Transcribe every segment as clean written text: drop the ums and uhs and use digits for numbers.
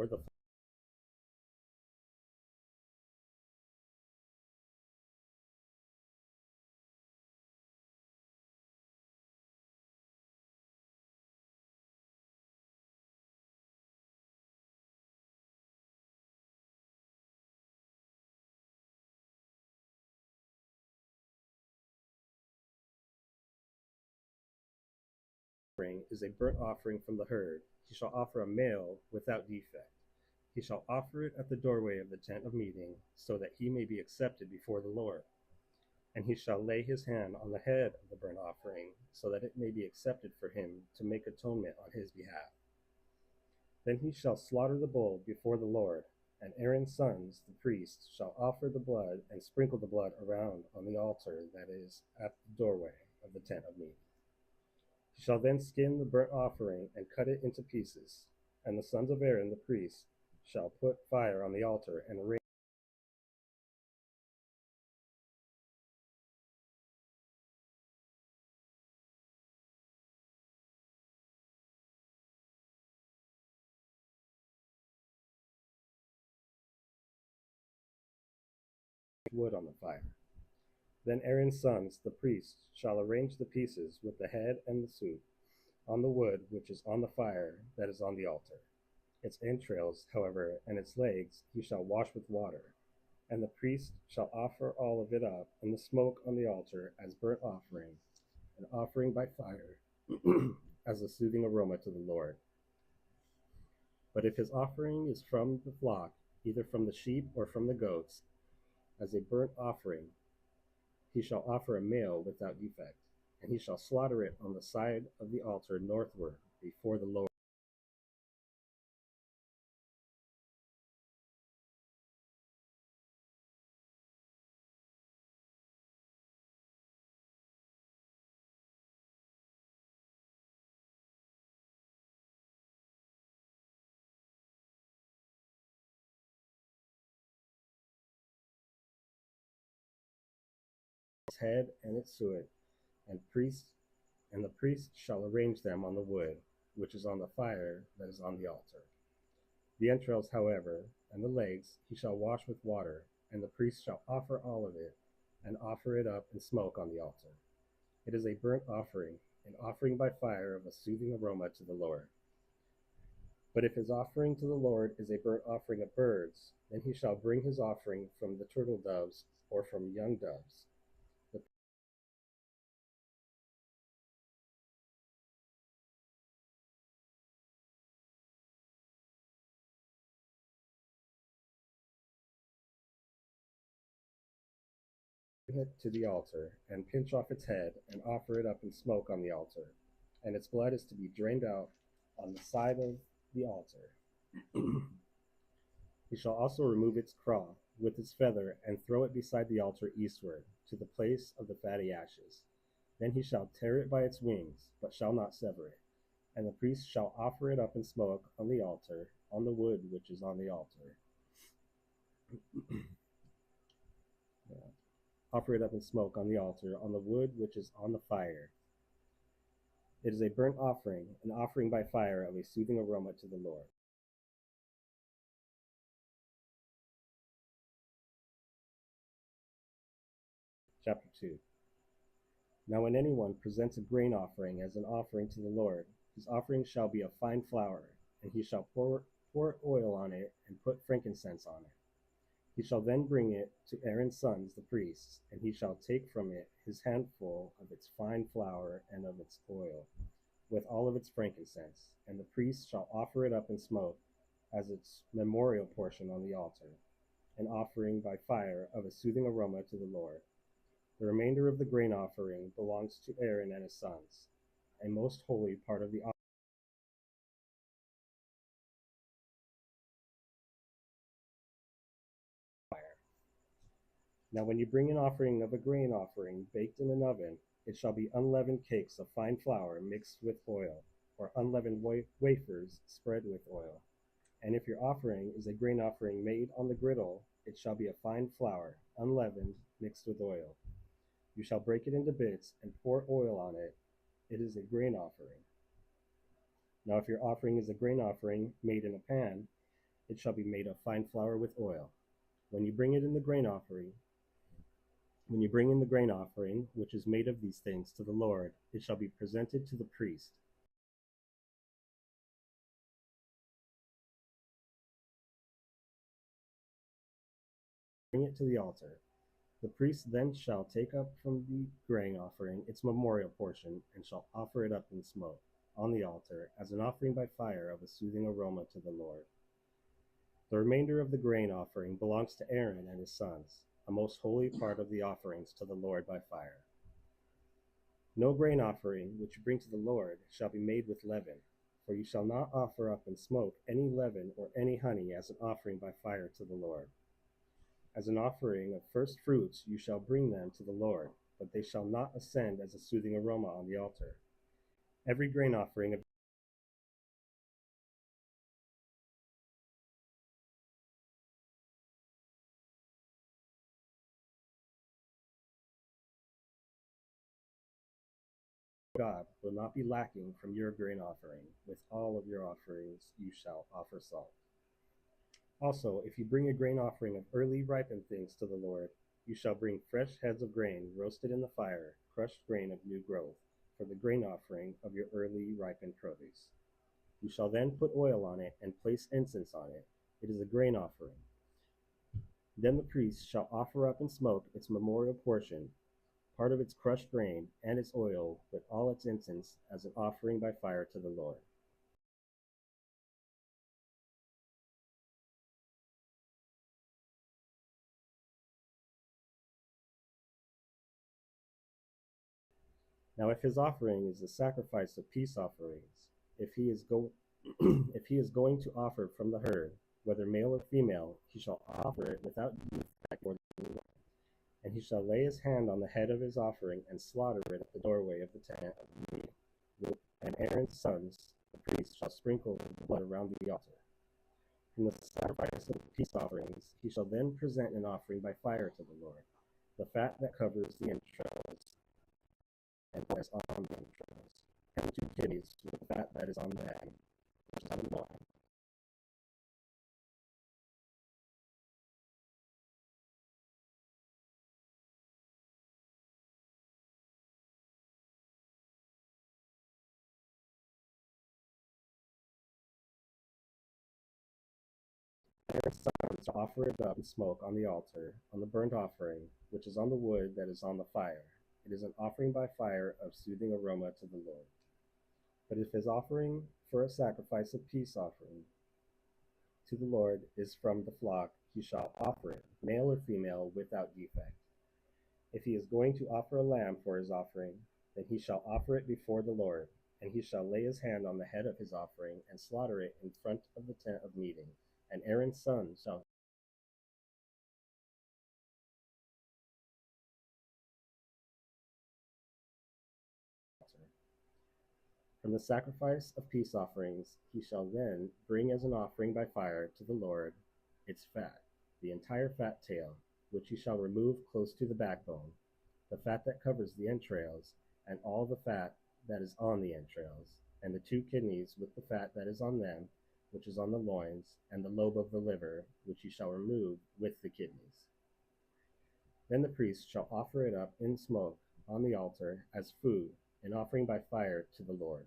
before the offering is a burnt offering from the herd. He shall offer a male without defect. He shall offer it at the doorway of the tent of meeting, so that he may be accepted before the Lord. And he shall lay his hand on the head of the burnt offering, so that it may be accepted for him to make atonement on his behalf. Then he shall slaughter the bull before the Lord, and Aaron's sons, the priests, shall offer the blood and sprinkle the blood around on the altar that is at the doorway of the tent of meeting. He shall then skin the burnt offering and cut it into pieces, and the sons of Aaron the priest shall put fire on the altar and arrange wood on the fire. Then Aaron's sons, the priests, shall arrange the pieces with the head and the soup on the wood which is on the fire that is on the altar. Its entrails, however, and its legs he shall wash with water, and the priest shall offer all of it up in the smoke on the altar as burnt offering, an offering by fire, as a soothing aroma to the Lord. But if his offering is from the flock, either from the sheep or from the goats, as a burnt offering, he shall offer a male without defect, and he shall slaughter it on the side of the altar northward before the Lord. Its head and its suet, and the priest shall arrange them on the wood which is on the fire that is on the altar. The entrails, however, and the legs he shall wash with water, and the priest shall offer all of it, and offer it up in smoke on the altar. It is a burnt offering, an offering by fire of a soothing aroma to the Lord. But if his offering to the Lord is a burnt offering of birds, then he shall bring his offering from the turtle doves or from young doves. It to the altar, and pinch off its head, and offer it up in smoke on the altar, and its blood is to be drained out on the side of the altar. He shall also remove its craw with its feather, and throw it beside the altar eastward, to the place of the fatty ashes. Then he shall tear it by its wings, but shall not sever it. And the priest shall offer it up in smoke on the altar, on the wood which is on the altar. Yeah. Offer it up in smoke on the altar, on the wood which is on the fire. It is a burnt offering, an offering by fire of a soothing aroma to the Lord. Chapter 2. Now when anyone presents a grain offering as an offering to the Lord, his offering shall be of fine flour, and he shall pour oil on it, and put frankincense on it. He shall then bring it to Aaron's sons, the priests, and he shall take from it his handful of its fine flour and of its oil, with all of its frankincense, and the priest shall offer it up in smoke as its memorial portion on the altar, an offering by fire of a soothing aroma to the Lord. The remainder of the grain offering belongs to Aaron and his sons, a most holy part of the fire. Now when you bring an offering of a grain offering baked in an oven, it shall be unleavened cakes of fine flour mixed with oil, or unleavened wafers spread with oil. And if your offering is a grain offering made on the griddle, it shall be a fine flour, unleavened, mixed with oil. You shall break it into bits and pour oil on it. It is a grain offering. Now if your offering is a grain offering made in a pan, It shall be made of fine flour with oil. When you bring it in the grain offering, when you bring in the grain offering, which is made of these things to the Lord, it shall be presented to the priest. Bring it to the altar. The priest then shall take up from the grain offering its memorial portion, and shall offer it up in smoke on the altar as an offering by fire of a soothing aroma to the Lord. The remainder of the grain offering belongs to Aaron and his sons, a most holy part of the offerings to the Lord by fire. No grain offering which you bring to the Lord shall be made with leaven, for you shall not offer up in smoke any leaven or any honey as an offering by fire to the Lord. As an offering of first fruits you shall bring them to the Lord, but they shall not ascend as a soothing aroma on the altar. Every grain offering of God will not be lacking from your grain offering. With all of your offerings you shall offer salt. Also, if you bring a grain offering of early ripened things to the Lord, you shall bring fresh heads of grain roasted in the fire, crushed grain of new growth, for the grain offering of your early ripened produce. You shall then put oil on it and place incense on it. It is a grain offering. Then the priest shall offer up in smoke its memorial portion, part of its crushed grain, and its oil, with all its incense, as an offering by fire to the Lord. Now if his offering is a sacrifice of peace offerings, if he is if he is going to offer from the herd, whether male or female, he shall offer it without defect before the Lord. And he shall lay his hand on the head of his offering and slaughter it at the doorway of the tent of meeting. And Aaron's sons, the priests, shall sprinkle the blood around the altar. From the sacrifice of peace offerings, he shall then present an offering by fire to the Lord, the fat that covers the entrails, and that is on the entrails, and 2 kidneys with the fat that is on them, which is on the loin. Aaron's sons shall offer it up in smoke on the altar, on the burnt offering, which is on the wood that is on the fire. It is an offering by fire of soothing aroma to the Lord. But if his offering for a sacrifice of peace offering to the Lord is from the flock, he shall offer it, male or female, without defect. If he is going to offer a lamb for his offering, then he shall offer it before the Lord, and he shall lay his hand on the head of his offering and slaughter it in front of the tent of meeting. And Aaron's sons shall from the sacrifice of peace offerings he shall then bring as an offering by fire to the Lord its fat, the entire fat tail, which he shall remove close to the backbone, the fat that covers the entrails, and all the fat that is on the entrails, and the 2 kidneys with the fat that is on them, which is on the loins, and the lobe of the liver, which he shall remove with the kidneys. Then the priest shall offer it up in smoke on the altar as food, an offering by fire to the Lord.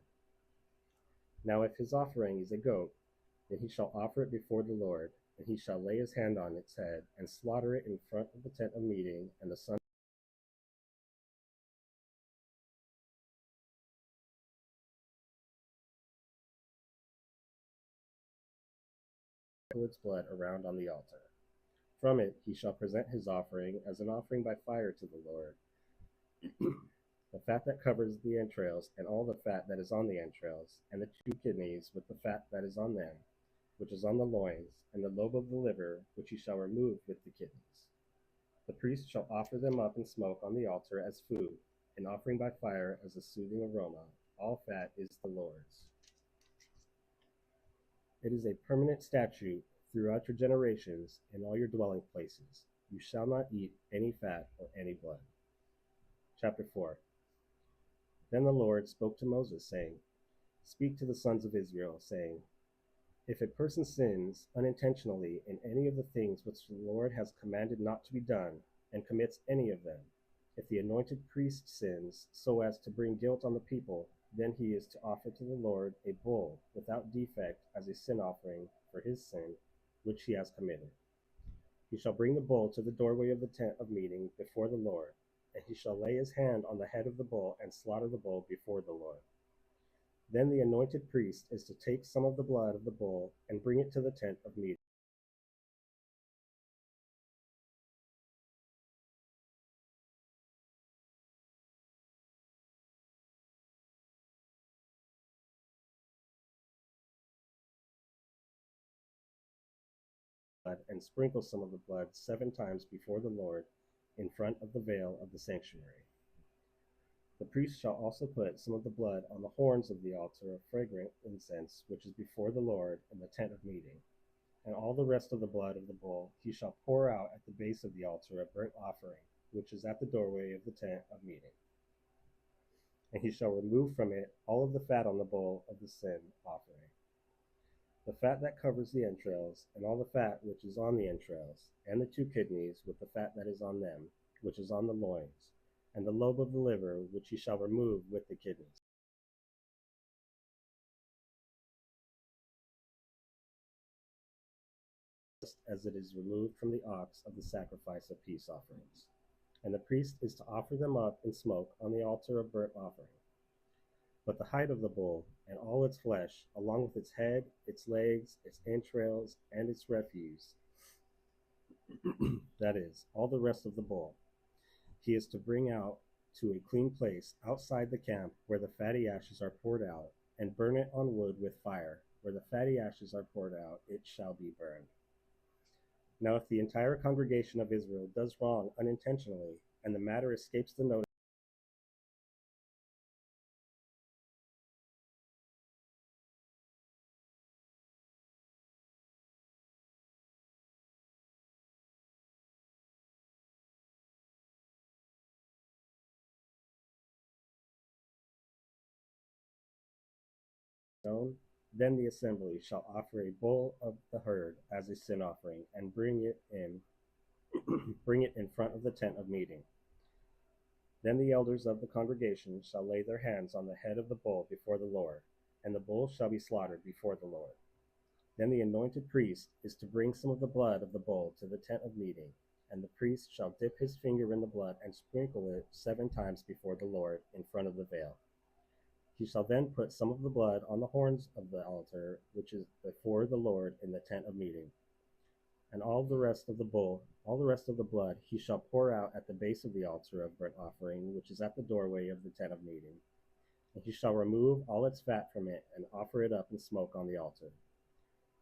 Now if his offering is a goat, then he shall offer it before the Lord, and he shall lay his hand on its head and slaughter it in front of the tent of meeting, and the sons its blood around on the altar. From it he shall present his offering as an offering by fire to the Lord. The fat that covers the entrails, and all the fat that is on the entrails, and the 2 kidneys with the fat that is on them, which is on the loins, and the lobe of the liver, which he shall remove with the kidneys. The priest shall offer them up in smoke on the altar as food, an offering by fire as a soothing aroma. All fat is the Lord's. It is a permanent statute throughout your generations in all your dwelling places. You shall not eat any fat or any blood. Chapter 4. Then the Lord spoke to Moses, saying, Speak to the sons of Israel, saying, If a person sins unintentionally in any of the things which the Lord has commanded not to be done, and commits any of them, if the anointed priest sins so as to bring guilt on the people, then he is to offer to the Lord a bull without defect as a sin offering for his sin which he has committed. He shall bring the bull to the doorway of the tent of meeting before the Lord, and he shall lay his hand on the head of the bull and slaughter the bull before the Lord. Then the anointed priest is to take some of the blood of the bull and bring it to the tent of meeting. And sprinkle some of the blood 7 times before the Lord in front of the veil of the sanctuary. The priest shall also put some of the blood on the horns of the altar of fragrant incense, which is before the Lord in the tent of meeting. And all the rest of the blood of the bull he shall pour out at the base of the altar of burnt offering, which is at the doorway of the tent of meeting. And he shall remove from it all of the fat on the bull of the sin offering, the fat that covers the entrails, and all the fat which is on the entrails, and the 2 kidneys with the fat that is on them, which is on the loins, and the lobe of the liver, which he shall remove with the kidneys, just as it is removed from the ox of the sacrifice of peace offerings. And the priest is to offer them up in smoke on the altar of burnt offering. But the hide of the bull, and all its flesh, along with its head, its legs, its entrails, and its refuse, that is, all the rest of the bull, he is to bring out to a clean place outside the camp where the fatty ashes are poured out, and burn it on wood with fire. Where the fatty ashes are poured out, it shall be burned. Now if the entire congregation of Israel does wrong unintentionally, and the matter escapes the notice known, then the assembly shall offer a bull of the herd as a sin offering, and bring it in front of the tent of meeting. Then the elders of the congregation shall lay their hands on the head of the bull before the Lord, and the bull shall be slaughtered before the Lord. Then the anointed priest is to bring some of the blood of the bull to the tent of meeting, and the priest shall dip his finger in the blood and sprinkle it 7 times before the Lord in front of the veil. He shall then put some of the blood on the horns of the altar, which is before the Lord in the tent of meeting. And all the rest of the blood he shall pour out at the base of the altar of burnt offering, which is at the doorway of the tent of meeting. And he shall remove all its fat from it, and offer it up in smoke on the altar.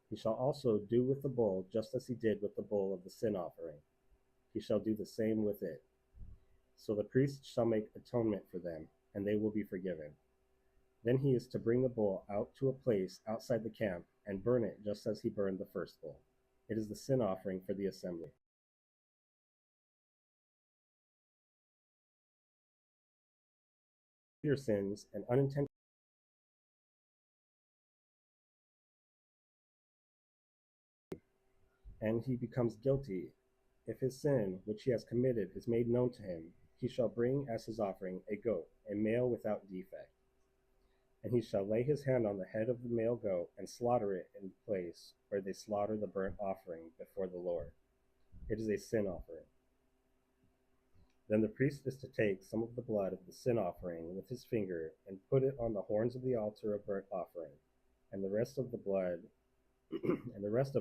He shall also do with the bull just as he did with the bull of the sin offering. He shall do the same with it. So the priest shall make atonement for them, and they will be forgiven. Then he is to bring the bull out to a place outside the camp, and burn it just as he burned the first bull. It is the sin offering for the assembly. Your sins and unintentional, and he becomes guilty. If his sin, which he has committed, is made known to him, he shall bring as his offering a goat, a male without defect. And he shall lay his hand on the head of the male goat, and slaughter it in the place where they slaughter the burnt offering before the Lord. It is a sin offering. Then the priest is to take some of the blood of the sin offering with his finger, and put it on the horns of the altar of burnt offering, and the rest of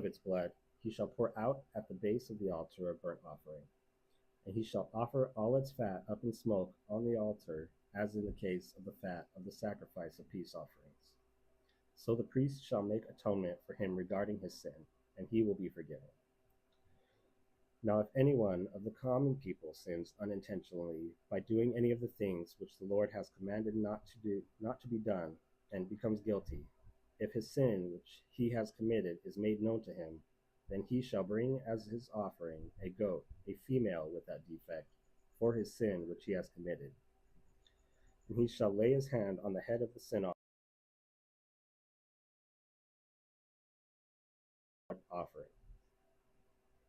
its blood he shall pour out at the base of the altar of burnt offering. And he shall offer all its fat up in smoke on the altar, as in the case of the fat of the sacrifice of peace offerings. So the priest shall make atonement for him regarding his sin, and he will be forgiven. Now if anyone of the common people sins unintentionally by doing any of the things which the Lord has commanded not to be done, and becomes guilty, if his sin which he has committed is made known to him, then he shall bring as his offering a goat, a female without defect, for his sin which he has committed. And he shall lay his hand on the head of the sin offering,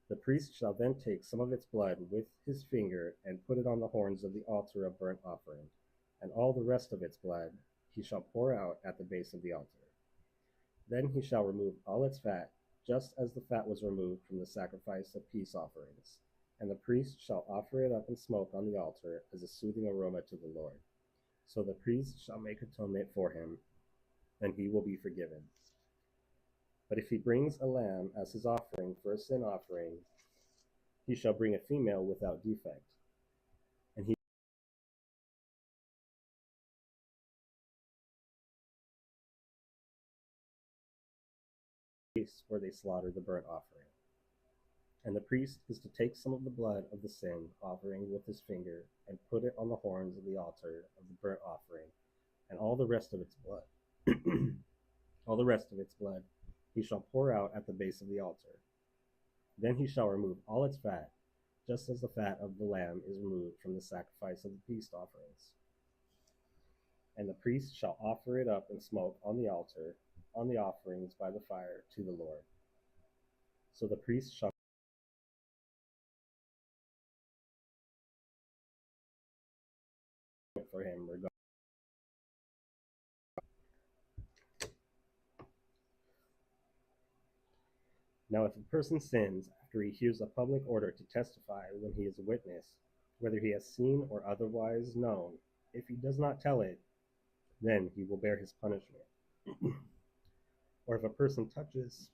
The priest shall then take some of its blood with his finger and put it on the horns of the altar of burnt offering, and all the rest of its blood he shall pour out at the base of the altar. Then he shall remove all its fat, just as the fat was removed from the sacrifice of peace offerings. And the priest shall offer it up in smoke on the altar as a soothing aroma to the Lord. So the priest shall make atonement for him, and he will be forgiven. But if he brings a lamb as his offering for a sin offering, he shall bring a female without defect. And he where they slaughter the burnt offering. And the priest is to take some of the blood of the sin offering with his finger and put it on the horns of the altar of the burnt offering, and all the rest of its blood. All the rest of its blood he shall pour out at the base of the altar. Then he shall remove all its fat, just as the fat of the lamb is removed from the sacrifice of the peace offerings. And the priest shall offer it up in smoke on the altar, on the offerings by the fire to the Lord. So the priest shall for him regarding. Now if a person sins after he hears a public order to testify when he is a witness, whether he has seen or otherwise known, if he does not tell it, then he will bear his punishment. Or if a person touches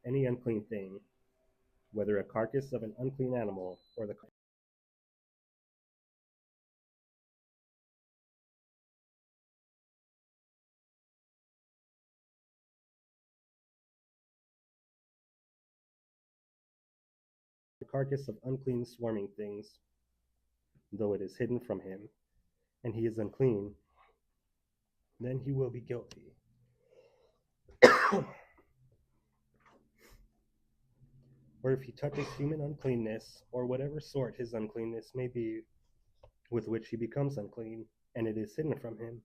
any unclean thing, whether a carcass of an unclean animal or the carcass of unclean swarming things, though it is hidden from him, and he is unclean, then he will be guilty. Or if he touches human uncleanness, or whatever sort his uncleanness may be, with which he becomes unclean, and it is hidden from him,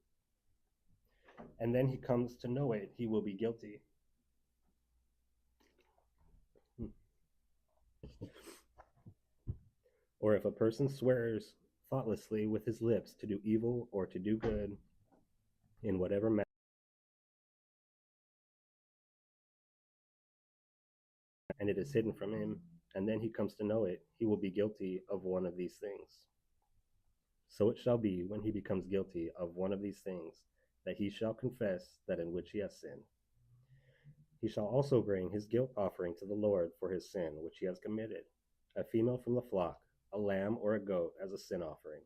and then he comes to know it, he will be guilty. Or if a person swears thoughtlessly with his lips to do evil or to do good, in whatever manner, and it is hidden from him, and then he comes to know it, he will be guilty of one of these things. So it shall be when he becomes guilty of one of these things, that he shall confess that in which he has sinned. He shall also bring his guilt offering to the Lord for his sin which he has committed, a female from the flock, a lamb or a goat as a sin offering.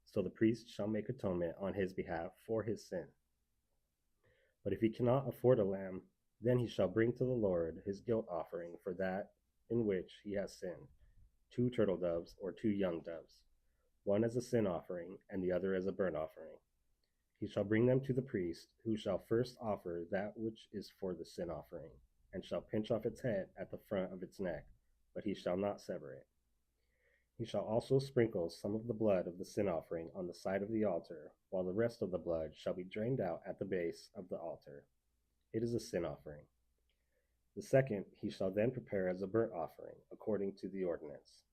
So the priest shall make atonement on his behalf for his sin. But if he cannot afford a lamb, then he shall bring to the Lord his guilt offering for that in which he has sinned, 2 turtle doves or 2 young doves, one as a sin offering and the other as a burnt offering. He shall bring them to the priest, who shall first offer that which is for the sin offering, and shall pinch off its head at the front of its neck, but he shall not sever it. He shall also sprinkle some of the blood of the sin offering on the side of the altar, while the rest of the blood shall be drained out at the base of the altar. It is a sin offering. The second he shall then prepare as a burnt offering, according to the ordinance.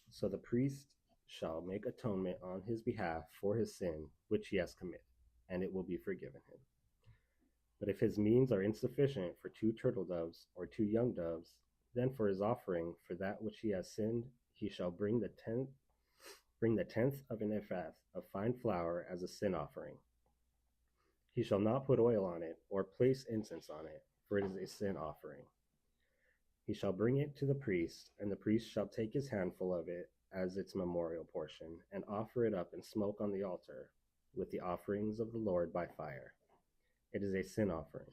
So the priest shall make atonement on his behalf for his sin which he has committed, and it will be forgiven him. But if his means are insufficient for 2 turtle doves or 2 young doves, then for his offering for that which he has sinned, he shall bring the tenth of an ephah of fine flour as a sin offering. He shall not put oil on it or place incense on it, for it is a sin offering. He shall bring it to the priest, and the priest shall take his handful of it as its memorial portion, and offer it up in smoke on the altar, with the offerings of the Lord by fire. It is a sin offering.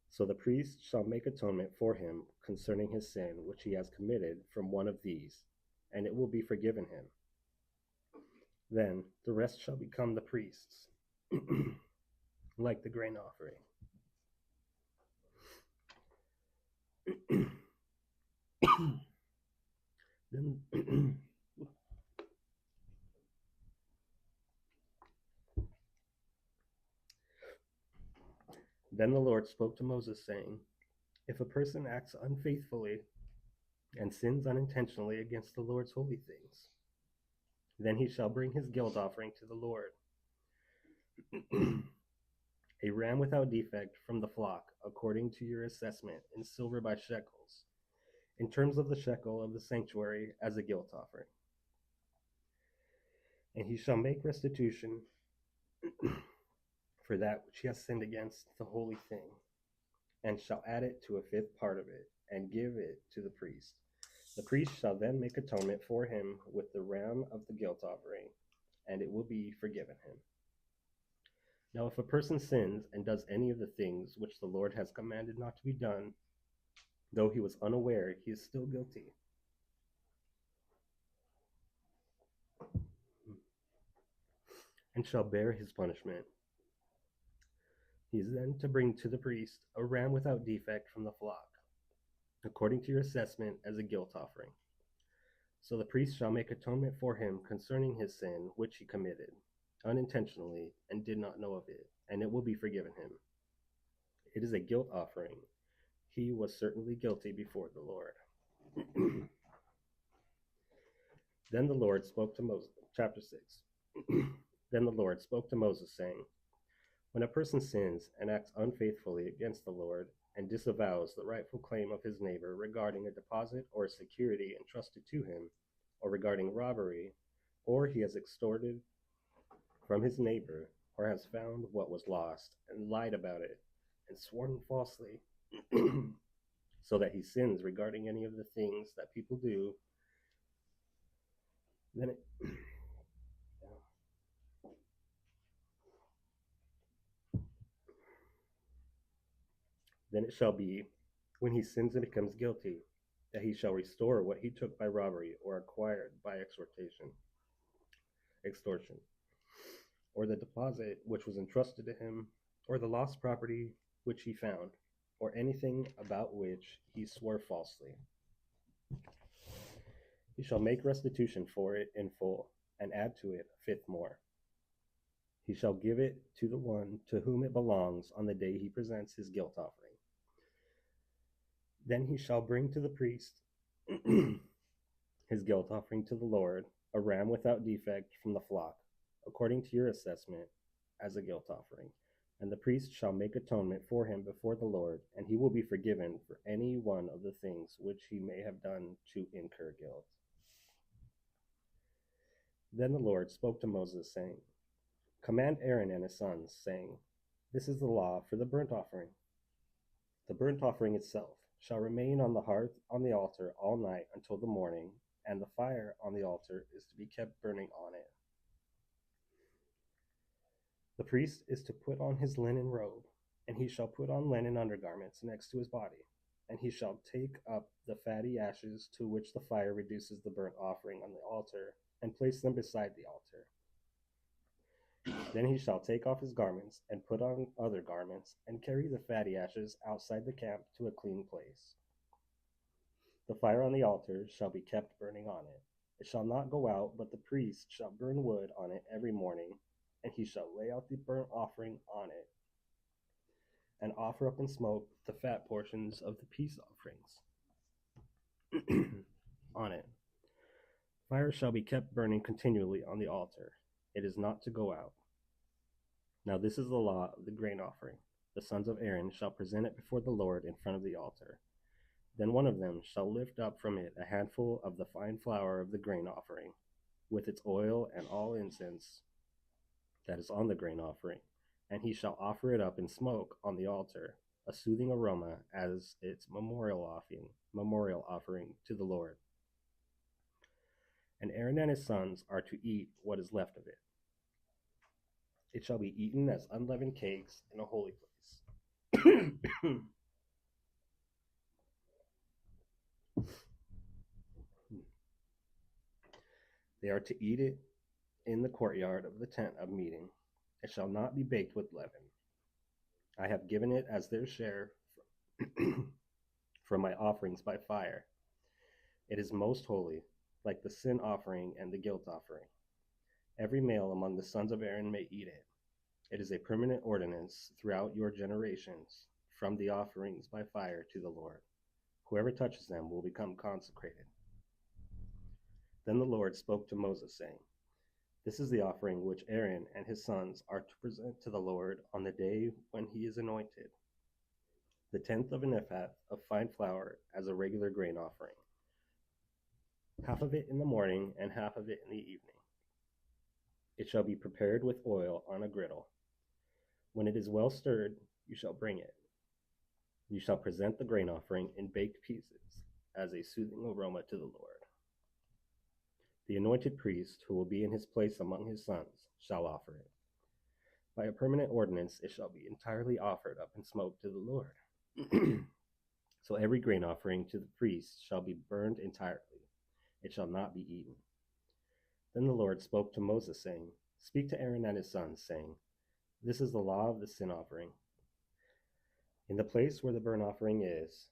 So the priest shall make atonement for him concerning his sin which he has committed from one of these, and it will be forgiven him. Then the rest shall become the priest's, like the grain offering. Then Then the Lord spoke to Moses, saying, if a person acts unfaithfully and sins unintentionally against the Lord's holy things, then he shall bring his guilt offering to the Lord, a ram without defect from the flock, according to your assessment, in silver by shekels, in terms of the shekel of the sanctuary, as a guilt offering. And he shall make restitution for that which he has sinned against the holy thing, and shall add it to a fifth part of it, and give it to the priest. The priest shall then make atonement for him with the ram of the guilt offering, and it will be forgiven him. Now, if a person sins and does any of the things which the Lord has commanded not to be done, though he was unaware, he is still guilty. And shall bear his punishment. He is then to bring to the priest a ram without defect from the flock, according to your assessment, as a guilt offering. So the priest shall make atonement for him concerning his sin which he committed unintentionally and did not know of it, and it will be forgiven him. It is a guilt offering. He was certainly guilty before the Lord. Then the Lord spoke to Moses, chapter 6. Then the Lord spoke to Moses, saying, when a person sins and acts unfaithfully against the Lord and disavows the rightful claim of his neighbor regarding a deposit or a security entrusted to him, or regarding robbery, or he has extorted from his neighbor, or has found what was lost and lied about it and sworn falsely, so that he sins regarding any of the things that people do, then it shall be, when he sins and becomes guilty, that he shall restore what he took by robbery or acquired by extortion, or the deposit which was entrusted to him, or the lost property which he found, or anything about which he swore falsely. He shall make restitution for it in full, and add to it a fifth more. He shall give it to the one to whom it belongs on the day he presents his guilt offering. Then he shall bring to the priest his guilt offering to the Lord, a ram without defect from the flock, according to your assessment, as a guilt offering. And the priest shall make atonement for him before the Lord, and he will be forgiven for any one of the things which he may have done to incur guilt. Then the Lord spoke to Moses, saying, command Aaron and his sons, saying, this is the law for the burnt offering. The burnt offering itself shall remain on the hearth on the altar all night until the morning, and the fire on the altar is to be kept burning on it. The priest is to put on his linen robe, and he shall put on linen undergarments next to his body, and he shall take up the fatty ashes to which the fire reduces the burnt offering on the altar, and place them beside the altar. Then he shall take off his garments, and put on other garments, and carry the fatty ashes outside the camp to a clean place. The fire on the altar shall be kept burning on it. It shall not go out, but the priest shall burn wood on it every morning, and he shall lay out the burnt offering on it, and offer up in smoke the fat portions of the peace offerings on it. Fire shall be kept burning continually on the altar. It is not to go out. Now this is the law of the grain offering. The sons of Aaron shall present it before the Lord in front of the altar. Then one of them shall lift up from it a handful of the fine flour of the grain offering, with its oil and all incense that is on the grain offering, and he shall offer it up in smoke on the altar, a soothing aroma as its memorial offering to the Lord. And Aaron and his sons are to eat what is left of it. It shall be eaten as unleavened cakes in a holy place. They are to eat it in the courtyard of the tent of meeting. It shall not be baked with leaven. I have given it as their share from my offerings by fire. It is most holy, like the sin offering and the guilt offering. Every male among the sons of Aaron may eat it. It is a permanent ordinance throughout your generations, from the offerings by fire to the Lord. Whoever touches them will become consecrated. Then the Lord spoke to Moses, saying, This is the offering which Aaron and his sons are to present to the Lord on the day when he is anointed: the tenth of an ephah of fine flour as a regular grain offering, half of it in the morning and half of it in the evening. It shall be prepared with oil on a griddle. When it is well stirred, you shall bring it. You shall present the grain offering in baked pieces as a soothing aroma to the Lord. The anointed priest, who will be in his place among his sons, shall offer it. By a permanent ordinance, it shall be entirely offered up in smoke to the Lord. So every grain offering to the priest shall be burned entirely. It shall not be eaten. Then the Lord spoke to Moses, saying, Speak to Aaron and his sons, saying, This is the law of the sin offering. In the place where the burnt offering is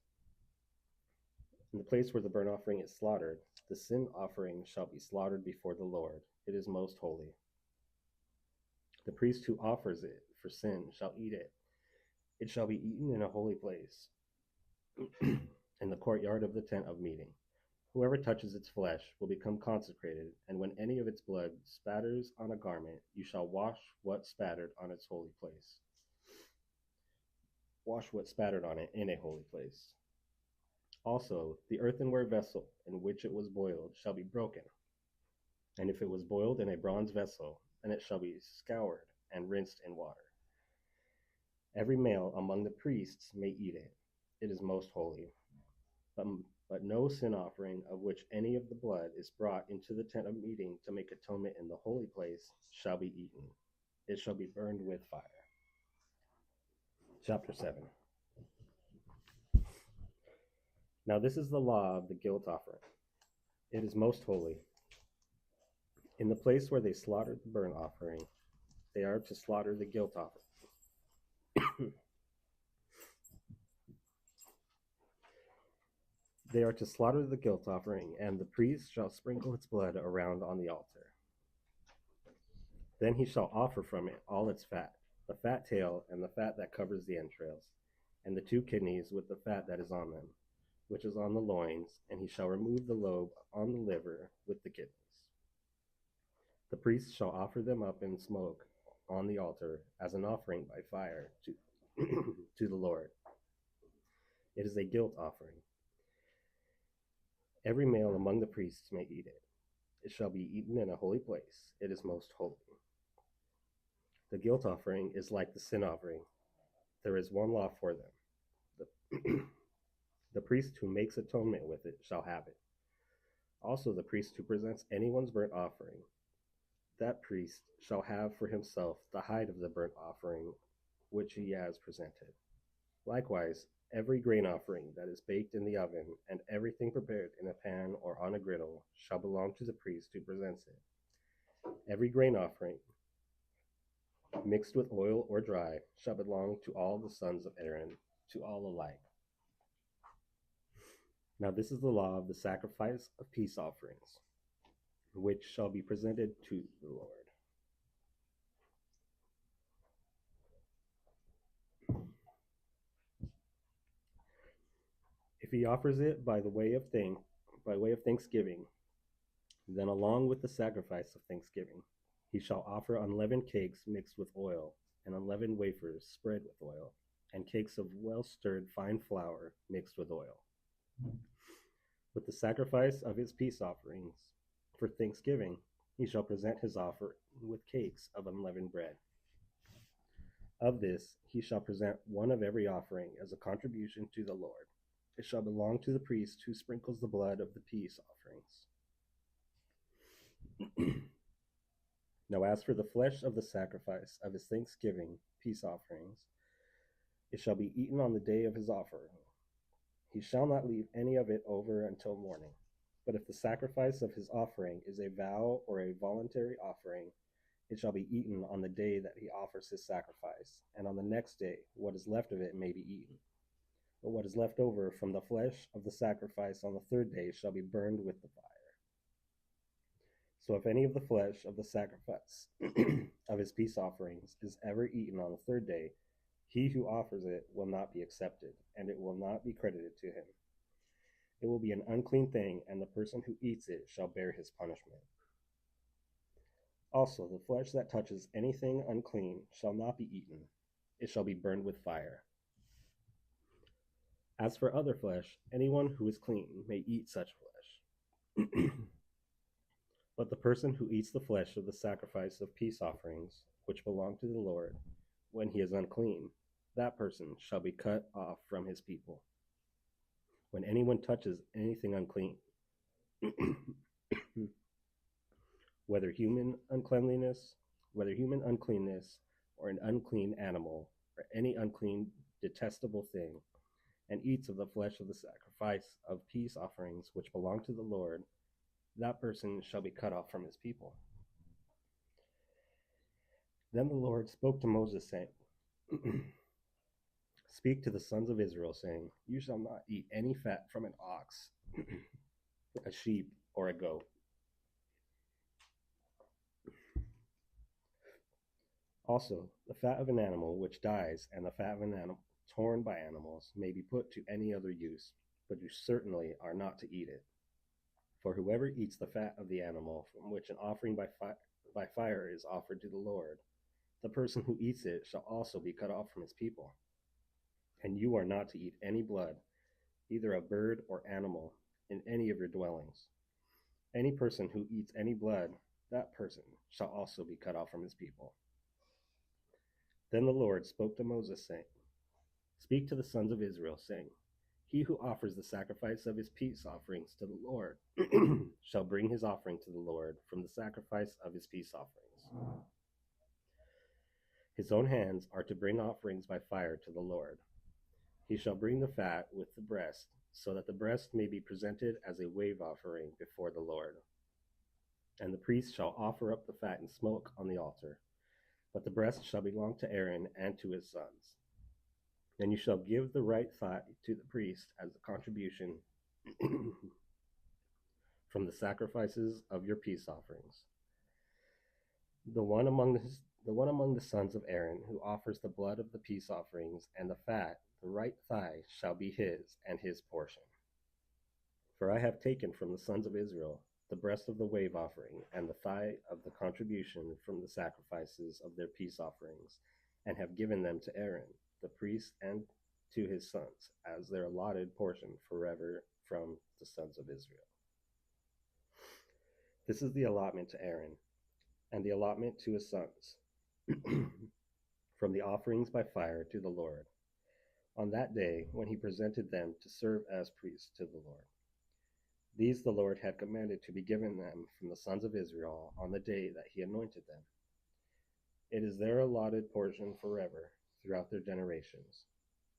slaughtered, the sin offering shall be slaughtered before the Lord. It is most holy. The priest who offers it for sin shall eat it. It shall be eaten in a holy place, in the courtyard of the tent of meeting. Whoever touches its flesh will become consecrated, and when any of its blood spatters on a garment, you shall wash what spattered on its holy place. Wash what spattered on it in a holy place. Also, the earthenware vessel in which it was boiled shall be broken. And if it was boiled in a bronze vessel, then it shall be scoured and rinsed in water. Every male among the priests may eat it. It is most holy. But no sin offering of which any of the blood is brought into the tent of meeting to make atonement in the holy place shall be eaten. It shall be burned with fire. Chapter 7. Now this is the law of the guilt offering. It is most holy. In the place where they slaughtered the burnt offering, they are to slaughter the guilt offering. They are to slaughter the guilt offering, and the priest shall sprinkle its blood around on the altar. Then he shall offer from it all its fat, the fat tail and the fat that covers the entrails, and the 2 kidneys with the fat that is on them, which is on the loins, and he shall remove the lobe on the liver with the kidneys. The priest shall offer them up in smoke on the altar as an offering by fire to the Lord. It is a guilt offering. Every male among the priests may eat it. It shall be eaten in a holy place. It is most holy. The guilt offering is like the sin offering. There is one law for them. The priest who makes atonement with it shall have it. Also the priest who presents anyone's burnt offering, that priest shall have for himself the hide of the burnt offering which he has presented. Likewise, every grain offering that is baked in the oven, and everything prepared in a pan or on a griddle, shall belong to the priest who presents it. Every grain offering, mixed with oil or dry, shall belong to all the sons of Aaron, to all alike. Now this is the law of the sacrifice of peace offerings, which shall be presented to the Lord. If he offers it by way of thanksgiving, then along with the sacrifice of thanksgiving, he shall offer unleavened cakes mixed with oil, and unleavened wafers spread with oil, and cakes of well-stirred fine flour mixed with oil. With the sacrifice of his peace offerings for thanksgiving, he shall present his offering with cakes of unleavened bread. Of this he shall present one of every offering as a contribution to the Lord. It shall belong to the priest who sprinkles the blood of the peace offerings. Now as for the flesh of the sacrifice of his thanksgiving peace offerings, it shall be eaten on the day of his offering. He shall not leave any of it over until morning. But if the sacrifice of his offering is a vow or a voluntary offering, it shall be eaten on the day that he offers his sacrifice, and on the next day what is left of it may be eaten. But what is left over from the flesh of the sacrifice on the 3rd day shall be burned with the fire. So if any of the flesh of the sacrifice of his peace offerings is ever eaten on the third day, he who offers it will not be accepted, and it will not be credited to him. It will be an unclean thing, and the person who eats it shall bear his punishment. Also, the flesh that touches anything unclean shall not be eaten, it shall be burned with fire. As for other flesh, anyone who is clean may eat such flesh. But the person who eats the flesh of the sacrifice of peace offerings, which belong to the Lord, when he is unclean, that person shall be cut off from his people. When anyone touches anything unclean, whether human uncleanness, or an unclean animal, or any unclean, detestable thing, and eats of the flesh of the sacrifice of peace offerings which belong to the Lord, that person shall be cut off from his people. Then the Lord spoke to Moses, saying, Speak to the sons of Israel, saying, You shall not eat any fat from an ox, a sheep, or a goat. Also, the fat of an animal which dies and the fat of an animal torn by animals may be put to any other use, but you certainly are not to eat it. For whoever eats the fat of the animal from which an offering by fire is offered to the Lord, the person who eats it shall also be cut off from his people. And you are not to eat any blood, either of bird or animal, in any of your dwellings. Any person who eats any blood, that person shall also be cut off from his people. Then the Lord spoke to Moses, saying, Speak to the sons of Israel, saying, He who offers the sacrifice of his peace offerings to the Lord shall bring his offering to the Lord from the sacrifice of his peace offerings. His own hands are to bring offerings by fire to the Lord. He shall bring the fat with the breast, so that the breast may be presented as a wave offering before the Lord. And the priest shall offer up the fat and smoke on the altar, but the breast shall belong to Aaron and to his sons. And you shall give the right thigh to the priest as a contribution from the sacrifices of your peace offerings. The one among the sons of Aaron who offers the blood of the peace offerings and the fat, the right thigh, shall be his and his portion. For I have taken from the sons of Israel the breast of the wave offering and the thigh of the contribution from the sacrifices of their peace offerings, and have given them to Aaron, the priest, and to his sons, as their allotted portion forever from the sons of Israel. This is the allotment to Aaron, and the allotment to his sons, from the offerings by fire to the Lord, on that day when he presented them to serve as priests to the Lord. These the Lord had commanded to be given them from the sons of Israel on the day that he anointed them. It is their allotted portion forever throughout their generations.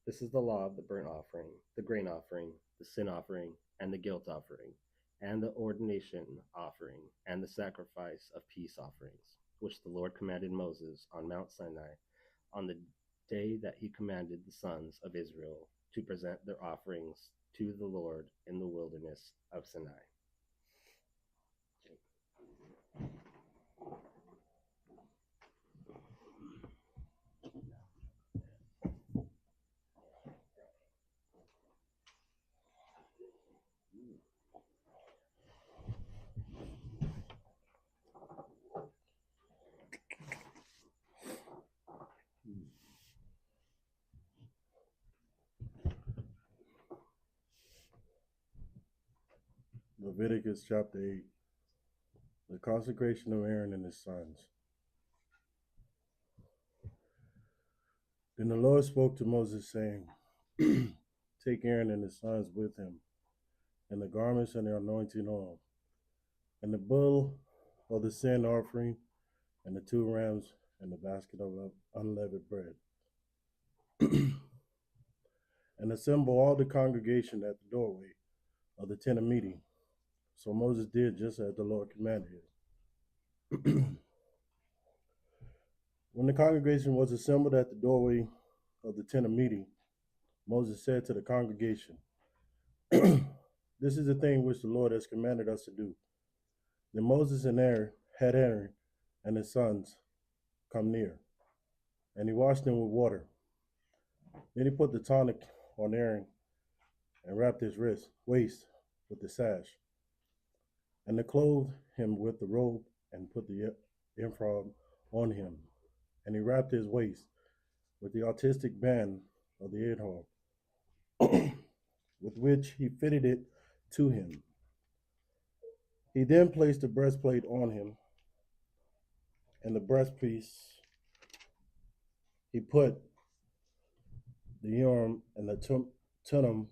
This is the law of the burnt offering, the grain offering, the sin offering, and the guilt offering, and the ordination offering, and the sacrifice of peace offerings, which the Lord commanded Moses on Mount Sinai on the day that he commanded the sons of Israel to present their offerings to the Lord in the wilderness of Sinai. Leviticus chapter 8, the consecration of Aaron and his sons. Then the Lord spoke to Moses, saying, Take Aaron and his sons with him, and the garments and the anointing oil, and the bull of the sin offering, and the 2 rams, and the basket of unleavened bread. And assemble all the congregation at the doorway of the tent of meeting. So Moses did just as the Lord commanded him. When the congregation was assembled at the doorway of the tent of meeting, Moses said to the congregation, This is the thing which the Lord has commanded us to do. Then Moses and Aaron had Aaron and his sons come near, and he washed them with water. Then he put the tunic on Aaron and wrapped his waist with the sash, and they clothed him with the robe and put the ephod on him, and he wrapped his waist with the artistic band of the ephod, with which he fitted it to him. He then placed the breastplate on him, and the breastpiece he put the Urim and the Thummim.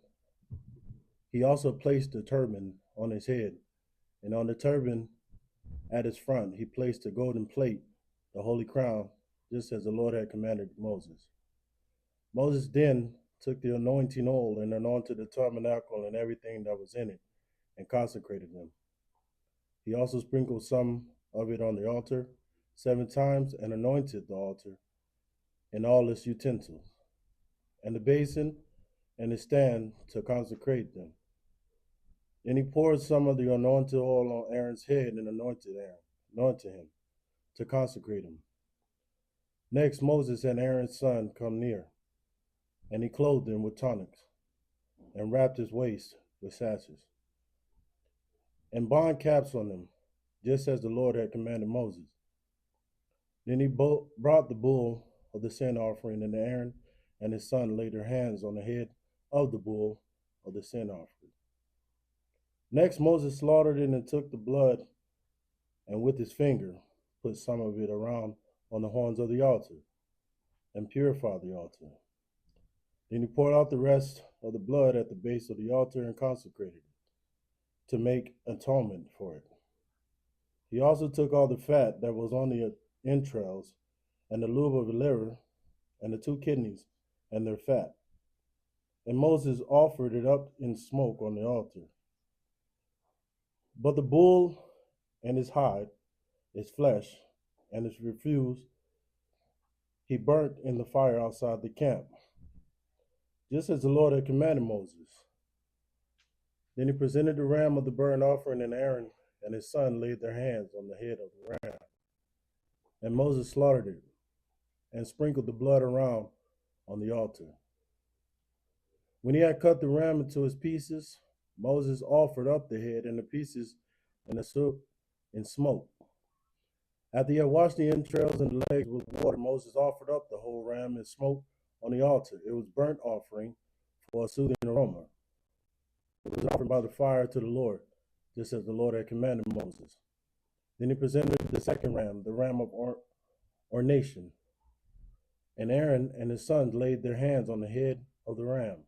He also placed the turban on his head, and on the turban at his front he placed a golden plate, the holy crown, just as the Lord had commanded Moses. Moses then took the anointing oil and anointed the tabernacle and everything that was in it, and consecrated them. He also sprinkled some of it on the altar 7 times, and anointed the altar and all its utensils, and the basin and the stand to consecrate them. Then he poured some of the anointed oil on Aaron's head and anointed him to consecrate him. Next, Moses and Aaron's son come near, and he clothed them with tunics, and wrapped his waist with sashes, and bind caps on them, just as the Lord had commanded Moses. Then he brought the bull of the sin offering, and Aaron and his son laid their hands on the head of the bull of the sin offering. Next, Moses slaughtered it and took the blood, and with his finger put some of it around on the horns of the altar, and purified the altar. Then he poured out the rest of the blood at the base of the altar and consecrated it, to make atonement for it. He also took all the fat that was on the entrails, and the lube of the liver, and the 2 kidneys, and their fat. And Moses offered it up in smoke on the altar. But the bull and his hide, its flesh, and its refuse, he burnt in the fire outside the camp, just as the Lord had commanded Moses. Then he presented the ram of the burnt offering, and Aaron and his son laid their hands on the head of the ram. And Moses slaughtered it, and sprinkled the blood around on the altar. When he had cut the ram into his pieces, Moses offered up the head and the pieces and the soup in smoke. After he had washed the entrails and the legs with water, Moses offered up the whole ram in smoke on the altar. It was burnt offering for a soothing aroma. It was offered by the fire to the Lord, just as the Lord had commanded Moses. Then he presented the second ram, the ram of ordination. And Aaron and his sons laid their hands on the head of the ram.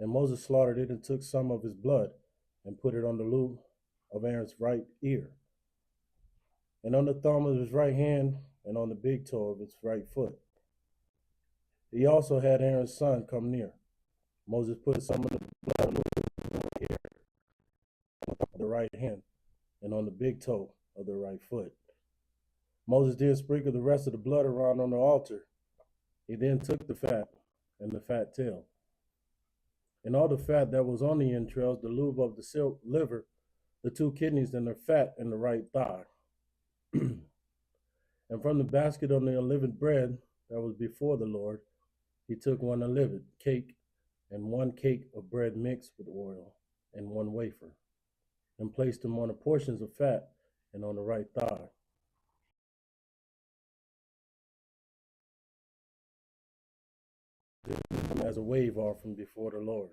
And Moses slaughtered it and took some of his blood and put it on the lobe of Aaron's right ear, and on the thumb of his right hand, and on the big toe of his right foot. He also had Aaron's son come near. Moses put some of the blood on the ear, on the right hand, and on the big toe of the right foot. Moses then sprinkled the rest of the blood around on the altar. He then took the fat and the fat tail, and all the fat that was on the entrails, the lube of the liver, the 2 kidneys, and the fat in the right thigh. And from the basket on the unleavened bread that was before the Lord, he took 1 unleavened cake and 1 cake of bread mixed with oil and 1 wafer, and placed them on the portions of fat and on the right thigh. As a wave offering before the Lord.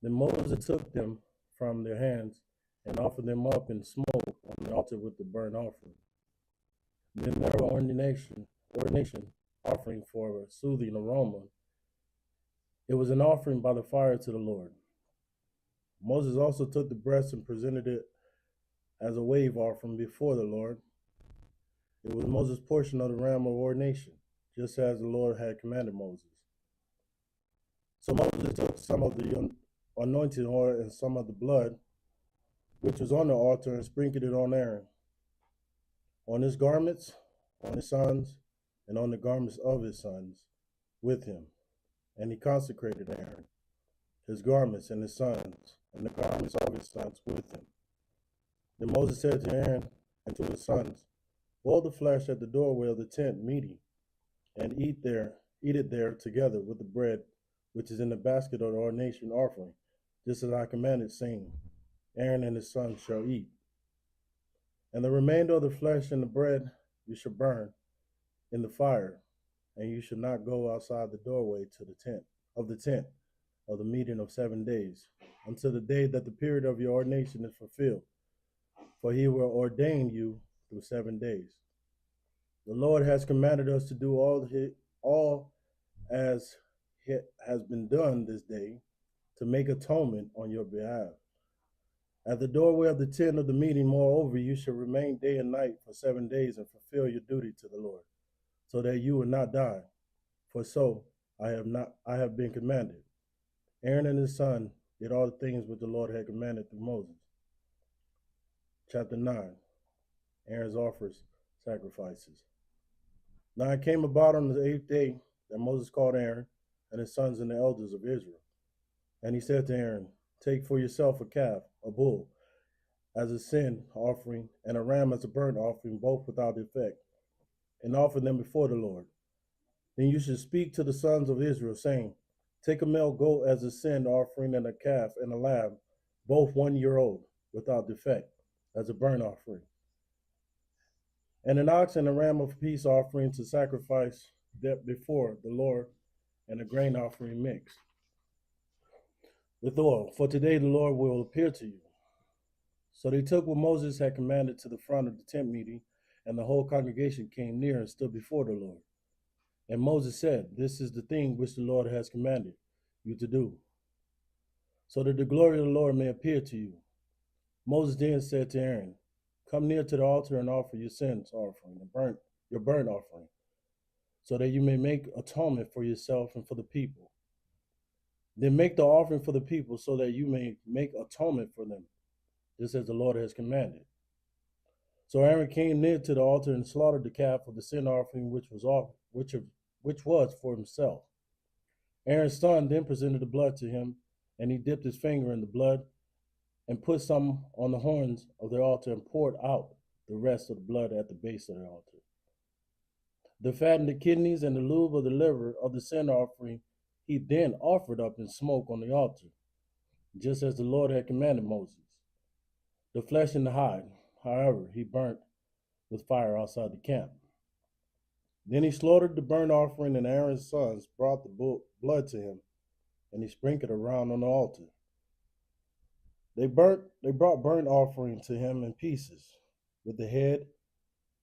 Then Moses took them from their hands and offered them up in smoke on the altar with the burnt offering. Then their ordination offering for a soothing aroma. It was an offering by the fire to the Lord. Moses also took the breast and presented it as a wave offering before the Lord. It was Moses' portion of the ram of ordination, just as the Lord had commanded Moses. So Moses took some of the anointing oil and some of the blood, which was on the altar, and sprinkled it on Aaron, on his garments, on his sons, and on the garments of his sons with him. And he consecrated Aaron, his garments, and his sons, and the garments of his sons with him. Then Moses said to Aaron and to his sons, boil the flesh at the doorway of the tent meeting, and eat it there together with the bread which is in the basket of the ordination offering, just as I commanded, saying, Aaron and his sons shall eat. And the remainder of the flesh and the bread you shall burn in the fire, and you shall not go outside the doorway to the tent of the meeting of 7 days, until the day that the period of your ordination is fulfilled. For he will ordain you through 7 days. The Lord has commanded us to do all as has been done this day, to make atonement on your behalf. At the doorway of the tent of the meeting, moreover, you shall remain day and night for 7 days and fulfill your duty to the Lord, so that you will not die. For so I have been commanded. Aaron and his son did all the things which the Lord had commanded through Moses. Chapter 9. Aaron's offers sacrifices. Now it came about on the 8th day that Moses called Aaron and his sons and the elders of Israel. And he said to Aaron, take for yourself a calf, a bull, as a sin offering, and a ram as a burnt offering, both without defect, and offer them before the Lord. Then you should speak to the sons of Israel, saying, take a male goat as a sin offering, and a calf and a lamb, both 1 year old, without defect, as a burnt offering, and an ox and a ram of peace offering to sacrifice that before the Lord, and a grain offering mixed with oil. For today the Lord will appear to you. So they took what Moses had commanded to the front of the tent meeting, and the whole congregation came near and stood before the Lord. And Moses said, this is the thing which the Lord has commanded you to do, so that the glory of the Lord may appear to you. Moses then said to Aaron, come near to the altar and offer your sins offering and your burnt offering, so that you may make atonement for yourself and for the people. Then make the offering for the people, so that you may make atonement for them, just as the Lord has commanded. So Aaron came near to the altar and slaughtered the calf of the sin offering, which was for himself. Aaron's son then presented the blood to him, and he dipped his finger in the blood and put some on the horns of the altar and poured out the rest of the blood at the base of the altar. The fat and the kidneys and the lube of the liver of the sin offering he then offered up in smoke on the altar, just as the Lord had commanded Moses. The flesh and the hide, however, he burnt with fire outside the camp. Then he slaughtered the burnt offering, and Aaron's sons brought the blood to him, and he sprinkled around on the altar. They brought burnt offering to him in pieces with the head,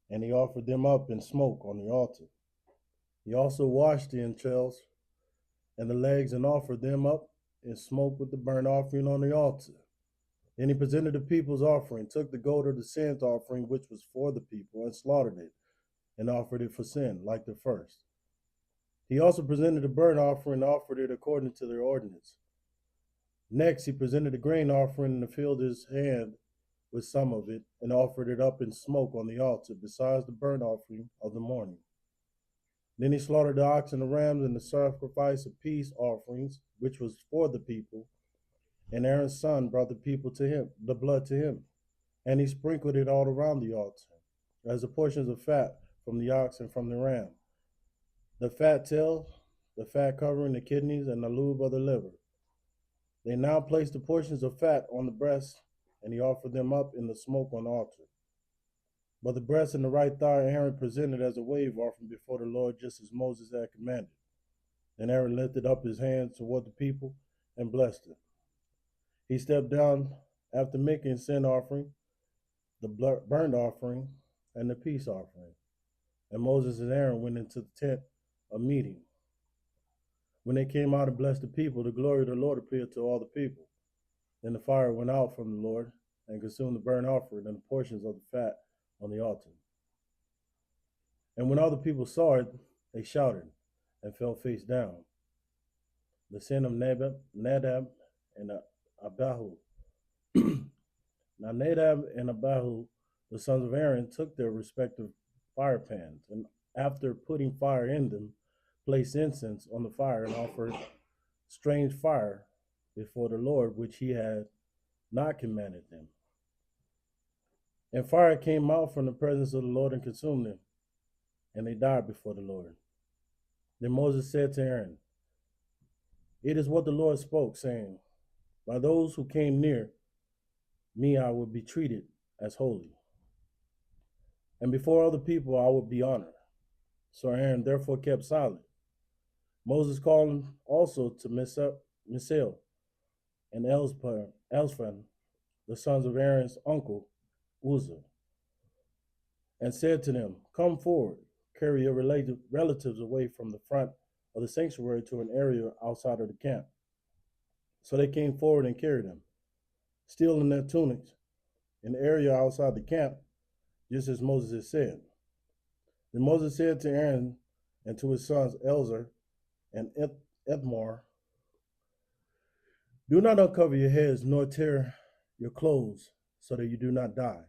and he offered them up in smoke on the altar. He also washed the entrails and the legs and offered them up in smoke with the burnt offering on the altar. Then he presented the people's offering, took the goat of the sin offering, which was for the people, and slaughtered it, and offered it for sin, like the first. He also presented the burnt offering and offered it according to their ordinance. Next, he presented the grain offering and filled his hand with some of it, and offered it up in smoke on the altar, besides the burnt offering of the morning. Then he slaughtered the ox and the rams and the sacrifice of peace offerings, which was for the people. And Aaron's son brought the blood to him, and he sprinkled it all around the altar, as the portions of fat from the ox and from the ram, the fat tail, the fat covering, the kidneys, and the lube of the liver. They now placed the portions of fat on the breast, and he offered them up in the smoke on the altar. But the breast and the right thigh Aaron presented as a wave offering before the Lord, just as Moses had commanded. And Aaron lifted up his hands toward the people and blessed them. He stepped down after making sin offering, the burnt offering, and the peace offering. And Moses and Aaron went into the tent of meeting. When they came out and blessed the people, the glory of the Lord appeared to all the people. Then the fire went out from the Lord and consumed the burnt offering and the portions of the fat on the altar. And when all the people saw it, they shouted and fell face down. The sin of Nadab and Abihu. Now Nadab and Abihu, the sons of Aaron, took their respective fire pans, and after putting fire in them, placed incense on the fire and offered strange fire before the Lord, which he had not commanded them. And fire came out from the presence of the Lord and consumed them, and they died before the Lord. Then Moses said to Aaron, "It is what the Lord spoke, saying, by those who came near me I would be treated as holy, and before other people I would be honored." So Aaron therefore kept silent. Moses called also to Misael and Elzaphan, the sons of Aaron's uncle Uzzah, and said to them, "Come forward, carry your relatives away from the front of the sanctuary to an area outside of the camp." So they came forward and carried them, still in their tunics, in the area outside the camp, just as Moses had said. Then Moses said to Aaron and to his sons Eleazar and Ithamar, "Do not uncover your heads nor tear your clothes, so that you do not die,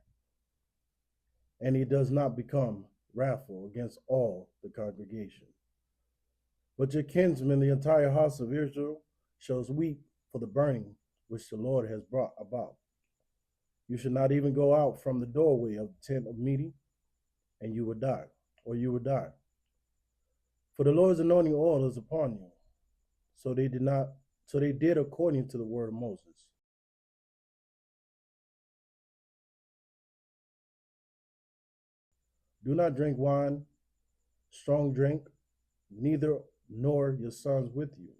and he does not become wrathful against all the congregation. But your kinsmen, the entire house of Israel, shall weep for the burning which the Lord has brought about. You should not even go out from the doorway of the tent of meeting, and you will die, or you will die. For the Lord's anointing oil is upon you." So they did according to the word of Moses. Do not drink wine, strong drink, neither nor your sons with you.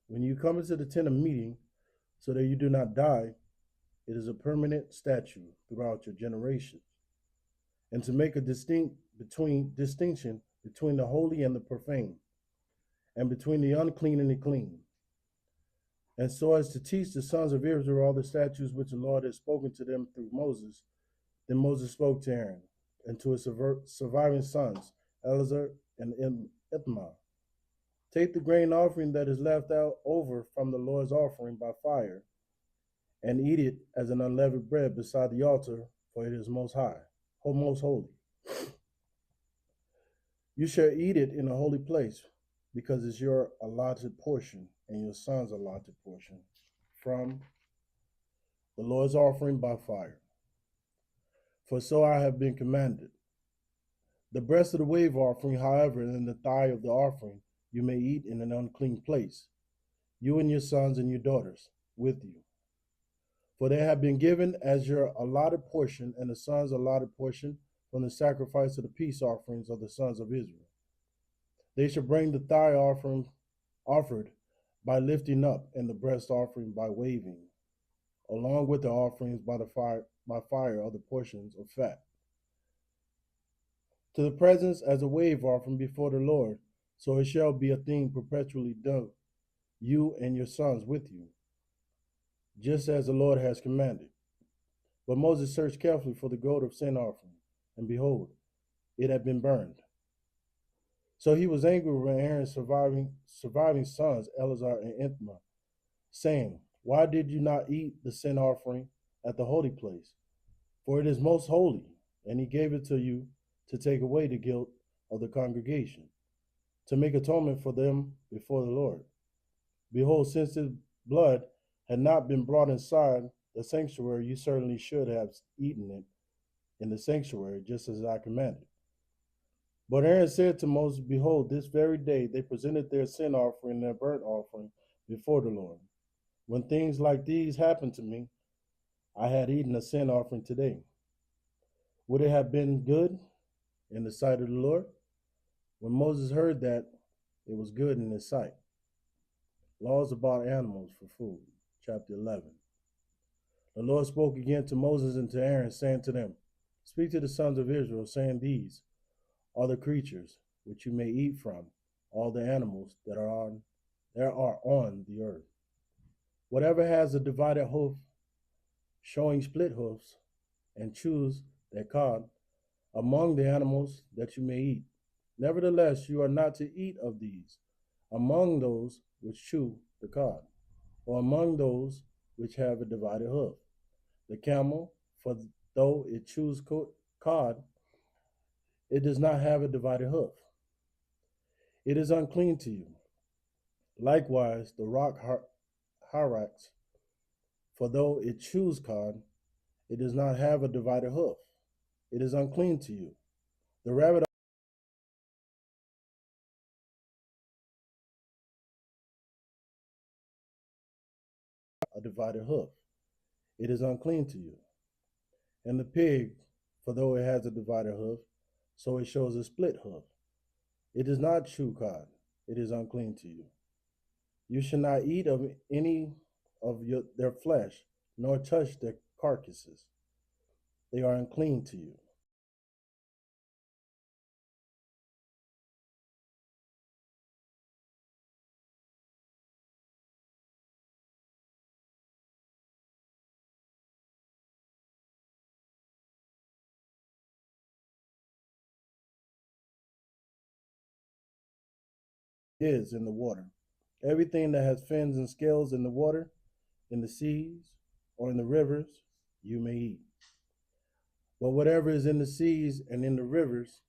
When you come into the tent of meeting, so that you do not die, it is a permanent statute throughout your generations, and to make a distinction between the holy and the profane, and between the unclean and the clean, and so as to teach the sons of Israel all the statutes which the Lord has spoken to them through Moses. Then Moses spoke to Aaron and to his surviving sons, Eleazar and Ithamar, "Take the grain offering that is left out over from the Lord's offering by fire, and eat it as an unleavened bread beside the altar, for it is most high, or most holy. You shall eat it in a holy place, because it's your allotted portion and your son's allotted portion from the Lord's offering by fire. For so I have been commanded. The breast of the wave offering, however, and the thigh of the offering, you may eat in an unclean place, you and your sons and your daughters with you. For they have been given as your allotted portion, and the son's allotted portion from the sacrifice of the peace offerings of the sons of Israel. They shall bring the thigh offering offered by lifting up, and the breast offering by waving, along with the offerings by fire of the portions of fat, to the presence as a wave offering before the Lord. So it shall be a thing perpetually done, you and your sons with you, just as the Lord has commanded. But Moses searched carefully for the goat of sin offering, and behold, it had been burned. So he was angry with Aaron's surviving sons, Eleazar and Ithamar, saying, "Why did you not eat the sin offering at the holy place? For it is most holy, and he gave it to you to take away the guilt of the congregation, to make atonement for them before the Lord. Behold, since his blood had not been brought inside the sanctuary, you certainly should have eaten it in the sanctuary, just as I commanded." But Aaron said to Moses, "Behold, this very day they presented their sin offering and their burnt offering before the Lord. When things like these happened to me, I had eaten a sin offering today. Would it have been good in the sight of the Lord?" When Moses heard that, it was good in his sight. Laws about animals for food, chapter 11. The Lord spoke again to Moses and to Aaron, saying to them, "Speak to the sons of Israel, saying, These are the creatures which you may eat from, all the animals that are on the earth. Whatever has a divided hoof, showing split hoofs, and chews their cud, among the animals that you may eat. Nevertheless, you are not to eat of these among those which chew the cud, or among those which have a divided hoof. The camel, for though it chews cud, it does not have a divided hoof. It is unclean to you. Likewise, the rock hyrax, for though it chews cud, it does not have a divided hoof. It is unclean to you. The rabbit a divided hoof. It is unclean to you. And the pig, for though it has a divided hoof, so it shows a split hoof. It does not chew cud. It is unclean to you. You shall not eat of any of their flesh, nor touch their carcasses. They are unclean to you. Is in the water. Everything that has fins and scales in the water, in the seas, or in the rivers, you may eat. But whatever is in the seas and in the rivers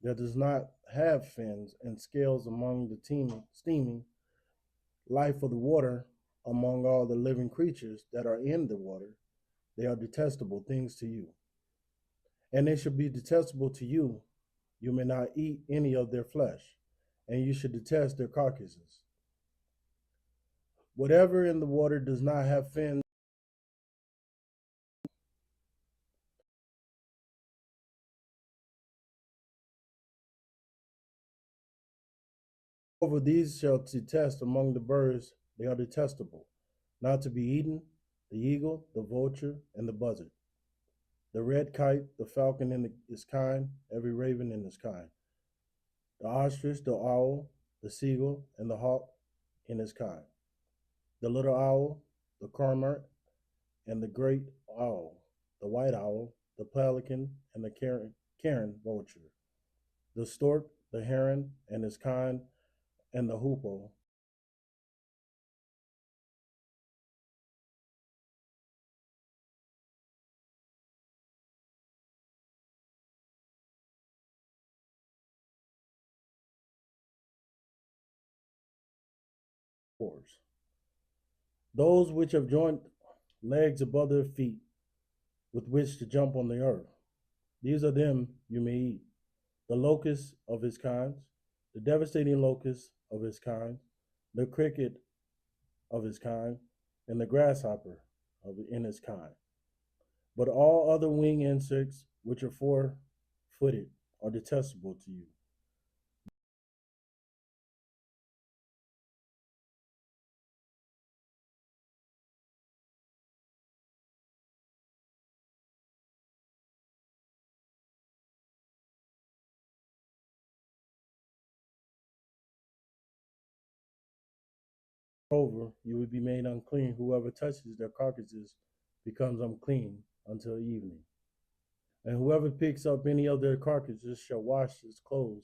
that does not have fins and scales among the steaming life of the water, among all the living creatures that are in the water, they are detestable things to you. And they should be detestable to you. You may not eat any of their flesh, and you should detest their carcasses. Whatever in the water does not have fins, over these shall detest among the birds, they are detestable, not to be eaten, the eagle, the vulture, and the buzzard, the red kite, the falcon in his kind, every raven in his kind, the ostrich, the owl, the seagull, and the hawk in his kind, the little owl, the cormorant, and the great owl, the white owl, the pelican, and the cairn vulture, the stork, the heron, and his kind, and the hoopoe, those which have joint legs above their feet, with which to jump on the earth. These are them you may eat. The locust of his kinds, the devastating locust of his kind, the cricket of his kind, and the grasshopper in his kind. But all other winged insects which are four-footed are detestable to you. Moreover, you will be made unclean. Whoever touches their carcasses becomes unclean until evening. And whoever picks up any of their carcasses shall wash his clothes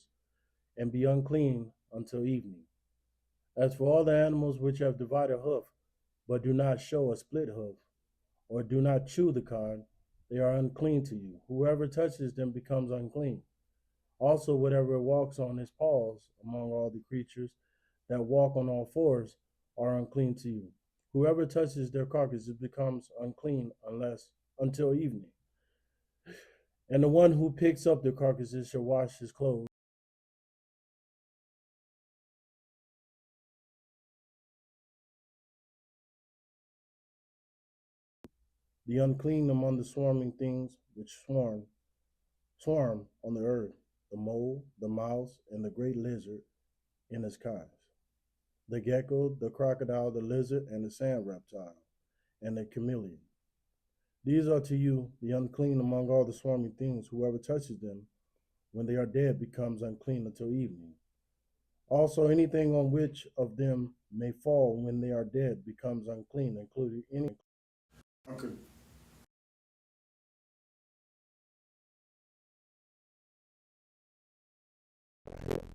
and be unclean until evening. As for all the animals which have divided hoof, but do not show a split hoof, or do not chew the cud, they are unclean to you. Whoever touches them becomes unclean. Also, whatever walks on his paws among all the creatures that walk on all fours are unclean to you. Whoever touches their carcasses becomes unclean until evening. And the one who picks up their carcasses shall wash his clothes. The unclean among the swarming things which swarm on the earth, the mole, the mouse, and the great lizard in his kinds, the gecko, the crocodile, the lizard, and the sand reptile, and the chameleon. These are to you the unclean among all the swarming things. Whoever touches them when they are dead becomes unclean until evening. Also, anything on which of them may fall when they are dead becomes unclean, including any. Okay.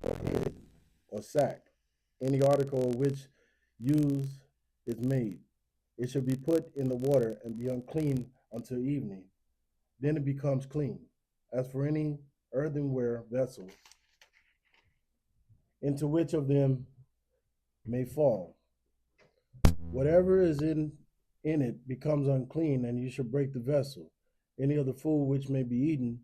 Or head, or sack, any article of which use is made. It should be put in the water and be unclean until evening. Then it becomes clean. As for any earthenware vessel, into which of them may fall, whatever is in in it becomes unclean, and you shall break the vessel. Any of the food which may be eaten,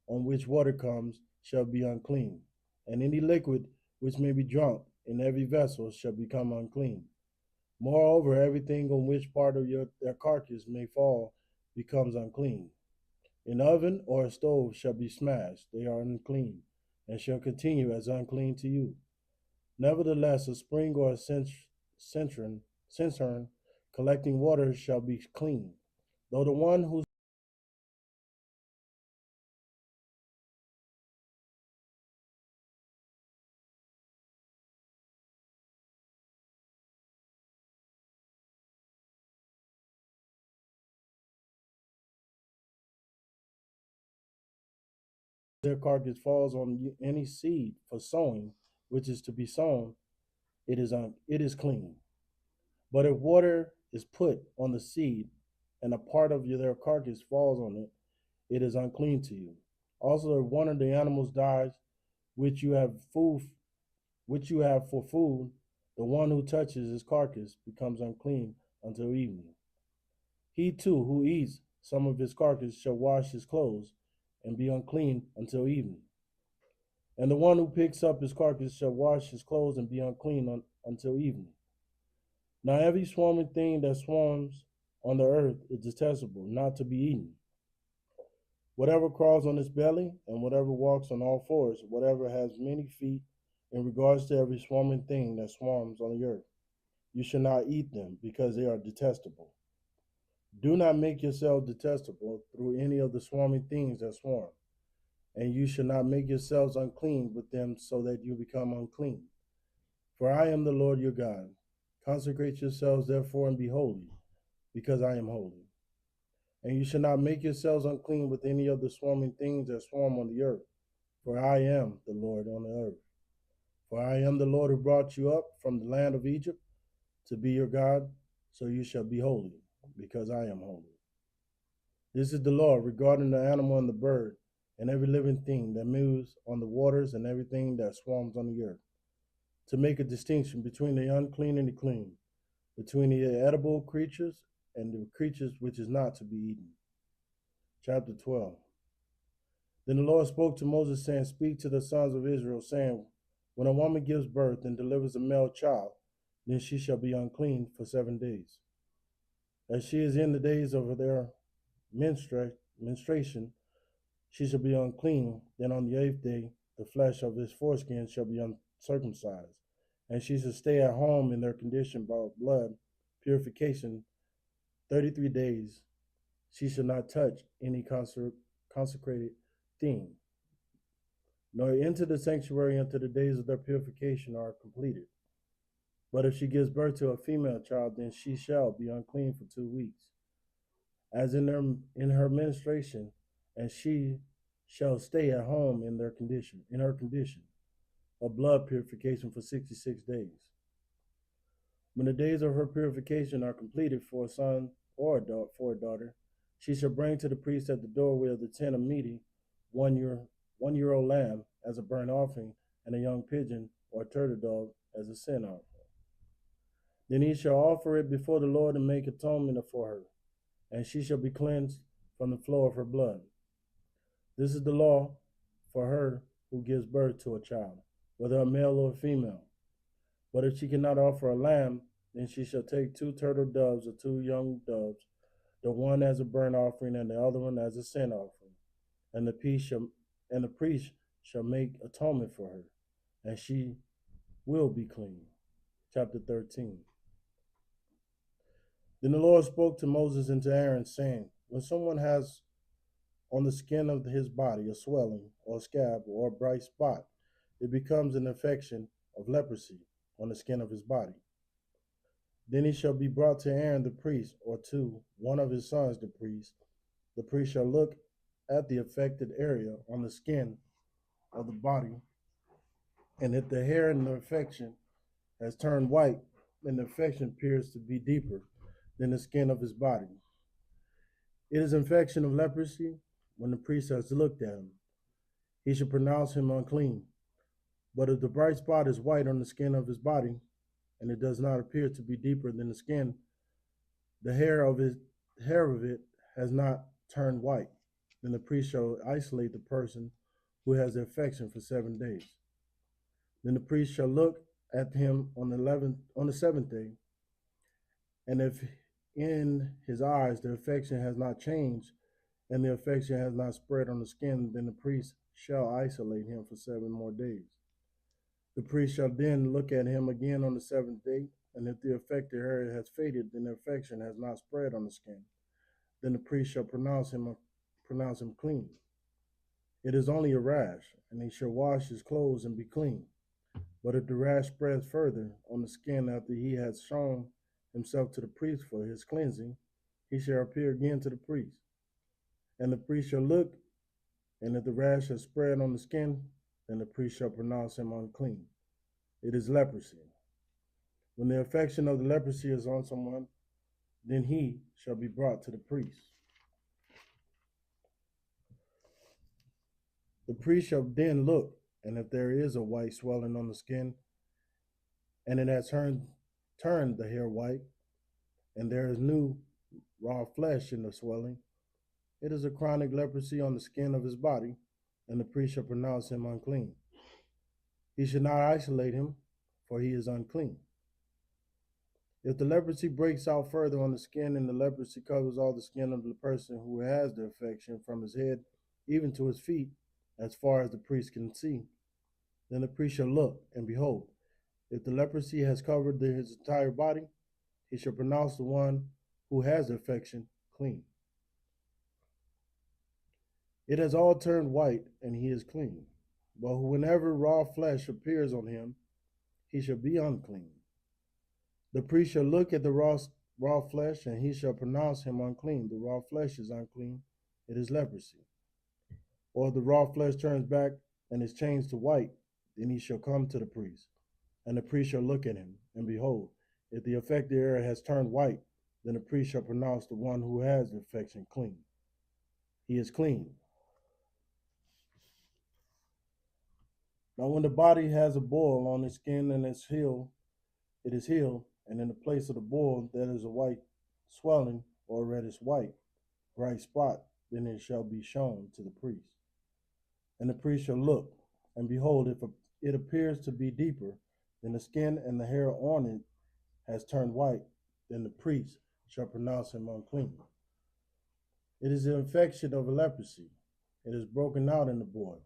on which water comes, shall be unclean. And any liquid which may be drunk in every vessel shall become unclean. Moreover, everything on which part of their carcass may fall becomes unclean. An oven or a stove shall be smashed, they are unclean, and shall continue as unclean to you. Nevertheless, a spring or a cistern collecting water shall be clean, though the one whose their carcass falls on any seed for sowing, which is to be sown, it is clean. But if water is put on the seed, and a part of their carcass falls on it, it is unclean to you. Also, if one of the animals dies, which you have food, which you have for food, the one who touches his carcass becomes unclean until evening. He too who eats some of his carcass shall wash his clothes and be unclean until evening. And the one who picks up his carcass shall wash his clothes and be unclean until evening. Now every swarming thing that swarms on the earth is detestable, not to be eaten. Whatever crawls on its belly, and whatever walks on all fours, whatever has many feet, in regards to every swarming thing that swarms on the earth, you shall not eat them, because they are detestable. Do not make yourselves detestable through any of the swarming things that swarm, and you shall not make yourselves unclean with them, so that you become unclean. For I am the Lord your God. Consecrate yourselves therefore and be holy, because I am holy. And you shall not make yourselves unclean with any of the swarming things that swarm on the earth, for I am the Lord on the earth. For I am the Lord who brought you up from the land of Egypt to be your God, so you shall be holy, because I am holy. This is the law regarding the animal and the bird, and every living thing that moves on the waters, and everything that swarms on the earth, to make a distinction between the unclean and the clean, between the edible creatures and the creatures which is not to be eaten. Chapter 12. Then the Lord spoke to Moses, saying, Speak to the sons of Israel, saying, When a woman gives birth and delivers a male child, then she shall be unclean for 7 days. As she is in the days of their menstruation, she shall be unclean. Then on the 8th day, the flesh of his foreskin shall be uncircumcised, and she shall stay at home in their condition by blood purification 33 days. She shall not touch any consecrated thing, nor enter the sanctuary until the days of their purification are completed. But if she gives birth to a female child, then she shall be unclean for 2 weeks, as in her menstruation, and she shall stay at home in her condition of blood purification for 66 days. When the days of her purification are completed for a son or for a daughter, she shall bring to the priest at the doorway of the tent of meeting 1-year-old lamb as a burnt offering, and a young pigeon or turtle dove as a sin offering. Then he shall offer it before the Lord and make atonement for her, and she shall be cleansed from the flow of her blood. This is the law for her who gives birth to a child, whether a male or a female. But if she cannot offer a lamb, then she shall take 2 turtle doves or 2 young doves, the one as a burnt offering and the other one as a sin offering. And the priest shall make atonement for her, and she will be clean. Chapter 13. Then the Lord spoke to Moses and to Aaron, saying, When someone has on the skin of his body a swelling or a scab or a bright spot, it becomes an infection of leprosy on the skin of his body. Then he shall be brought to Aaron the priest, or to one of his sons the priest. The priest shall look at the affected area on the skin of the body, and if the hair in the infection has turned white, and the infection appears to be deeper than the skin of his body, it is infection of leprosy. When the priest has looked at him, he shall pronounce him unclean. But if the bright spot is white on the skin of his body, and it does not appear to be deeper than the skin, the hair of it has not turned white, then the priest shall isolate the person who has the infection for 7 days. Then the priest shall look at him on the seventh day, and if in his eyes the infection has not changed, and the infection has not spread on the skin, then the priest shall isolate him for 7 more days. The priest shall then look at him again on the seventh day, and if the affected area has faded, then the infection has not spread on the skin, then the priest shall pronounce him clean. It is only a rash, and he shall wash his clothes and be clean. But if the rash spreads further on the skin after he has shown himself to the priest for his cleansing, he shall appear again to the priest. And the priest shall look, and if the rash has spread on the skin, then the priest shall pronounce him unclean. It is leprosy. When the affection of the leprosy is on someone, then he shall be brought to the priest. The priest shall then look, and if there is a white swelling on the skin, and it has turned the hair white, and there is new raw flesh in the swelling, it is a chronic leprosy on the skin of his body, and the priest shall pronounce him unclean. He should not isolate him, for he is unclean. If the leprosy breaks out further on the skin, and the leprosy covers all the skin of the person who has the infection from his head even to his feet, as far as the priest can see, then the priest shall look, and behold, if the leprosy has covered his entire body, he shall pronounce the one who has the infection clean. It has all turned white, and he is clean. But whenever raw flesh appears on him, he shall be unclean. The priest shall look at the raw flesh, and he shall pronounce him unclean. The raw flesh is unclean, it is leprosy. Or if the raw flesh turns back and is changed to white, then he shall come to the priest, and the priest shall look at him, and behold, if the affected area has turned white, then the priest shall pronounce the one who has the infection clean. He is clean. Now when the body has a boil on its skin and it is healed, and in the place of the boil there is a white swelling or a reddish white, bright spot, then it shall be shown to the priest. And the priest shall look, and behold, if it appears to be deeper, then the skin and the hair on it has turned white, then the priest shall pronounce him unclean. It is the infection of a leprosy. It is broken out in the boil.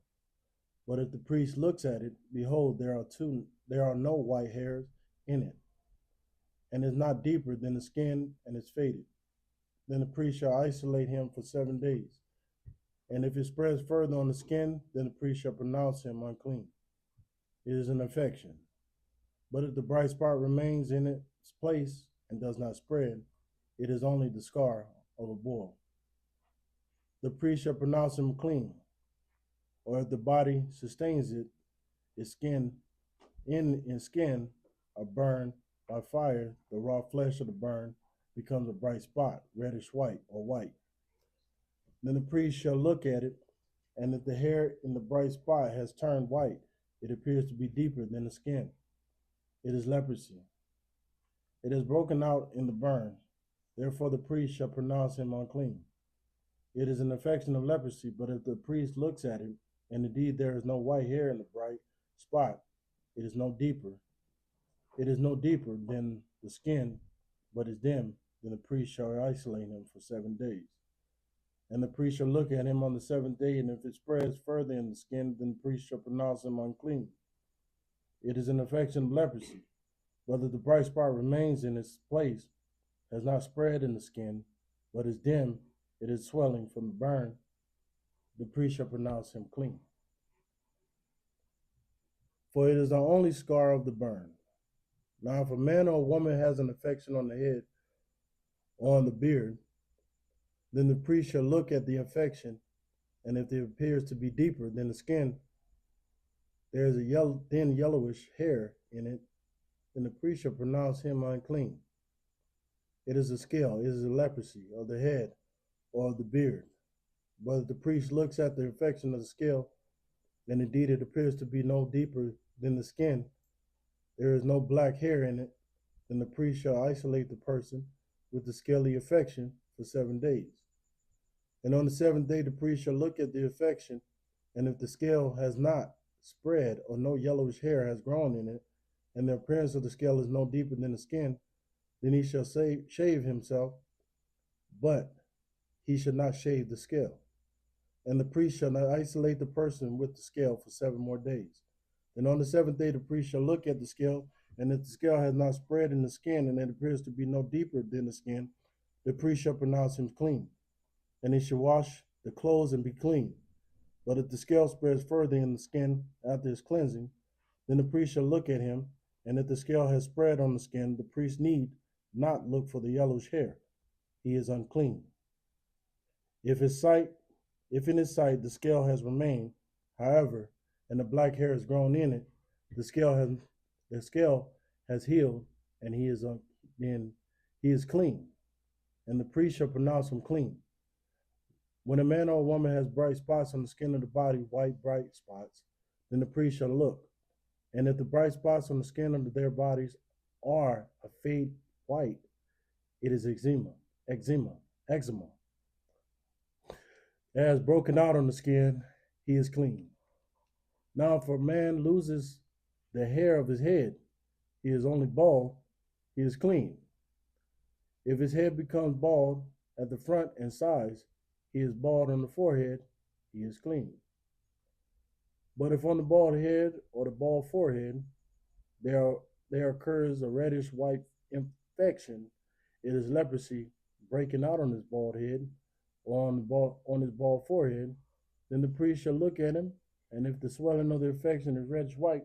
But if the priest looks at it, behold, there are no white hairs in it, and is not deeper than the skin and is faded. Then the priest shall isolate him for 7 days. And if it spreads further on the skin, then the priest shall pronounce him unclean. It is an infection. But if the bright spot remains in its place and does not spread, it is only the scar of a boil. The priest shall pronounce him clean. Or if the body sustains it, its skin are burned by fire, the raw flesh of the burn becomes a bright spot, reddish white or white. Then the priest shall look at it, and if the hair in the bright spot has turned white, it appears to be deeper than the skin. It is leprosy. It is broken out in the burn. Therefore the priest shall pronounce him unclean. It is an affection of leprosy, but if the priest looks at it, and indeed there is no white hair in the bright spot, it is no deeper than the skin, but is dim, then the priest shall isolate him for 7 days. And the priest shall look at him on the 7th day, and if it spreads further in the skin, then the priest shall pronounce him unclean. It is an affection of leprosy. Whether the bright spot remains in its place, has not spread in the skin, but is dim, it is swelling from the burn, the priest shall pronounce him clean. For it is the only scar of the burn. Now if a man or a woman has an infection on the head or on the beard, then the priest shall look at the infection, and if it appears to be deeper than the skin, there is a thin yellowish hair in it, then the priest shall pronounce him unclean. It is a scale, it is a leprosy of the head or of the beard. But if the priest looks at the infection of the scale, and indeed it appears to be no deeper than the skin, there is no black hair in it, then the priest shall isolate the person with the scaly affection for 7 days. And on the seventh day, the priest shall look at the affection, and if the scale has not spread or no yellowish hair has grown in it, and the appearance of the scale is no deeper than the skin, then he shall shave himself, but he shall not shave the scale. And the priest shall not isolate the person with the scale for 7 more days. And on the seventh day, the priest shall look at the scale, and if the scale has not spread in the skin, and it appears to be no deeper than the skin, the priest shall pronounce him clean. And he shall wash the clothes and be clean. But if the scale spreads further in the skin after his cleansing, then the priest shall look at him, and if the scale has spread on the skin, the priest need not look for the yellowish hair. He is unclean. If in his sight the scale has remained, however, and the black hair has grown in it, the scale has healed, and he is clean, and the priest shall pronounce him clean. When a man or a woman has bright spots on the skin of the body, white bright spots, then the priest shall look, and if the bright spots on the skin of their bodies are a fade white, it is eczema. It has broken out on the skin, he is clean. Now, if a man loses the hair of his head, he is only bald, he is clean. If his head becomes bald at the front and sides, he is bald on the forehead, he is clean. But if on the bald head or the bald forehead there occurs a reddish white infection, it is leprosy breaking out on his bald head or on his bald forehead, then the priest shall look at him, and if the swelling of the infection is reddish white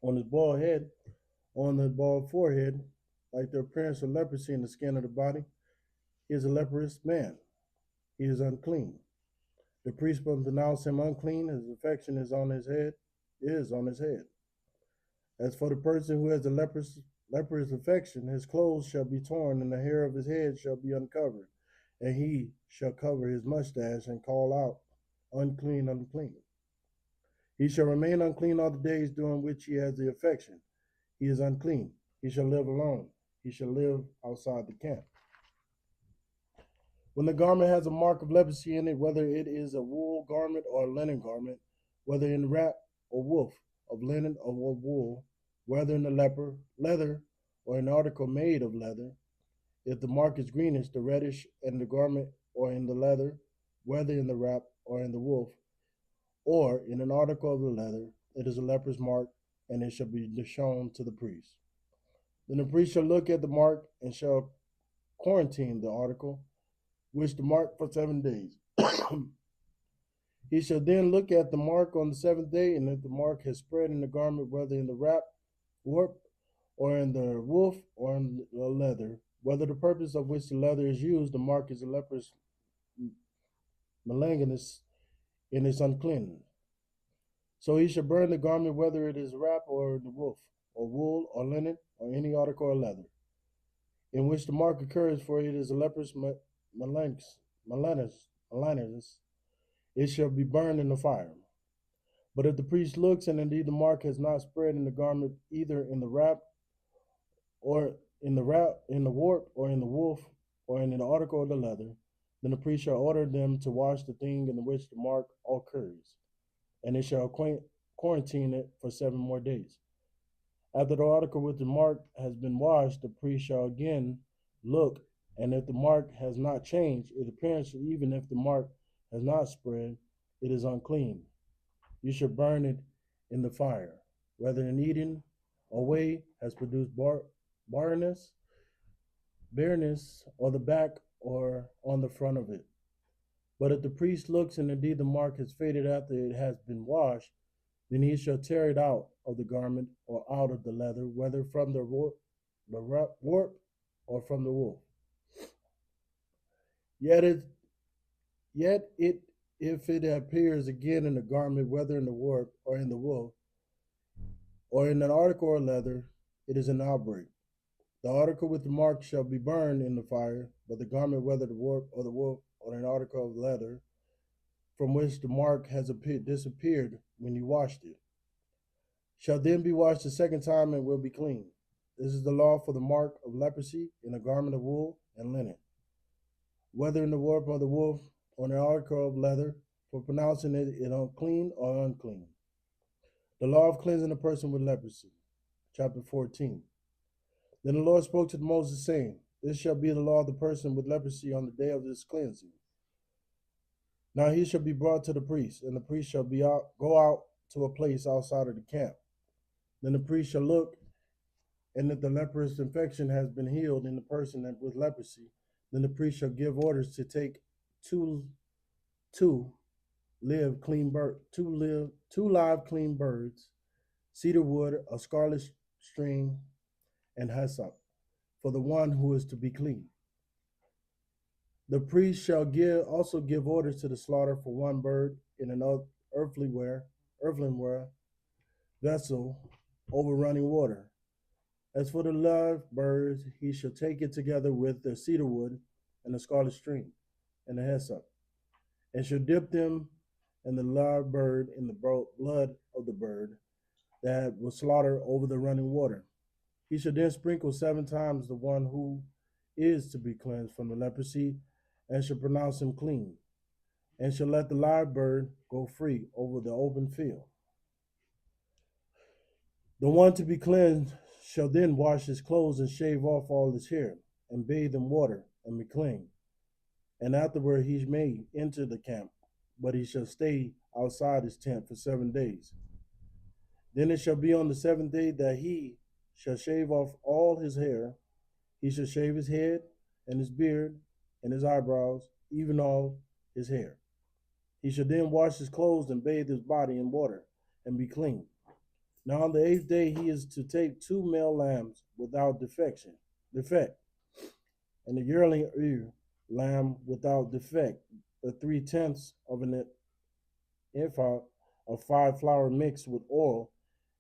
on his bald head or on the bald forehead, like the appearance of leprosy in the skin of the body, he is a leprous man. He is unclean. The priest will pronounce him unclean. His affection is on his head. As for the person who has a leprous affection, his clothes shall be torn, and the hair of his head shall be uncovered, and he shall cover his mustache and call out, unclean, unclean. He shall remain unclean all the days during which he has the affection. He is unclean. He shall live alone. He shall live outside the camp. When the garment has a mark of leprosy in it, whether it is a wool garment or a linen garment, whether in wrap or woof, of linen or of wool, whether in the leather, or an article made of leather, if the mark is greenish, the reddish in the garment or in the leather, whether in the wrap or in the woof, or in an article of the leather, it is a leper's mark, and it shall be shown to the priest. Then the priest shall look at the mark and shall quarantine the article, which the mark for 7 days. He shall then look at the mark on the seventh day, and if the mark has spread in the garment, whether in the warp, or in the woof, or in the leather, whether the purpose of which the leather is used, the mark is a leprous malignus in its uncleanness. So he shall burn the garment, whether it is wrap or the woof, or wool, or linen, or any article of leather, in which the mark occurs, for it is a leprous malignus. It shall be burned in the fire. But if the priest looks, and indeed the mark has not spread in the garment, either in the wrap, or in the warp, or in the woof, or in an article of the leather, then the priest shall order them to wash the thing in which the mark occurs, and they shall quarantine it for 7 more days. After the article with the mark has been washed, the priest shall again look, and if the mark has not changed its appearance, even if the mark has not spread, it is unclean. You should burn it in the fire, whether in eating away has produced bareness, or the back or on the front of it. But if the priest looks, and indeed the mark has faded after it has been washed, then he shall tear it out of the garment or out of the leather, whether from the warp or from the wool. Yet if it appears again in the garment, whether in the warp or in the wool, or in an article of leather, it is an outbreak. The article with the mark shall be burned in the fire, but the garment, whether the warp or the wool, or an article of leather, from which the mark has disappeared when you washed it, shall then be washed a second time and will be clean. This is the law for the mark of leprosy in a garment of wool and linen, whether in the warp of the wolf or in the article of leather, for pronouncing it unclean or unclean. The law of cleansing a person with leprosy. Chapter 14. Then the Lord spoke to Moses, saying, This shall be the law of the person with leprosy on the day of his cleansing. Now he shall be brought to the priest, and the priest shall go out to a place outside of the camp. Then the priest shall look, and if the leprous infection has been healed in the person with leprosy, then the priest shall give orders to take two live clean birds, cedar wood, a scarlet string, and hyssop, for the one who is to be clean. The priest shall also give orders to the slaughter for one bird in an earthenware vessel over running water. As for the live birds, he shall take it together with the cedar wood and the scarlet string and the hyssop, and shall dip them and the live bird in the blood of the bird that was slaughtered over the running water. He shall then sprinkle 7 times the one who is to be cleansed from the leprosy, and shall pronounce him clean, and shall let the live bird go free over the open field. The one to be cleansed shall then wash his clothes and shave off all his hair, and bathe in water, and be clean. And afterward he may enter the camp, but he shall stay outside his tent for 7 days. Then it shall be on the 7th day that he shall shave off all his hair. He shall shave his head and his beard and his eyebrows, even all his hair. He shall then wash his clothes and bathe his body in water, and be clean. Now on the 8th day he is to take 2 male lambs without defect, and a yearling lamb without defect, the 3/10 of an ephah of 5 flour mixed with oil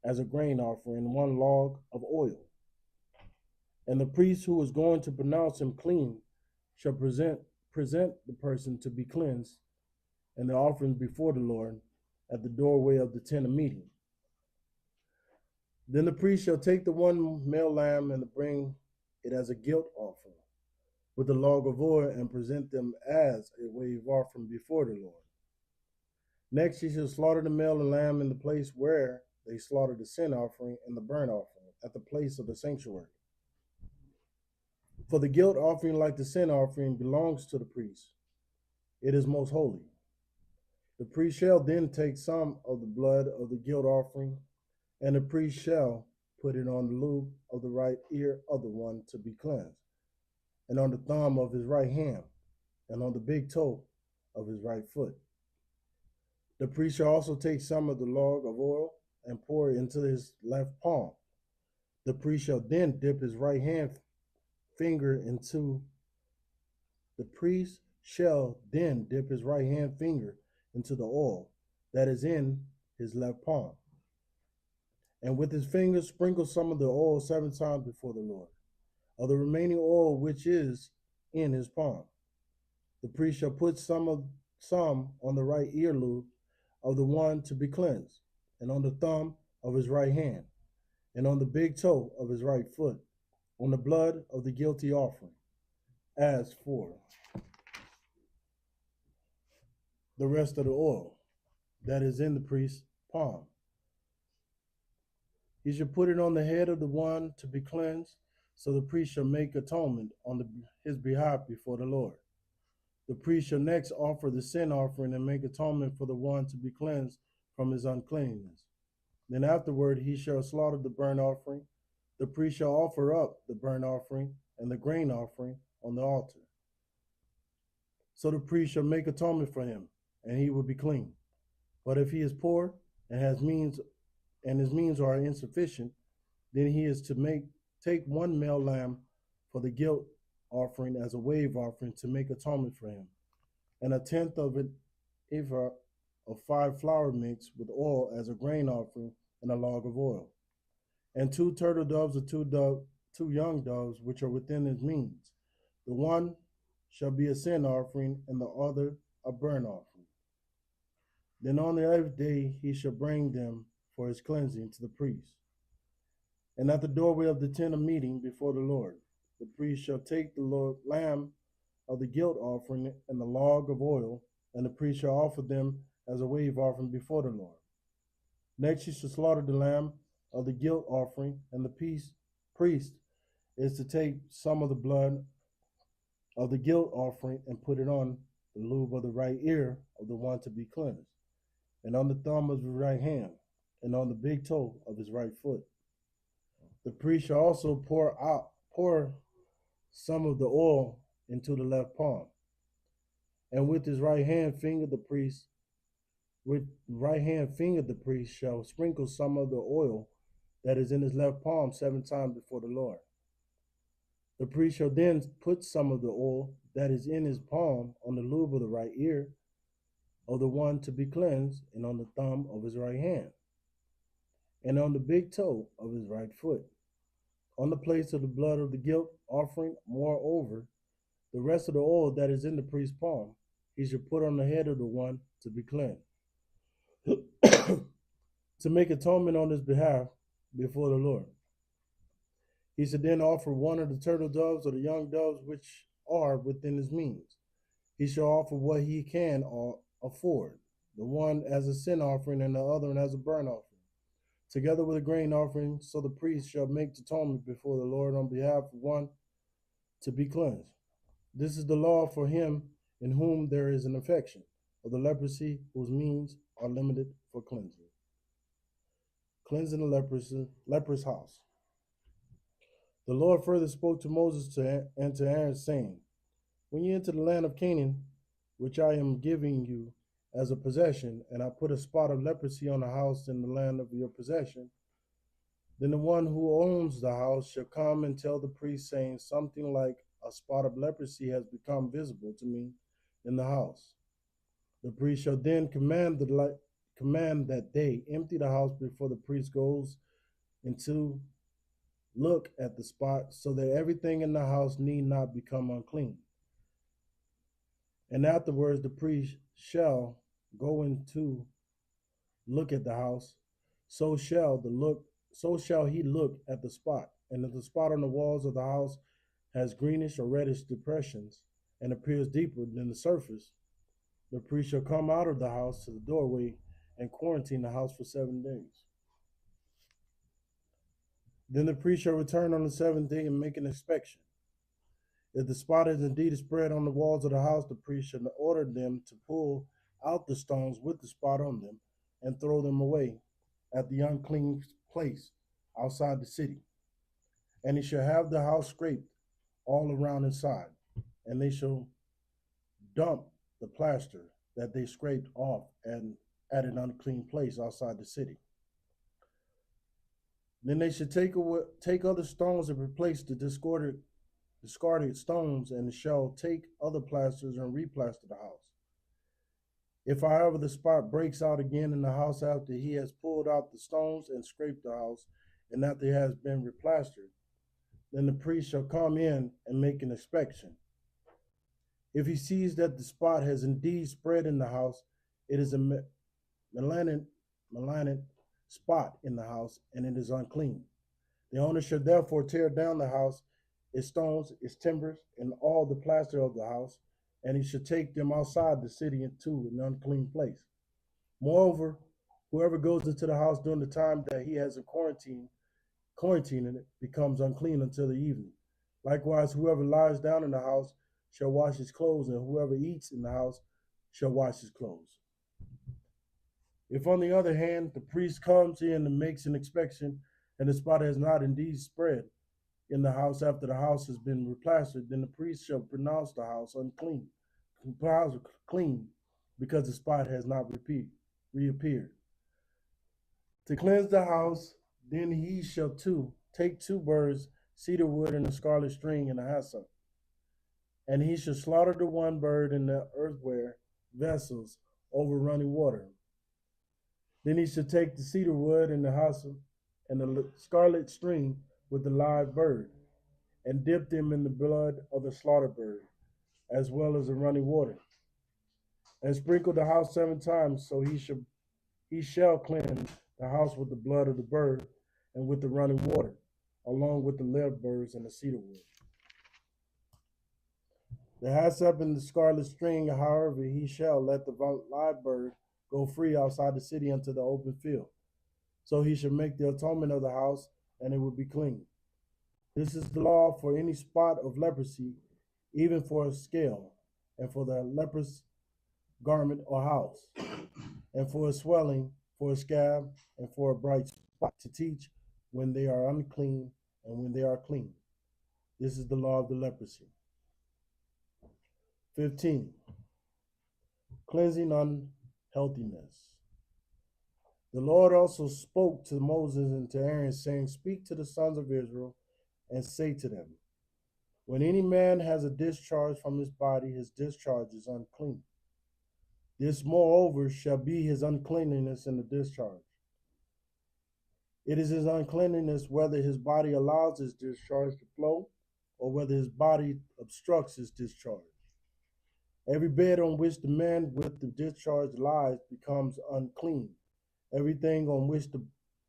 as a grain offering, and 1 log of oil. And the priest who is going to pronounce him clean shall present the person to be cleansed and the offerings before the Lord at the doorway of the tent of meeting. Then the priest shall take the 1 male lamb and bring it as a guilt offering with a log of oil, and present them as a wave offering before the Lord. Next he shall slaughter the male and lamb in the place where they slaughter the sin offering and the burnt offering, at the place of the sanctuary. For the guilt offering, like the sin offering, belongs to the priest. It is most holy. The priest shall then take some of the blood of the guilt offering, and the priest shall put it on the lobe of the right ear of the one to be cleansed, and on the thumb of his right hand, and on the big toe of his right foot. The priest shall also take some of the log of oil and pour it into his left palm. The priest shall then dip his right hand finger into the oil that is in his left palm, and with his fingers sprinkle some of the oil 7 times before the Lord, of the remaining oil which is in his palm. The priest shall put some on the right earlobe of the one to be cleansed, and on the thumb of his right hand, and on the big toe of his right foot, on the blood of the guilty offering. As for the rest of the oil that is in the priest's palm, he shall put it on the head of the one to be cleansed, so the priest shall make atonement on his behalf before the Lord. The priest shall next offer the sin offering and make atonement for the one to be cleansed from his uncleanness. Then afterward he shall slaughter the burnt offering. The priest shall offer up the burnt offering and the grain offering on the altar. So the priest shall make atonement for him, and he will be clean. But if he is poor and his means are insufficient, then he is to take 1 male lamb for the guilt offering as a wave offering to make atonement for him, and 1/10 of an ephah of 5 flour mixed with oil as a grain offering, and a log of oil, and 2 turtle doves or 2 young doves which are within his means. The one shall be a sin offering, and the other a burnt offering. Then on the 8th day he shall bring them for his cleansing to the priest. and at the doorway of the tent of meeting before the Lord. The priest shall take the lamb of the guilt offering and the log of oil, and the priest shall offer them as a wave offering before the Lord. Next, he shall slaughter the lamb of the guilt offering, and the priest is to take some of the blood of the guilt offering and put it on the lobe of the right ear of the one to be cleansed, and on the thumb of his right hand, and on the big toe of his right foot. The priest shall also pour some of the oil into the left palm, and with his right hand finger the priest shall sprinkle some of the oil that is in his left palm 7 times before the Lord. The priest shall then put some of the oil that is in his palm on the lobe of the right ear of the one to be cleansed, and on the thumb of his right hand, and on the big toe of his right foot, on the place of the blood of the guilt offering. Moreover, the rest of the oil that is in the priest's palm, he shall put on the head of the one to be cleansed, to make atonement on his behalf before the Lord. He should then offer one of the turtle doves or the young doves which are within his means. He shall offer what he can afford, the one as a sin offering and the other one as a burnt offering, together with a grain offering. So the priest shall make atonement before the Lord on behalf of one to be cleansed. This is the law for him in whom there is an affection of the leprosy, whose means are limited for cleansing. Cleansing the leprous house. The Lord further spoke to Moses and to Aaron, saying, when you enter the land of Canaan, which I am giving you as a possession, and I put a spot of leprosy on the house in the land of your possession, then the one who owns the house shall come and tell the priest, saying, something like a spot of leprosy has become visible to me in the house. The priest shall then command that they empty the house before the priest goes into look at the spot, so that everything in the house need not become unclean. And afterwards the priest shall go into look at the house, so shall he look at the spot. And if the spot on the walls of the house has greenish or reddish depressions and appears deeper than the surface, the priest shall come out of the house to the doorway and quarantine the house for 7 days. Then the priest shall return on the 7th day and make an inspection. If the spot is indeed spread on the walls of the house, the priest shall order them to pull out the stones with the spot on them and throw them away at the unclean place outside the city. And he shall have the house scraped all around inside, and they shall dump the plaster that they scraped off and at an unclean place outside the city. Then they should take other stones and replace the discarded stones, and shall take other plasters and replaster the house. If, however, the spot breaks out again in the house after he has pulled out the stones and scraped the house, and after it has been replastered, then the priest shall come in and make an inspection. If he sees that the spot has indeed spread in the house, it is a malignant spot in the house, and it is unclean. The owner should therefore tear down the house, its stones, its timbers, and all the plaster of the house, and he should take them outside the city into an unclean place. Moreover, whoever goes into the house during the time that he has a quarantine in it becomes unclean until the evening. Likewise, whoever lies down in the house shall wash his clothes, and whoever eats in the house shall wash his clothes. If, on the other hand, the priest comes in and makes an inspection, and the spot has not indeed spread in the house after the house has been replastered, then the priest shall pronounce the house clean, because the spot has not reappeared. To cleanse the house, then he shall take 2 birds, cedar wood, and a scarlet string, and a hyssop. And he shall slaughter the one bird in the earthenware vessels over running water. Then he shall take the cedar wood and the hyssop and the scarlet string with the live bird, and dip them in the blood of the slaughtered bird, as well as the running water, and sprinkle the house 7 times. So he shall cleanse the house with the blood of the bird and with the running water, along with the live birds and the cedar wood. The hyssop and the scarlet string, however, he shall let the live bird go free outside the city unto the open field. So he shall make the atonement of the house, and it will be clean. This is the law for any spot of leprosy, even for a scale, and for the leprous garment or house, and for a swelling, for a scab, and for a bright spot, to teach when they are unclean and when they are clean. This is the law of the leprosy. 15. Cleansing unhealthiness. The Lord also spoke to Moses and to Aaron, saying, Speak to the sons of Israel, and say to them, When any man has a discharge from his body, his discharge is unclean. This, moreover, shall be his uncleanness in the discharge. It is his uncleanness whether his body allows his discharge to flow, or whether his body obstructs his discharge. Every bed on which the man with the discharge lies becomes unclean. Everything on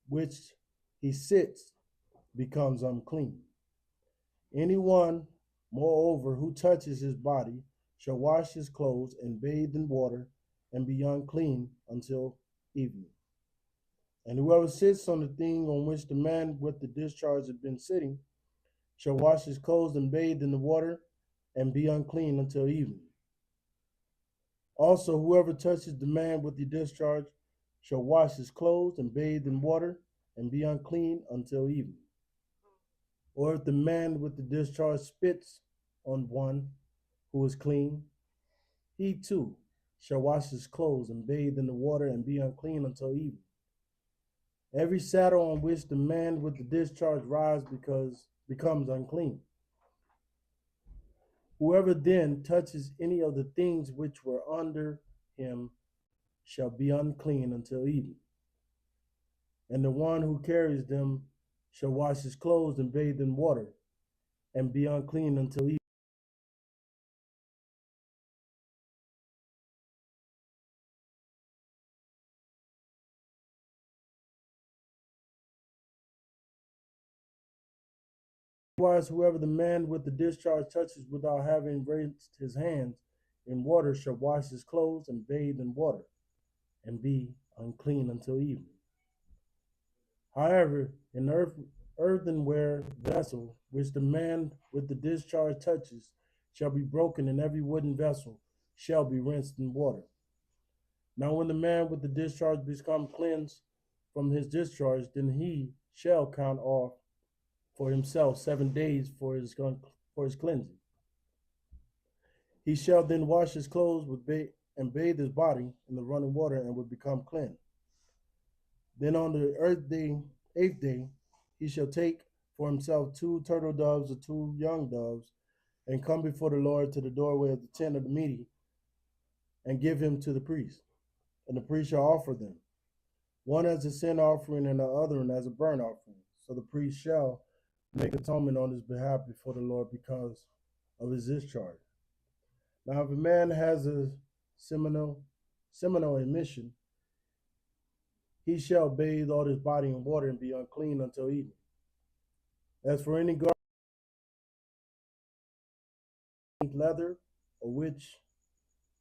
which he sits becomes unclean. Anyone, moreover, who touches his body shall wash his clothes and bathe in water and be unclean until evening. And whoever sits on the thing on which the man with the discharge has been sitting shall wash his clothes and bathe in the water and be unclean until evening. Also, whoever touches the man with the discharge shall wash his clothes and bathe in water and be unclean until evening. Or if the man with the discharge spits on one who is clean, he too shall wash his clothes and bathe in the water and be unclean until evening. Every saddle on which the man with the discharge rides becomes unclean. Whoever then touches any of the things which were under him shall be unclean until evening. And the one who carries them shall wash his clothes and bathe in water and be unclean until evening. Likewise, whoever the man with the discharge touches without having rinsed his hands in water shall wash his clothes and bathe in water and be unclean until evening. However, an earthenware vessel which the man with the discharge touches shall be broken, and every wooden vessel shall be rinsed in water. Now when the man with the discharge becomes cleansed from his discharge, then he shall count off for himself 7 days for his cleansing. He shall then wash his clothes and bathe his body in the running water, and will become clean. Then on the 8th day, he shall take for himself 2 turtle doves or 2 young doves, and come before the Lord to the doorway of the tent of the meeting, and give him to the priest. And the priest shall offer them, one as a sin offering and the other as a burnt offering. So the priest shall make atonement on his behalf before the Lord because of his discharge. Now, if a man has a seminal emission, he shall bathe all his body in water and be unclean until evening. As for any garment, leather, of which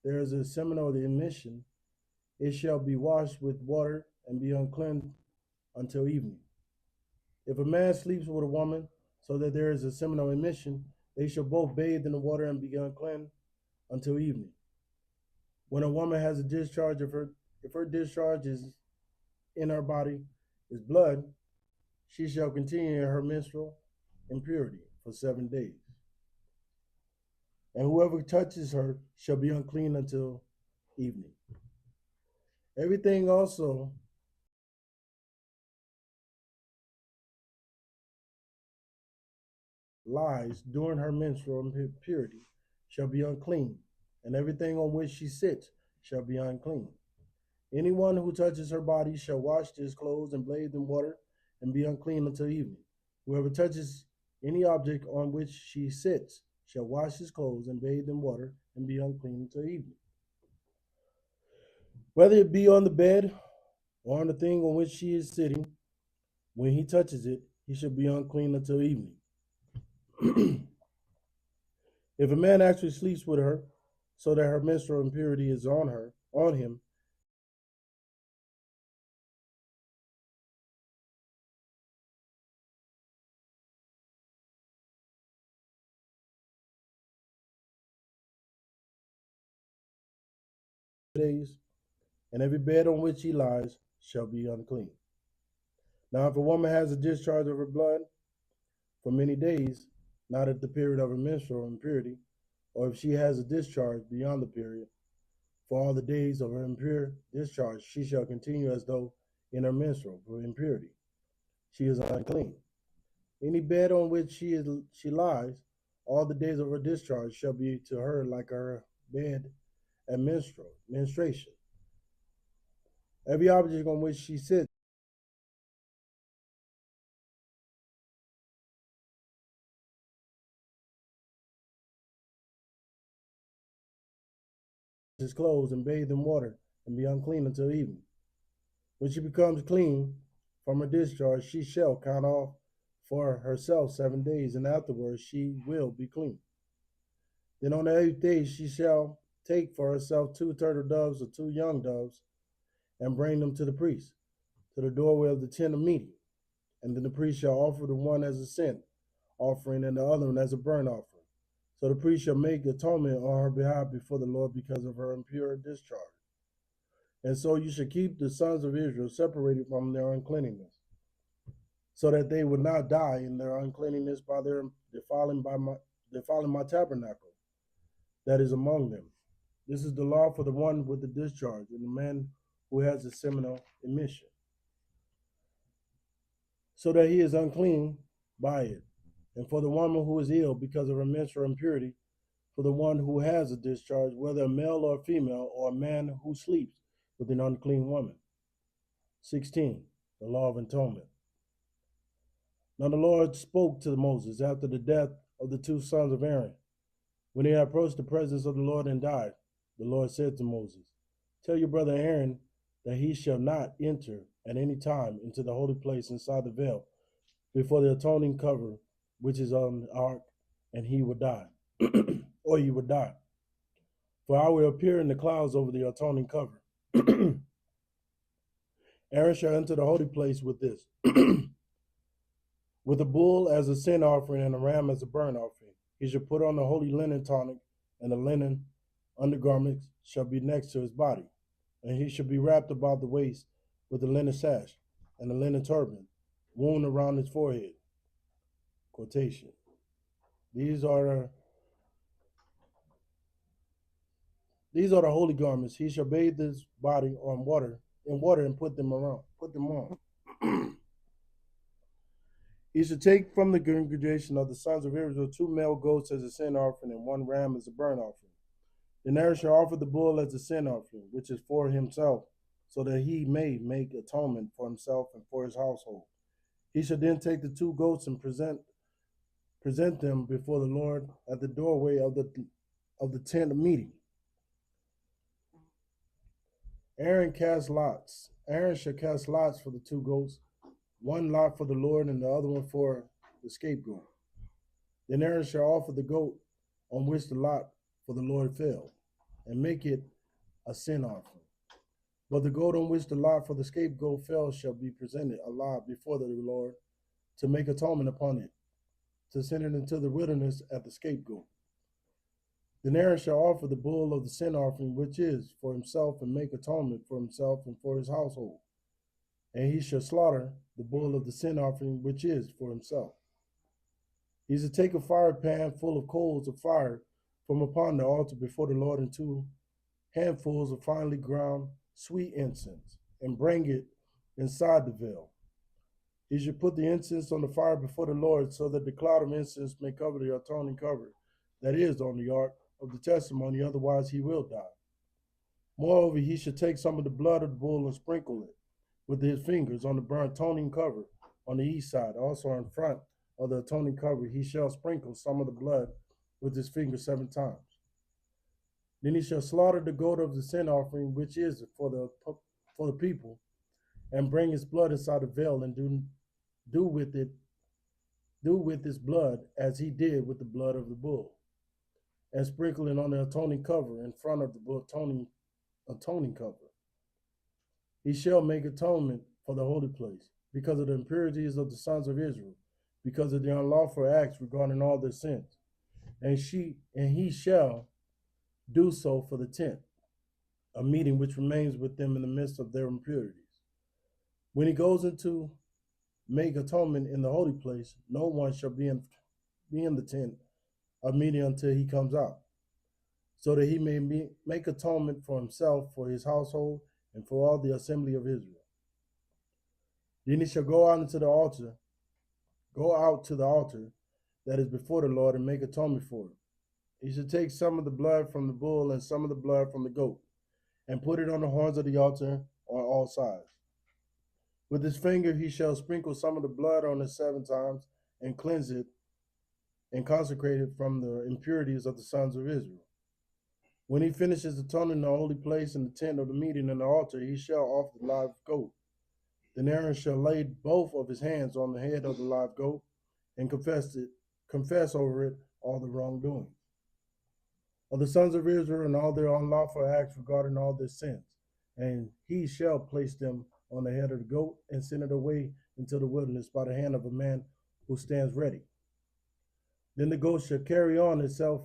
there is a seminal emission, it shall be washed with water and be unclean until evening. If a man sleeps with a woman so that there is a seminal emission, they shall both bathe in the water and be unclean until evening. When a woman has a discharge, if her discharge is in her body is blood, she shall continue in her menstrual impurity for 7 days. And whoever touches her shall be unclean until evening. Everything also lies during her menstrual impurity shall be unclean, and everything on which she sits shall be unclean. Anyone who touches her body shall wash his clothes and bathe in water and be unclean until evening. Whoever touches any object on which she sits shall wash his clothes and bathe in water and be unclean until evening. Whether it be on the bed or on the thing on which she is sitting, When he touches it, he shall be unclean until evening. If a man actually sleeps with her, so that her menstrual impurity is on him, days, and every bed on which he lies shall be unclean. Now, if a woman has a discharge of her blood for many days, not at the period of her menstrual impurity, or if she has a discharge beyond the period, for all the days of her impure discharge, she shall continue as though in her menstrual for impurity. She is unclean. Any bed on which she lies, all the days of her discharge shall be to her like her bed at menstruation. Every object on which she sits is clothed and bathed in water and be unclean until evening. When she becomes clean from her discharge, she shall count off for herself 7 days, and afterwards she will be clean. Then on the 8th day she shall take for herself 2 turtle doves or 2 young doves, and bring them to the priest, to the doorway of the tent of meeting. And then the priest shall offer the one as a sin offering and the other one as a burnt offering. So the priest shall make atonement on her behalf before the Lord because of her impure discharge. And so you should keep the sons of Israel separated from their uncleanness, so that they would not die in their uncleanness by their defiling my tabernacle that is among them. This is the law for the one with the discharge and the man who has a seminal emission, so that he is unclean by it. And for the woman who is ill because of her menstrual impurity, for the one who has a discharge, whether a male or a female, or a man who sleeps with an unclean woman. 16. The law of atonement. Now the Lord spoke to Moses after the death of the 2 sons of Aaron. When he had approached the presence of the Lord and died, the Lord said to Moses, tell your brother Aaron that he shall not enter at any time into the holy place inside the veil before the atoning cover which is on the ark, and he would die, or he would die. For I will appear in the clouds over the atoning cover. Aaron shall enter the holy place with this, with a bull as a sin offering and a ram as a burnt offering. He shall put on the holy linen tunic, and the linen undergarments shall be next to his body. And he shall be wrapped about the waist with a linen sash and a linen turban wound around his forehead. Quotation. These are the holy garments. He shall bathe his body in water and put them on. He should take from the congregation of the sons of Israel 2 male goats as a sin offering and 1 ram as a burnt offering. Then Aaron shall offer the bull as a sin offering, which is for himself, so that he may make atonement for himself and for his household. He shall then take the 2 goats and present them before the Lord at the doorway of the tent of meeting. Aaron shall cast lots for the 2 goats, 1 lot for the Lord and the other one for the scapegoat. Then Aaron shall offer the goat on which the lot for the Lord fell, and make it a sin offering. But the goat on which the lot for the scapegoat fell shall be presented alive before the Lord to make atonement upon it, to send it into the wilderness at the scapegoat. Then Aaron shall offer the bull of the sin offering, which is for himself, and make atonement for himself and for his household. And he shall slaughter the bull of the sin offering, which is for himself. He shall take a fire pan full of coals of fire from upon the altar before the Lord, and 2 handfuls of finely ground sweet incense, and bring it inside the veil. He should put the incense on the fire before the Lord, so that the cloud of incense may cover the atoning cover that is on the ark of the testimony, otherwise he will die. Moreover, he should take some of the blood of the bull and sprinkle it with his fingers on the burnt atoning cover on the east side. Also in front of the atoning cover, he shall sprinkle some of the blood with his fingers 7 times. Then he shall slaughter the goat of the sin offering, which is for the people, and bring its blood inside the veil, and do do with its blood as he did with the blood of the bull, and sprinkle it on the atoning cover in front of the atoning cover. He shall make atonement for the holy place, because of the impurities of the sons of Israel, because of their unlawful acts regarding all their sins. And he shall do so for the tent, a meeting which remains with them in the midst of their impurities. When he goes into make atonement in the holy place, no one shall be in the tent of meeting until he comes out, so that he may make atonement for himself, for his household, and for all the assembly of Israel. Then he shall go out to the altar that is before the Lord, and make atonement for it. He should take some of the blood from the bull and some of the blood from the goat, and put it on the horns of the altar on all sides. With his finger he shall sprinkle some of the blood on it 7 times, and cleanse it, and consecrate it from the impurities of the sons of Israel. When he finishes atoning the holy place in the tent of the meeting and the altar, he shall offer the live goat. Then Aaron shall lay both of his hands on the head of the live goat, and confess over it all the wrongdoing of the sons of Israel and all their unlawful acts regarding all their sins. And he shall place them on the head of the goat, and send it away into the wilderness by the hand of a man who stands ready. Then the goat shall carry on itself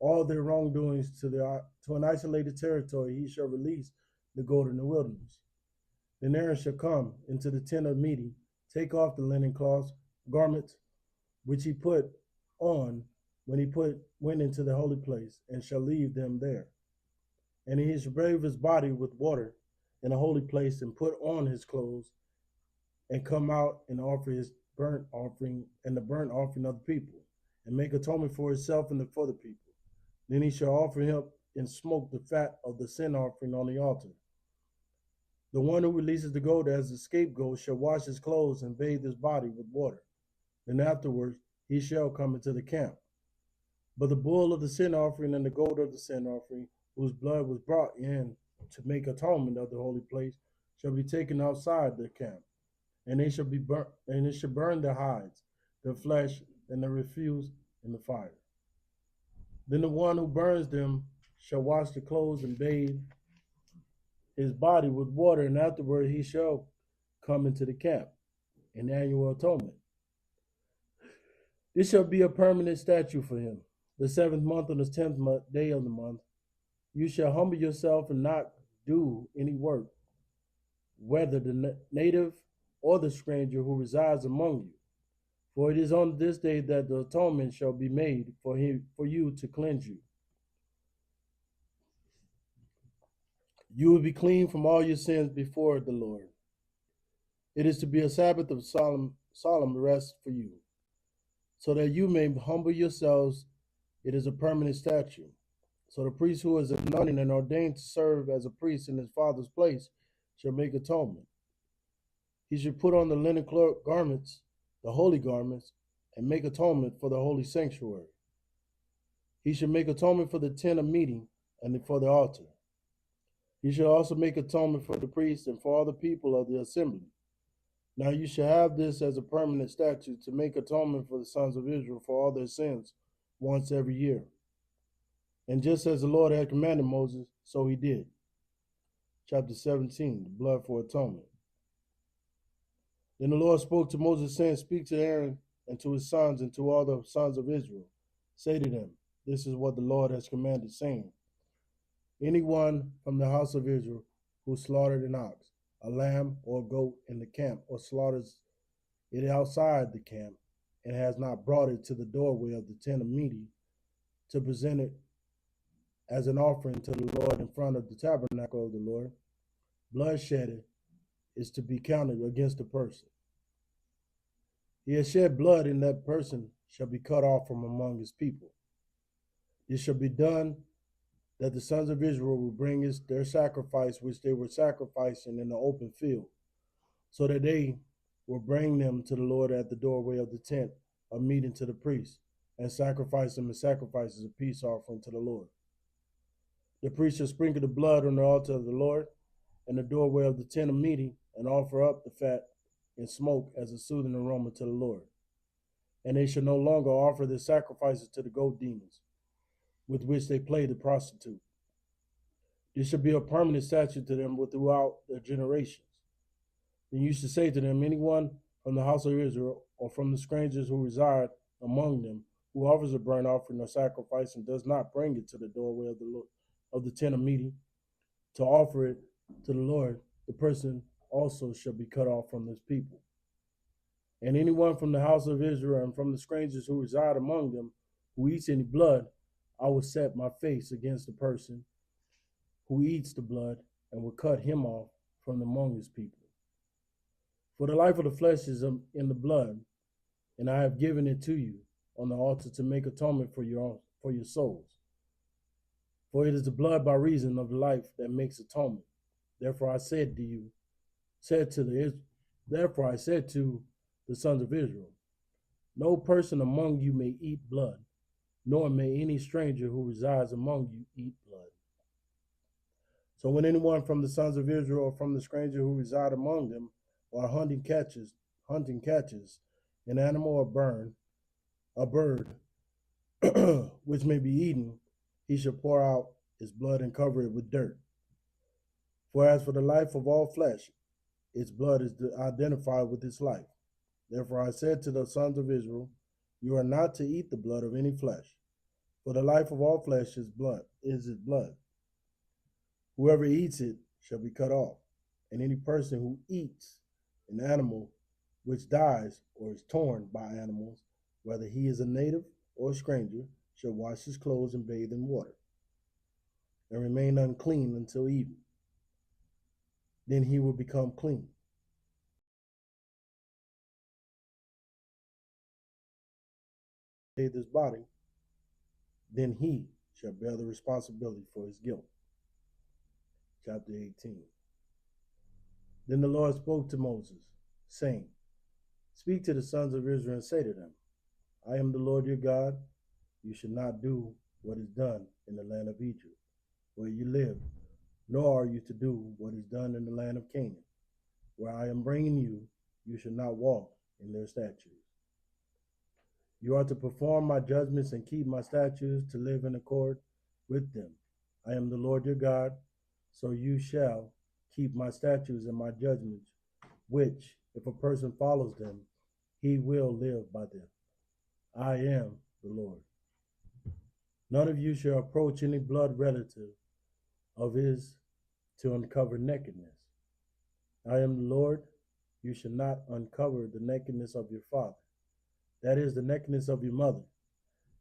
all their wrongdoings to an isolated territory. He shall release the goat in the wilderness. Then Aaron shall come into the tent of meeting, take off the linen cloths, garments, which he put on when he went into the holy place, and shall leave them there. And he shall bathe his body with water in a holy place, and put on his clothes, and come out and offer his burnt offering and the burnt offering of the people, and make atonement for himself and for the people. Then he shall offer him and smoke the fat of the sin offering on the altar. The one who releases the goat as the scapegoat shall wash his clothes and bathe his body with water. Then afterwards he shall come into the camp. But the bull of the sin offering and the goat of the sin offering, whose blood was brought in to make atonement of the holy place, shall be taken outside the camp, and they shall be burnt, and it shall burn the hides, the flesh, and the refuse in the fire. Then the one who burns them shall wash the clothes and bathe his body with water, and afterward he shall come into the camp, an annual atonement. This shall be a permanent statute for him. The 7th month on the 10th day of the month, you shall humble yourself and not do any work, whether the native or the stranger who resides among you. For it is on this day that the atonement shall be made for you to cleanse you. You will be clean from all your sins before the Lord. It is to be a Sabbath of solemn rest for you, so that you may humble yourselves. It is a permanent statute. So the priest who is anointed and ordained to serve as a priest in his father's place shall make atonement. He should put on the linen garments, the holy garments, and make atonement for the holy sanctuary. He should make atonement for the tent of meeting and for the altar. He shall also make atonement for the priests and for all the people of the assembly. Now you shall have this as a permanent statute, to make atonement for the sons of Israel for all their sins once every year. And just as the Lord had commanded Moses, so he did. Chapter 17, the blood for atonement. Then the Lord spoke to Moses, saying, Speak to Aaron and to his sons and to all the sons of Israel. Say to them, This is what the Lord has commanded, saying, Anyone from the house of Israel who slaughtered an ox, a lamb or a goat in the camp, or slaughters it outside the camp, and has not brought it to the doorway of the tent of meeting to present it as an offering to the Lord in front of the tabernacle of the Lord, bloodshed is to be counted against the person. He has shed blood, and that person shall be cut off from among his people. It shall be done that the sons of Israel will bring their sacrifice which they were sacrificing in the open field, so that they will bring them to the Lord at the doorway of the tent of meeting to the priest, and sacrifice them as sacrifices of peace offering to the Lord. The priest shall sprinkle the blood on the altar of the Lord and the doorway of the tent of meeting, and offer up the fat and smoke as a soothing aroma to the Lord. And they shall no longer offer their sacrifices to the goat demons, with which they play the prostitute. This shall be a permanent statute to them throughout their generations. Then you should say to them, anyone from the house of Israel or from the strangers who reside among them, who offers a burnt offering or sacrifice and does not bring it to the doorway of the tent of meeting to offer it to the Lord, the person also shall be cut off from his people. And anyone from the house of Israel and from the strangers who reside among them, who eats any blood, I will set my face against the person who eats the blood and will cut him off from among his people. For the life of the flesh is in the blood, and I have given it to you on the altar to make atonement for your souls. For it is the blood by reason of the life that makes atonement. Therefore I said to the sons of Israel, no person among you may eat blood, nor may any stranger who resides among you eat blood. So when anyone from the sons of Israel or from the stranger who reside among them, or hunting catches an animal or a bird, which may be eaten, he shall pour out his blood and cover it with dirt. For as for the life of all flesh, its blood is identified with its life. Therefore I said to the sons of Israel, you are not to eat the blood of any flesh, for the life of all flesh is its blood. Whoever eats it shall be cut off, and any person who eats an animal which dies or is torn by animals, whether he is a native or a stranger, shall wash his clothes and bathe in water, and remain unclean until evening. Then he will become clean. Bathe his body, then he shall bear the responsibility for his guilt. Chapter 18. Then the Lord spoke to Moses, saying, speak to the sons of Israel and say to them, I am the Lord your God. You shall not do what is done in the land of Egypt, where you live, nor are you to do what is done in the land of Canaan, where I am bringing you. You shall not walk in their statutes. You are to perform my judgments and keep my statutes, to live in accord with them. I am the Lord your God, so you shall keep my statutes and my judgments, which, if a person follows them, he will live by them. I am the Lord. None of you shall approach any blood relative of his to uncover nakedness. I am the Lord. You shall not uncover the nakedness of your father, that is, the nakedness of your mother.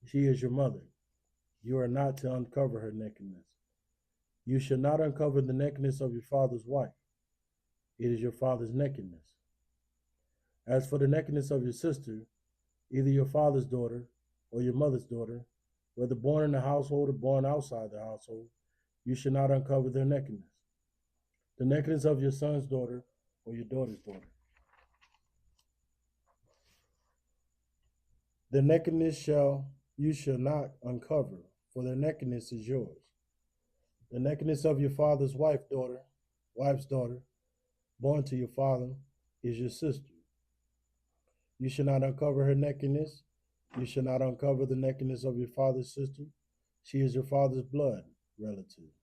She is your mother. You are not to uncover her nakedness. You shall not uncover the nakedness of your father's wife. It is your father's nakedness. As for the nakedness of your sister, either your father's daughter or your mother's daughter, whether born in the household or born outside the household, you shall not uncover their nakedness. The nakedness of your son's daughter or your daughter's daughter. Their nakedness you shall not uncover, for their nakedness is yours. The nakedness of your father's wife's daughter, born to your father, is your sister. You shall not uncover her nakedness. You shall not uncover the nakedness of your father's sister. She is your father's blood relative.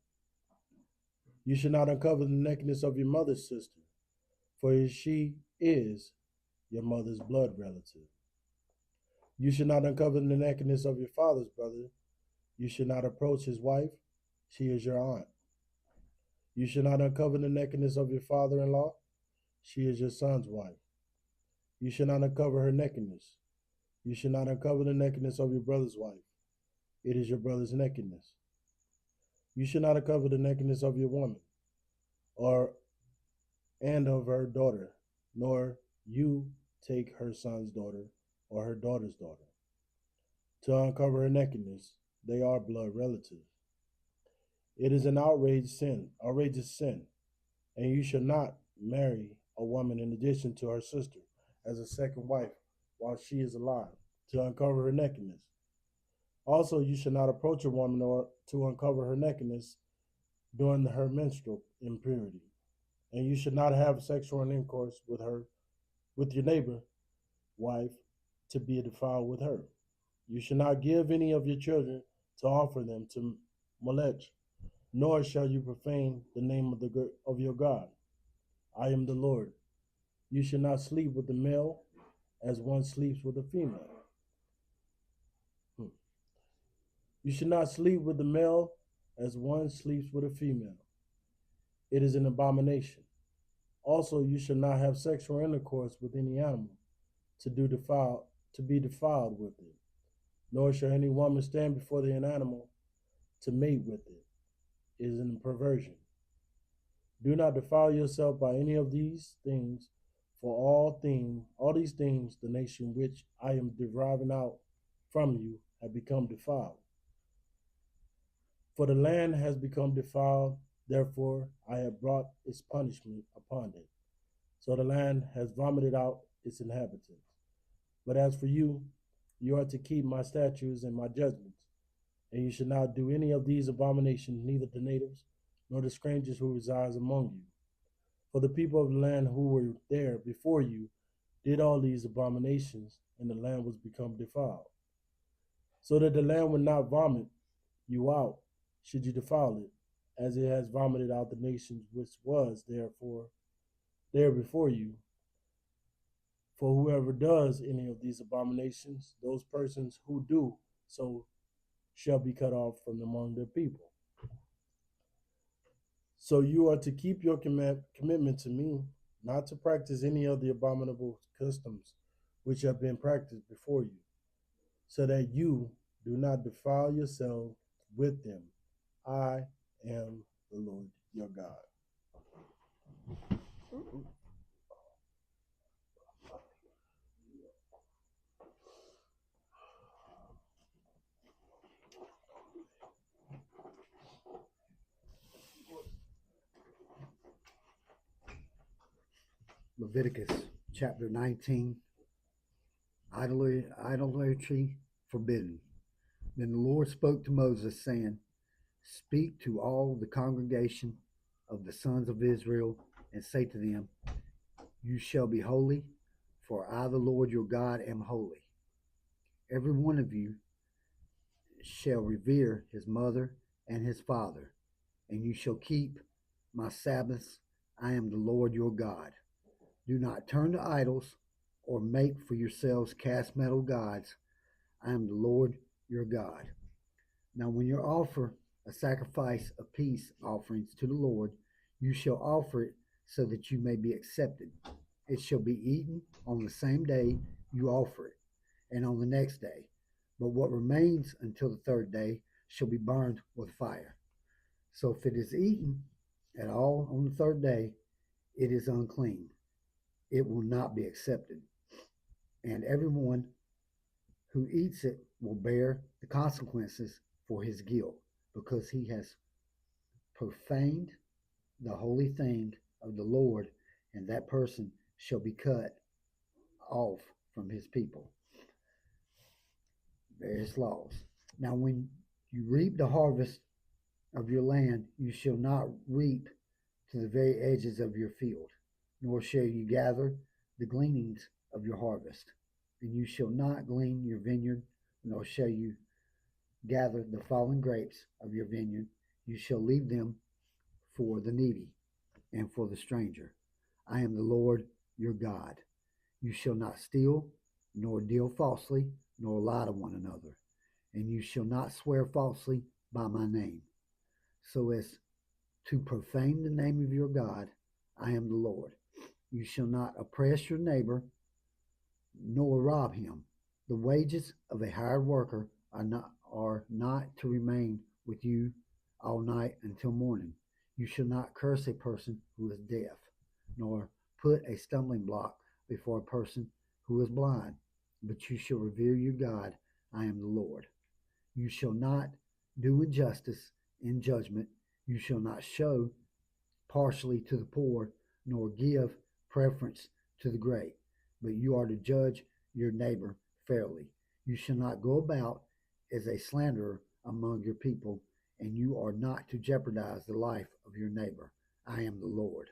You shall not uncover the nakedness of your mother's sister, for she is your mother's blood relative. You shall not uncover the nakedness of your father's brother. You shall not approach his wife. She is your aunt. You shall not uncover the nakedness of your father-in-law. She is your son's wife. You shall not uncover her nakedness. You shall not uncover the nakedness of your brother's wife. It is your brother's nakedness. You shall not uncover the nakedness of your woman, and of her daughter, nor you take her son's daughter or her daughter's daughter. To uncover her nakedness, they are blood relatives. It is an outrageous sin, and you shall not marry a woman in addition to her sister as a second wife while she is alive, to uncover her nakedness. Also, you shall not approach a woman or to uncover her nakedness during her menstrual impurity, and you should not have sexual intercourse with her with your neighbor wife to be defiled with her. You shall not give any of your children to offer them to Molech, nor shall you profane the name of your God. I am the Lord. You shall not sleep with the male as one sleeps with a female. You should not sleep with the male as one sleeps with a female. It is an abomination. Also, you shall not have sexual intercourse with any animal to be defiled with it, nor shall any woman stand before the animal to mate with it. It is a perversion. Do not defile yourself by any of these things, for all these things, the nation which I am deriving out from you have become defiled. For the land has become defiled, therefore I have brought its punishment upon it. So the land has vomited out its inhabitants. But as for you, you are to keep my statutes and my judgments, and you should not do any of these abominations, neither the natives nor the strangers who reside among you. For the people of the land who were there before you did all these abominations, and the land was become defiled. So that the land would not vomit you out, should you defile it, as it has vomited out the nations which was there before you. For whoever does any of these abominations, those persons who do so shall be cut off from among their people. So you are to keep your commitment to me, not to practice any of the abominable customs which have been practiced before you, so that you do not defile yourselves with them. I am the Lord your God. Leviticus chapter 19, idolatry forbidden. Then the Lord spoke to Moses, saying, Speak to all the congregation of the sons of Israel, and say to them, You shall be holy, for I, the Lord your God, am holy. Every one of you shall revere his mother and his father, and you shall keep my Sabbaths. I am the Lord your God. Do not turn to idols or make for yourselves cast metal gods. I am the Lord your God. Now, when you offer a sacrifice of peace offerings to the Lord, you shall offer it so that you may be accepted. It shall be eaten on the same day you offer it, and on the next day. But what remains until the third day shall be burned with fire. So if it is eaten at all on the third day, it is unclean. It will not be accepted. And everyone who eats it will bear the consequences for his guilt, because he has profaned the holy thing of the Lord, and that person shall be cut off from his people. Various laws. Now, when you reap the harvest of your land, you shall not reap to the very edges of your field, nor shall you gather the gleanings of your harvest. And you shall not glean your vineyard, nor shall you gather the fallen grapes of your vineyard. You shall leave them for the needy and for the stranger. I am the Lord your God. You shall not steal, nor deal falsely, nor lie to one another. And you shall not swear falsely by my name, so as to profane the name of your God. I am the Lord. You shall not oppress your neighbor, nor rob him. The wages of a hired worker are not to remain with you all night until morning. You shall not curse a person who is deaf, nor put a stumbling block before a person who is blind, but you shall revere your God. I am the Lord. You shall not do injustice in judgment. You shall not show partially to the poor, nor give preference to the great, but you are to judge your neighbor fairly. You shall not go about as a slanderer among your people, and you are not to jeopardize the life of your neighbor. I am the Lord.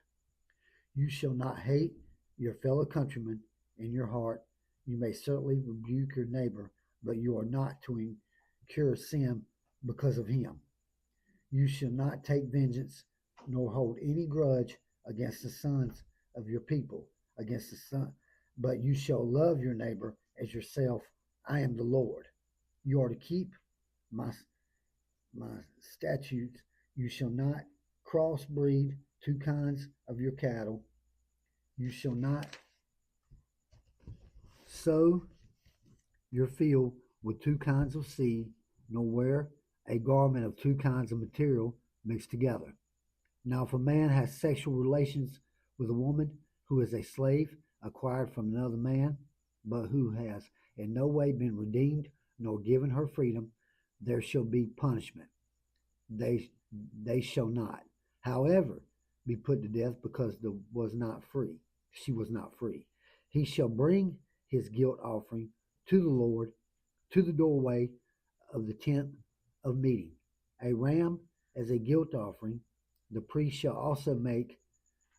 You shall not hate your fellow countrymen. in your heart. You may certainly rebuke your neighbor, but you are not to incur sin because of him. You shall not take vengeance, nor hold any grudge against the sons of your people, against the son, but you shall love your neighbor as yourself. I am the Lord. You are to keep my my statutes. You shall not crossbreed two kinds of your cattle. You shall not sow your field with two kinds of seed, nor wear a garment of two kinds of material mixed together. Now, if a man has sexual relations with a woman who is a slave acquired from another man, but who has in no way been redeemed nor given her freedom, there shall be punishment. They they shall not, however, be put to death because the was not free. She was not free. He shall bring his guilt offering to the Lord to the doorway of the tent of meeting, a ram as a guilt offering. The priest shall also make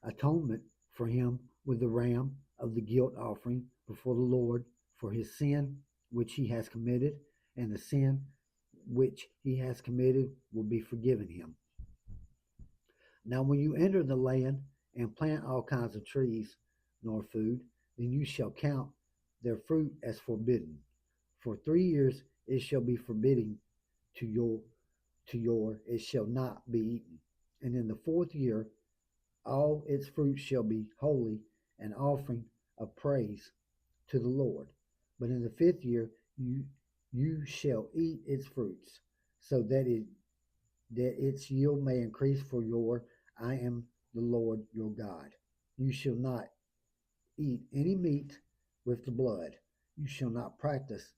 atonement for him with the ram of the guilt offering before the Lord for his sin which he has committed, and the sin which he has committed will be forgiven him. Now, when you enter the land and plant all kinds of trees, nor food, then you shall count their fruit as forbidden. For 3 years it shall be forbidden to your it shall not be eaten. And in the fourth year all its fruit shall be holy, an offering of praise to the Lord. But in the fifth year you shall eat its fruits, so that its yield may increase for your I am the Lord your God. You shall not eat any meat with the blood. You shall not practice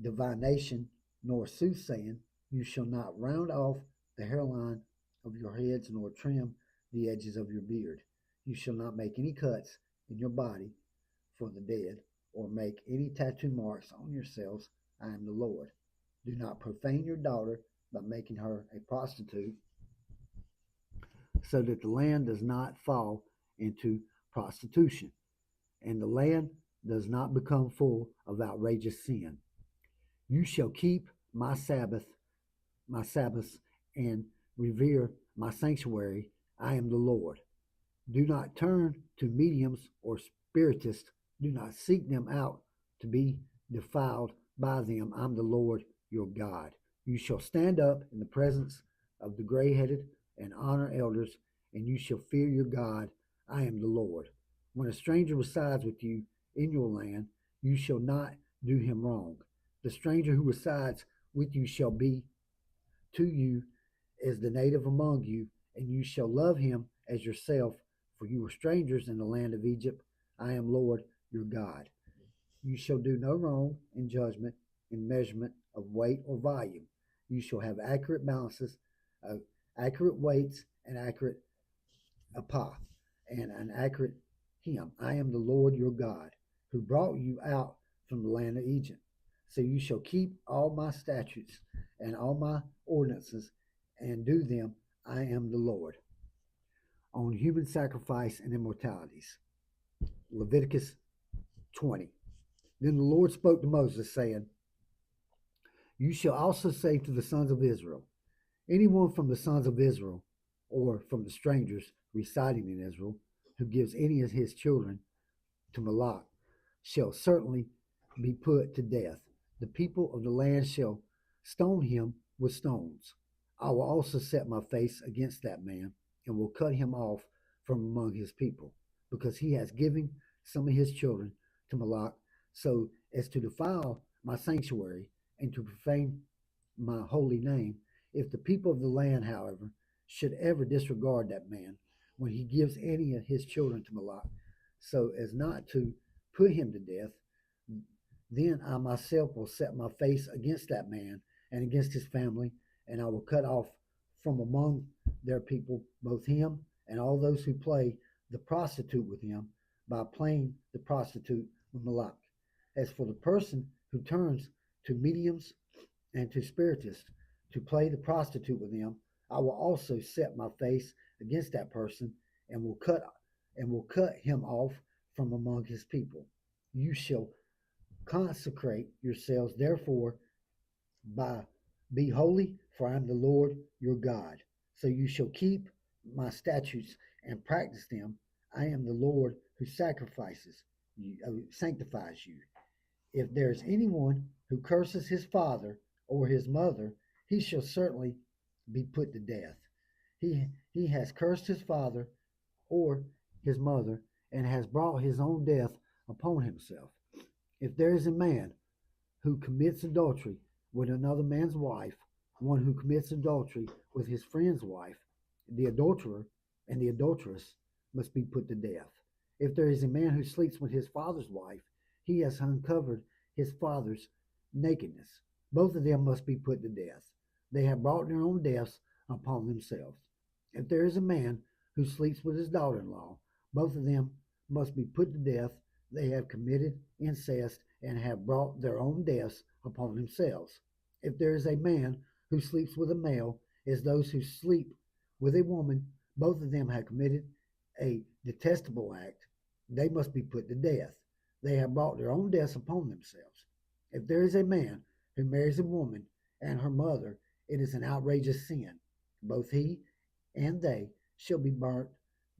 divination nor soothsaying. You shall not round off the hairline of your heads nor trim the edges of your beard. You shall not make any cuts in your body for the dead, or make any tattoo marks on yourselves. I am the Lord. Do not profane your daughter by making her a prostitute, so that the land does not fall into prostitution, and the land does not become full of outrageous sin. You shall keep my Sabbaths, and revere my sanctuary. I am the Lord. Do not turn to mediums or spiritists. Do not seek them out to be defiled by them. I'm the Lord your God. You shall stand up in the presence of the gray headed and honor elders, and you shall fear your God. I am the Lord. When a stranger resides with you in your land, you shall not do him wrong. The stranger who resides with you shall be to you as the native among you, and you shall love him as yourself, for you were strangers in the land of Egypt. I am Lord your God. You shall do no wrong in judgment, in measurement of weight or volume. You shall have accurate balances, accurate weights, and accurate apah, and an accurate him. I am the Lord your God, who brought you out from the land of Egypt. So you shall keep all my statutes and all my ordinances and do them. I am the Lord. On human sacrifice and immortalities. Leviticus 20. Then the Lord spoke to Moses, saying, You shall also say to the sons of Israel, anyone from the sons of Israel, or from the strangers residing in Israel, who gives any of his children to Moloch, shall certainly be put to death. The people of the land shall stone him with stones. I will also set my face against that man, and will cut him off from among his people, because he has given some of his children to Moloch, so as to defile my sanctuary and to profane my holy name. If the people of the land, however, should ever disregard that man when he gives any of his children to Moloch, so as not to put him to death, then I myself will set my face against that man and against his family, and I will cut off from among their people both him and all those who play the prostitute with him by playing the prostitute with Moloch. As for the person who turns to mediums and to spiritists to play the prostitute with them, I will also set my face against that person, and will cut him off from among his people. You shall consecrate yourselves, therefore, by be holy, for I am the Lord your God. So you shall keep my statutes and practice them. I am the Lord who sanctifies you. If there is anyone who curses his father or his mother, he shall certainly be put to death. He has cursed his father or his mother and has brought his own death upon himself. If there is a man who commits adultery with another man's wife, one who commits adultery with his friend's wife, the adulterer and the adulteress must be put to death. If there is a man who sleeps with his father's wife, he has uncovered his father's nakedness. Both of them must be put to death. They have brought their own deaths upon themselves. If there is a man who sleeps with his daughter in law, both of them must be put to death. They have committed incest and have brought their own deaths upon themselves. If there is a man who sleeps with a male, as those who sleep with a woman, both of them have committed a detestable act. They must be put to death. They have brought their own deaths upon themselves. If there is a man who marries a woman and her mother, it is an outrageous sin. Both he and they shall be burnt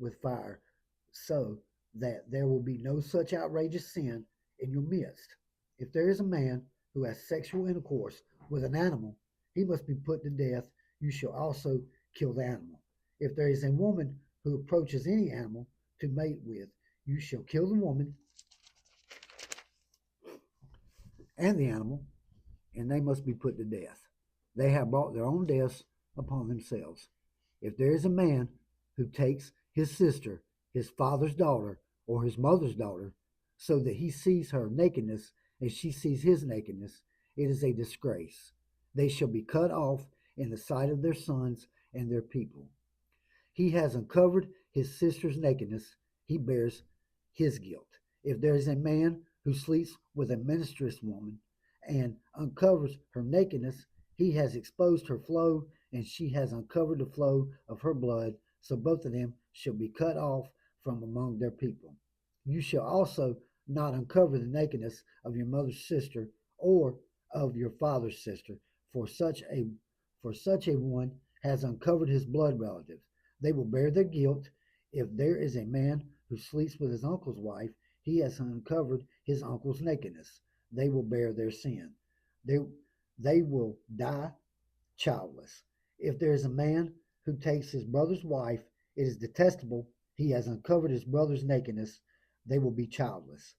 with fire, so that there will be no such outrageous sin in your midst. If there is a man who has sexual intercourse with an animal, he must be put to death. You shall also kill the animal. If there is a woman who approaches any animal to mate with, you shall kill the woman and the animal, and they must be put to death. They have brought their own deaths upon themselves. If there is a man who takes his sister, his father's daughter, or his mother's daughter, so that he sees her nakedness and she sees his nakedness, it is a disgrace. They shall be cut off in the sight of their sons and their people. He has uncovered his sister's nakedness, he bears his guilt. If there is a man who sleeps with a menstruous woman and uncovers her nakedness, he has exposed her flow, and she has uncovered the flow of her blood, so both of them shall be cut off from among their people. You shall also not uncover the nakedness of your mother's sister or of your father's sister, for such a one has uncovered his blood relatives. They will bear their guilt. If there is a man who sleeps with his uncle's wife, he has uncovered his uncle's nakedness. They will bear their sin. They will die childless. If there is a man who takes his brother's wife, it is detestable. He has uncovered his brother's nakedness. They will be childless.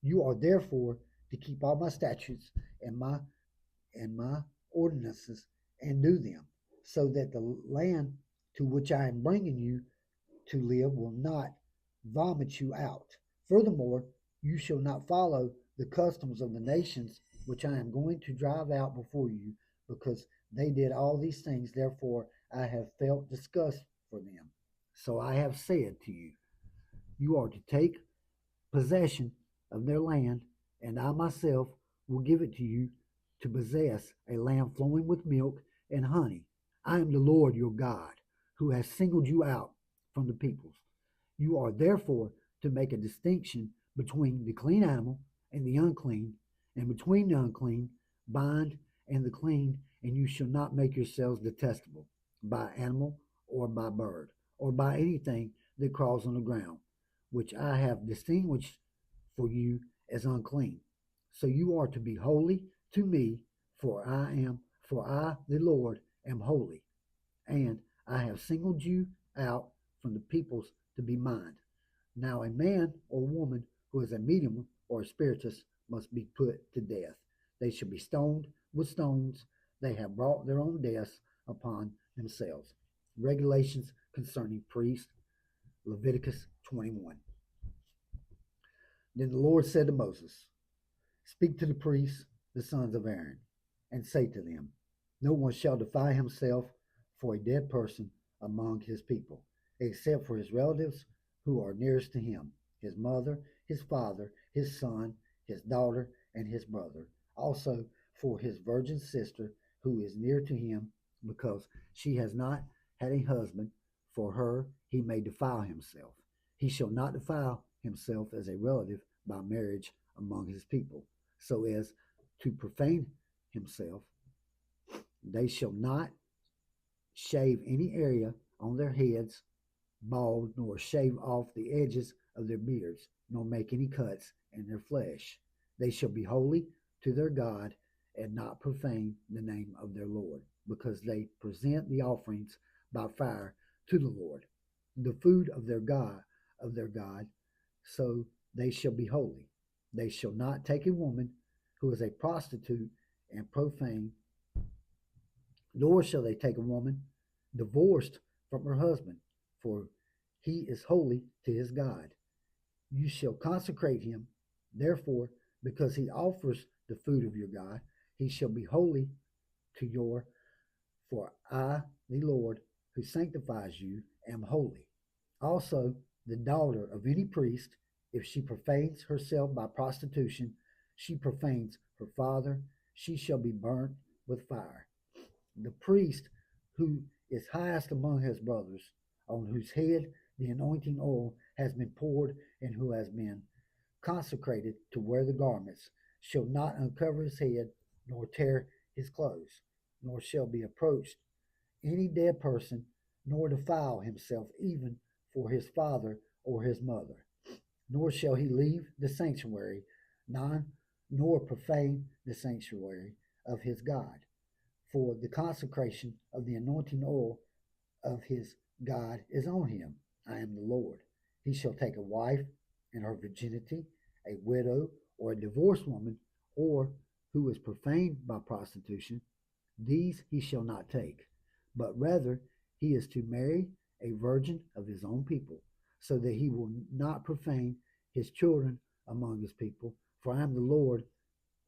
You are therefore to keep all my statutes and my ordinances and do them, so that the land to which I am bringing you to live will not vomit you out. Furthermore, you shall not follow the customs of the nations which I am going to drive out before you, because they did all these things. Therefore, I have felt disgust for them. So I have said to you, you are to take possession of their land, and I myself will give it to you to possess a land flowing with milk and honey. I am the Lord your God, who has singled you out from the peoples. You are therefore to make a distinction between the clean animal and the unclean, and between the unclean, bind, and the clean, and you shall not make yourselves detestable by animal or by bird or by anything that crawls on the ground, which I have distinguished for you as unclean. So you are to be holy to me, for I, the Lord, am holy, and I have singled you out from the peoples to be mine. Now a man or woman who is a medium or a spiritist must be put to death. They shall be stoned with stones. They have brought their own deaths upon themselves. Regulations concerning priests, Leviticus 21. Then the Lord said to Moses, speak to the priests, the sons of Aaron, and say to them, no one shall defile himself for a dead person among his people, except for his relatives who are nearest to him, his mother, his father, his son, his daughter, and his brother, also for his virgin sister who is near to him, because she has not had a husband. For her he may defile himself. He shall not defile himself as a relative, by marriage among his people, so as to profane himself. They shall not shave any area on their heads bald, nor shave off the edges of their beards, nor make any cuts in their flesh. They shall be holy to their God, and not profane the name of their Lord, because they present the offerings by fire to the Lord, the food of their God, so they shall be holy. They shall not take a woman who is a prostitute and profane, nor shall they take a woman divorced from her husband, for he is holy to his God. You shall consecrate him, therefore, because he offers the food of your God. He shall be holy to your, for I, the Lord, who sanctifies you, am holy. Also, the daughter of any priest, if she profanes herself by prostitution, she profanes her father, she shall be burnt with fire. The priest who is highest among his brothers, on whose head the anointing oil has been poured, and who has been consecrated to wear the garments, shall not uncover his head, nor tear his clothes, nor shall be approached any dead person, nor defile himself even for his father or his mother. Nor shall he leave the sanctuary, nor profane the sanctuary of his God. For the consecration of the anointing oil of his God is on him. I am the Lord. He shall take a wife in her virginity, a widow, or a divorced woman, or who is profaned by prostitution. These he shall not take, but rather he is to marry a virgin of his own people, so that he will not profane his children among his people, for I am the Lord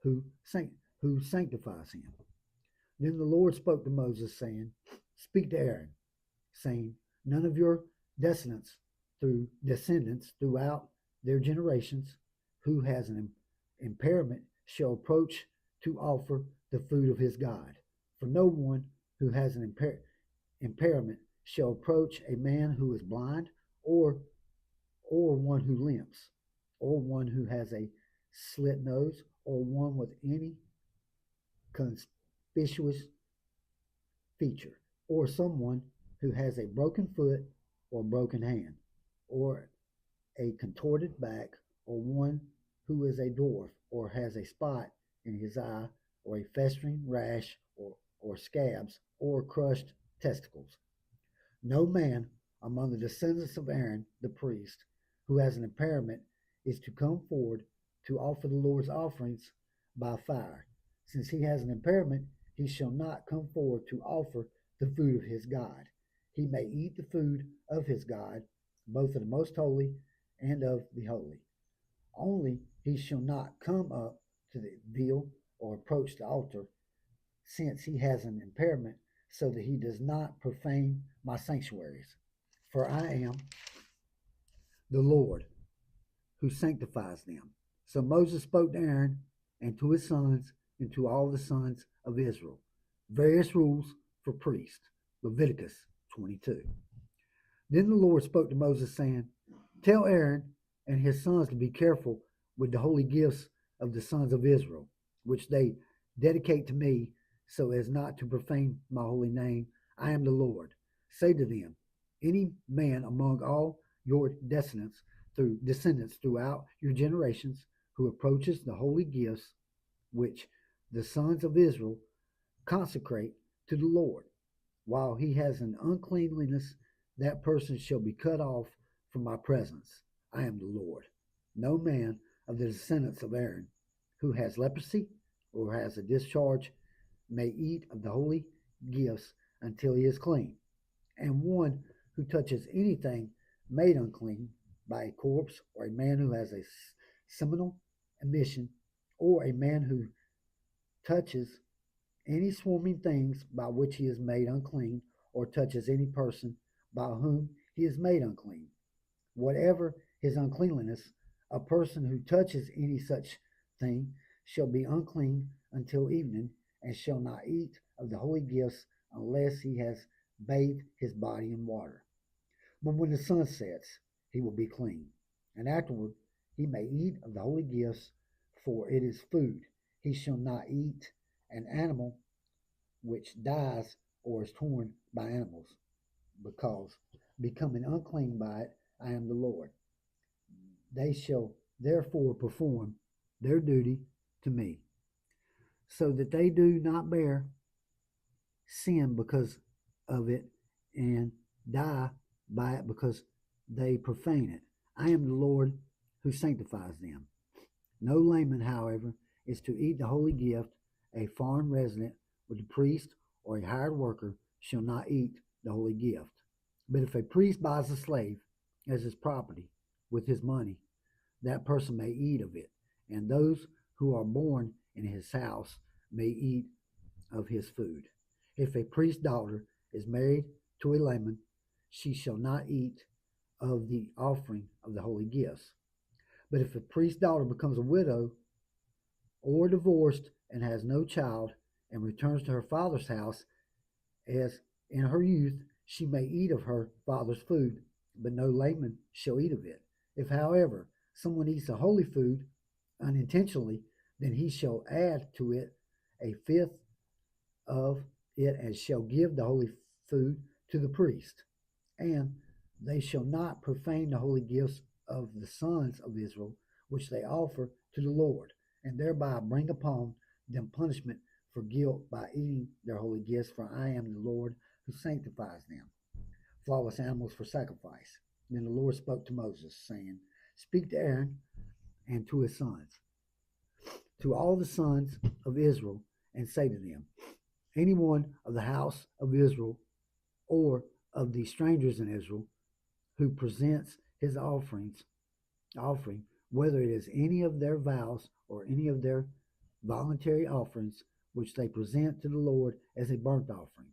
who sanctifies him. Then the Lord spoke to Moses, saying, Speak to Aaron, saying, None of your descendants throughout their generations, who has an impairment, shall approach to offer the food of his God. For no one who has an impairment shall approach a man who is blind, or one who limps, or one who has a slit nose, or one with any conspicuous feature, or someone who has a broken foot or broken hand, or a contorted back, or one who is a dwarf, or has a spot in his eye, or a festering rash, or scabs, or crushed testicles. No man among the descendants of Aaron the priest who has an impairment is to come forward to offer the Lord's offerings by fire. Since he has an impairment, he shall not come forward to offer the food of his God. He may eat the food of his God, both of the most holy and of the holy. Only he shall not come up to the veil or approach the altar, since he has an impairment, so that he does not profane my sanctuaries. For I am the Lord who sanctifies them. So Moses spoke to Aaron and to his sons and to all the sons of Israel. Various rules for priests. Leviticus 22. Then the Lord spoke to Moses, saying, Tell Aaron and his sons to be careful with the holy gifts of the sons of Israel, which they dedicate to me, so as not to profane my holy name. I am the Lord. Say to them, any man among all your descendants throughout your generations who approaches the holy gifts which the sons of Israel consecrate to the Lord, while he has an uncleanliness, that person shall be cut off from my presence. I am the Lord. No man of the descendants of Aaron who has leprosy or has a discharge may eat of the holy gifts until he is clean. And one who touches anything made unclean by a corpse, or a man who has a seminal emission, or a man who touches any swarming things by which he is made unclean, or touches any person by whom he is made unclean, whatever his uncleanliness, a person who touches any such thing shall be unclean until evening, and shall not eat of the holy gifts unless he has bathed his body in water. But when the sun sets, he will be clean, and afterward he may eat of the holy gifts, for it is food. He shall not eat an animal which dies or is torn by animals, because becoming unclean by it, I am the Lord. They shall therefore perform their duty to me, so that they do not bear sin because of it and die by it because they profane it. I am the Lord who sanctifies them. No layman, however, is to eat the holy gift. A foreign resident with a priest or a hired worker shall not eat the holy gift. But if a priest buys a slave as his property with his money, that person may eat of it, and those who are born in his house may eat of his food. If a priest's daughter is married to a layman, she shall not eat of the offering of the holy gifts. But if a priest's daughter becomes a widow or divorced and has no child and returns to her father's house as in her youth, she may eat of her father's food, but no layman shall eat of it. If, however, someone eats a holy food unintentionally, then he shall add to it a fifth of it and shall give the holy food to the priest. And they shall not profane the holy gifts of the sons of Israel, which they offer to the Lord, and thereby bring upon them punishment for guilt by eating their holy gifts, for I am the Lord who sanctifies them. Flawless animals for sacrifice. Then the Lord spoke to Moses, saying, Speak to Aaron and to his sons, to all the sons of Israel, and say to them, anyone of the house of Israel or of the strangers in Israel who presents his offering, whether it is any of their vows or any of their voluntary offerings, which they present to the Lord as a burnt offering,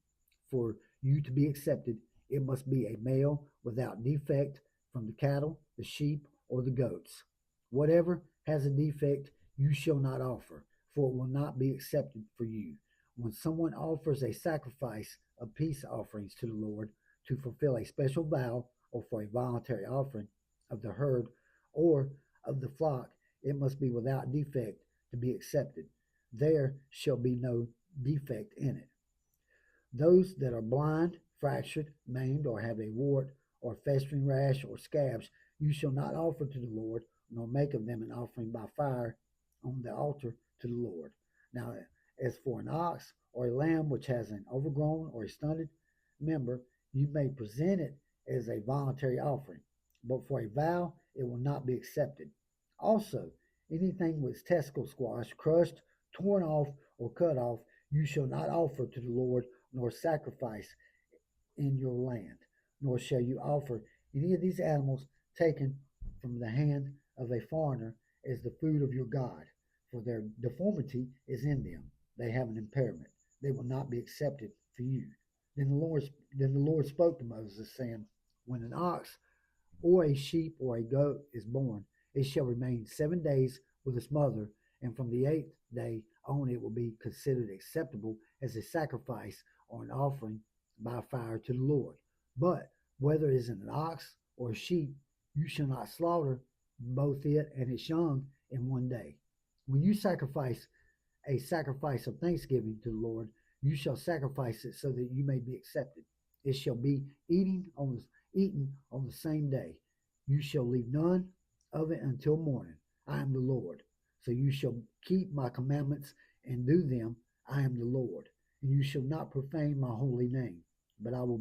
for you to be accepted, it must be a male without defect from the cattle, the sheep, or the goats. Whatever has a defect you shall not offer, for it will not be accepted for you. When someone offers a sacrifice of peace offerings to the Lord to fulfill a special vow or for a voluntary offering of the herd or of the flock, it must be without defect to be accepted. There shall be no defect in it. Those that are blind, fractured, maimed, or have a wart, or festering rash, or scabs, you shall not offer to the Lord, nor make of them an offering by fire on the altar to the Lord. Now, as for an ox or a lamb which has an overgrown or a stunted member, you may present it as a voluntary offering, but for a vow it will not be accepted. Also, anything with testicle squashed, crushed, torn off, or cut off, you shall not offer to the Lord, nor sacrifice in your land, nor shall you offer any of these animals taken from the hand of a foreigner as the food of your God, for their deformity is in them. They have an impairment. They will not be accepted for you. Then the Lord spoke to Moses, saying, when an ox or a sheep or a goat is born, it shall remain 7 days with its mother, and from the 8th day on it will be considered acceptable as a sacrifice or an offering by fire to the Lord. But whether it is an ox or a sheep, you shall not slaughter both it and its young in 1 day. When you sacrifice a sacrifice of thanksgiving to the Lord, you shall sacrifice it so that you may be accepted. It shall be eaten on the same day. You shall leave none of it until morning. I am the Lord. So you shall keep my commandments and do them. I am the Lord. And you shall not profane my holy name. But I will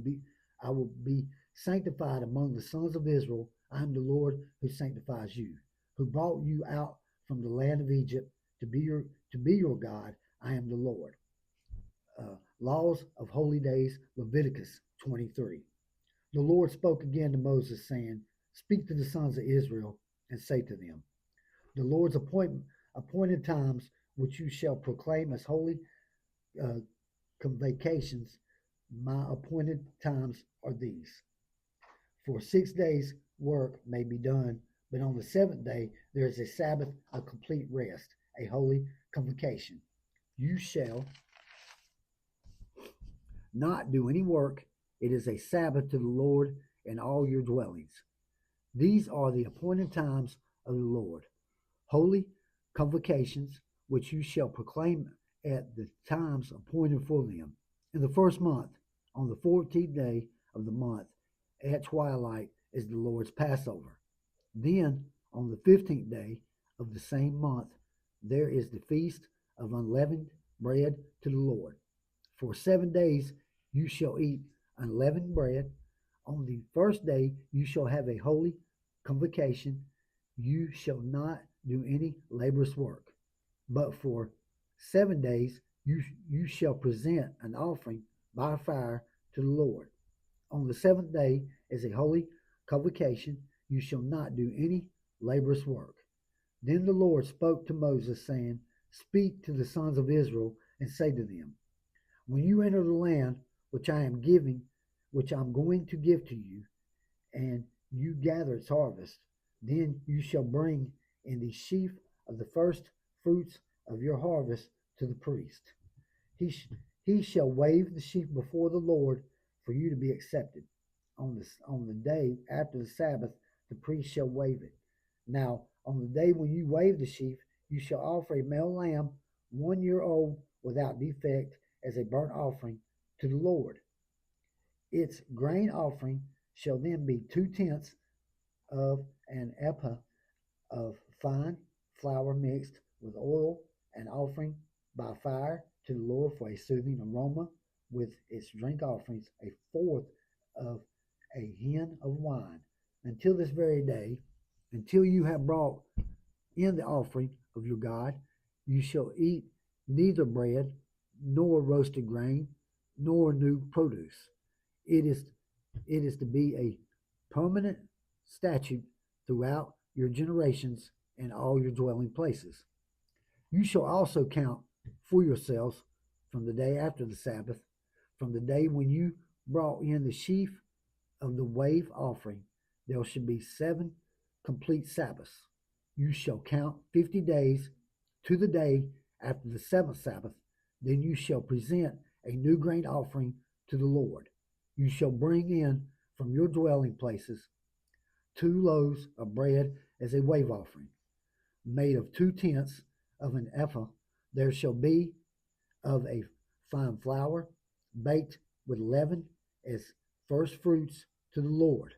be sanctified among the sons of Israel. I am the Lord who sanctifies you, who brought you out from the land of Egypt to be your God. I am the Lord. Laws of holy days, Leviticus 23. The Lord spoke again to Moses, saying, Speak to the sons of Israel and say to them, the Lord's appointed times which you shall proclaim as holy convocations, my appointed times are these. For 6 days work may be done, but on the 7th day there is a Sabbath of complete rest, a holy convocation. You shall not do any work. It is a Sabbath to the Lord in all your dwellings. These are the appointed times of the Lord. Holy convocations, which you shall proclaim at the times appointed for them. In the first month, on the 14th day of the month, at twilight, is the Lord's Passover. Then, on the 15th day of the same month, there is the feast of unleavened bread to the Lord. For 7 days you shall eat unleavened bread. On the first day you shall have a holy convocation. You shall not do any laborious work. But for 7 days you shall present an offering by fire to the Lord. On the seventh day is a holy convocation. You shall not do any laborious work. Then the Lord spoke to Moses, saying, Speak to the sons of Israel, and say to them, When you enter the land which I am going to give to you, and you gather its harvest, then you shall bring in the sheaf of the first fruits of your harvest to the priest. He shall wave the sheaf before the Lord for you to be accepted. On the day after the Sabbath, the priest shall wave it. Now, on the day when you wave the sheaf, you shall offer a male lamb 1 year old without defect as a burnt offering to the Lord. Its grain offering shall then be 2/10 of an ephah of fine flour mixed with oil, an offering by fire to the Lord for a soothing aroma, with its drink offerings 1/4 of a hin of wine. Until this very day, until you have brought in the offering of your God, you shall eat neither bread, nor roasted grain, nor new produce. It is to be a permanent statute throughout your generations and all your dwelling places. You shall also count for yourselves from the day after the Sabbath, from the day when you brought in the sheaf of the wave offering, there shall be 7 complete Sabbaths. You shall count 50 days to the day after the 7th Sabbath. Then you shall present a new grain offering to the Lord. You shall bring in from your dwelling places 2 loaves of bread as a wave offering, made of 2/10 of an ephah. There shall be of a fine flour, baked with leaven as first fruits to the Lord.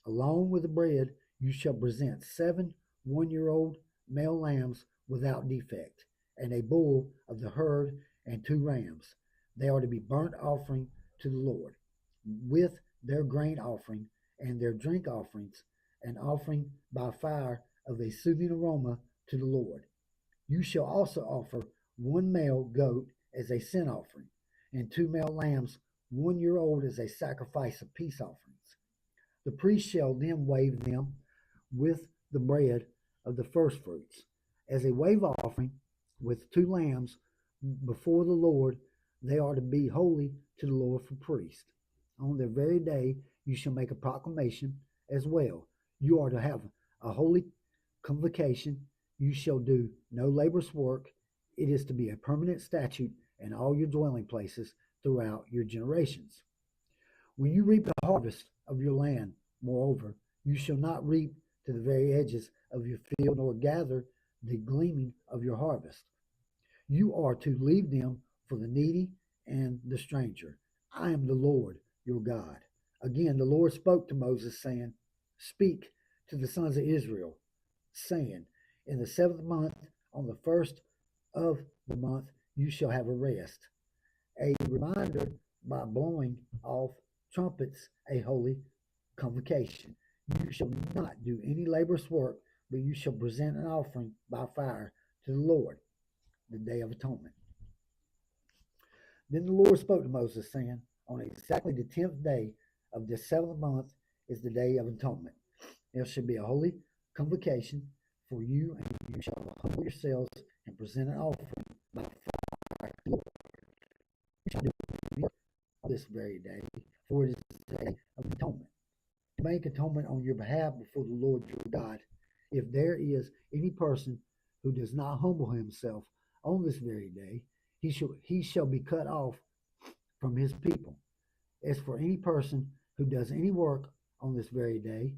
Along with the bread, you shall present 7 1-year-old male lambs without defect, and a bull of the herd and 2 rams. They are to be burnt offering to the Lord, with their grain offering and their drink offerings, an offering by fire of a soothing aroma to the Lord. You shall also offer 1 male goat as a sin offering, and 2 male lambs 1 year old as a sacrifice of peace offerings. The priest shall then wave them with the bread of the firstfruits as a wave offering with 2 lambs before the Lord. They are to be holy to the Lord for priest. On the very day you shall make a proclamation as well. You are to have a holy convocation. You shall do no laborious work. It is to be a permanent statute in all your dwelling places throughout your generations. When you reap the harvest of your land, moreover, you shall not reap to the very edges of your field, nor gather the gleaning of your harvest. You are to leave them for the needy and the stranger. I am the Lord your God. Again, the Lord spoke to Moses, saying, Speak to the sons of Israel, saying, In the 7th month, on the 1st of the month, you shall have a rest, a reminder by blowing off trumpets, a holy convocation. You shall not do any laborious work, but you shall present an offering by fire to the Lord, the Day of Atonement. Then the Lord spoke to Moses, saying, On exactly the 10th day of this 7th month is the Day of Atonement. There shall be a holy convocation for you, and you shall humble yourselves and present an offering by fire to the Lord. You shall do it this very day, for it is the Day of Atonement, to make atonement on your behalf before the Lord your God. If there is any person who does not humble himself on this very day, he shall be cut off from his people. As for any person who does any work on this very day,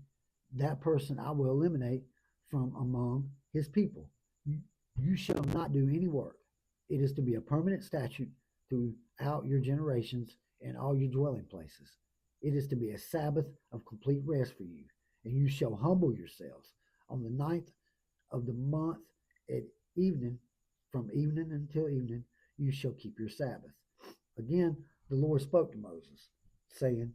that person I will eliminate from among his people. You shall not do any work. It is to be a permanent statute throughout your generations and all your dwelling places. It is to be a Sabbath of complete rest for you, and you shall humble yourselves. On the ninth of the month at evening, from evening until evening, you shall keep your Sabbath. Again, the Lord spoke to Moses, saying,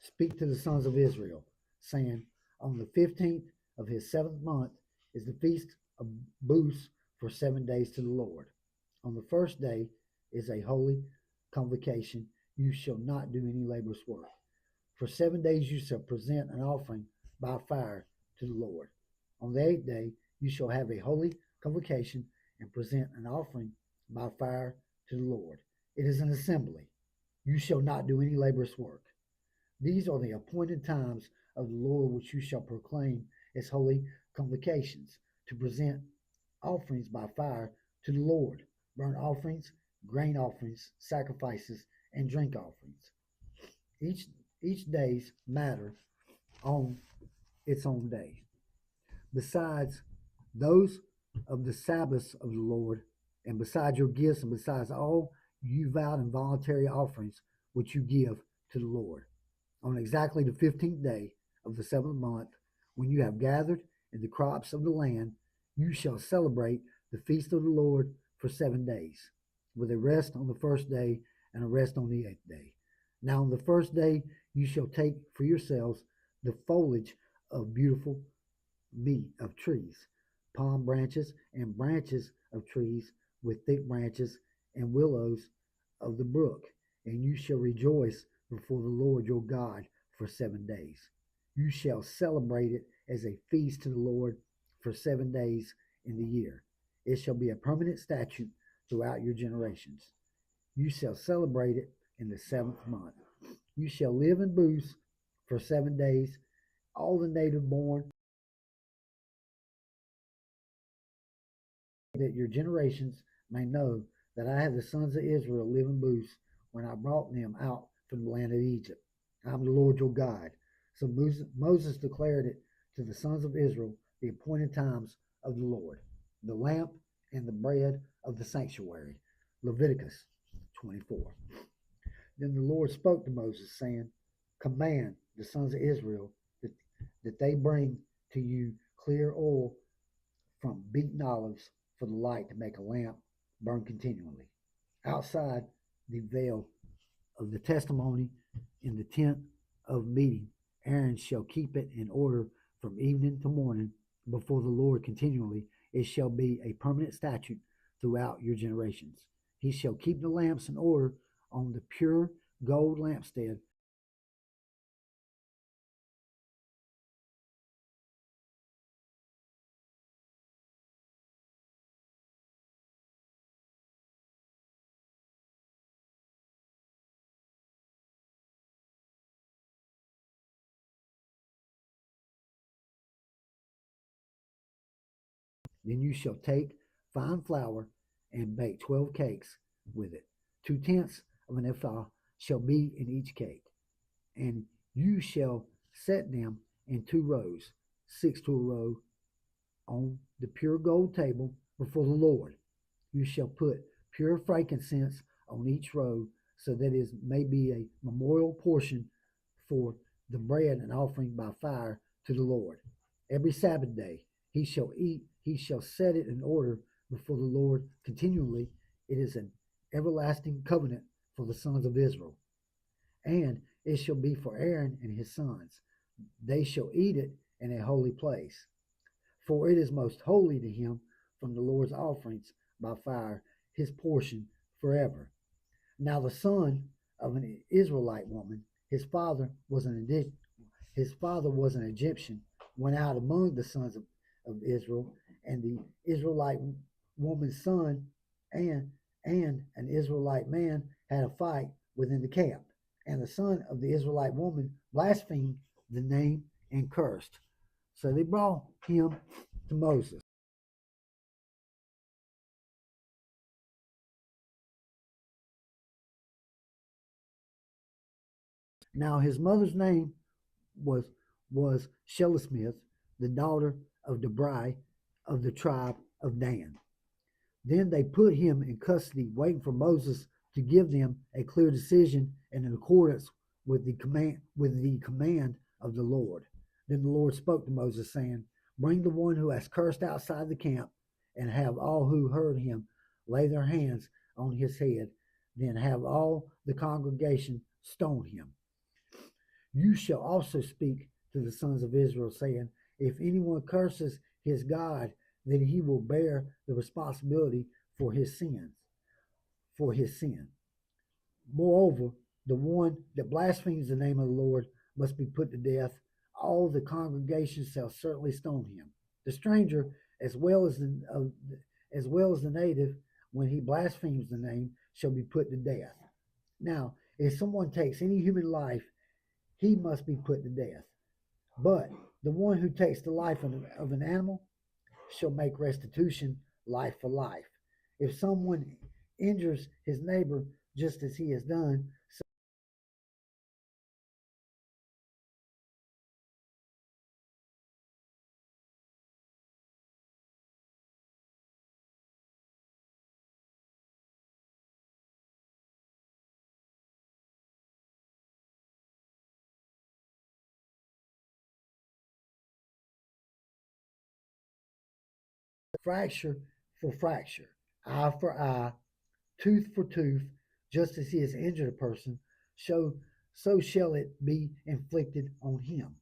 Speak to the sons of Israel, saying, On the 15th of his seventh month is the feast of booths for 7 days to the Lord. On the first day is a holy convocation. You shall not do any laborious work. For 7 days you shall present an offering by fire to the Lord. On the eighth day you shall have a holy convocation and present an offering by fire to the Lord. It is an assembly. You shall not do any laborious work. These are the appointed times of the Lord which you shall proclaim as holy convocations, to present offerings by fire to the Lord, burnt offerings, grain offerings, sacrifices, and drink offerings. Each day's matter on its own day. Besides those of the Sabbaths of the Lord, and besides your gifts, and besides all you vowed and voluntary offerings which you give to the Lord. On exactly the 15th day of the seventh month, when you have gathered in the crops of the land, you shall celebrate the feast of the Lord for 7 days, with a rest on the first day and a rest on the eighth day. Now on the first day you shall take for yourselves the foliage of beautiful meat of trees, palm branches and branches of trees with thick branches and willows of the brook, and you shall rejoice before the Lord your God for 7 days. You shall celebrate it as a feast to the Lord for 7 days in the year. It shall be a permanent statute throughout your generations. You shall celebrate it in the seventh month. You shall live in booths for 7 days. All the native born, that your generations may know that I had the sons of Israel live in booths when I brought them out from the land of Egypt. I am the Lord your God. So Moses declared it to the sons of Israel, the appointed times of the Lord, the lamp and the bread of the sanctuary. Leviticus 24. Then the Lord spoke to Moses, saying, Command the sons of Israel that they bring to you clear oil from beaten olives for the light to make a lamp burn continually. Outside the veil of the testimony in the tent of meeting, Aaron shall keep it in order from evening to morning before the Lord continually. It shall be a permanent statute throughout your generations. He shall keep the lamps in order on the pure gold lampstand. Then you shall take fine flour and bake 12 cakes with it. 2/10 of an ephah shall be in each cake. And you shall set them in 2 rows, 6 to a row, on the pure gold table before the Lord. You shall put pure frankincense on each row, so that it may be a memorial portion for the bread and offering by fire to the Lord. Every Sabbath day he shall set it in order before the Lord continually. It is an everlasting covenant for the sons of Israel. And it shall be for Aaron and his sons. They shall eat it in a holy place. For it is most holy to him from the Lord's offerings by fire, his portion forever. Now the son of an Israelite woman, his father was an Egyptian, went out among the sons of Israel, and the Israelite woman's son and an Israelite man had a fight within the camp. And the son of the Israelite woman blasphemed the name and cursed. So they brought him to Moses. Now his mother's name was Shelesmith, the daughter of Debri of the tribe of Dan. Then they put him in custody, waiting for Moses to give them a clear decision and in accordance with the command of the Lord. Then the Lord spoke to Moses, saying, "Bring the one who has cursed outside the camp, and have all who heard him lay their hands on his head. Then have all the congregation stone him. You shall also speak to the sons of Israel, saying, If anyone curses his God, then he will bear the responsibility for his sin. Moreover, the one that blasphemes the name of the Lord must be put to death. All the congregation shall certainly stone him. The stranger, as well as the native, when he blasphemes the name, shall be put to death. Now, if someone takes any human life, he must be put to death. But the one who takes the life of an animal shall make restitution, life for life. If someone injures his neighbor just as he has done, fracture for fracture, eye for eye, tooth for tooth, just as he has injured a person, so shall it be inflicted on him.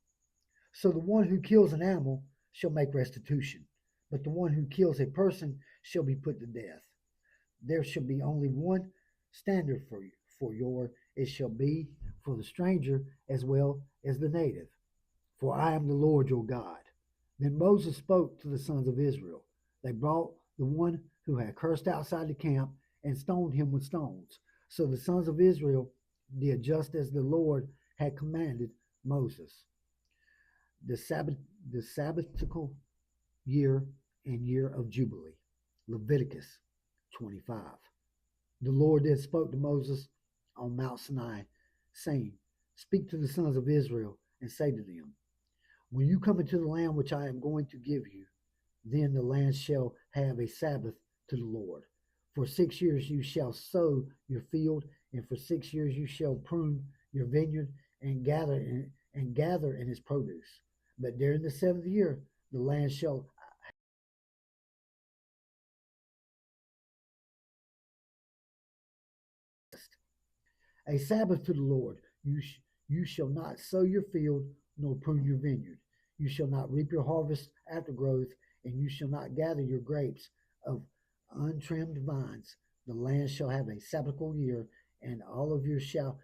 So the one who kills an animal shall make restitution, but the one who kills a person shall be put to death. There shall be only one standard for you, it shall be for the stranger as well as the native. For I am the Lord your God. Then Moses spoke to the sons of Israel. They brought the one who had cursed outside the camp and stoned him with stones. So the sons of Israel did just as the Lord had commanded Moses. The Sabbatical year and year of Jubilee. Leviticus 25. The Lord then spoke to Moses on Mount Sinai, saying, Speak to the sons of Israel and say to them, When you come into the land which I am going to give you, then the land shall have a Sabbath to the Lord. For 6 years you shall sow your field, and for 6 years you shall prune your vineyard and gather in its produce. But during the 7th year, the land shall a Sabbath to the Lord. You shall not sow your field nor prune your vineyard. You shall not reap your harvest after growth, and you shall not gather your grapes of untrimmed vines. The land shall have a Sabbatical year, and all of you shall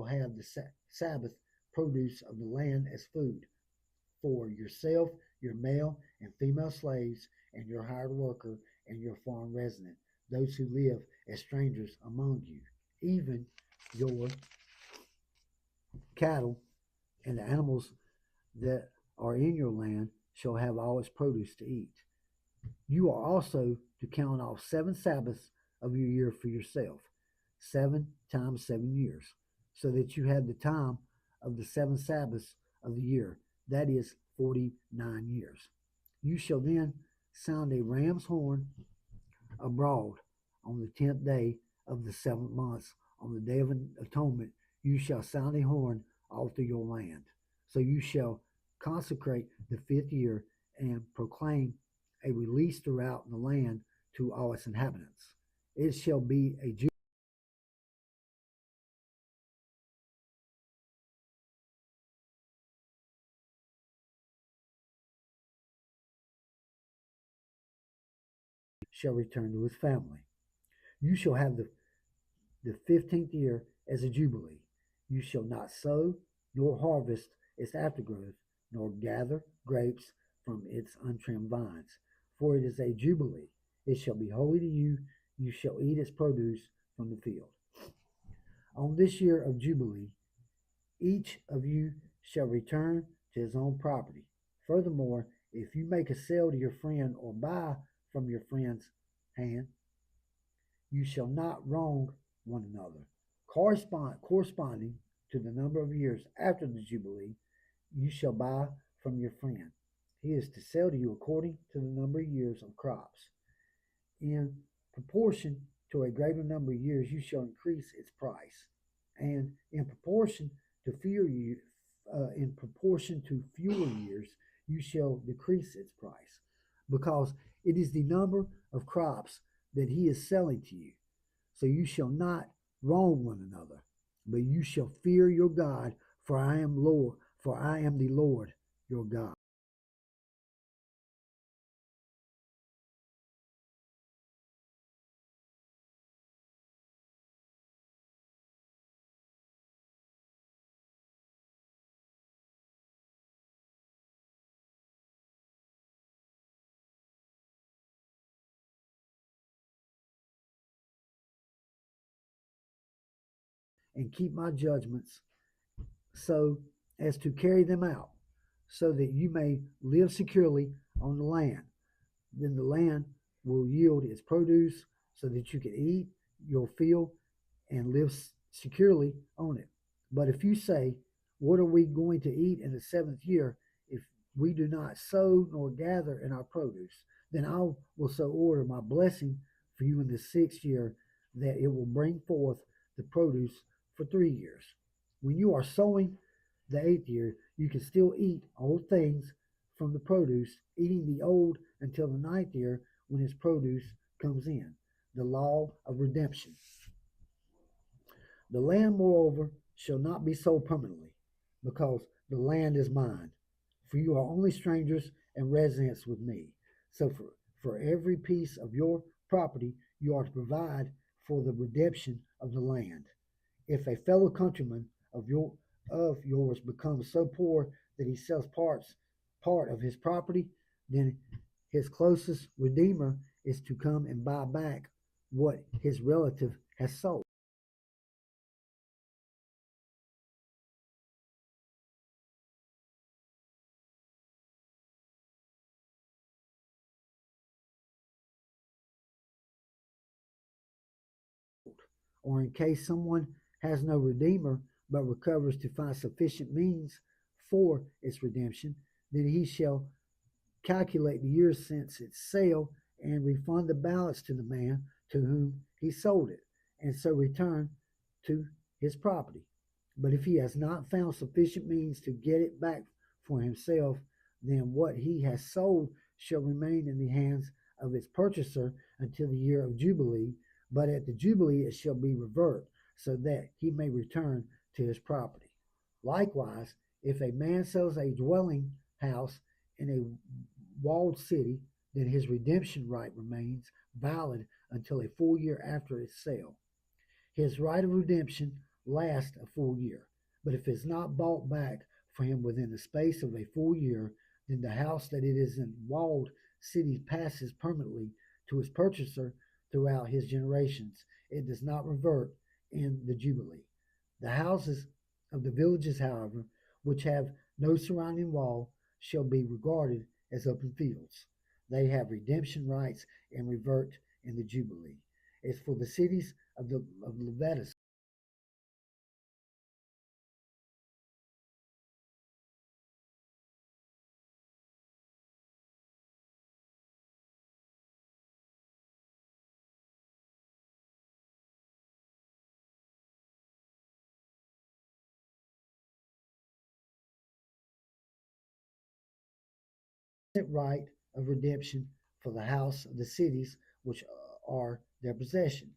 have the Sabbath produce of the land as food for yourself, your male and female slaves, and your hired worker, and your foreign resident, those who live as strangers among you. Even your cattle and the animals that are in your land shall have all its produce to eat. You are also to count off 7 Sabbaths of your year for yourself, 7 times 7 years, so that you have the time of the 7 Sabbaths of the year, that is 49 years. You shall then sound a ram's horn abroad on the 10th day of the 7th month. On the day of atonement, you shall sound a horn all through your land. So you shall consecrate the 5th year and proclaim a release throughout the land to all its inhabitants. It shall be a shall return to his family. You shall have the 15th year as a jubilee. You shall not sow nor harvest its aftergrowth, nor gather grapes from its untrimmed vines. For it is a jubilee. It shall be holy to you. You shall eat its produce from the field. On this year of jubilee, each of you shall return to his own property. Furthermore, if you make a sale to your friend or buy from your friend's hand, you shall not wrong one another. Corresponding to the number of years after the Jubilee, you shall buy from your friend. He is to sell to you according to the number of years of crops. In proportion to a greater number of years, you shall increase its price, and in proportion to fewer years, you shall decrease its price, because it is the number of crops that he is selling to you. So you shall not wrong one another, but you shall fear your God, for I am Lord, for I am the Lord your God. And keep my judgments so as to carry them out, so that you may live securely on the land. Then the land will yield its produce so that you can eat your field and live securely on it. But if you say, what are we going to eat in the seventh year if we do not sow nor gather in our produce? Then I will so order my blessing for you in the sixth year, that it will bring forth the produce for 3 years. When you are sowing the eighth year, you can still eat old things from the produce, eating the old until the ninth year, when its produce comes in. The law of redemption. The land, moreover, shall not be sold permanently, because the land is mine. For you are only strangers and residents with me. So for every piece of your property, you are to provide for the redemption of the land. If a fellow countryman of yours becomes so poor that he sells part of his property, then his closest redeemer is to come and buy back what his relative has sold. Or in case someone has no redeemer but recovers to find sufficient means for its redemption, then he shall calculate the years since its sale and refund the balance to the man to whom he sold it, and so return to his property. But if he has not found sufficient means to get it back for himself, then what he has sold shall remain in the hands of its purchaser until the year of Jubilee, but at the Jubilee it shall be revert, so that he may return to his property. Likewise, if a man sells a dwelling house in a walled city, then his redemption right remains valid until a full year after its sale. His right of redemption lasts a full year, but if it's not bought back for him within the space of a full year, then the house that it is in walled city passes permanently to its purchaser throughout his generations. It does not revert in the Jubilee. The houses of the villages, however, which have no surrounding wall, shall be regarded as open fields. They have redemption rights and revert in the Jubilee. As for the cities of Leviticus, right of redemption for the house of the cities which are their possession.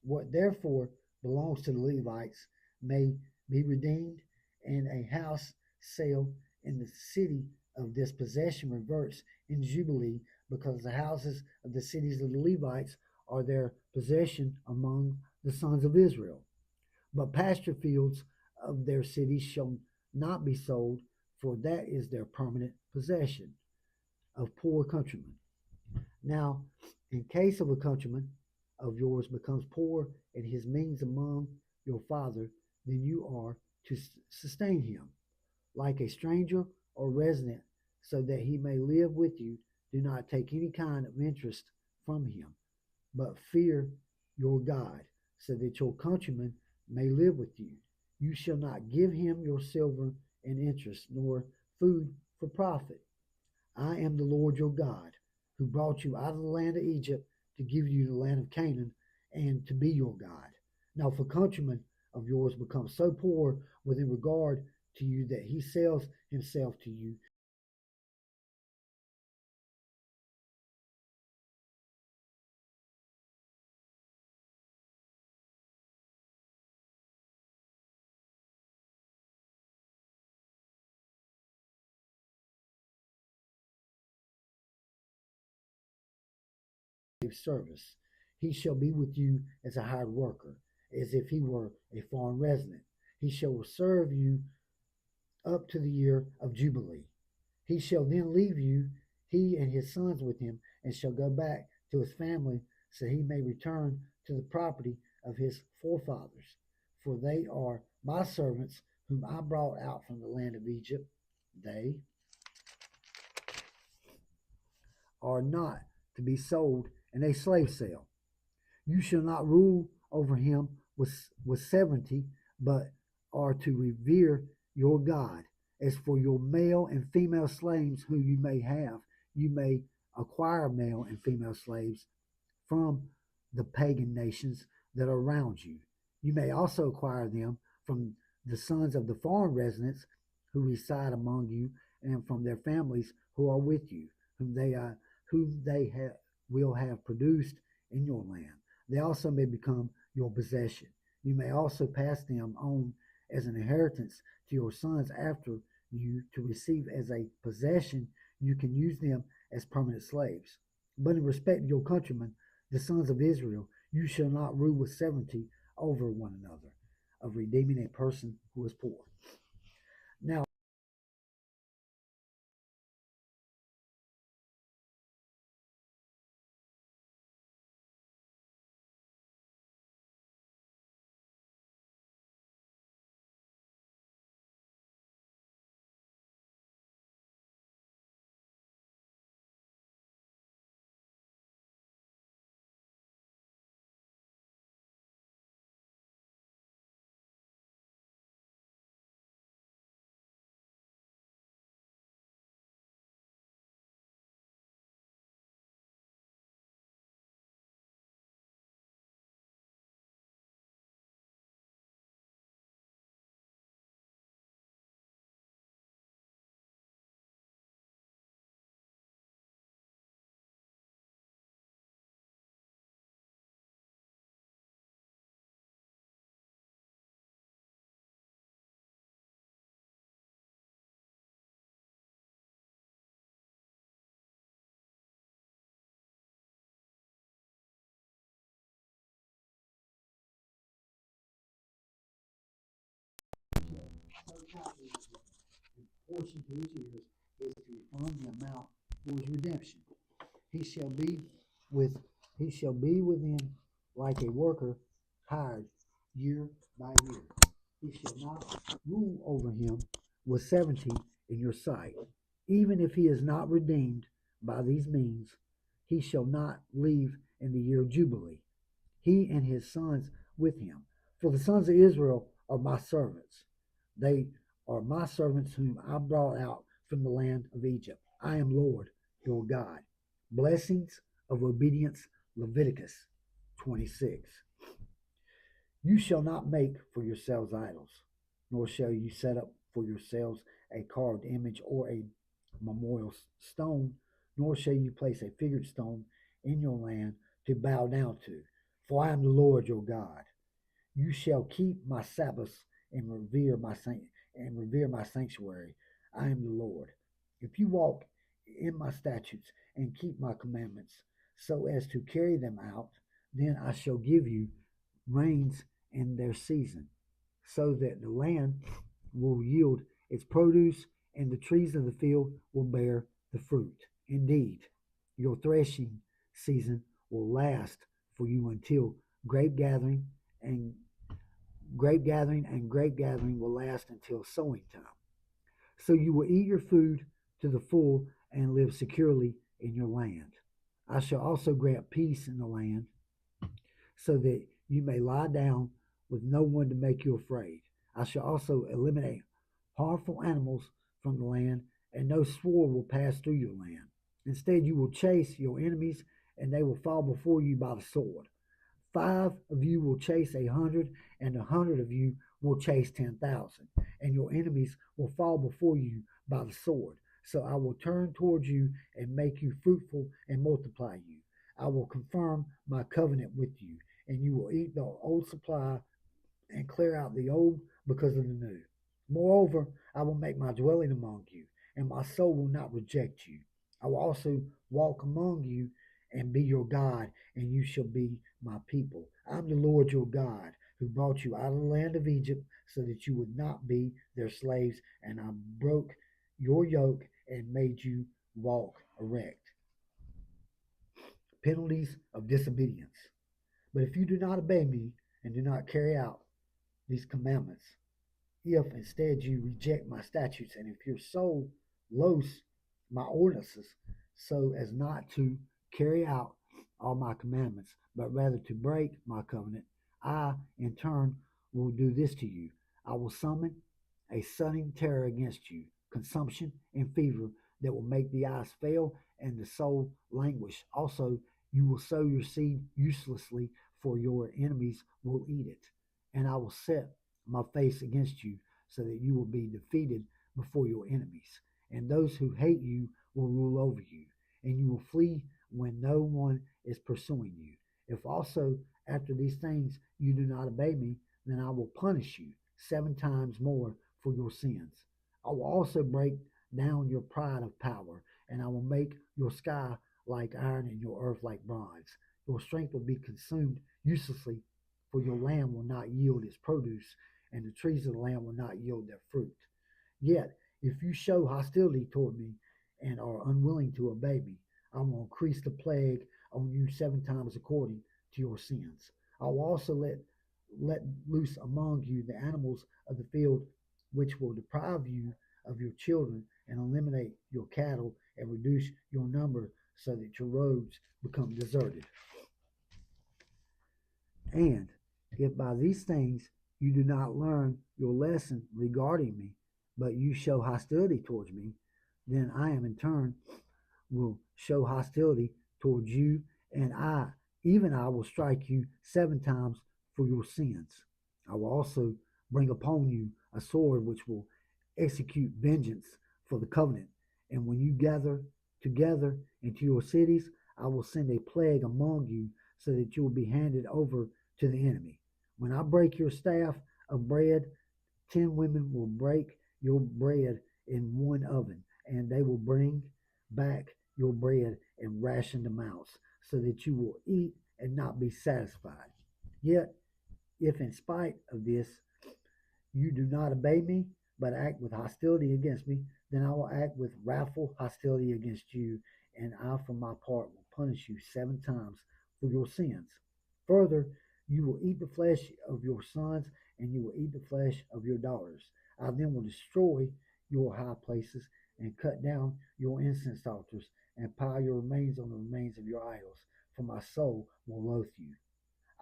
What therefore belongs to the Levites may be redeemed, and a house sale in the city of this possession reverts in Jubilee, because the houses of the cities of the Levites are their possession among the sons of Israel. But pasture fields of their cities shall not be sold, for that is their permanent possession of poor countrymen. Now, in case of a countryman of yours becomes poor in his means among your father, then you are to sustain him like a stranger or resident, so that he may live with you. Do not take any kind of interest from him, but fear your God, so that your countryman may live with you. You shall not give him your silver and interest, nor food for profit. I am the Lord your God, who brought you out of the land of Egypt to give you the land of Canaan and to be your God. Now, if a countryman of yours becomes so poor within regard to you that he sells himself to you, service. He shall be with you as a hired worker, as if he were a foreign resident. He shall serve you up to the year of Jubilee. He shall then leave you, he and his sons with him, and shall go back to his family, so he may return to the property of his forefathers. For they are my servants, whom I brought out from the land of Egypt. They are not to be sold in a slave sale. You shall not rule over him with severity, but are to revere your God. As for your male and female slaves who you may have, you may acquire male and female slaves from the pagan nations that are around you. You may also acquire them from the sons of the foreign residents who reside among you, and from their families who are with you, whom they will have produced in your land. They also may become your possession. You may also pass them on as an inheritance to your sons after you to receive as a possession. You can use them as permanent slaves. But in respect to your countrymen, the sons of Israel, you shall not rule with severity over one another, of redeeming a person who is poor. Now, portion to his years is to refund the amount for his redemption. He shall be he shall be within like a worker hired year by year. He shall not rule over him with severity in your sight. Even if he is not redeemed by these means, he shall not leave in the year of Jubilee, he and his sons with him. For the sons of Israel are my servants. They are my servants whom I brought out from the land of Egypt. I am Lord, your God. Blessings of obedience, Leviticus 26. You shall not make for yourselves idols, nor shall you set up for yourselves a carved image or a memorial stone, nor shall you place a figured stone in your land to bow down to. For I am the Lord your God. You shall keep my Sabbaths and revere my sanctuary. I am the Lord. If you walk in my statutes and keep my commandments, so as to carry them out, then I shall give you rains in their season, so that the land will yield its produce, and the trees of the field will bear the fruit. Indeed, your threshing season will last for you until grape gathering, and grape gathering will last until sowing time. So you will eat your food to the full and live securely in your land. I shall also grant peace in the land, so that you may lie down with no one to make you afraid. I shall also eliminate harmful animals from the land, and no sword will pass through your land. Instead, you will chase your enemies, and they will fall before you by the sword. 5 of you will chase 100, and 100 of you will chase 10,000, and your enemies will fall before you by the sword. So I will turn towards you and make you fruitful and multiply you. I will confirm my covenant with you, and you will eat the old supply and clear out the old because of the new. Moreover, I will make my dwelling among you, and my soul will not reject you. I will also walk among you and be your God, and you shall be my people. I'm the Lord your God, who brought you out of the land of Egypt so that you would not be their slaves, and I broke your yoke and made you walk erect. Penalties of disobedience. But if you do not obey me and do not carry out these commandments, if instead you reject my statutes, and if your soul loathes my ordinances, so as not to carry out all my commandments, but rather to break my covenant, I, in turn, will do this to you. I will summon a sudden terror against you, consumption and fever that will make the eyes fail and the soul languish. Also, you will sow your seed uselessly, for your enemies will eat it. And I will set my face against you, so that you will be defeated before your enemies. And those who hate you will rule over you, and you will flee when no one is pursuing you. If also after these things you do not obey me, then I will punish you 7 times more for your sins. I will also break down your pride of power, and I will make your sky like iron and your earth like bronze. Your strength will be consumed uselessly, for your land will not yield its produce, and the trees of the land will not yield their fruit. Yet, if you show hostility toward me and are unwilling to obey me, I will increase the plague on you 7 times according to your sins. I will also let loose among you the animals of the field, which will deprive you of your children and eliminate your cattle and reduce your number so that your roads become deserted. And if by these things you do not learn your lesson regarding me, but you show hostility towards me, then I am in turn will show hostility towards you, and even I will strike you 7 times for your sins. I will also bring upon you a sword which will execute vengeance for the covenant. And when you gather together into your cities, I will send a plague among you, so that you will be handed over to the enemy. When I break your staff of bread, 10 women will break your bread in one oven, and they will bring back your bread in rationed amounts, so that you will eat and not be satisfied. Yet, if in spite of this you do not obey me, but act with hostility against me, then I will act with wrathful hostility against you, and I, for my part, will punish you 7 times for your sins. Further, you will eat the flesh of your sons, and you will eat the flesh of your daughters. I then will destroy your high places, and cut down your incense altars, and pile your remains on the remains of your idols, for my soul will loathe you.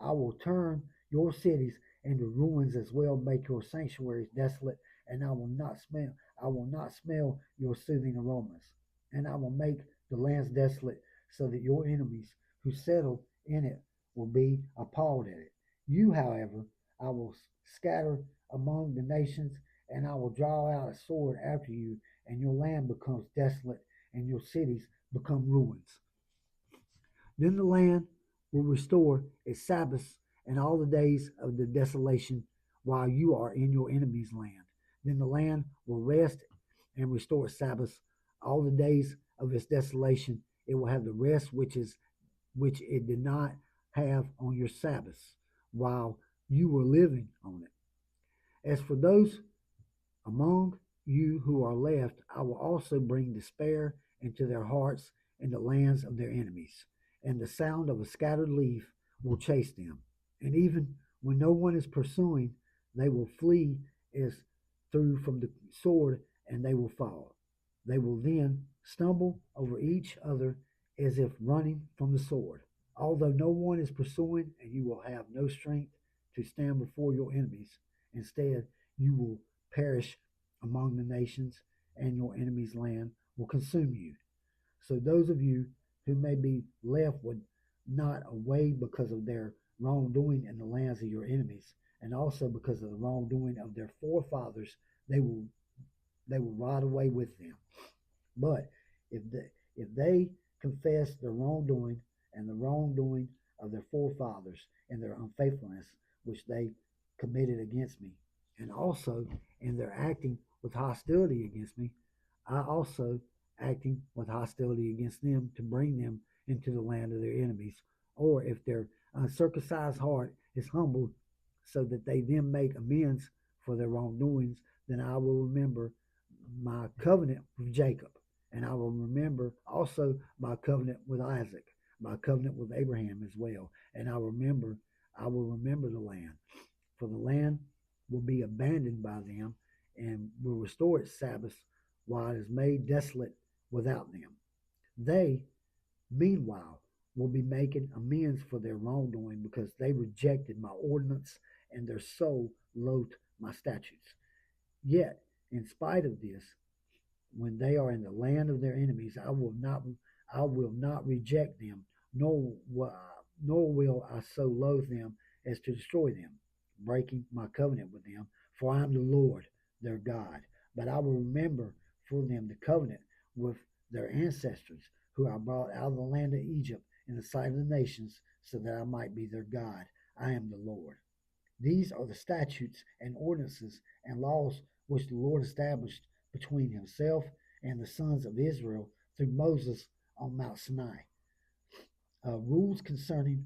I will turn your cities into ruins, as well make your sanctuaries desolate, and I will not smell your soothing aromas. And I will make the lands desolate, so that your enemies who settle in it will be appalled at it. You, however, I will scatter among the nations, and I will draw out a sword after you, and your land becomes desolate, and your cities become ruins. Then the land will restore its Sabbaths and all the days of the desolation while you are in your enemy's land. Then the land will rest and restore its Sabbaths all the days of its desolation. It will have the rest which it did not have on your Sabbaths while you were living on it. As for those among you who are left, I will also bring despair into their hearts in the lands of their enemies, and the sound of a scattered leaf will chase them. And even when no one is pursuing, they will flee as through from the sword, and they will fall. They will then stumble over each other as if running from the sword. Although no one is pursuing, and you will have no strength to stand before your enemies, instead you will perish among the nations, and your enemy's land will consume you. So those of you who may be left with not away because of their wrongdoing in the lands of your enemies, and also because of the wrongdoing of their forefathers, they will ride away with them. But if they confess their wrongdoing and the wrongdoing of their forefathers and their unfaithfulness which they committed against me, and also in their acting with hostility against me, I also acting with hostility against them to bring them into the land of their enemies. Or if their uncircumcised heart is humbled, so that they then make amends for their wrongdoings, then I will remember my covenant with Jacob, and I will remember also my covenant with Isaac, my covenant with Abraham as well, and I will remember the land, for the land will be abandoned by them, and will restore its Sabbaths while it is made desolate without them. They, meanwhile, will be making amends for their wrongdoing because they rejected my ordinance and their soul loathed my statutes. Yet, in spite of this, when they are in the land of their enemies, I will not reject them, nor will I so loathe them as to destroy them, breaking my covenant with them. For I am the Lord their God. But I will remember for them the covenant with their ancestors, who I brought out of the land of Egypt in the sight of the nations, so that I might be their God. I am the Lord. These are the statutes and ordinances and laws which the Lord established between himself and the sons of Israel through Moses on Mount Sinai. Rules concerning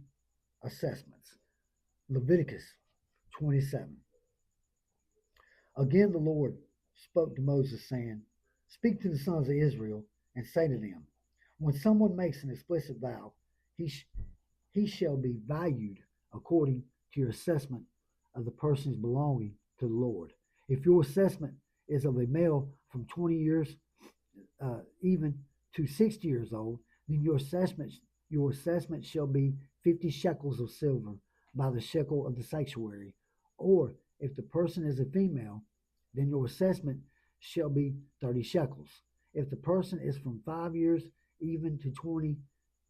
assessments. Leviticus 27. Again, the Lord spoke to Moses, saying, Speak to the sons of Israel and say to them, when someone makes an explicit vow, he shall be valued according to your assessment of the person's belonging to the Lord. If your assessment is of a male from 20 years even to 60 years old, then your assessment shall be 50 shekels of silver by the shekel of the sanctuary. Or if the person is a female, then your assessment shall be 30 shekels. If the person is from 5 years even to 20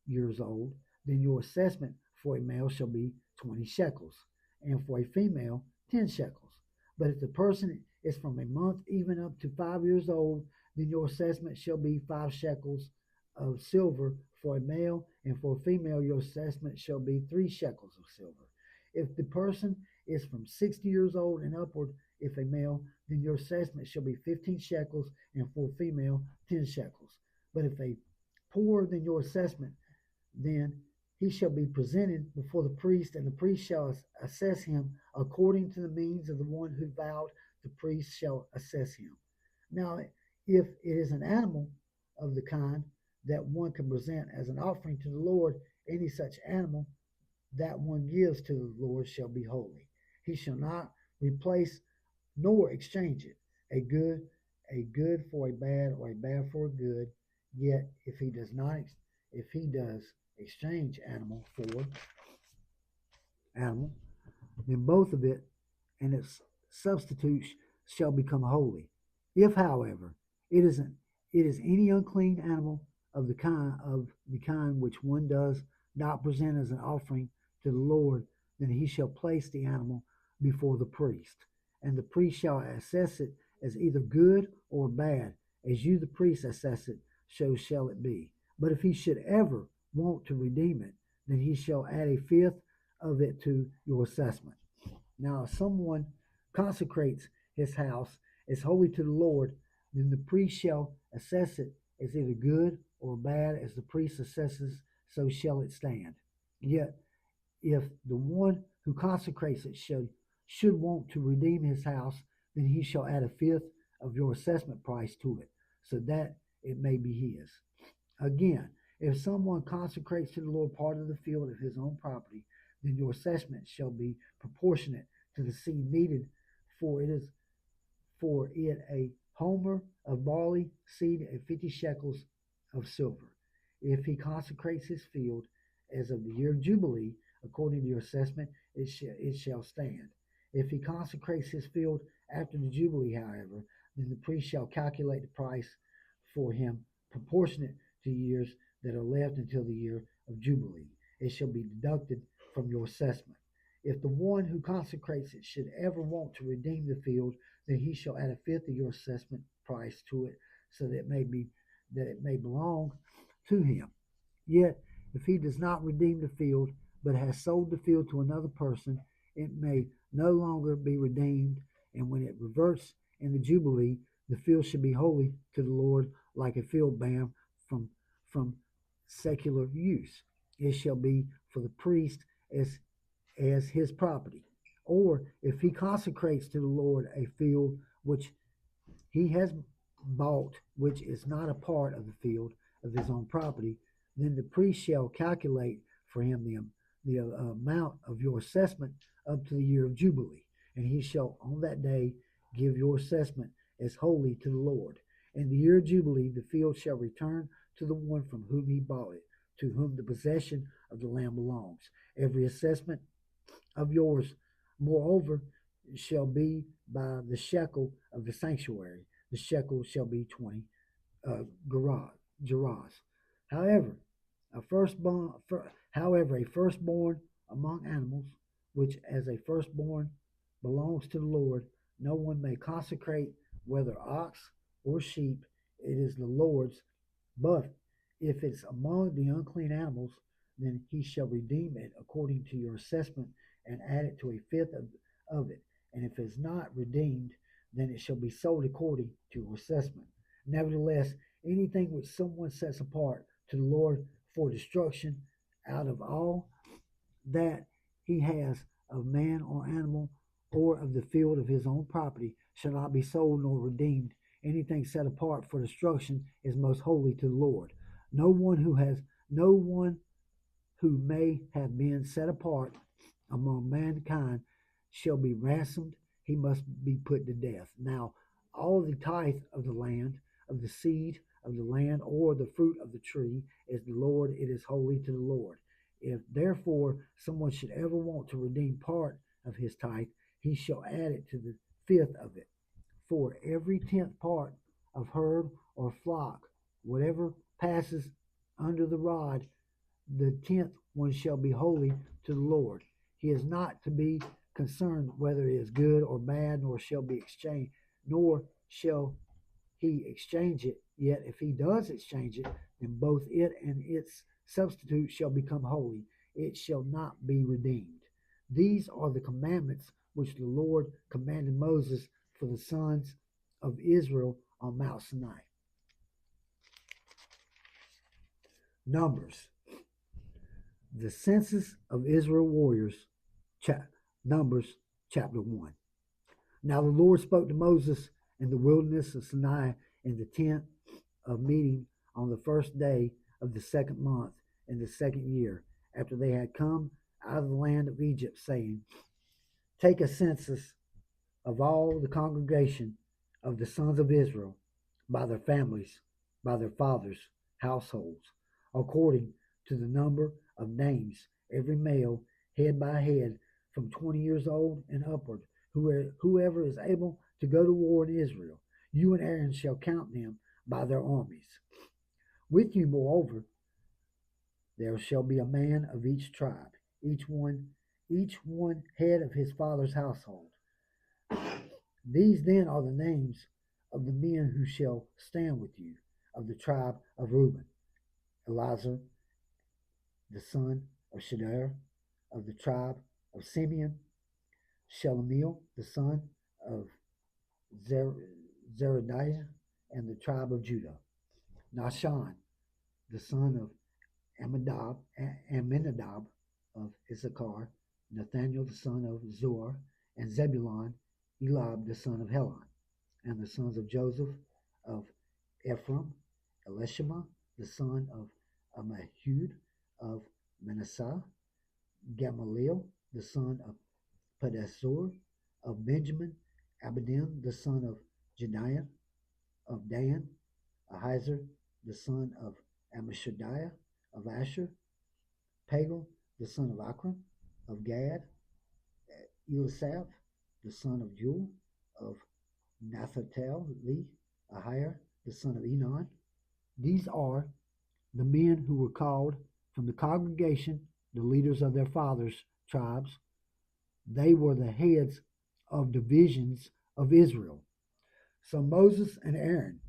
years old, then your assessment for a male shall be 20 shekels, and for a female, 10 shekels. But if the person is from a month even up to 5 years old, then your assessment shall be 5 shekels of silver for a male, and for a female, your assessment shall be 3 shekels of silver. If the person is from 60 years old and upward, if a male, then your assessment shall be 15 shekels, and for a female, 10 shekels. But if a poorer than your assessment, then he shall be presented before the priest, and the priest shall assess him according to the means of the one who vowed. The priest shall assess him. Now, if it is an animal of the kind that one can present as an offering to the Lord, any such animal that one gives to the Lord shall be holy. He shall not replace nor exchange it, a good for a bad, or a bad for a good. Yet if he does exchange animal for animal, then both of it and its substitute shall become holy. If, however, it is any unclean animal of the kind which one does not present as an offering to the Lord, then he shall place the animal before the priest, and the priest shall assess it as either good or bad, as you the priest assess it, so shall it be. But if he should ever want to redeem it, then he shall add a fifth of it to your assessment. Now, if someone consecrates his house as holy to the Lord, then the priest shall assess it as either good or bad, as the priest assesses, so shall it stand. Yet, if the one who consecrates it should want to redeem his house, then he shall add a fifth of your assessment price to it, so that it may be his. Again, if someone consecrates to the Lord part of the field of his own property, then your assessment shall be proportionate to the seed needed, for it a homer of barley seed and 50 shekels of silver. If he consecrates his field as of the year of Jubilee, according to your assessment, it shall stand. If he consecrates his field after the Jubilee, however, Then the priest shall calculate the price for him proportionate to years that are left until the year of Jubilee. It shall be deducted from your assessment. If the one who consecrates it should ever want to redeem the field, then he shall add a fifth of your assessment price to it, so that it may belong to him. Yet, if he does not redeem the field, but has sold the field to another person, it may no longer be redeemed, and when it reverts in the Jubilee, the field should be holy to the Lord, like a field banned from secular use. It shall be for the priest as his property. Or if he consecrates to the Lord a field which he has bought, which is not a part of the field of his own property, then the priest shall calculate for him the amount of your assessment up to the year of Jubilee, and he shall on that day give your assessment as holy to the Lord. In the year of Jubilee, the field shall return to the one from whom he bought it, to whom the possession of the land belongs. Every assessment of yours, moreover, shall be by the shekel of the sanctuary. The shekel shall be 20 gerahs. However, a firstborn among animals, which as a firstborn belongs to the Lord, no one may consecrate, whether ox or sheep, it is the Lord's. But if it's among the unclean animals, then he shall redeem it according to your assessment and add it to a fifth of it. And if it is not redeemed, then it shall be sold according to your assessment. Nevertheless, anything which someone sets apart to the Lord for destruction, out of all that he has of man or animal, or of the field of his own property, shall not be sold nor redeemed. Anything set apart for destruction is most holy to the Lord. No one who may have been set apart among mankind shall be ransomed. He must be put to death. Now, all the tithe of the land, of the seed of the land, or the fruit of the tree is the Lord. It is holy to the Lord. If therefore someone should ever want to redeem part of his tithe, he shall add it to the fifth of it. For every 10th part of herd or flock, whatever passes under the rod, the 10th one shall be holy to the Lord. He is not to be concerned whether it is good or bad, nor shall he exchange it. Yet if he does exchange it, then both it and its substitute shall become holy. It shall not be redeemed. These are the commandments which the Lord commanded Moses for the sons of Israel on Mount Sinai. Numbers. The census of Israel warriors. Numbers chapter 1. Now the Lord spoke to Moses in the wilderness of Sinai in the tent of meeting on the first day of the second month in the second year, after they had come out of the land of Egypt, saying, Take a census of all the congregation of the sons of Israel by their families, by their fathers' households, according to the number of names, every male, head by head, from 20 years old and upward, whoever is able to go to war in Israel. You and Aaron shall count them by their armies. With you, moreover, there shall be a man of each tribe, each one head of his father's household. These then are the names of the men who shall stand with you, of the tribe of Reuben: Elazar, the son of Shedeur; of the tribe of Simeon, Shelumiel, the son of Zeradiah; and the tribe of Judah, Nahshon, the son of Amminadab; of Issachar, Nathaniel, the son of Zuar; and Zebulun, Elab, the son of Helon; and the sons of Joseph of Ephraim, Elishama, the son of Ammihud; of Manasseh, Gamaliel, the son of Pedasur; of Benjamin, Abidan, the son of Jediah; of Dan, Ahiezer, the son of Ammishaddai; of Asher, Pagel, the son of Akram; of Gad, Elisaph, the son of Jewel; of Naphtali, Ahir, the son of Enon. These are the men who were called from the congregation, the leaders of their fathers' tribes. They were the heads of divisions of Israel. So Moses and Aaron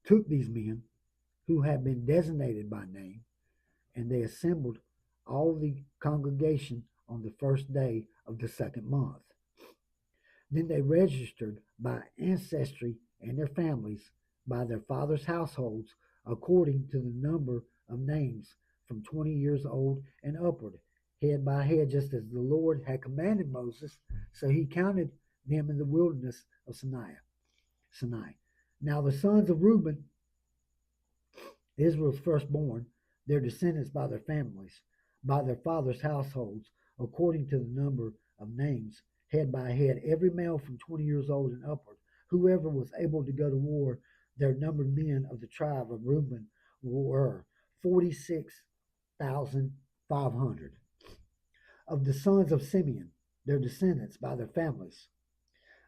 took these men who had been designated by name, and they assembled all the congregation on the first day of the second month. Then they registered by ancestry and their families, by their fathers' households, according to the number of names, from 20 years old and upward, head by head, just as the Lord had commanded Moses. So he counted them in the wilderness of Sinai. Now the sons of Reuben, Israel's firstborn, their descendants by their families, by their fathers' households, according to the number of names, head by head, every male from 20 years old and upward, whoever was able to go to war, their numbered men of the tribe of Reuben were 46,500. Of the sons of Simeon, their descendants by their families,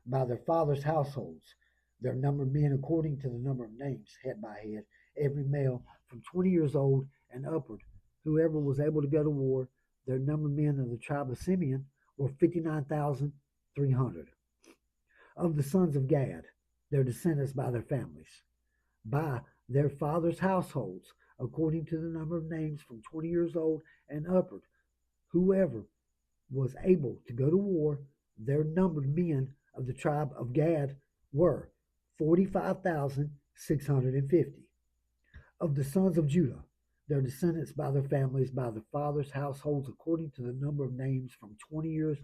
by their fathers' households, their numbered men according to the number of names, head by head, every male from 20 years old and upward, whoever was able to go to war, their numbered men of the tribe of Simeon were 59,300. Of the sons of Gad, their descendants by their families, by their fathers' households, according to the number of names from 20 years old and upward, whoever was able to go to war, their numbered men of the tribe of Gad were 45,650. Of the sons of Judah, their descendants by their families, by their fathers' households, according to the number of names from 20 years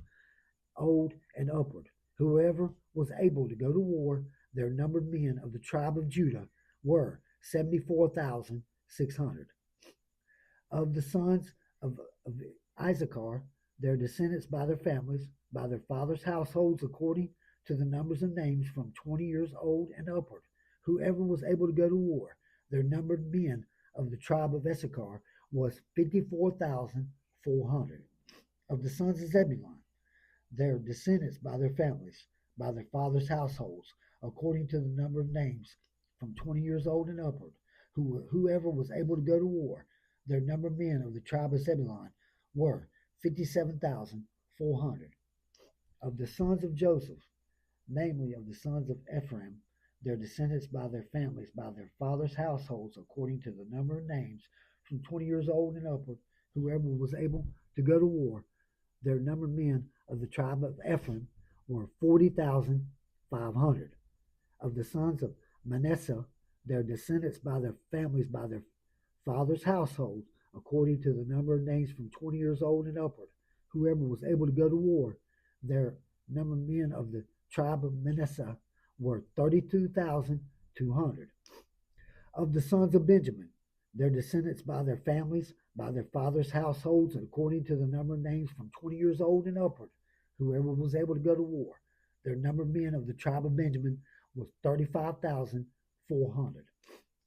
old and upward, whoever was able to go to war, their numbered men of the tribe of Judah were 74,600. Of the sons of Issachar, their descendants by their families, by their fathers' households, according to the numbers of names from 20 years old and upward, whoever was able to go to war, their numbered men of the tribe of Issachar was 54,400. Of the sons of Zebulun, their descendants by their families, by their fathers' households, according to the number of names from 20 years old and upward, whoever was able to go to war, their numbered men of the tribe of Zebulun were 57,400. Of the sons of Joseph, namely of the sons of Ephraim, their descendants by their families, by their fathers' households, according to the number of names, from 20 years old and upward, whoever was able to go to war, their numbered men of the tribe of Ephraim were 40,500. Of the sons of Manasseh, their descendants by their families, by their fathers' households, according to the number of names from 20 years old and upward, whoever was able to go to war, their numbered men of the tribe of Manasseh were 32,200. Of the sons of Benjamin, their descendants by their families, by their fathers' households, according to the number of names from 20 years old and upward, whoever was able to go to war, their numbered men of the tribe of Benjamin was 35,400.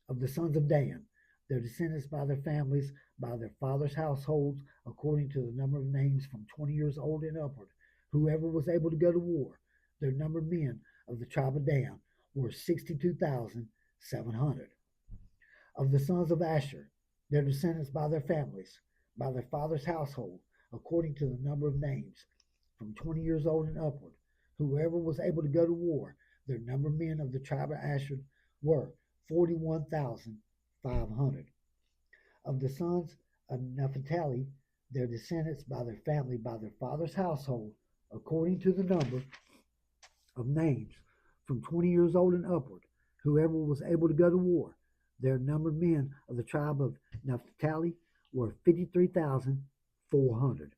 Of the sons of Dan, their descendants by their families, by their fathers' households, according to the number of names from 20 years old and upward, whoever was able to go to war, their numbered men of the tribe of Dan were 62,700. Of the sons of Asher, their descendants by their families, by their fathers' household, according to the number of names, from 20 years old and upward, whoever was able to go to war, their numbered men of the tribe of Asher were 41,500. Of the sons of Naphtali, their descendants by their family, by their father's household, according to the number of names, from 20 years old and upward, whoever was able to go to war, their numbered men of the tribe of Naphtali were 53,400.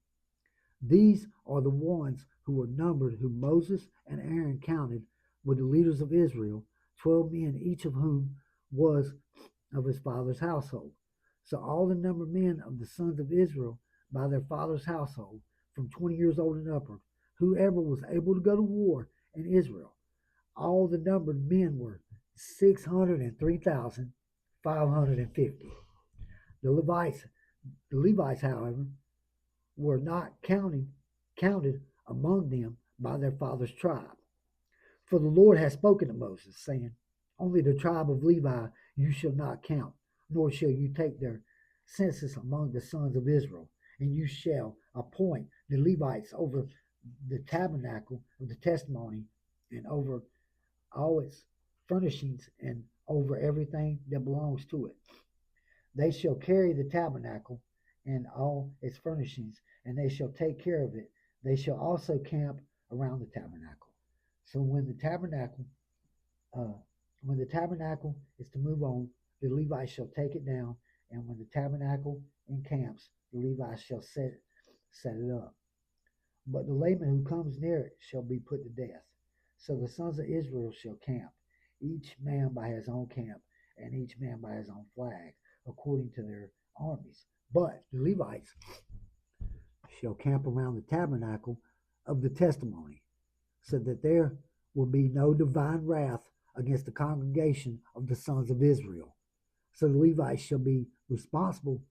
These are the ones who were numbered, whom Moses and Aaron counted with the leaders of Israel, 12 men, each of whom was of his father's household. So all the numbered men of the sons of Israel by their father's household, from 20 years old and upward, whoever was able to go to war in Israel, all the numbered men were 603,550. The Levites, however, were not counted among them by their father's tribe. For the Lord has spoken to Moses, saying, only the tribe of Levi you shall not count, nor shall you take their census among the sons of Israel. And you shall appoint the Levites over the tabernacle of the testimony, and over all its furnishings, and over everything that belongs to it. They shall carry the tabernacle and all its furnishings, and they shall take care of it. They shall also camp around the tabernacle. So when the tabernacle is to move on, the Levites shall take it down, and when the tabernacle encamps, the Levites shall set it up. But the layman who comes near it shall be put to death. So the sons of Israel shall camp, each man by his own camp, and each man by his own flag, according to their armies. But the Levites shall camp around the tabernacle of the testimony, so that there will be no divine wrath against the congregation of the sons of Israel. So the Levites shall be responsible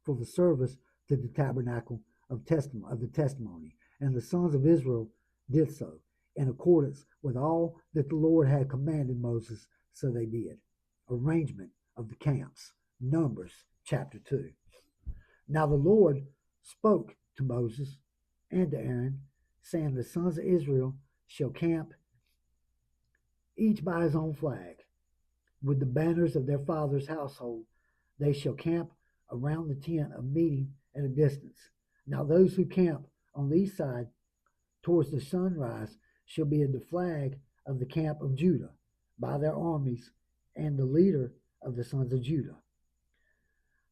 for the service to the tabernacle of the testimony. And the sons of Israel did so, in accordance with all that the Lord had commanded Moses, so they did. Arrangement of the camps. Numbers chapter 2. Now the Lord spoke to Moses and to Aaron, saying, the sons of Israel shall camp each by his own flag, with the banners of their father's household. They shall camp around the tent of meeting at a distance. Now those who camp on the east side towards the sunrise shall be at the flag of the camp of Judah by their armies, and the leader of the sons of Judah.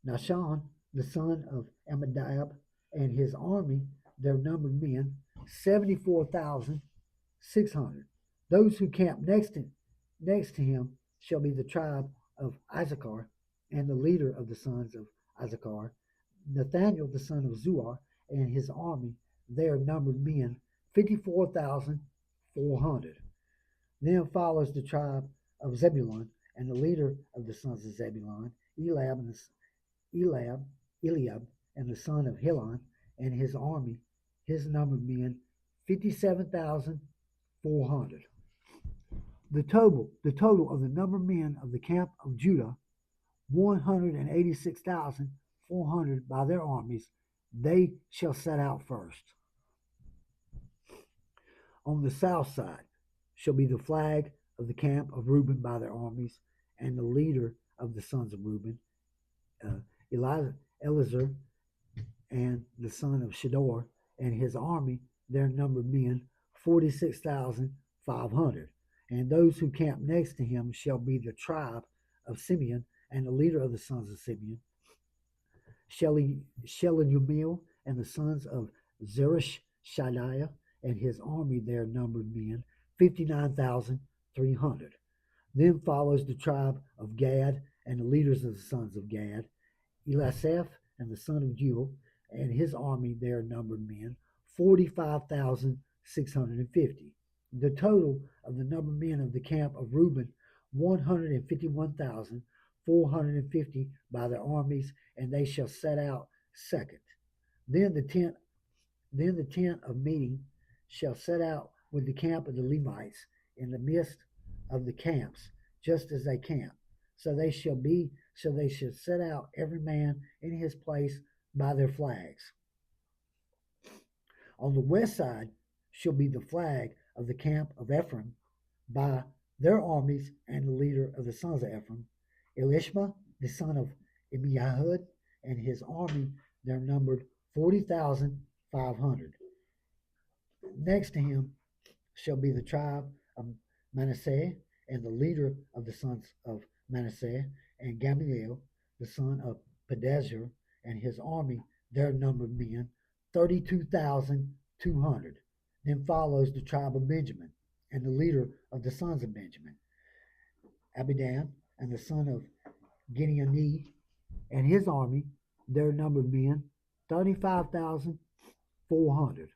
Nahshon, the son of Amminadab, and his army, their numbered men, 74,600. Those who camp next to him shall be the tribe of Issachar, and the leader of the sons of Issachar, Nathaniel the son of Zuar, and his army, their numbered men, 54,400. Then follows the tribe of Zebulun, and the leader of the sons of Zebulun, Eliab, and the son of Helon, and his army, his numbered men, 57,400. The total of the numbered men of the camp of Judah, 186,400 by their armies. They shall set out first. On the south side shall be the flag of the camp of Reuben by their armies, and the leader of the sons of Reuben, Elazar, and the son of Shedor, and his army, their numbered men, 46,500. And those who camp next to him shall be the tribe of Simeon, and the leader of the sons of Simeon, Shelumiel, and the sons of Zeresh Shadiah, and his army, their numbered men, 59,300. Then follows the tribe of Gad, and the leaders of the sons of Gad, Elisaph, and the son of Jewel, and his army, their numbered men, 45,650. The total of the numbered men of the camp of Reuben, 151,450 by their armies, and they shall set out second. Then the tent of meeting shall set out with the camp of the Levites in the midst of the camps, just as they camp. So they shall set out every man in his place by their flags. On the west side shall be the flag of the camp of Ephraim by their armies, and the leader of the sons of Ephraim, Elishma, the son of Amihud, and his army, their numbered 40,500. Next to him shall be the tribe of Manasseh, and the leader of the sons of Manasseh, and Gamaliel, the son of Pedazur, and his army, their numbered men, 32,200. Then follows the tribe of Benjamin, and the leader of the sons of Benjamin, Abidan, and the son of Gideoni, and his army, their numbered men, 35,400.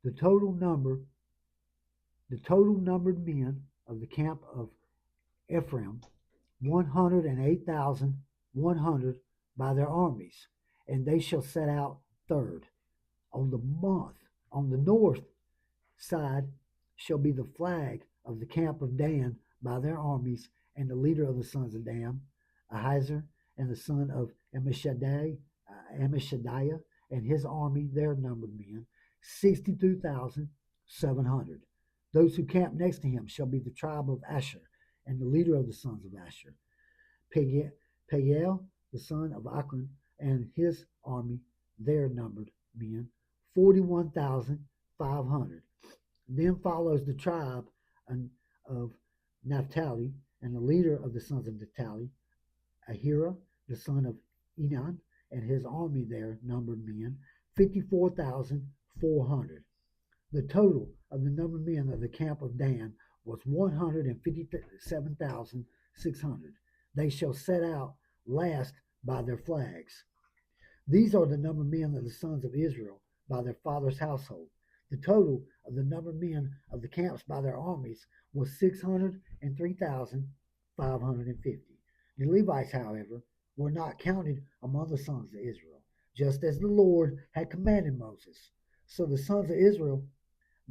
The total numbered men of the camp of Ephraim, 108,100 by their armies, and they shall set out third. On the north side shall be the flag of the camp of Dan by their armies, and the leader of the sons of Dan, Ahiezer, and the son of Amishadiah, and his army, their numbered men, 62,700. Those who camp next to him shall be the tribe of Asher, and the leader of the sons of Asher, Pagiel, the son of Akron, and his army, their numbered men, 41,500. Then follows the tribe of Naphtali, and the leader of the sons of Naphtali, Ahira, the son of Enan, and his army there numbered men, 54,400. The total of the numbered men of the camp of Dan was 157,600. They shall set out last by their flags. These are the numbered men of the sons of Israel by their father's household. The total of the numbered men of the camps by their armies was 603,550. The Levites, however, were not counted among the sons of Israel, just as the Lord had commanded Moses. So the sons of Israel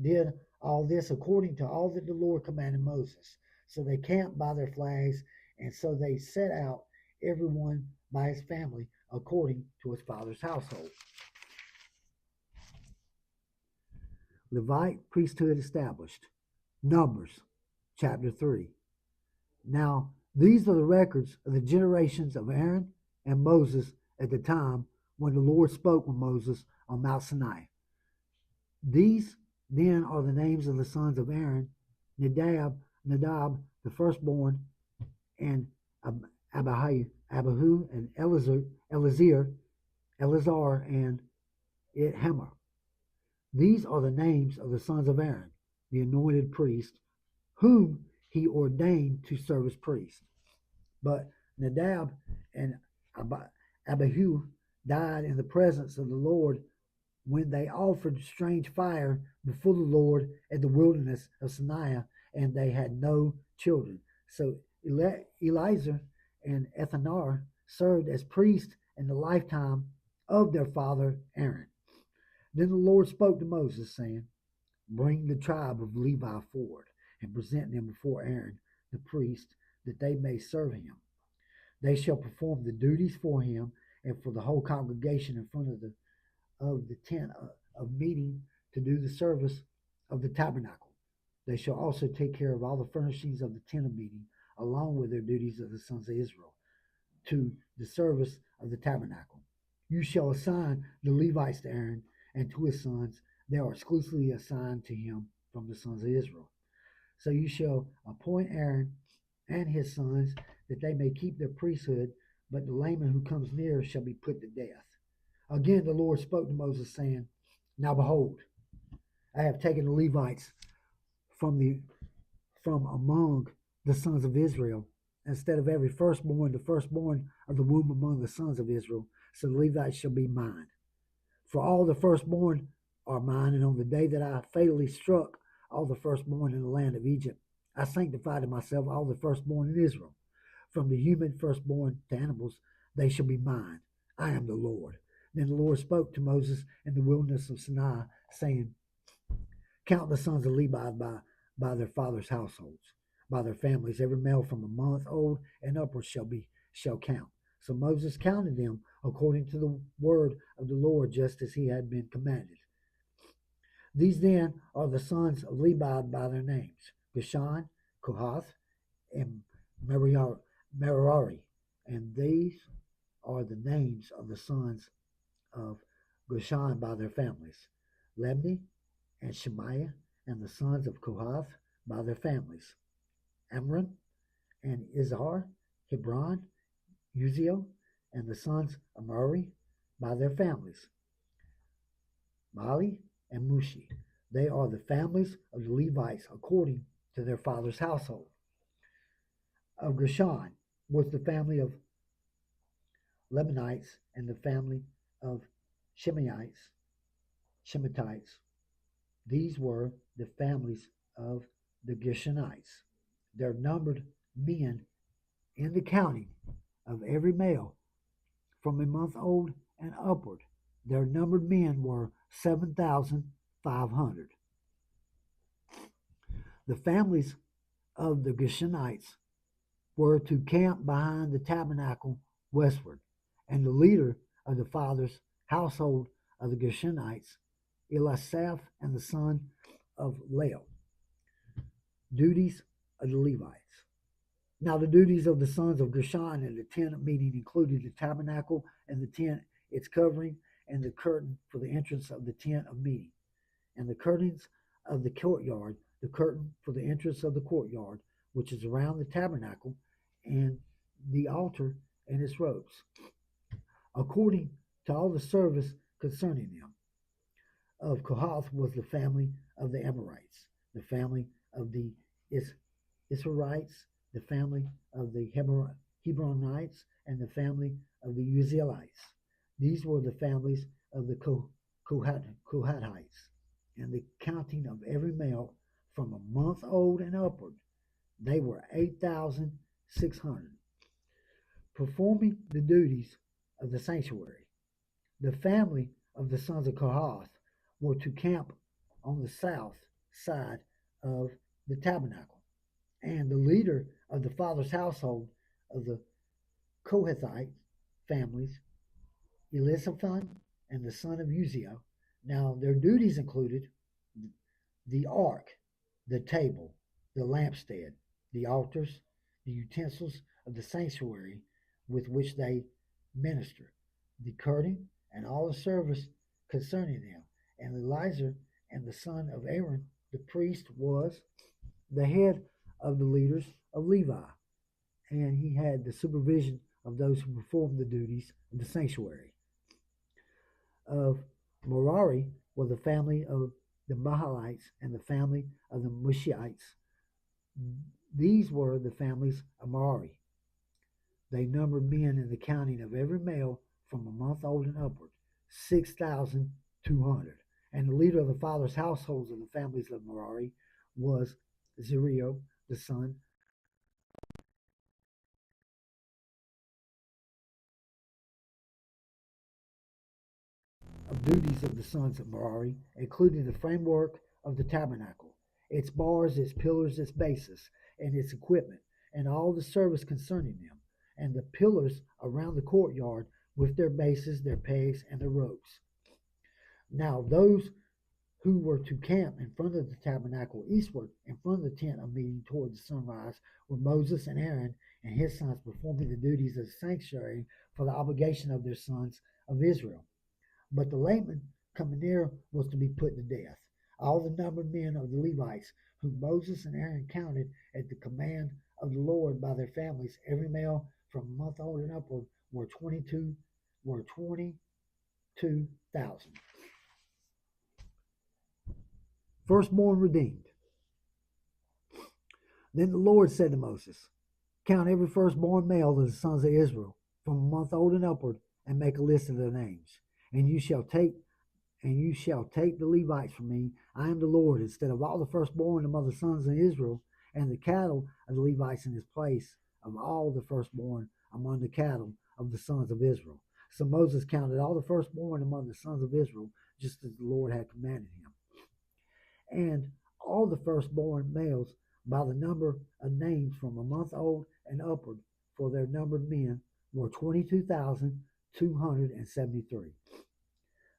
did all this according to all that the Lord commanded Moses. So they camped by their flags, and so they set out everyone by his family according to his father's household. Levite priesthood established. Numbers, chapter 3. Now, these are the records of the generations of Aaron and Moses at the time when the Lord spoke with Moses on Mount Sinai. These then are the names of the sons of Aaron: Nadab, the firstborn, and Abihu, and Eleazar, and Ithamar. These are the names of the sons of Aaron, the anointed priest, whom he ordained to serve as priests. But Nadab and Abihu died in the presence of the Lord when they offered strange fire before the Lord at the wilderness of Sinai, and they had no children. So Eleazar and Ithamar served as priests in the lifetime of their father Aaron. Then the Lord spoke to Moses, saying, "Bring the tribe of Levi forward, and present them before Aaron the priest, that they may serve him. They shall perform the duties for him and for the whole congregation in front of the tent of meeting, to do the service of the tabernacle. They shall also take care of all the furnishings of the tent of meeting, along with their duties of the sons of Israel, to the service of the tabernacle. You shall assign the Levites to Aaron and to his sons. They are exclusively assigned to him from the sons of Israel. So you shall appoint Aaron and his sons, that they may keep their priesthood, but the layman who comes near shall be put to death." Again the Lord spoke to Moses, saying, "Now behold, I have taken the Levites from among the sons of Israel, instead of every firstborn, the firstborn of the womb among the sons of Israel, so the Levites shall be mine. For all the firstborn are mine, and on the day that I fatally struck all the firstborn in the land of Egypt, I sanctified to myself all the firstborn in Israel. From the human firstborn to animals, they shall be mine. I am the Lord." Then the Lord spoke to Moses in the wilderness of Sinai, saying, "Count the sons of Levi by their fathers' households, by their families. Every male from a month old and upwards shall count." So Moses counted them according to the word of the Lord, just as he had been commanded. These then are the sons of Levi by their names: Gershon, Kohath, and Merari. And these are the names of the sons of Gershon by their families: Libni and Shemaiah, and the sons of Kohath by their families: Amram and Izhar, Hebron, Uziel, and the sons of Merari by their families: Mali and Mushi. They are the families of the Levites according to their father's household. Of Gershon was the family of Lebanites, and the family of Shematites. These were the families of the Gershonites. Their numbered men in the counting of every male from a month old and upward, their numbered men were 7,500. The families of the Gershonites were to camp behind the tabernacle westward, and the leader of the father's household of the Gershonites, Elisaph, and the son of Lael. Duties of the Levites. Now the duties of the sons of Gershon in the tent of meeting included the tabernacle and the tent, its covering, and the curtain for the entrance of the tent of meeting, and the curtains of the courtyard, the curtain for the entrance of the courtyard, which is around the tabernacle, and the altar and its ropes, according to all the service concerning them. Of Kohath was the family of the Amorites, the family of the Israelites, the family of the Hebronites, and the family of the Uzzielites. These were the families of the Kohathites, and the counting of every male from a month old and upward, they were 8,600, performing the duties of the sanctuary. The family of the sons of Kohath were to camp on the south side of the tabernacle, and the leader of the father's household of the Kohathite families, Elizaphan and the son of Uzziel. Now their duties included the ark, the table, the lampstand, the altars, the utensils of the sanctuary with which they minister, the curtain, and all the service concerning them. And Eleazar and the son of Aaron, the priest, was the head of the leaders of Levi, and he had the supervision of those who performed the duties of the sanctuary. Of Merari was the family of the Mahalites and the family of the Mushites. These were the families of Merari. They numbered men in the counting of every male from a month old and upward, 6,200. And the leader of the father's households of the families of Merari was Zeriel, the son of duties of the sons of Merari, including the framework of the tabernacle, its bars, its pillars, its bases, and its equipment, and all the service concerning them, and the pillars around the courtyard with their bases, their pegs, and their ropes. Now those who were to camp in front of the tabernacle eastward, in front of the tent of meeting toward the sunrise, were Moses and Aaron and his sons, performing the duties of the sanctuary for the obligation of their sons of Israel. But the layman coming near was to be put to death. All the numbered men of the Levites, whom Moses and Aaron counted at the command of the Lord by their families, every male from a month old and upward, were 22,000. Firstborn redeemed. Then the Lord said to Moses, count every firstborn male of the sons of Israel from a month old and upward, and make a list of their names. And you shall take the Levites from me. I am the Lord, instead of all the firstborn among the sons of Israel, and the cattle of the Levites in his place of all the firstborn among the cattle of the sons of Israel. So Moses counted all the firstborn among the sons of Israel, just as the Lord had commanded him. And all the firstborn males by the number of names from a month old and upward, for their numbered men were 22,273.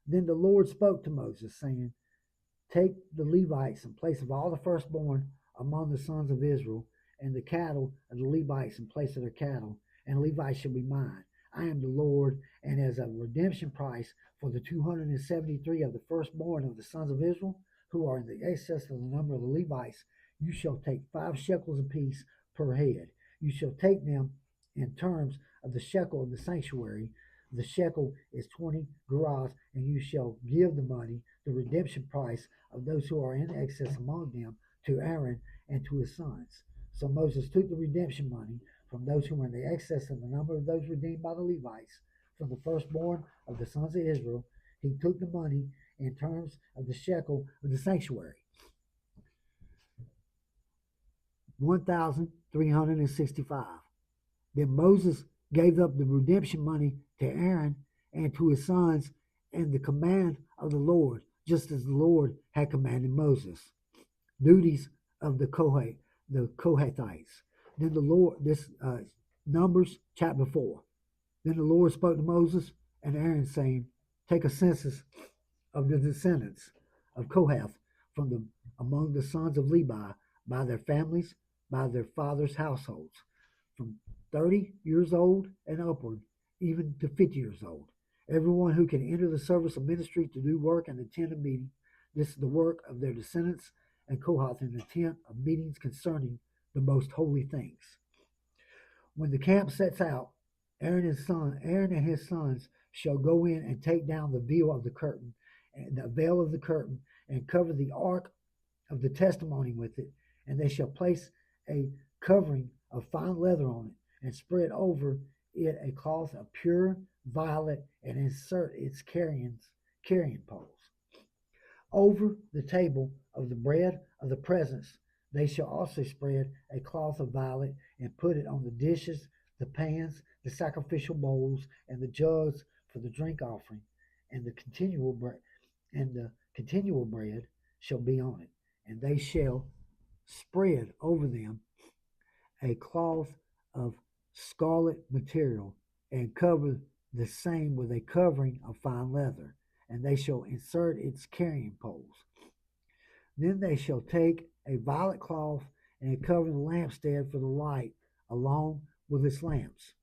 Then the Lord spoke to Moses, saying, take the Levites in place of all the firstborn among the sons of Israel, and the cattle of the Levites in place of their cattle, and Levites shall be mine. I am the Lord, and as a redemption price for the 273 of the firstborn of the sons of Israel, who are in the excess of the number of the Levites, you shall take 5 shekels apiece per head. You shall take them in terms of the shekel of the sanctuary. The shekel is 20 gerahs, and you shall give the money, the redemption price of those who are in excess among them, to Aaron and to his sons. So Moses took the redemption money from those who were in the excess of the number of those redeemed by the Levites, from the firstborn of the sons of Israel. He took the money in terms of the shekel of the sanctuary, 1,365. Then Moses gave up the redemption money to Aaron and to his sons in the command of the Lord, just as the Lord had commanded Moses. Duties of the Kohath. the Kohathites. Then the Lord, this Numbers chapter 4. Then the Lord spoke to Moses and Aaron, saying, take a census of the descendants of Kohath from among the sons of Levi by their families, by their fathers' households, from 30 years old and upward, even to 50 years old. Everyone who can enter the service of ministry to do work and attend a meeting. This is the work of their descendants and Kohath in the tent of meetings concerning the most holy things. When the camp sets out, Aaron and his sons shall go in and take down the veil of the curtain, and the veil of the curtain, and cover the ark of the testimony with it, and they shall place a covering of fine leather on it, and spread over it a cloth of pure violet, and insert its carrying poles. Over the table of the bread of the presence, they shall also spread a cloth of violet, and put it on the dishes, the pans, the sacrificial bowls, and the jugs for the drink offering, and the continual bread shall be on it, and they shall spread over them a cloth of scarlet material, and cover the same with a covering of fine leather, and they shall insert its carrying poles. Then they shall take a violet cloth and cover the lampstand for the light, along with its lamps,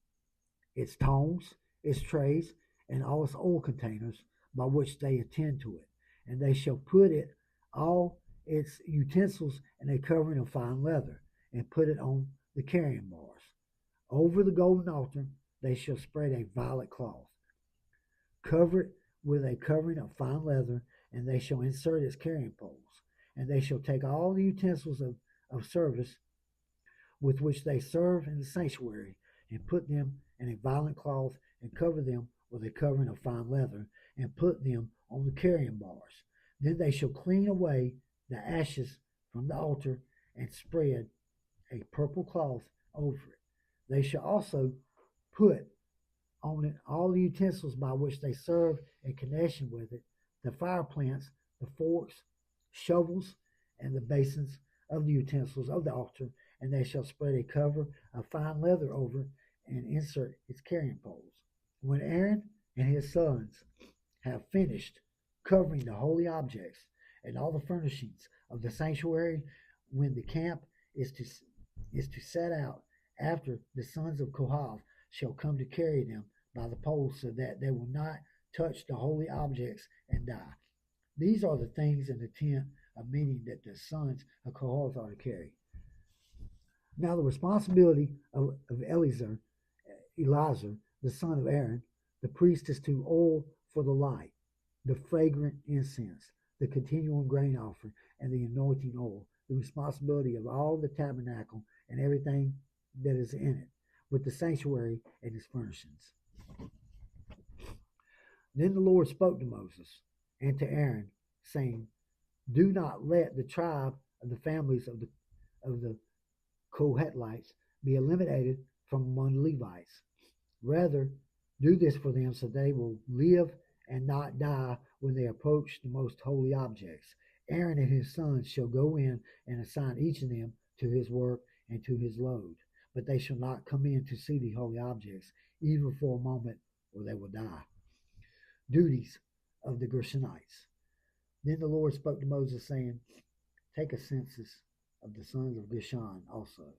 its tongs, its trays, and all its oil containers by which they attend to it. And they shall put it, all its utensils, in a covering of fine leather, and put it on the carrying bars. Over the golden altar they shall spread a violet cloth, cover it with a covering of fine leather, and they shall insert its carrying poles. And they shall take all the utensils of service with which they serve in the sanctuary, and put them in a violet cloth, and cover them with a covering of fine leather, and put them on the carrying bars. Then they shall clean away the ashes from the altar, and spread a purple cloth over it. They shall also put on it all the utensils by which they serve in connection with it, the fire plants, the forks, shovels, and the basins of the utensils of the altar, and they shall spread a cover of fine leather over it, and insert its carrying poles. When Aaron and his sons have finished covering the holy objects and all the furnishings of the sanctuary, when the camp is to set out, after the sons of Kohath shall come to carry them by the poles, so that they will not touch the holy objects and die. These are the things in the tent of meeting that the sons of Kohath are to carry. Now the responsibility of Eleazar, the son of Aaron, the priest, is to oil for the light, the fragrant incense, the continual grain offering, and the anointing oil, the responsibility of all the tabernacle and everything that is in it, with the sanctuary and its furnishings. Then the Lord spoke to Moses and to Aaron, saying, do not let the tribe of the families of the Kohathites be eliminated from among the Levites. Rather, do this for them, so they will live and not die when they approach the most holy objects. Aaron and his sons shall go in and assign each of them to his work and to his load, but they shall not come in to see the holy objects, even for a moment, or they will die. Duties of the Gershonites. Then the Lord spoke to Moses, saying, take a census of the sons of Gershon also,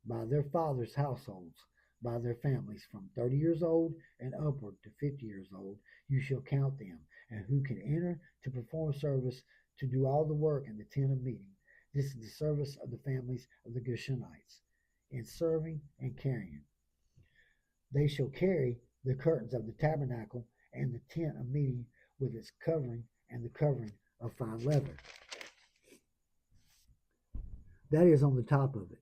by their fathers' households, by their families, from 30 years old and upward to 50 years old. You shall count them, and who can enter to perform service, to do all the work in the tent of meeting. This is the service of the families of the Gershonites, in serving and carrying. They shall carry the curtains of the tabernacle and the tent of meeting with its covering, and the covering of fine leather. That is on the top of it.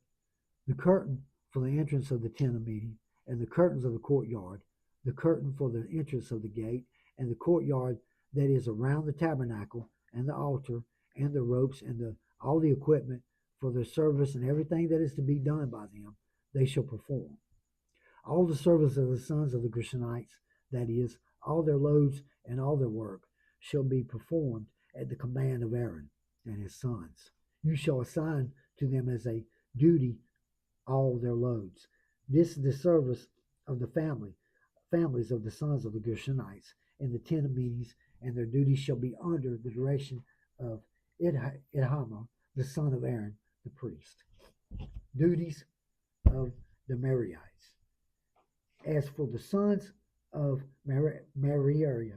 The curtain for the entrance of the tent of meeting, and the curtains of the courtyard, the curtain for the entrance of the gate, and the courtyard that is around the tabernacle, and the altar, and the ropes, and all the equipment for their service, and everything that is to be done by them, they shall perform. All the service of the sons of the Gershonites, that is, all their loads and all their work, shall be performed at the command of Aaron and his sons. You shall assign to them as a duty all their loads. This is the service of the families of the sons of the Gershonites in the tent of meetings, and their duties shall be under the direction of Ithamar, the son of Aaron, the priest. Duties of the Merarites. As for the sons of Merari,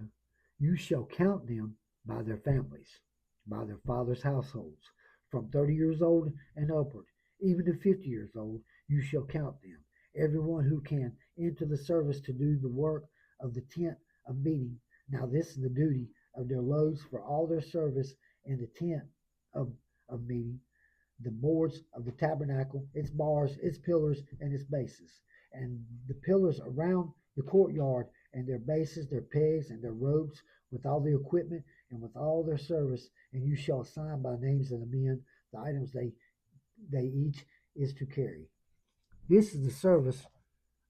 you shall count them by their families, by their fathers' households, from 30 years old and upward, even to 50 years old, you shall count them. Everyone who can enter the service to do the work of the tent of meeting. Now this is the duty of their loads for all their service in the tent of, of meeting, the boards of the tabernacle, its bars, its pillars, and its bases, and the pillars around the courtyard, and their bases, their pegs, and their ropes, with all the equipment and with all their service. And you shall assign by names of the men the items they each is to carry. This is the service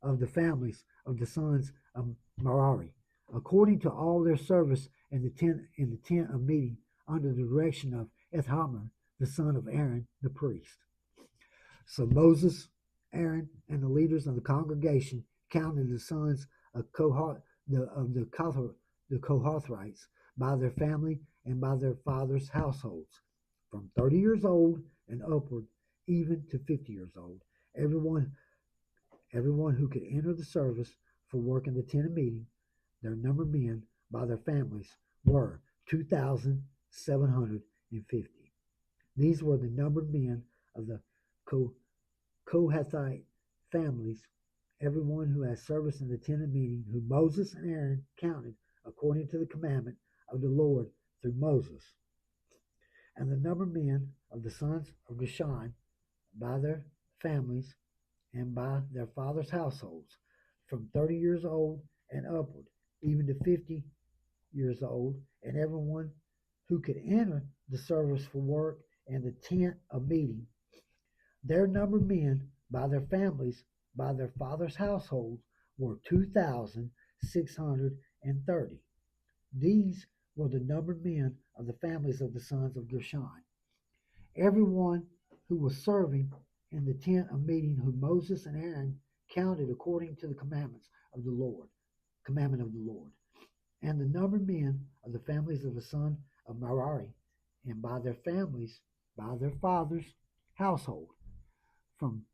of the families of the sons of Merari, according to all their service in the tent of meeting, under the direction of Ithamar, the son of Aaron, the priest. So Moses, Aaron, and the leaders of the congregation counted the sons of the Kohathites by their family and by their fathers' households, from 30 years old and upward, even to 50 years old. Everyone who could enter the service for work in the tent of meeting, their numbered men by their families were 2,750. These were the numbered men of the Kohathite families, everyone who has service in the tent of meeting, who Moses and Aaron counted according to the commandment of the Lord through Moses. And the numbered men of the sons of Gershon by their families and by their fathers' households, from 30 years old and upward, even to 50 years old, and everyone who could enter the service for work in the tent of meeting. Their numbered men by their families, by their fathers' households, were 2,630. These were the numbered men of the families of the sons of Gershon. Everyone who was serving in the tent of meeting, whom Moses and Aaron counted according to the commandment of the Lord. And the numbered men of the families of the son of Merari, and by their families, by their fathers' household, from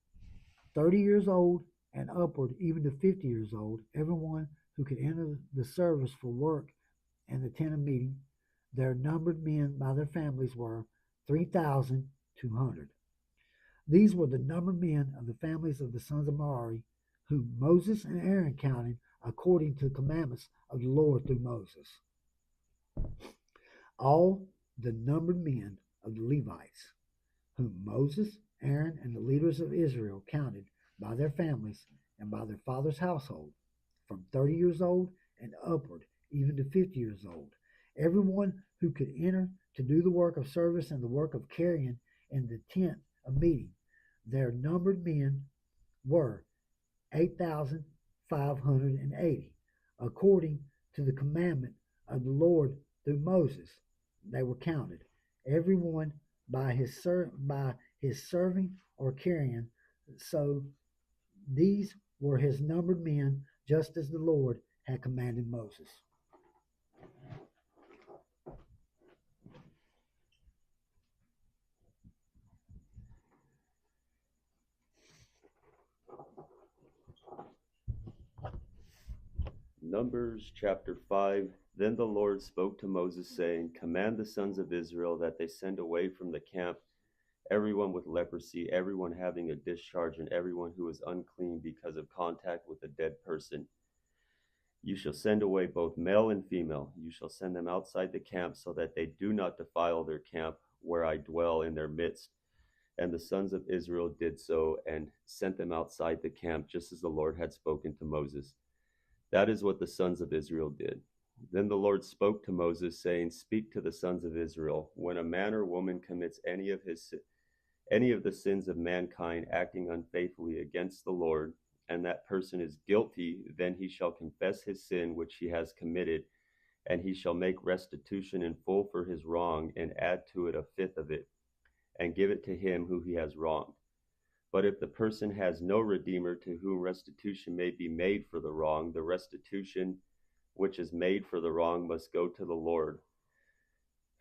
30 years old and upward, even to 50 years old, everyone who could enter the service for work in the tent of meeting, their numbered men by their families were 3,200. These were the numbered men of the families of the sons of Merari, whom Moses and Aaron counted according to the commandments of the Lord through Moses. All the numbered men of the Levites, whom Moses, Aaron, and the leaders of Israel counted by their families and by their fathers' household, from 30 years old and upward, even to 50 years old, everyone who could enter to do the work of service and the work of carrying in the tent of meeting. Their numbered men were 8,580, according to the commandment of the Lord through Moses. They were counted, everyone by his serving or carrying. So these were his numbered men, just as the Lord had commanded Moses. Numbers chapter 5. Then the Lord spoke to Moses, saying, Command the sons of Israel that they send away from the camp everyone with leprosy, everyone having a discharge, and everyone who is unclean because of contact with a dead person. You shall send away both male and female. You shall send them outside the camp, so that they do not defile their camp, where I dwell in their midst. And the sons of Israel did so, and sent them outside the camp, just as the Lord had spoken to Moses. That is what the sons of Israel did. Then the Lord spoke to Moses, saying, Speak to the sons of Israel, when a man or woman commits any of the sins of mankind, acting unfaithfully against the Lord, and that person is guilty, then he shall confess his sin which he has committed, and he shall make restitution in full for his wrong, and add to it a fifth of it, and give it to him who he has wronged. But if the person has no redeemer to whom restitution may be made for the wrong, the restitution which is made for the wrong must go to the Lord.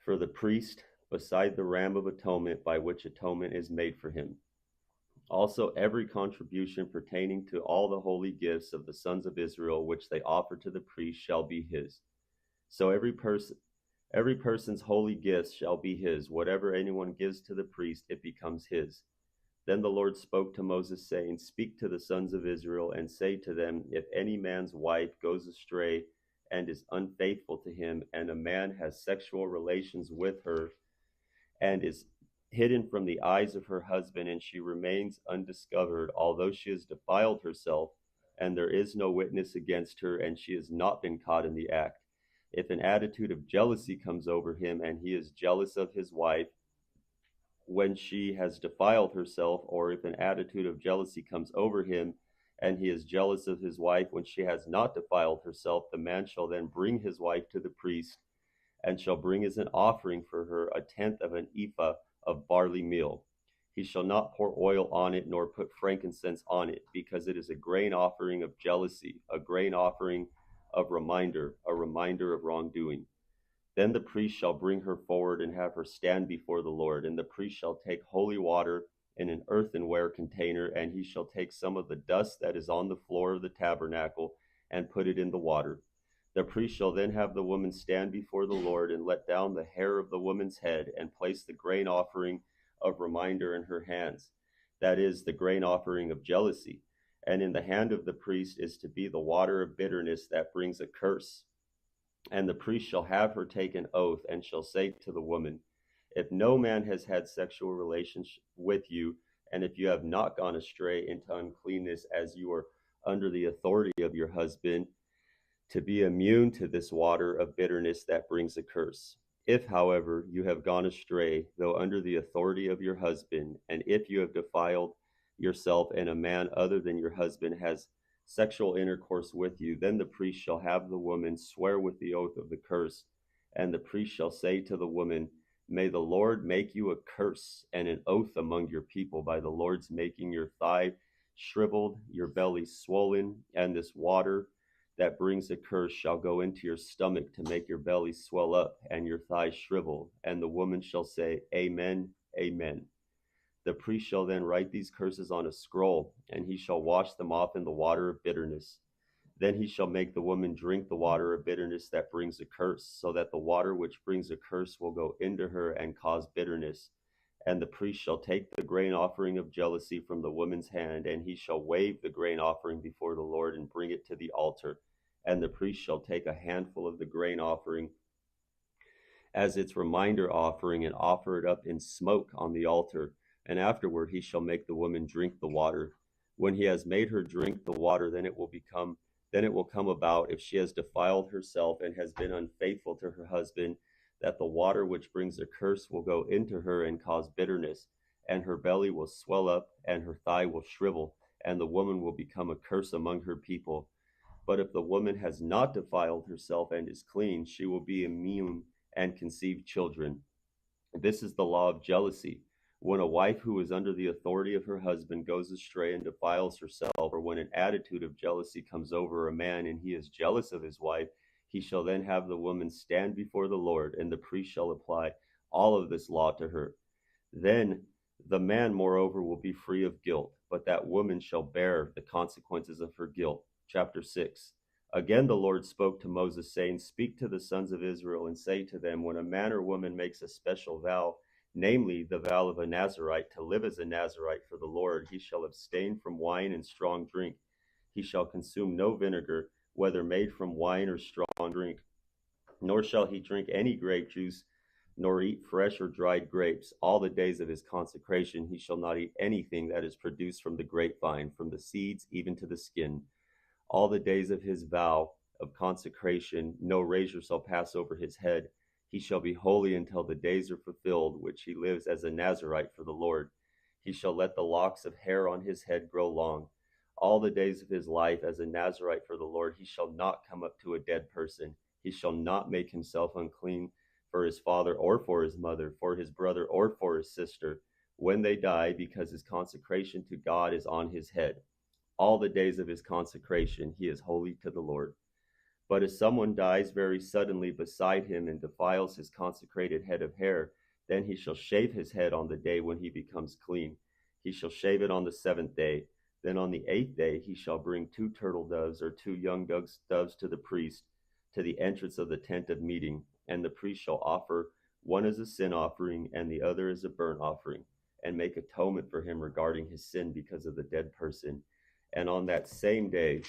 For the priest, beside the ram of atonement by which atonement is made for him. Also every contribution pertaining to all the holy gifts of the sons of Israel which they offer to the priest shall be his. So every person's holy gifts shall be his. Whatever anyone gives to the priest, it becomes his. Then the Lord spoke to Moses, saying, Speak to the sons of Israel, and say to them, If any man's wife goes astray and is unfaithful to him, and a man has sexual relations with her, and is hidden from the eyes of her husband, and she remains undiscovered, although she has defiled herself, and there is no witness against her, and she has not been caught in the act. If an attitude of jealousy comes over him, and he is jealous of his wife when she has defiled herself, or if an attitude of jealousy comes over him, and he is jealous of his wife when she has not defiled herself, the man shall then bring his wife to the priest, and shall bring as an offering for her 1/10 of an ephah of barley meal. He shall not pour oil on it, nor put frankincense on it, because it is a grain offering of jealousy, a grain offering of reminder, a reminder of wrongdoing. Then the priest shall bring her forward and have her stand before the Lord, and the priest shall take holy water in an earthenware container, and he shall take some of the dust that is on the floor of the tabernacle and put it in the water. The priest shall then have the woman stand before the Lord and let down the hair of the woman's head and place the grain offering of reminder in her hands, that is, the grain offering of jealousy. And in the hand of the priest is to be the water of bitterness that brings a curse. And the priest shall have her take an oath and shall say to the woman, If no man has had sexual relations with you, and if you have not gone astray into uncleanness as you are under the authority of your husband, to be immune to this water of bitterness that brings a curse. If, however, you have gone astray, though under the authority of your husband, and if you have defiled yourself and a man other than your husband has sexual intercourse with you, then the priest shall have the woman swear with the oath of the curse, and the priest shall say to the woman, May the Lord make you a curse and an oath among your people by the Lord's making your thigh shriveled, your belly swollen, and this water that brings a curse shall go into your stomach to make your belly swell up and your thighs shrivel. And the woman shall say, Amen, Amen. The priest shall then write these curses on a scroll, and he shall wash them off in the water of bitterness. Then he shall make the woman drink the water of bitterness that brings a curse, so that the water which brings a curse will go into her and cause bitterness. And the priest shall take the grain offering of jealousy from the woman's hand, and he shall wave the grain offering before the Lord and bring it to the altar. And the priest shall take a handful of the grain offering as its reminder offering and offer it up in smoke on the altar. And afterward he shall make the woman drink the water. When he has made her drink the water, then it will come about, if she has defiled herself and has been unfaithful to her husband, that the water which brings a curse will go into her and cause bitterness, and her belly will swell up, and her thigh will shrivel, and the woman will become a curse among her people. But if the woman has not defiled herself and is clean, she will be immune and conceive children. This is the law of jealousy. When a wife who is under the authority of her husband goes astray and defiles herself, or when an attitude of jealousy comes over a man and he is jealous of his wife, he shall then have the woman stand before the Lord, and the priest shall apply all of this law to her. Then the man, moreover, will be free of guilt, but that woman shall bear the consequences of her guilt. Chapter 6. Again the Lord spoke to Moses, saying, Speak to the sons of Israel and say to them, when a man or woman makes a special vow, namely the vow of a Nazirite, to live as a Nazirite for the Lord, he shall abstain from wine and strong drink. He shall consume no vinegar, whether made from wine or strong drink, nor shall he drink any grape juice, nor eat fresh or dried grapes. All the days of his consecration he shall not eat anything that is produced from the grapevine, from the seeds even to the skin. All the days of his vow of consecration no razor shall pass over his head. He shall be holy until the days are fulfilled, which he lives as a Nazirite for the Lord. He shall let the locks of hair on his head grow long. All the days of his life as a Nazirite for the Lord, he shall not come up to a dead person. He shall not make himself unclean for his father or for his mother, for his brother or for his sister. when they die, because his consecration to God is on his head. All the days of his consecration he is holy to the Lord. But if someone dies very suddenly beside him and defiles his consecrated head of hair, then he shall shave his head on the day when he becomes clean. He shall shave it on the 7th day. Then on the 8th day he shall bring 2 turtle doves or 2 young doves to the priest, to the entrance of the tent of meeting, and the priest shall offer one as a sin offering and the other as a burnt offering, and make atonement for him regarding his sin because of the dead person. And on that same day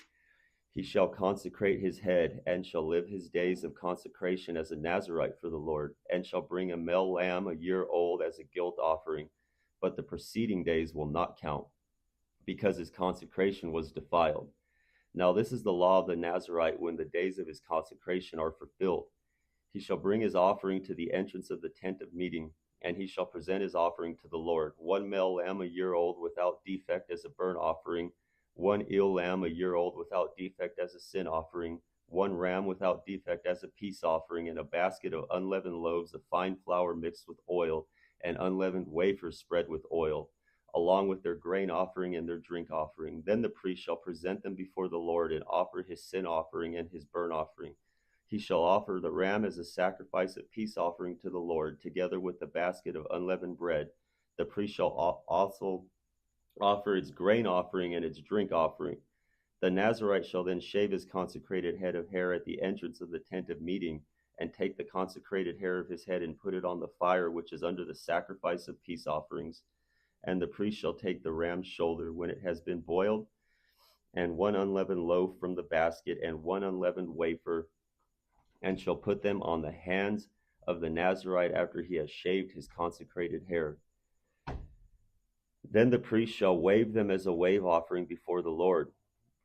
he shall consecrate his head, and shall live his days of consecration as a Nazarite for the Lord, and shall bring a male lamb a year old as a guilt offering. But the preceding days will not count, because his consecration was defiled. Now this is the law of the Nazarite when the days of his consecration are fulfilled. He shall bring his offering to the entrance of the tent of meeting, and he shall present his offering to the Lord, 1 male lamb a year old without defect as a burnt offering, 1 ewe lamb a year old without defect as a sin offering, 1 ram without defect as a peace offering, and a basket of unleavened loaves of fine flour mixed with oil, and unleavened wafers spread with oil, along with their grain offering and their drink offering. Then the priest shall present them before the Lord, and offer his sin offering and his burnt offering. He shall offer the ram as a sacrifice of peace offering to the Lord, together with the basket of unleavened bread. The priest shall also offer its grain offering and its drink offering. The Nazarite shall then shave his consecrated head of hair at the entrance of the tent of meeting, and take the consecrated hair of his head and put it on the fire which is under the sacrifice of peace offerings. And the priest shall take the ram's shoulder when it has been boiled, and 1 unleavened loaf from the basket, and 1 unleavened wafer, and shall put them on the hands of the Nazarite after he has shaved his consecrated hair. Then the priest shall wave them as a wave offering before the Lord.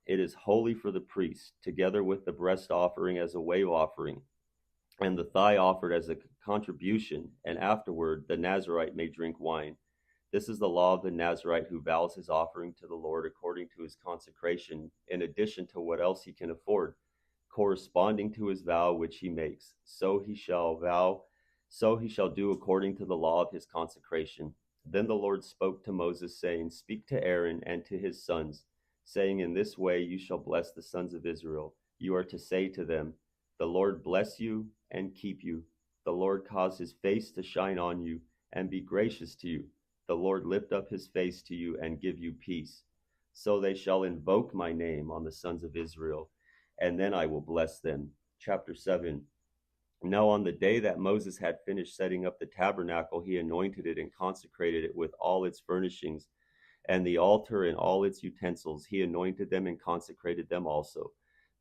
It is holy for the priest, together with the breast offering as a wave offering, and the thigh offered as a contribution, and afterward the Nazarite may drink wine. This is the law of the Nazarite who vows his offering to the Lord according to his consecration, in addition to what else he can afford, corresponding to his vow which he makes. So he shall do according to the law of his consecration. Then the Lord spoke to Moses, saying, Speak to Aaron and to his sons, saying, In this way you shall bless the sons of Israel. You are to say to them, The Lord bless you and keep you. The Lord cause his face to shine on you and be gracious to you. The Lord lift up his face to you and give you peace. So they shall invoke my name on the sons of Israel, and then I will bless them. Chapter 7. Now on the day that Moses had finished setting up the tabernacle, he anointed it and consecrated it with all its furnishings, and the altar and all its utensils. He anointed them and consecrated them also.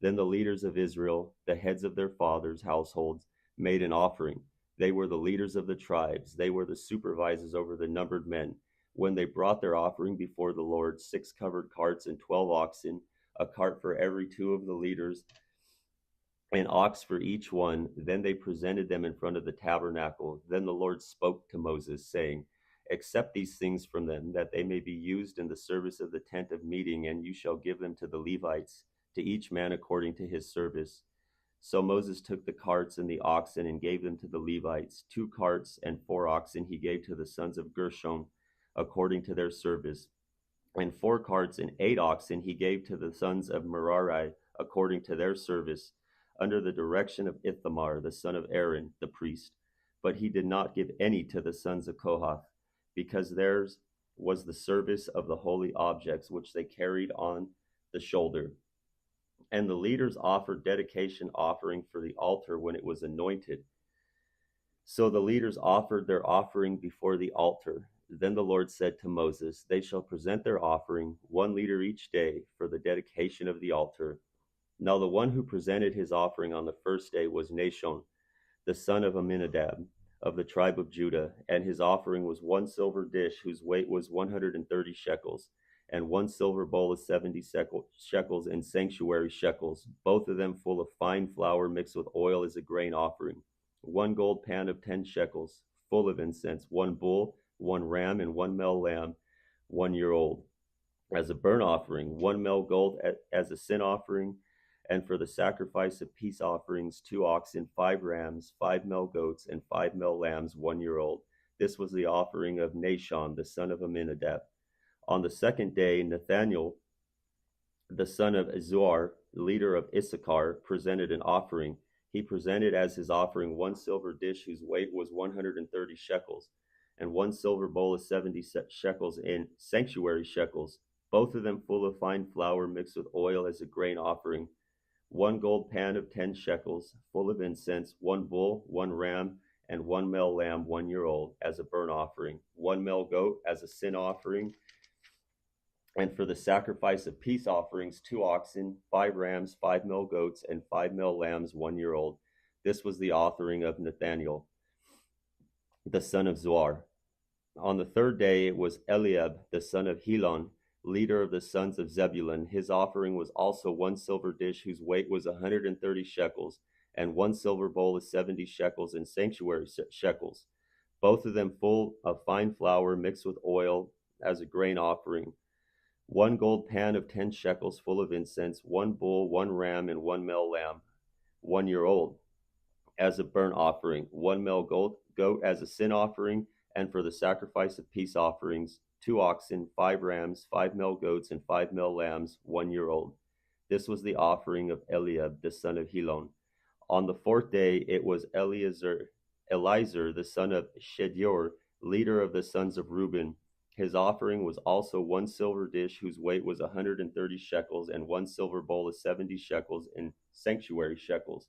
Then the leaders of Israel, the heads of their fathers' households, made an offering. They were the leaders of the tribes. They were the supervisors over the numbered men. When they brought their offering before the Lord, 6 covered carts and 12 oxen, a cart for every 2 of the leaders, an ox for each one. Then they presented them in front of the tabernacle. Then the Lord spoke to Moses, saying, Accept these things from them, that they may be used in the service of the tent of meeting, and you shall give them to the Levites, to each man according to his service. So Moses took the carts and the oxen and gave them to the Levites. 2 carts and 4 oxen he gave to the sons of Gershon according to their service. And 4 carts and 8 oxen he gave to the sons of Merari according to their service, under the direction of Ithamar, the son of Aaron, the priest. But he did not give any to the sons of Kohath, because theirs was the service of the holy objects which they carried on the shoulder. And the leaders offered dedication offering for the altar when it was anointed. So the leaders offered their offering before the altar. Then the Lord said to Moses, They shall present their offering, 1 liter each day, for the dedication of the altar. Now the one who presented his offering on the first day was Nashon, the son of Amminadab, of the tribe of Judah, and his offering was 1 silver dish whose weight was 130 shekels, and 1 silver bowl of 70 shekels in sanctuary shekels, both of them full of fine flour mixed with oil as a grain offering, 1 gold pan of 10 shekels, full of incense, 1 bull, 1 ram, and 1 male lamb, 1 year old, as a burnt offering, 1 male goat as a sin offering, and for the sacrifice of peace offerings, 2 oxen, 5 rams, 5 male goats, and 5 male lambs, 1 year old. This was the offering of Nashon, the son of Amminadab. On the second day, Nathaniel, the son of Zuar, leader of Issachar, presented an offering. He presented as his offering 1 silver dish whose weight was 130 shekels, and 1 silver bowl of 70 shekels in sanctuary shekels, both of them full of fine flour mixed with oil as a grain offering, 1 gold pan of 10 shekels, full of incense, 1 bull, 1 ram, and 1 male lamb 1 year old as a burnt offering, 1 male goat as a sin offering, and for the sacrifice of peace offerings, 2 oxen, 5 rams, 5 male goats, and 5 male lambs 1 year old. This was the offering of Nathaniel, the son of Zuar. On the third day it was Eliab, the son of Helon, leader of the sons of Zebulun. His offering was also 1 silver dish whose weight was 130 shekels, and 1 silver bowl of 70 shekels in sanctuary shekels, both of them full of fine flour mixed with oil as a grain offering, 1 gold pan of 10 shekels full of incense, 1 bull, 1 ram, and 1 male lamb 1 year old as a burnt offering, 1 male goat as a sin offering, and for the sacrifice of peace offerings, 2 oxen, 5 rams, 5 male goats, and 5 male lambs 1 year old. This was the offering of Eliab, the son of Helon. On the fourth day it was Eliezer, the son of Shedeur, leader of the sons of Reuben. His offering was also 1 silver dish whose weight was 130 shekels, and 1 silver bowl of 70 shekels in sanctuary shekels,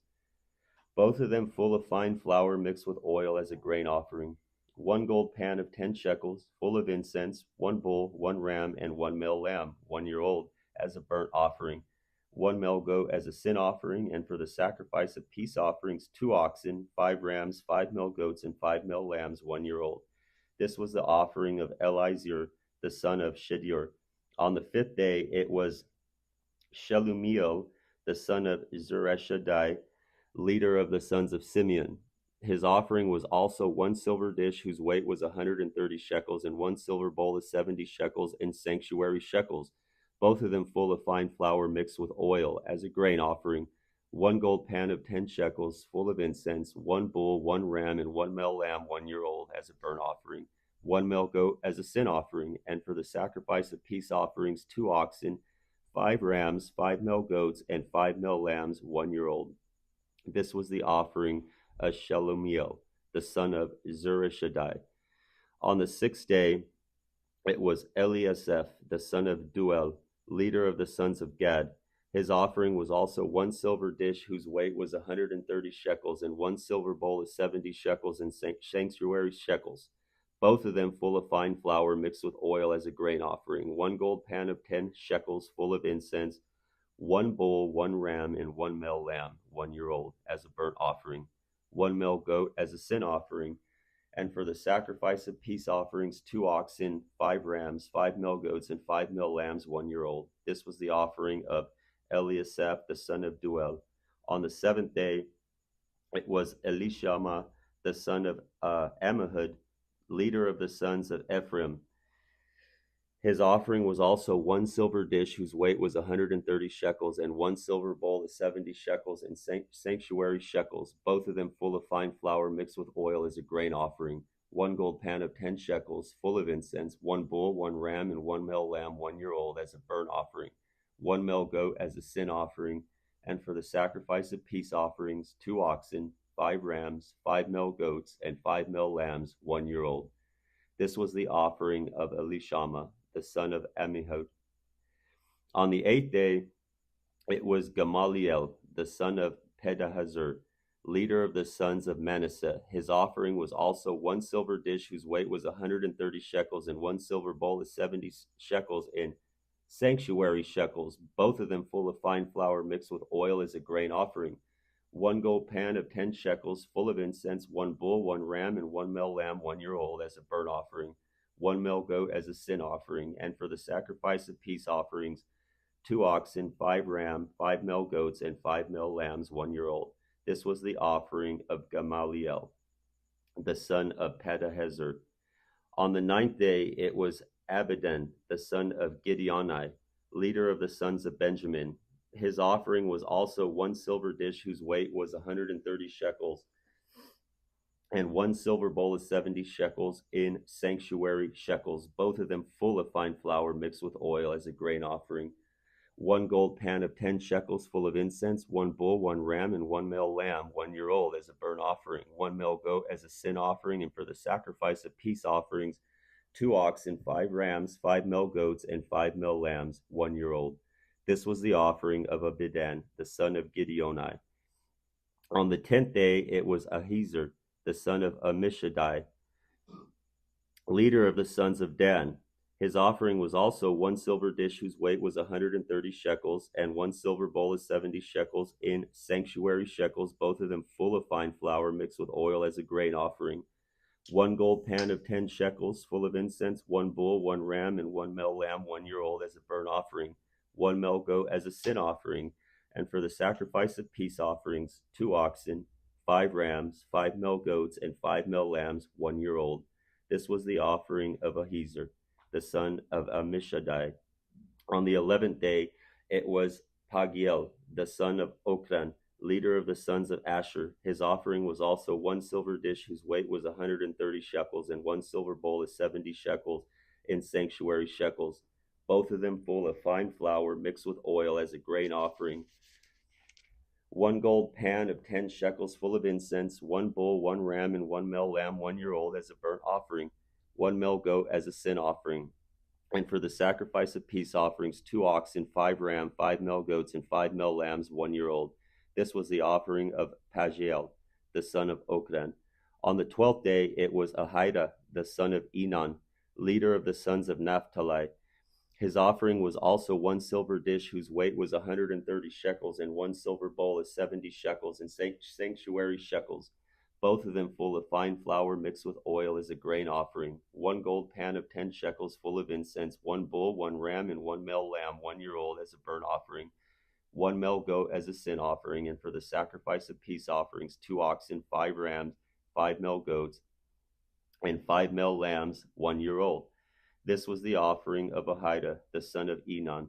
both of them full of fine flour mixed with oil as a grain offering, 1 gold pan of 10 shekels, full of incense, 1 bull, 1 ram, and 1 male lamb 1 year old as a burnt offering, 1 male goat as a sin offering, and for the sacrifice of peace offerings, 2 oxen, 5 rams, 5 male goats, and 5 male lambs 1 year old. This was the offering of Eliezer, the son of Shedeur. On the fifth day it was Shelumiel, the son of Zurishaddai, leader of the sons of Simeon. His offering was also 1 silver dish whose weight was 130 shekels, and 1 silver bowl of 70 shekels in sanctuary shekels, both of them full of fine flour mixed with oil as a grain offering, 1 gold pan of 10 shekels full of incense, 1 bull, 1 ram, and 1 male lamb 1 year old as a burnt offering, 1 male goat as a sin offering, and for the sacrifice of peace offerings, 2 oxen, 5 rams, 5 male goats, and 5 male lambs 1 year old. This was the offering of Shelumiel, the son of Zurishaddai. On the sixth day it was Eliasaph, the son of Duel, leader of the sons of Gad. His offering was also 1 silver dish whose weight was 130 shekels, and 1 silver bowl of 70 shekels in sanctuary shekels, both of them full of fine flour mixed with oil as a grain offering, 1 gold pan of 10 shekels full of incense, 1 bull, 1 ram, and 1 male lamb 1 year old as a burnt offering, 1 male goat as a sin offering, and for the sacrifice of peace offerings, 2 oxen, 5 rams, 5 male goats, and 5 male lambs 1 year old. This was the offering of Eliasaph, the son of Duel. On the seventh day it was Elishama, the son of Ammihud, leader of the sons of Ephraim. His offering was also 1 silver dish whose weight was 130 shekels, and 1 silver bowl of 70 shekels in sanctuary shekels, both of them full of fine flour mixed with oil as a grain offering, 1 gold pan of 10 shekels full of incense, 1 bull, 1 ram, and 1 male lamb 1 year old as a burnt offering, 1 male goat as a sin offering, and for the sacrifice of peace offerings, 2 oxen, 5 rams, 5 male goats, and 5 male lambs 1 year old. This was the offering of Elishama, the son of Ammihud. On the eighth day it was Gamaliel, the son of Pedahazur, leader of the sons of Manasseh. His offering was also 1 silver dish whose weight was 130 shekels, and 1 silver bowl of 70 shekels in sanctuary shekels, both of them full of fine flour mixed with oil as a grain offering, 1 gold pan of 10 shekels full of incense, 1 bull, 1 ram, and 1 male lamb 1 year old as a burnt offering, 1 male goat as a sin offering, and for the sacrifice of peace offerings, 2 oxen, 5 ram, 5 male goats, and 5 male lambs 1 year old. This was the offering of Gamaliel, the son of Pedahazur. On the ninth day it was Abidan, the son of Gideoni, leader of the sons of Benjamin. His offering was also 1 silver dish whose weight was 130 shekels, and 1 silver bowl of 70 shekels in sanctuary shekels, both of them full of fine flour mixed with oil as a grain offering. 1 gold pan of 10 shekels full of incense, 1 bull, 1 ram, and 1 male lamb, 1 year old, as a burnt offering, 1 male goat as a sin offering, and for the sacrifice of peace offerings, 2 oxen, 5 rams, 5 male goats, and 5 male lambs, 1 year old. This was the offering of Abidan, the son of Gideoni. On the 10th day, it was Ahiezer, the son of Ammishaddai, leader of the sons of Dan. His offering was also 1 silver dish whose weight was 130 shekels, and 1 silver bowl of 70 shekels in sanctuary shekels, both of them full of fine flour mixed with oil as a grain offering. 1 gold pan of 10 shekels full of incense, 1 bull, 1 ram, and 1 male lamb, 1 year old, as a burnt offering, 1 male goat as a sin offering, and for the sacrifice of peace offerings, 2 oxen, 5 rams, 5 male goats, and 5 male lambs, 1 year old. This was the offering of Ahiezer, the son of Ammishaddai. On the 11th day, it was Pagiel, the son of Okran, leader of the sons of Asher. His offering was also 1 silver dish whose weight was 130 shekels, and 1 silver bowl of 70 shekels in sanctuary shekels, both of them full of fine flour mixed with oil as a grain offering. 1 gold pan of 10 shekels full of incense, 1 bull, 1 ram, and 1 male lamb, 1 year old, as a burnt offering, 1 male goat as a sin offering, and for the sacrifice of peace offerings, 2 oxen, 5 ram, 5 male goats, and 5 male lambs, 1 year old. This was the offering of Pagiel, the son of Okran. On the 12th day, it was Ahida, the son of Enan, leader of the sons of Naphtali. His offering was also 1 silver dish whose weight was 130 shekels, and 1 silver bowl of 70 shekels in sanctuary shekels, both of them full of fine flour mixed with oil as a grain offering. 1 gold pan of 10 shekels full of incense, 1 bull, 1 ram, and 1 male lamb, 1 year old, as a burnt offering, 1 male goat as a sin offering, and for the sacrifice of peace offerings, 2 oxen, 5 rams, 5 male goats, and 5 male lambs, 1 year old. This was the offering of Ahida, the son of Enan.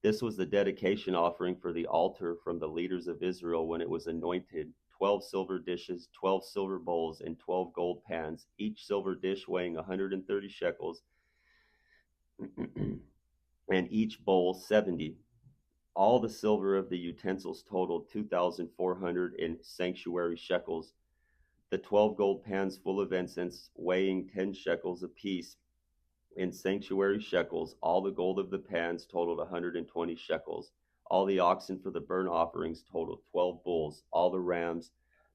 This was the dedication offering for the altar from the leaders of Israel when it was anointed: 12 silver dishes, 12 silver bowls, and 12 gold pans, each silver dish weighing 130 shekels, and each bowl 70. All the silver of the utensils totaled 2,400 in sanctuary shekels. The 12 gold pans full of incense, weighing 10 shekels apiece, in sanctuary shekels. All the gold of the pans totaled 120 shekels. All the oxen for the burnt offerings totaled 12 bulls. All the rams,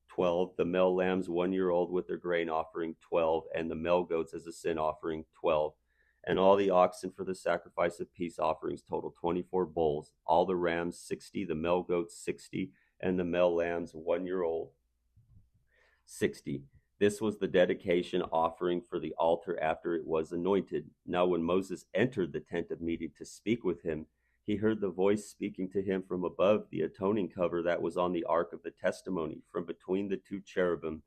12. The male lambs, 1 year old, with their grain offering, 12. And the male goats as a sin offering, 12. And all the oxen for the sacrifice of peace offerings totaled 24 bulls. All the rams, 60. The male goats, 60. And the male lambs, 1 year old, 60. This was the dedication offering for the altar after it was anointed. Now when Moses entered the tent of meeting to speak with him, he heard the voice speaking to him from above the atoning cover that was on the ark of the testimony, from between the 2 cherubim.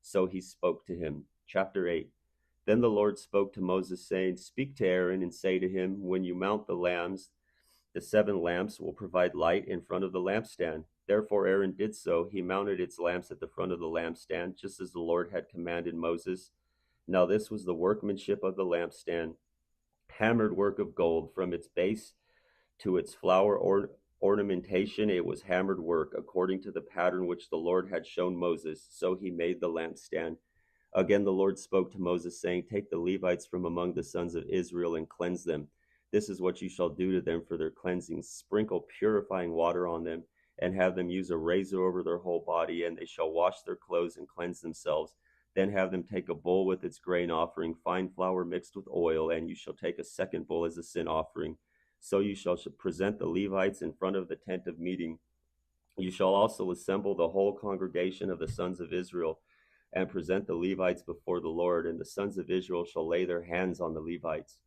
So he spoke to him. Chapter 8. Then the Lord spoke to Moses, saying, Speak to Aaron and say to him, When you mount the lambs, the 7 lamps will provide light in front of the lampstand. Therefore Aaron did so. He mounted its lamps at the front of the lampstand, just as the Lord had commanded Moses. Now this was the workmanship of the lampstand: hammered work of gold. From its base to its flower ornamentation, it was hammered work, according to the pattern which the Lord had shown Moses. So he made the lampstand. Again the Lord spoke to Moses, saying, Take the Levites from among the sons of Israel and cleanse them. This is what you shall do to them for their cleansing: sprinkle purifying water on them, and have them use a razor over their whole body, and they shall wash their clothes and cleanse themselves. Then have them take a bowl with its grain offering, fine flour mixed with oil, and you shall take a second bowl as a sin offering. So you shall present the Levites in front of the tent of meeting. You shall also assemble the whole congregation of the sons of Israel, and present the Levites before the Lord, and the sons of Israel shall lay their hands on the Levites.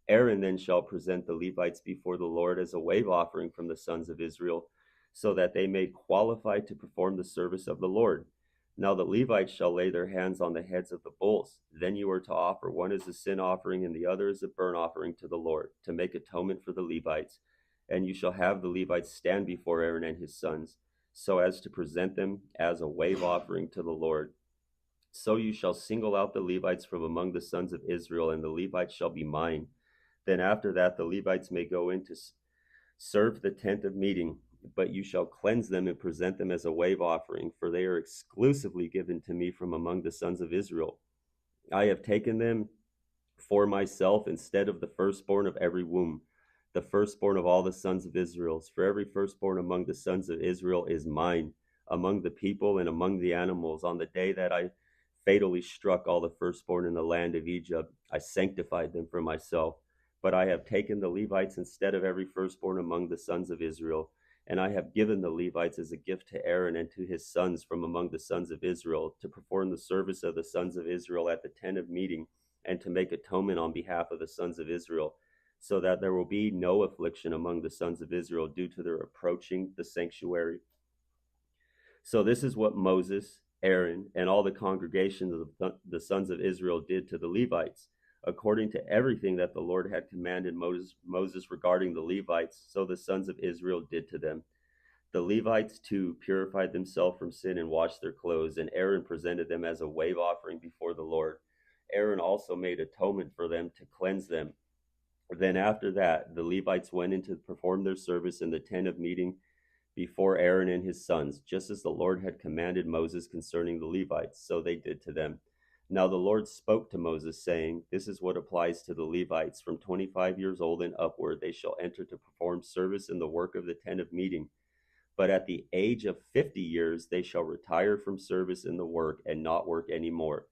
Aaron then shall present the Levites before the Lord as a wave offering from the sons of Israel, so that they may qualify to perform the service of the Lord. Now the Levites shall lay their hands on the heads of the bulls. Then you are to offer one as a sin offering and the other as a burnt offering to the Lord, to make atonement for the Levites. And you shall have the Levites stand before Aaron and his sons, so as to present them as a wave offering to the Lord. So you shall single out the Levites from among the sons of Israel, and the Levites shall be mine. Then after that the Levites may go in to serve the tent of meeting, but you shall cleanse them and present them as a wave offering, for they are exclusively given to me from among the sons of Israel. I have taken them for myself instead of the firstborn of every womb, the firstborn of all the sons of Israel. For every firstborn among the sons of Israel is mine, among the people and among the animals. On the day that I fatally struck all the firstborn in the land of Egypt, I sanctified them for myself. But I have taken the Levites instead of every firstborn among the sons of Israel, and I have given the Levites as a gift to Aaron and to his sons from among the sons of Israel, to perform the service of the sons of Israel at the tent of meeting, and to make atonement on behalf of the sons of Israel, so that there will be no affliction among the sons of Israel due to their approaching the sanctuary. So this is what Moses, Aaron, and all the congregations of the sons of Israel did to the Levites. According to everything that the Lord had commanded Moses regarding the Levites, so the sons of Israel did to them. The Levites too purified themselves from sin and washed their clothes, and Aaron presented them as a wave offering before the Lord. Aaron also made atonement for them to cleanse them. Then after that, the Levites went in to perform their service in the tent of meeting before Aaron and his sons, just as the Lord had commanded Moses concerning the Levites, so they did to them. Now the Lord spoke to Moses, saying, This is what applies to the Levites. From 25 years old and upward, they shall enter to perform service in the work of the tent of meeting. But at the age of 50 years, they shall retire from service in the work and not work any more.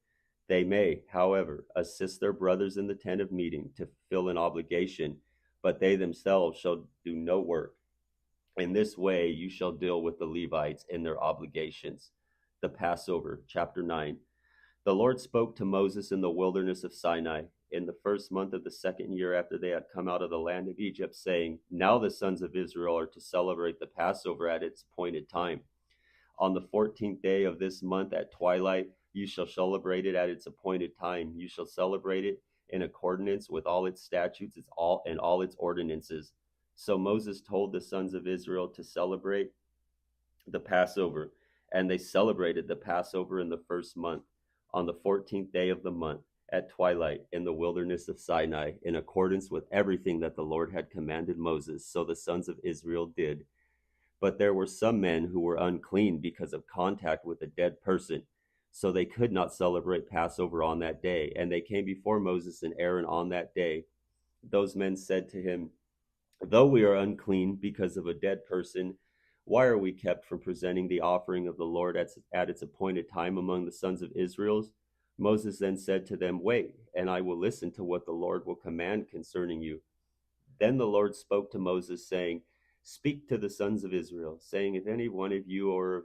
They may, however, assist their brothers in the tent of meeting to fulfill an obligation, but they themselves shall do no work. In this way you shall deal with the Levites in their obligations. The Passover, chapter 9. The Lord spoke to Moses in the wilderness of Sinai in the first month of the second year after they had come out of the land of Egypt, saying, Now the sons of Israel are to celebrate the Passover at its appointed time. On the 14th day of this month at twilight, you shall celebrate it at its appointed time. You shall celebrate it in accordance with all its statutes and all its ordinances. So Moses told the sons of Israel to celebrate the Passover, and they celebrated the Passover in the first month, on the 14th day of the month, at twilight, in the wilderness of Sinai, in accordance with everything that the Lord had commanded Moses. So the sons of Israel did. But there were some men who were unclean because of contact with a dead person, so they could not celebrate Passover on that day. And they came before Moses and Aaron on that day. Those men said to him, Though we are unclean because of a dead person, why are we kept from presenting the offering of the Lord at its appointed time among the sons of Israel? Moses then said to them, Wait, and I will listen to what the Lord will command concerning you. Then the Lord spoke to Moses, saying, Speak to the sons of Israel, saying, If any one of you or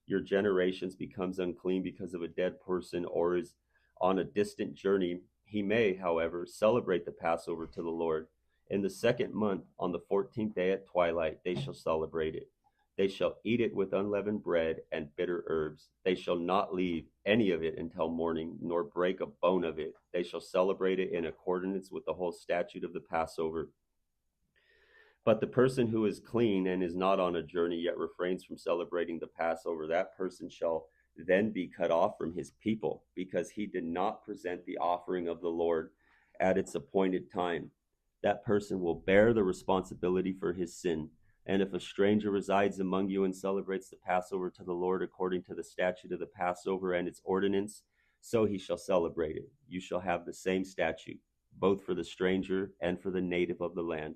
your generations becomes unclean because of a dead person or is on a distant journey, he may, however, celebrate the Passover to the Lord. In the second month, on the 14th day at twilight, they shall celebrate it. They shall eat it with unleavened bread and bitter herbs. They shall not leave any of it until morning, nor break a bone of it. They shall celebrate it in accordance with the whole statute of the Passover. But the person who is clean and is not on a journey yet refrains from celebrating the Passover, that person shall then be cut off from his people, because he did not present the offering of the Lord at its appointed time. That person will bear the responsibility for his sin. And if a stranger resides among you and celebrates the Passover to the Lord according to the statute of the Passover and its ordinance, so he shall celebrate it. You shall have the same statute, both for the stranger and for the native of the land.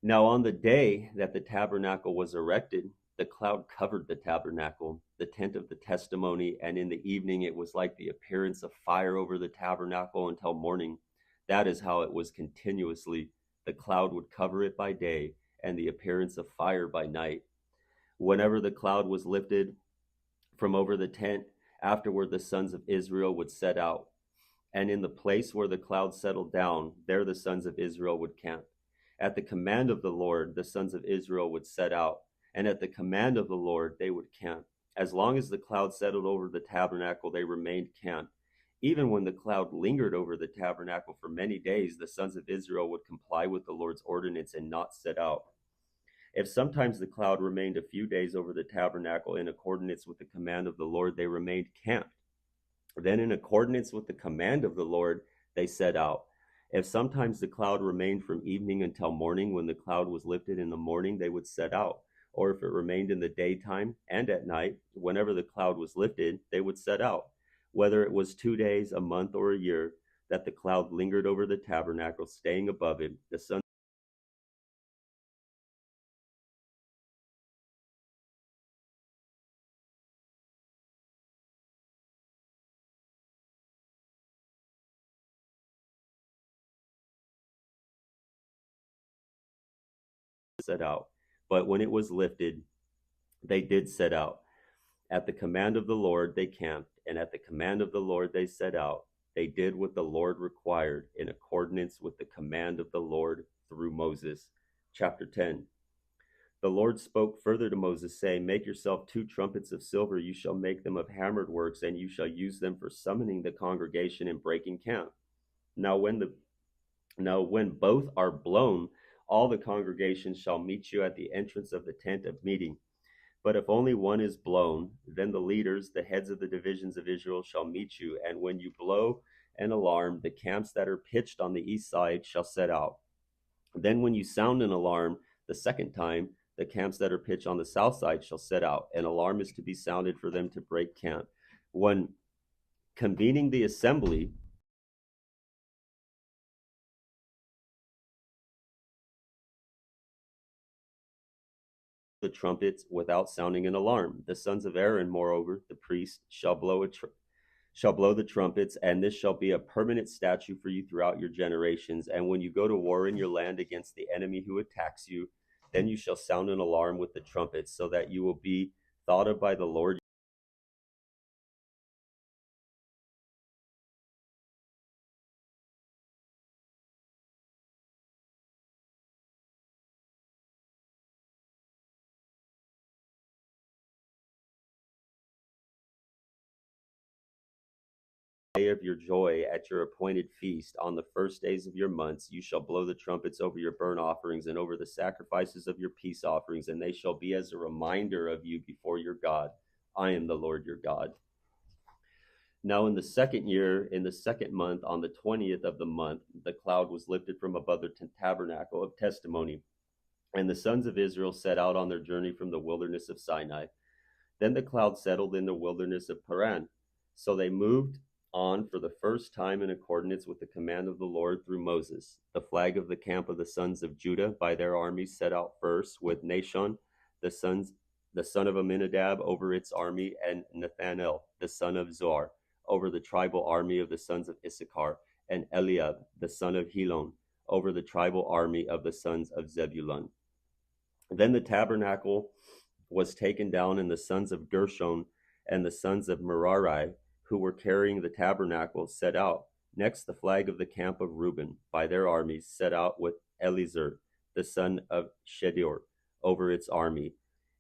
Now on the day that the tabernacle was erected, the cloud covered the tabernacle, the tent of the testimony, and in the evening it was like the appearance of fire over the tabernacle until morning. That is how it was continuously. The cloud would cover it by day, and the appearance of fire by night. Whenever the cloud was lifted from over the tent, afterward the sons of Israel would set out. And in the place where the cloud settled down, there the sons of Israel would camp. At the command of the Lord, the sons of Israel would set out, and at the command of the Lord, they would camp. As long as the cloud settled over the tabernacle, they remained camped. Even when the cloud lingered over the tabernacle for many days, the sons of Israel would comply with the Lord's ordinance and not set out. If sometimes the cloud remained a few days over the tabernacle in accordance with the command of the Lord, they remained camped. Then, in accordance with the command of the Lord, they set out. If sometimes the cloud remained from evening until morning, when the cloud was lifted in the morning, they would set out. Or if it remained in the daytime and at night, whenever the cloud was lifted, they would set out. Whether it was 2 days, a month, or a year, that the cloud lingered over the tabernacle, staying above it, the sun set out. But when it was lifted, they did set out. At the command of the Lord they camped, and at the command of the Lord they set out. They did what the Lord required in accordance with the command of the Lord through Moses. Chapter 10. The Lord spoke further to Moses, saying, Make yourself 2 trumpets of silver. You shall make them of hammered works, and you shall use them for summoning the congregation and breaking camp. Now when both are blown, all the congregation shall meet you at the entrance of the tent of meeting. But if only one is blown, then the leaders, the heads of the divisions of Israel, shall meet you. And when you blow an alarm, the camps that are pitched on the east side shall set out. Then when you sound an alarm the second time, the camps that are pitched on the south side shall set out. An alarm is to be sounded for them to break camp. When convening the assembly, the trumpets without sounding an alarm. The sons of Aaron, moreover, the priest, shall blow the trumpets, and this shall be a permanent statute for you throughout your generations. And when you go to war in your land against the enemy who attacks you, then you shall sound an alarm with the trumpets, so that you will be thought of by the Lord day of your joy at your appointed feast. On the first days of your months you shall blow the trumpets over your burnt offerings and over the sacrifices of your peace offerings, and they shall be as a reminder of you before your God. I am the Lord your God. Now in the second year, in the second month, on the 20th of the month, the cloud was lifted from above the tabernacle of testimony, and the sons of Israel set out on their journey from the wilderness of Sinai. Then the cloud settled in the wilderness of Paran. So they moved on for the first time in accordance with the command of the Lord through Moses. The flag of the camp of the sons of Judah by their armies set out first, with Nahshon, the son of Amminadab, over its army, and Nathanael, the son of Zoar, over the tribal army of the sons of Issachar, and Eliab, the son of Helon, over the tribal army of the sons of Zebulun. Then the tabernacle was taken down, and the sons of Gershon and the sons of Merari, who were carrying the tabernacle, set out. Next, the flag of the camp of Reuben by their armies set out, with Eliezer, the son of Shedeur, over its army,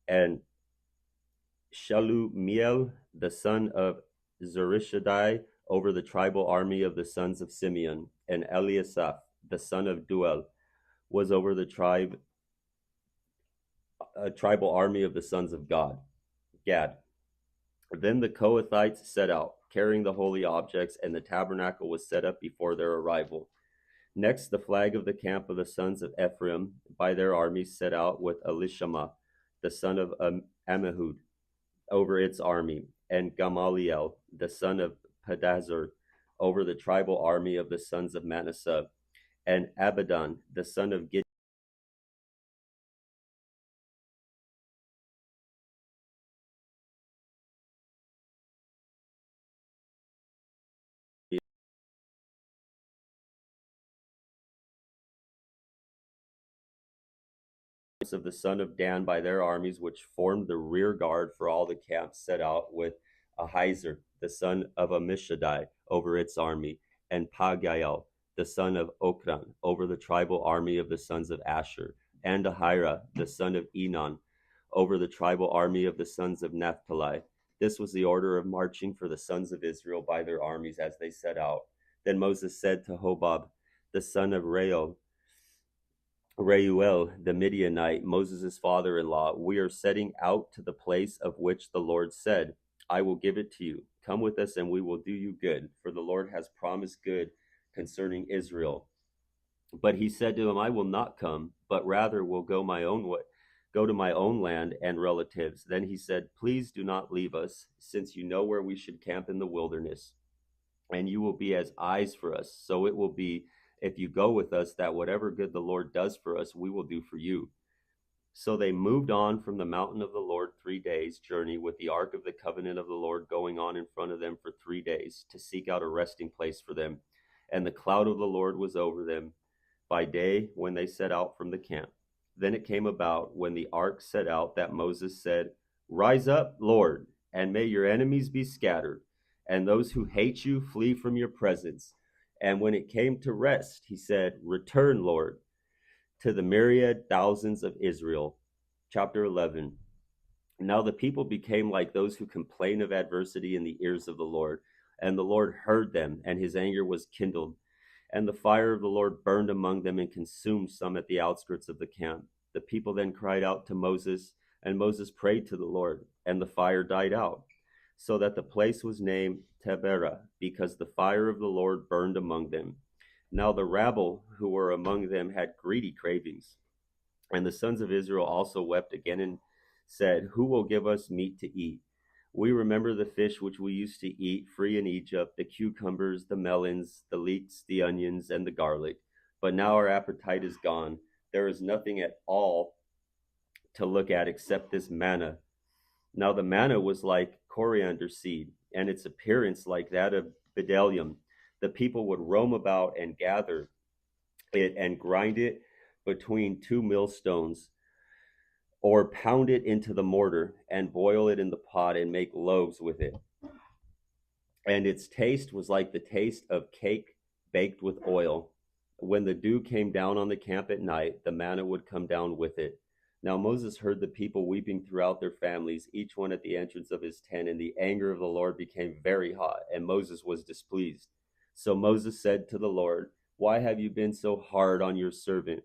and Shalumiel, the son of Zurishaddai, over the tribal army of the sons of Simeon, and Eliasaph, the son of Duel, was over the tribal army of the sons of Gad. Then the Kohathites set out, carrying the holy objects, and the tabernacle was set up before their arrival. Next, the flag of the camp of the sons of Ephraim by their armies set out, with Elishama, the son of Ammihud, over its army, and Gamaliel, the son of Pedahzur, over the tribal army of the sons of Manasseh, and Abidan, the son of Gideon, of the son of Dan by their armies, which formed the rear guard for all the camps, set out, with Ahiezer, the son of Ammishaddai, over its army, and Paghiel, the son of Okran, over the tribal army of the sons of Asher, and Ahira, the son of Enan, over the tribal army of the sons of Naphtali. This was the order of marching for the sons of Israel by their armies as they set out. Then Moses said to Hobab, the son of Reuel, Reuel the Midianite, Moses' father-in-law, we are setting out to the place of which the Lord said, I will give it to you. Come with us and we will do you good, for the Lord has promised good concerning Israel. But he said to him, I will not come, but rather will go my own way, go to my own land and relatives. Then he said, please do not leave us, since you know where we should camp in the wilderness, and you will be as eyes for us. So it will be, if you go with us, that whatever good the Lord does for us, we will do for you. So they moved on from the mountain of the Lord 3 days' journey, with the ark of the covenant of the Lord going on in front of them for 3 days, to seek out a resting place for them. And the cloud of the Lord was over them by day when they set out from the camp. Then it came about, when the ark set out, that Moses said, Rise up, Lord, and may your enemies be scattered, and those who hate you flee from your presence. And when it came to rest, he said, Return, Lord, to the myriad thousands of Israel. Chapter 11. Now the people became like those who complain of adversity in the ears of the Lord. And the Lord heard them, and his anger was kindled. And the fire of the Lord burned among them and consumed some at the outskirts of the camp. The people then cried out to Moses, and Moses prayed to the Lord, and the fire died out, so that the place was named Taberah, because the fire of the Lord burned among them. Now the rabble who were among them had greedy cravings. And the sons of Israel also wept again and said, Who will give us meat to eat? We remember the fish which we used to eat free in Egypt, the cucumbers, the melons, the leeks, the onions, and the garlic. But now our appetite is gone. There is nothing at all to look at except this manna. Now the manna was like coriander seed, and its appearance like that of bdellium. The people would roam about and gather it and grind it between 2 millstones, or pound it into the mortar and boil it in the pot and make loaves with it. And its taste was like the taste of cake baked with oil. When the dew came down on the camp at night, the manna would come down with it. Now Moses heard the people weeping throughout their families, each one at the entrance of his tent, and the anger of the Lord became very hot, and Moses was displeased. So Moses said to the Lord, Why have you been so hard on your servant?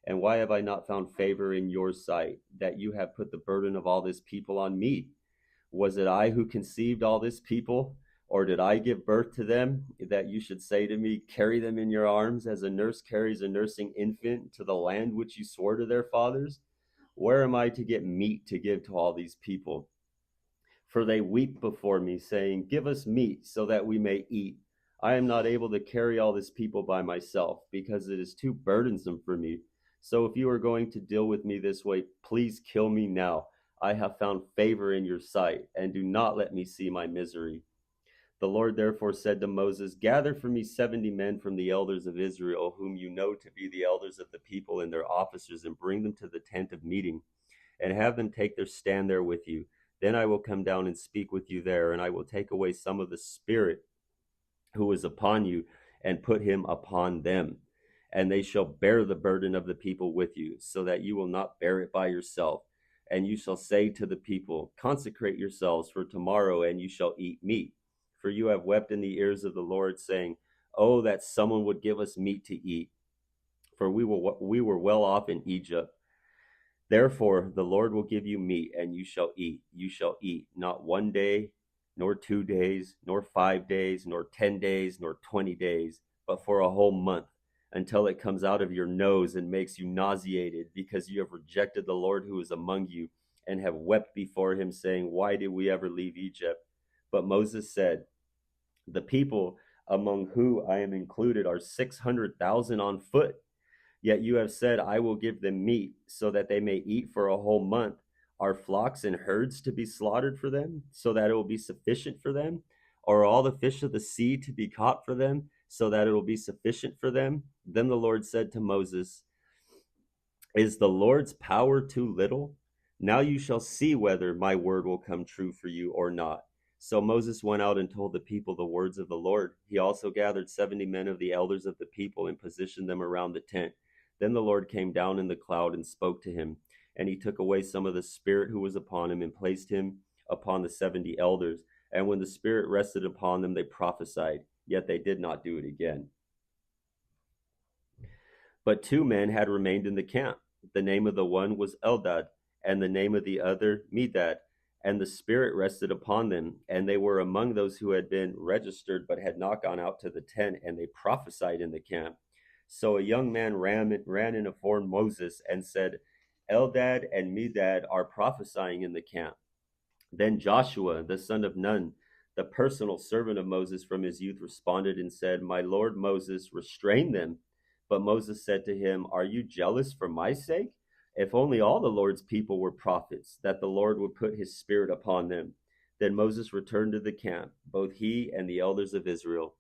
And why have I not found favor in your sight, that you have put the burden of all this people on me? Was it I who conceived all this people? Or did I give birth to them, that you should say to me, Carry them in your arms, as a nurse carries a nursing infant to the land which you swore to their fathers? Where am I to get meat to give to all these people? For they weep before me, saying, Give us meat, so that we may eat. I am not able to carry all this people by myself, because it is too burdensome for me. So if you are going to deal with me this way, please kill me now. I have found favor in your sight, and do not let me see my misery. The Lord therefore said to Moses, Gather for me 70 men from the elders of Israel, whom you know to be the elders of the people and their officers, and bring them to the tent of meeting, and have them take their stand there with you. Then I will come down and speak with you there, and I will take away some of the spirit who is upon you, and put him upon them. And they shall bear the burden of the people with you, so that you will not bear it by yourself. And you shall say to the people, Consecrate yourselves for tomorrow, and you shall eat meat. For you have wept in the ears of the Lord, saying, Oh, that someone would give us meat to eat, for we were well off in Egypt. Therefore the Lord will give you meat, and you shall eat. You shall eat, not 1 day, nor 2 days, nor 5 days, nor 10 days, nor 20 days, but for a whole month, until it comes out of your nose and makes you nauseated, because you have rejected the Lord who is among you, and have wept before him, saying, Why did we ever leave Egypt? But Moses said, The people among whom I am included are 600,000 on foot. Yet you have said, I will give them meat, so that they may eat for a whole month. Are flocks and herds to be slaughtered for them, so that it will be sufficient for them? Or are all the fish of the sea to be caught for them, so that it will be sufficient for them? Then the Lord said to Moses, Is the Lord's power too little? Now you shall see whether my word will come true for you or not. So Moses went out and told the people the words of the Lord. He also gathered 70 men of the elders of the people and positioned them around the tent. Then the Lord came down in the cloud and spoke to him. And he took away some of the spirit who was upon him and placed him upon the 70 elders. And when the spirit rested upon them, they prophesied, yet they did not do it again. But 2 men had remained in the camp. The name of the one was Eldad, and the name of the other Medad. And the Spirit rested upon them, and they were among those who had been registered but had not gone out to the tent, and they prophesied in the camp. So a young man ran and informed Moses and said, Eldad and Medad are prophesying in the camp. Then Joshua, the son of Nun, the personal servant of Moses from his youth, responded and said, My lord Moses, restrain them. But Moses said to him, Are you jealous for my sake? If only all the Lord's people were prophets, that the Lord would put his spirit upon them. Then Moses returned to the camp, both he and the elders of Israel.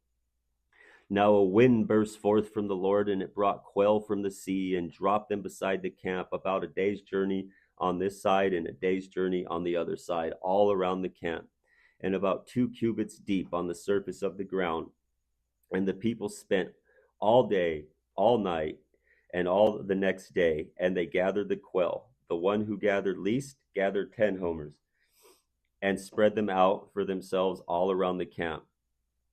Now a wind burst forth from the Lord, and it brought quail from the sea and dropped them beside the camp, about a day's journey on this side and a day's journey on the other side, all around the camp, and about 2 cubits deep on the surface of the ground. And the people spent all day, all night, and all the next day, and they gathered the quail. The one who gathered least gathered 10 homers, and spread them out for themselves all around the camp.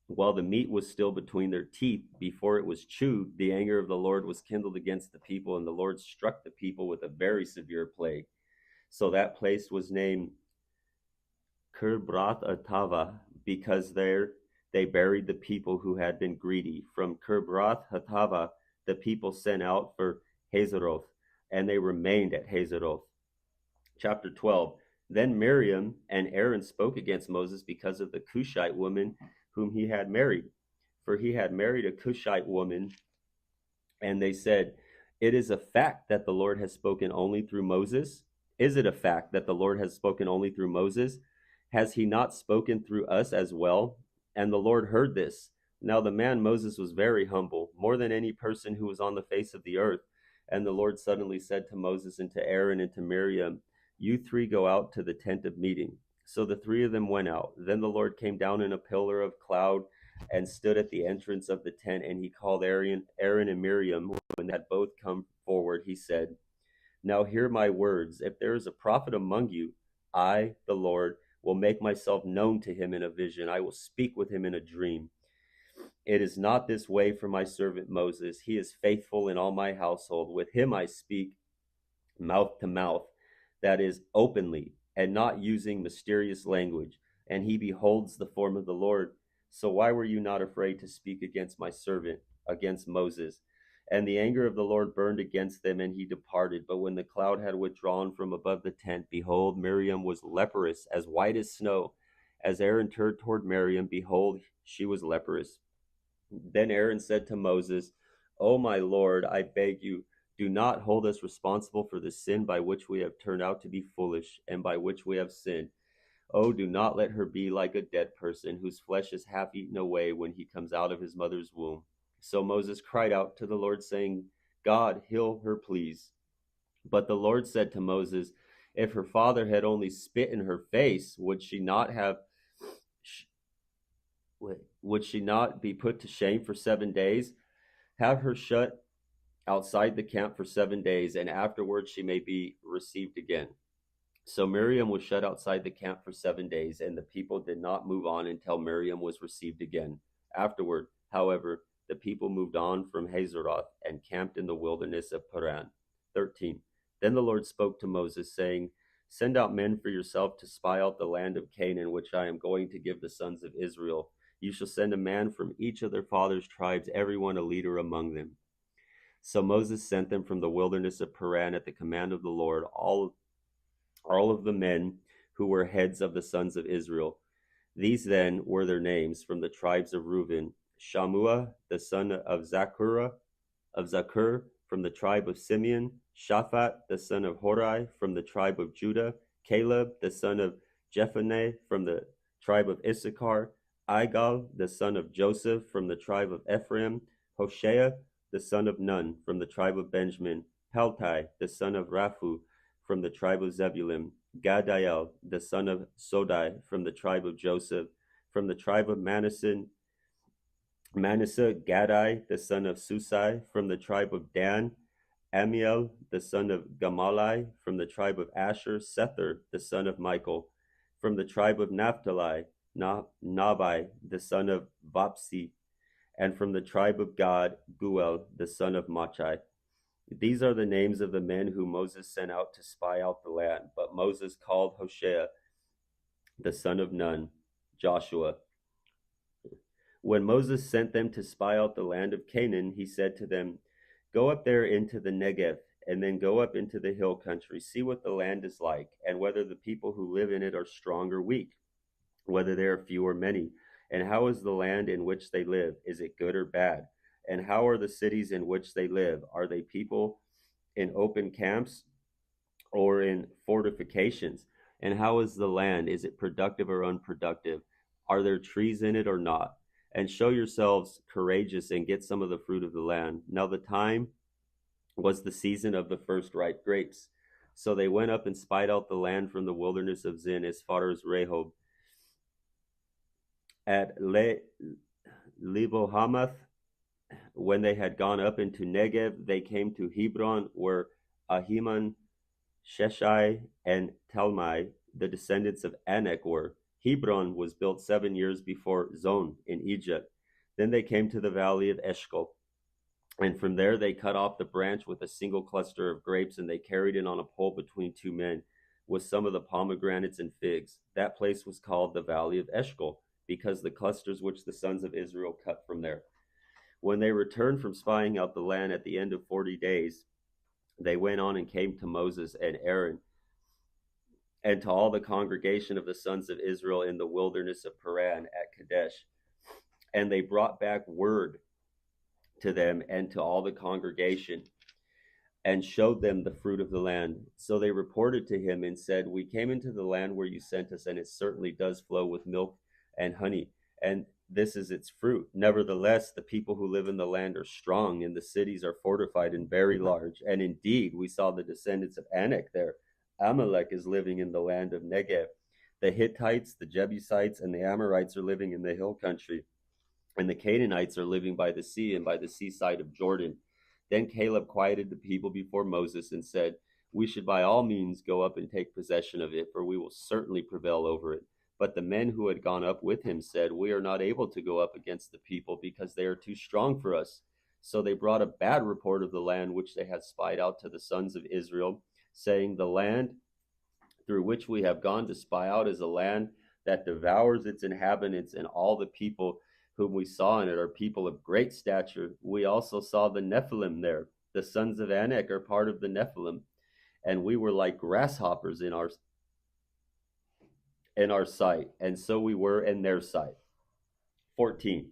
While the meat was still between their teeth, before it was chewed, the anger of the Lord was kindled against the people, and the Lord struck the people with a very severe plague. So that place was named Kibroth Hattaavah, because there they buried the people who had been greedy. From Kibroth Hattaavah, the people sent out for Hazeroth, and they remained at Hazeroth. Chapter 12. Then Miriam and Aaron spoke against Moses because of the Cushite woman whom he had married. For he had married a Cushite woman, and they said, It is a fact that the Lord has spoken only through Moses. Is it a fact that the Lord has spoken only through Moses? Has he not spoken through us as well? And the Lord heard this. Now the man Moses was very humble, more than any person who was on the face of the earth. And the Lord suddenly said to Moses and to Aaron and to Miriam, You 3 go out to the tent of meeting. So the 3 of them went out. Then the Lord came down in a pillar of cloud and stood at the entrance of the tent, and he called Aaron and Miriam. When they had both come forward, he said, Now hear my words. If there is a prophet among you, I, the Lord, will make myself known to him in a vision. I will speak with him in a dream. It is not this way for my servant Moses. He is faithful in all my household. With him I speak mouth to mouth, that is, openly, and not using mysterious language, and he beholds the form of the Lord. So why were you not afraid to speak against my servant, against Moses? And the anger of the Lord burned against them, and he departed. But when the cloud had withdrawn from above the tent, behold, Miriam was leprous, as white as snow. As Aaron turned toward Miriam, behold, she was leprous. Then Aaron said to Moses, O my Lord, I beg you, do not hold us responsible for the sin by which we have turned out to be foolish, and by which we have sinned. Oh, do not let her be like a dead person, whose flesh is half eaten away when he comes out of his mother's womb. So Moses cried out to the Lord, saying, God, heal her, please. But the Lord said to Moses, If her father had only spit in her face, would she not be put to shame for 7 days? Have her shut outside the camp for 7 days, and afterwards she may be received again. So Miriam was shut outside the camp for 7 days, and the people did not move on until Miriam was received again. Afterward, however, the people moved on from Hazeroth and camped in the wilderness of Paran. 13. Then the Lord spoke to Moses, saying, Send out men for yourself to spy out the land of Canaan, which I am going to give the sons of Israel. You shall send a man from each of their fathers' tribes, everyone a leader among them. So Moses sent them from the wilderness of Paran at the command of the Lord, all of the men who were heads of the sons of Israel. These then were their names from the tribes of Reuben: Shammua, the son of Zakur, from the tribe of Simeon; Shaphat, the son of Hori, from the tribe of Judah; Caleb, the son of Jephunneh, from the tribe of Issachar; Igal, the son of Joseph, from the tribe of Ephraim; Hoshea, the son of Nun, from the tribe of Benjamin; Peltai, the son of Raphu, from the tribe of Zebulun; Gadiel, the son of Sodai, from the tribe of Joseph; from the tribe of Manasseh, Gadai, the son of Susai, from the tribe of Dan; Amiel, the son of Gamalai, from the tribe of Asher; Sether, the son of Michael, from the tribe of Naphtali; Nabai, the son of Vapsi; and from the tribe of Gad, Guel, the son of Machai. These are the names of the men whom Moses sent out to spy out the land. But Moses called Hoshea, the son of Nun, Joshua. When Moses sent them to spy out the land of Canaan, he said to them, "Go up there into the Negev, and then go up into the hill country. See what the land is like, and whether the people who live in it are strong or weak, whether there are few or many. And how is the land in which they live? Is it good or bad? And how are the cities in which they live? Are they people in open camps or in fortifications? And how is the land? Is it productive or unproductive? Are there trees in it or not? And show yourselves courageous and get some of the fruit of the land." Now the time was the season of the first ripe grapes. So they went up and spied out the land from the wilderness of Zin as far as Rehob. At Lebohamath, when they had gone up into Negev, they came to Hebron, where Ahiman, Sheshai, and Talmai, the descendants of Anak, were. Hebron was built 7 years before Zon in Egypt. Then they came to the valley of Eshcol, and from there they cut off the branch with a single cluster of grapes, and they carried it on a pole between two men, with some of the pomegranates and figs. That place was called the valley of Eshcol, because the clusters which the sons of Israel cut from there. When they returned from spying out the land at the end of 40 days, they went on and came to Moses and Aaron and to all the congregation of the sons of Israel in the wilderness of Paran at Kadesh. And they brought back word to them and to all the congregation and showed them the fruit of the land. So they reported to him and said, "We came into the land where you sent us, and it certainly does flow with milk and honey, and this is its fruit. Nevertheless, the people who live in the land are strong, and the cities are fortified and very large. And indeed, we saw the descendants of Anak there. Amalek is living in the land of Negev. The Hittites, the Jebusites, and the Amorites are living in the hill country, and the Canaanites are living by the sea and by the seaside of Jordan." Then Caleb quieted the people before Moses and said, "We should by all means go up and take possession of it, for we will certainly prevail over it." But the men who had gone up with him said, "We are not able to go up against the people, because they are too strong for us." So they brought a bad report of the land which they had spied out to the sons of Israel, saying, "The land through which we have gone to spy out is a land that devours its inhabitants, and all the people whom we saw in it are people of great stature. We also saw the Nephilim there. The sons of Anak are part of the Nephilim, and we were like grasshoppers in our sight, and so we were in their sight." 14.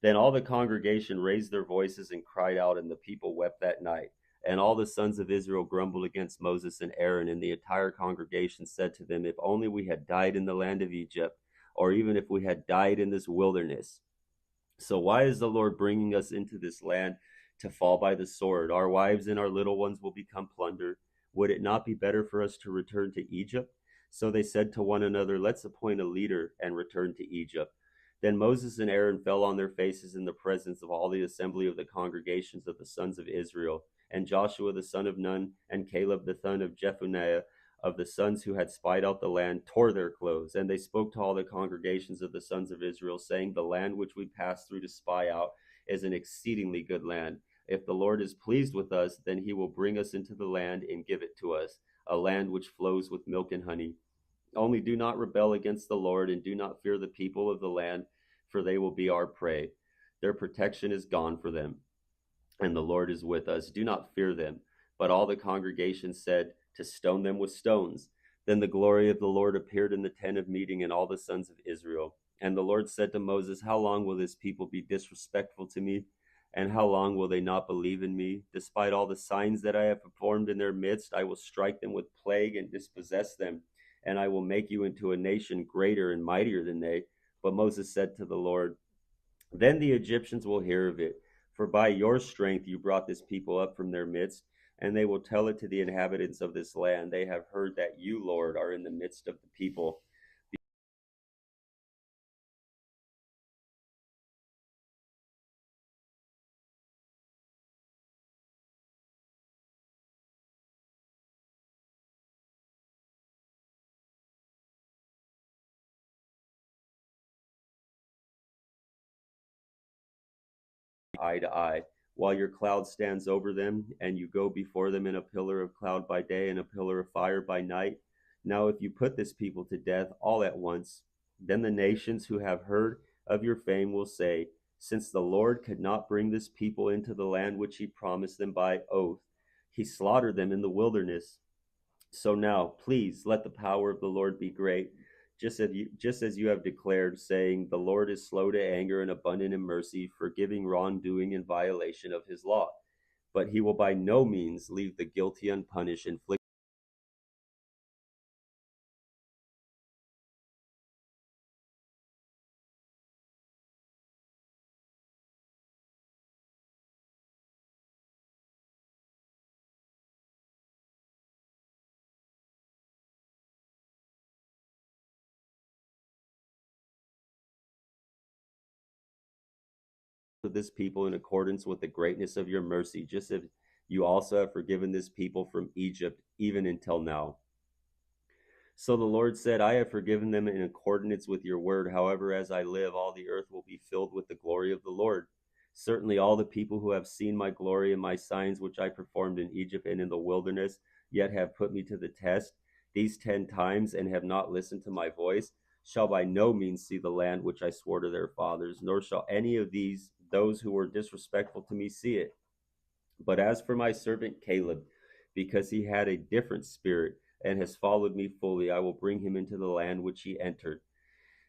Then all the congregation raised their voices and cried out, and the people wept that night. And all the sons of Israel grumbled against Moses and Aaron, and the entire congregation said to them, "If only we had died in the land of Egypt, or even if we had died in this wilderness. So why is the Lord bringing us into this land to fall by the sword? Our wives and our little ones will become plunder. Would it not be better for us to return to Egypt?" So they said to one another, "Let's appoint a leader and return to Egypt." Then Moses and Aaron fell on their faces in the presence of all the assembly of the congregations of the sons of Israel. And Joshua the son of Nun and Caleb the son of Jephunneh of the sons who had spied out the land tore their clothes. And they spoke to all the congregations of the sons of Israel, saying, "The land which we passed through to spy out is an exceedingly good land. If the Lord is pleased with us, then he will bring us into the land and give it to us, a land which flows with milk and honey. Only do not rebel against the Lord, and do not fear the people of the land, for they will be our prey. Their protection is gone for them, and the Lord is with us. Do not fear them." But all the congregation said, "To stone them with stones." Then the glory of the Lord appeared in the tent of meeting, and all the sons of Israel. And the Lord said to Moses, "How long will this people be disrespectful to me? And how long will they not believe in me? Despite all the signs that I have performed in their midst, I will strike them with plague and dispossess them, and I will make you into a nation greater and mightier than they." But Moses said to the Lord, "Then the Egyptians will hear of it, for by your strength you brought this people up from their midst, and they will tell it to the inhabitants of this land. They have heard that you, Lord, are in the midst of the people." Eye to eye. while your cloud stands over them, and you go before them in a pillar of cloud by day and a pillar of fire by night. Now, if you put this people to death all at once, then the nations who have heard of your fame will say, since the Lord could not bring this people into the land which he promised them by oath, he slaughtered them in the wilderness. So now, please let the power of the Lord be great, just as you have declared, saying, the Lord is slow to anger and abundant in mercy, forgiving wrongdoing and violation of his law. But he will by no means leave the guilty unpunished, inflicting this people in accordance with the greatness of your mercy, just as you also have forgiven this people from Egypt, even until now. So the Lord said, I have forgiven them in accordance with your word. However, as I live, all the earth will be filled with the glory of the Lord. Certainly all the people who have seen my glory and my signs which I performed in Egypt and in the wilderness, yet have put me to the test these 10 times and have not listened to my voice, shall by no means see the land which I swore to their fathers, nor shall any of those who were disrespectful to me see it. But as for my servant Caleb, because he had a different spirit and has followed me fully, I will bring him into the land which he entered,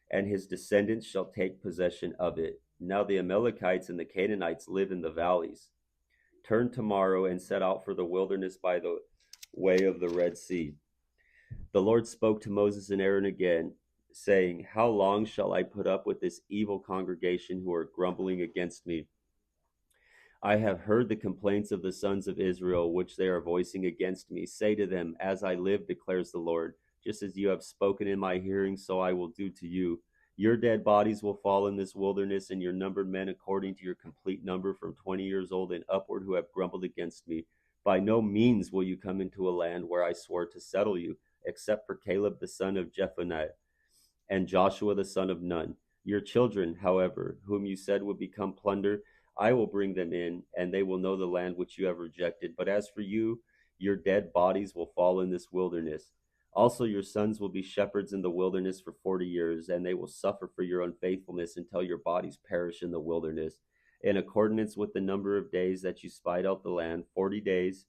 and his descendants shall take possession of it. Now the Amalekites and the Canaanites live in the valleys. Turn tomorrow and set out for the wilderness by the way of the Red Sea. The Lord spoke to Moses and Aaron again, saying, how long shall I put up with this evil congregation who are grumbling against me? I have heard the complaints of the sons of Israel, which they are voicing against me. Say to them, as I live, declares the Lord, just as you have spoken in my hearing, so I will do to you. Your dead bodies will fall in this wilderness, and your numbered men according to your complete number from 20 years old and upward who have grumbled against me. By no means will you come into a land where I swore to settle you, except for Caleb the son of Jephunneh and Joshua the son of Nun. Your children, however, whom you said would become plunder, I will bring them in, and they will know the land which you have rejected. But as for you, your dead bodies will fall in this wilderness. Also your sons will be shepherds in the wilderness for 40 years, and they will suffer for your unfaithfulness until your bodies perish in the wilderness. In accordance with the number of days that you spied out the land, 40 days,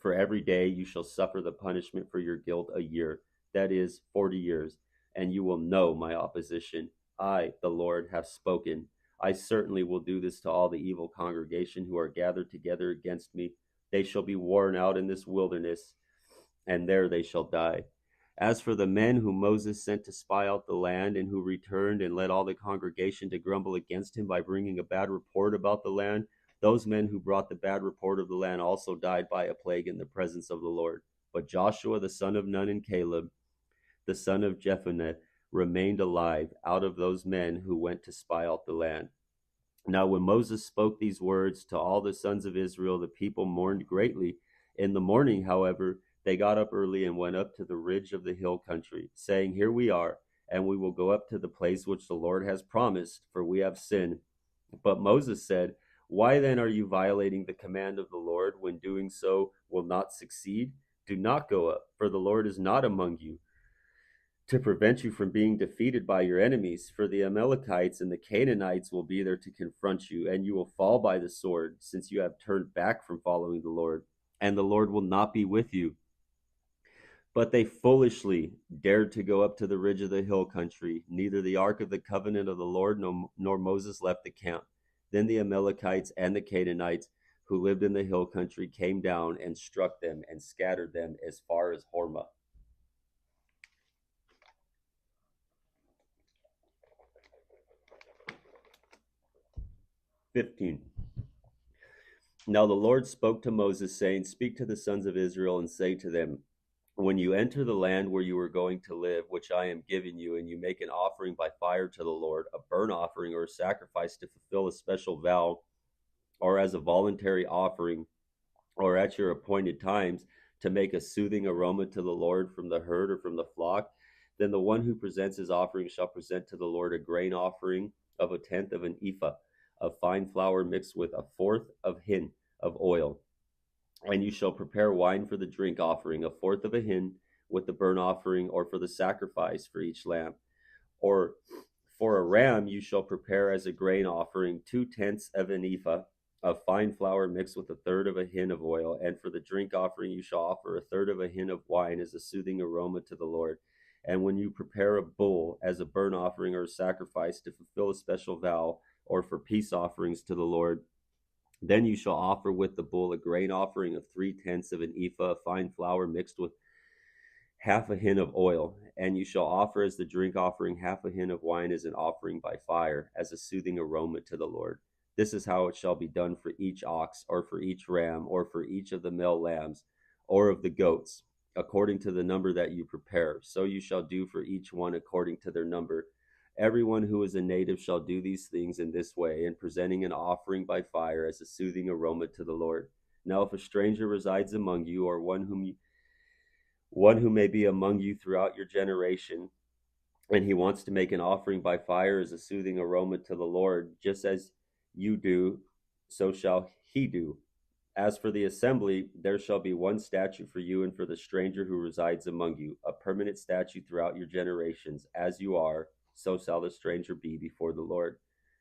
for every day you shall suffer the punishment for your guilt a year, that is, 40 years, and you will know my opposition. I, the Lord, have spoken. I certainly will do this to all the evil congregation who are gathered together against me. They shall be worn out in this wilderness, and there they shall die. As for the men whom Moses sent to spy out the land, and who returned and led all the congregation to grumble against him by bringing a bad report about the land, those men who brought the bad report of the land also died by a plague in the presence of the Lord. But Joshua the son of Nun and Caleb the son of Jephunneh remained alive out of those men who went to spy out the land. Now when Moses spoke these words to all the sons of Israel, the people mourned greatly. In the morning, however, they got up early and went up to the ridge of the hill country, saying, here we are, and we will go up to the place which the Lord has promised, for we have sinned. But Moses said, why then are you violating the command of the Lord, when doing so will not succeed? Do not go up, for the Lord is not among you, to prevent you from being defeated by your enemies. For the Amalekites and the Canaanites will be there to confront you, and you will fall by the sword, since you have turned back from following the Lord, and the Lord will not be with you. But they foolishly dared to go up to the ridge of the hill country. Neither the ark of the covenant of the Lord nor Moses left the camp. Then the Amalekites and the Canaanites who lived in the hill country came down and struck them and scattered them as far as Hormah. 15. Now the Lord spoke to Moses, saying, speak to the sons of Israel and say to them, when you enter the land where you are going to live, which I am giving you, and you make an offering by fire to the Lord, a burnt offering or a sacrifice to fulfill a special vow, or as a voluntary offering, or at your appointed times, to make a soothing aroma to the Lord from the herd or from the flock, then the one who presents his offering shall present to the Lord a grain offering of 1/10 of an ephah of fine flour mixed with a fourth of hin of oil. And you shall prepare wine for the drink offering, a fourth of a hin with the burnt offering, or for the sacrifice for each lamb. Or for a ram you shall prepare as a grain offering 2/10 of an ephah of fine flour mixed with a third of a hin of oil. And for the drink offering you shall offer a third of a hin of wine as a soothing aroma to the Lord. And when you prepare a bull as a burnt offering or a sacrifice to fulfill a special vow, or for peace offerings to the Lord, then you shall offer with the bull a grain offering of 3/10 of an ephah of fine flour mixed with half a hin of oil. And you shall offer as the drink offering half a hin of wine as an offering by fire, as a soothing aroma to the Lord. This is how it shall be done for each ox, or for each ram, or for each of the male lambs, or of the goats, according to the number that you prepare. So you shall do for each one according to their number. Everyone who is a native shall do these things in this way, in presenting an offering by fire as a soothing aroma to the Lord. Now if a stranger resides among you, or one who may be among you throughout your generation, and he wants to make an offering by fire as a soothing aroma to the Lord, just as you do, so shall he do. As for the assembly, there shall be one statute for you and for the stranger who resides among you, a permanent statute throughout your generations. As you are, so shall the stranger be before the Lord.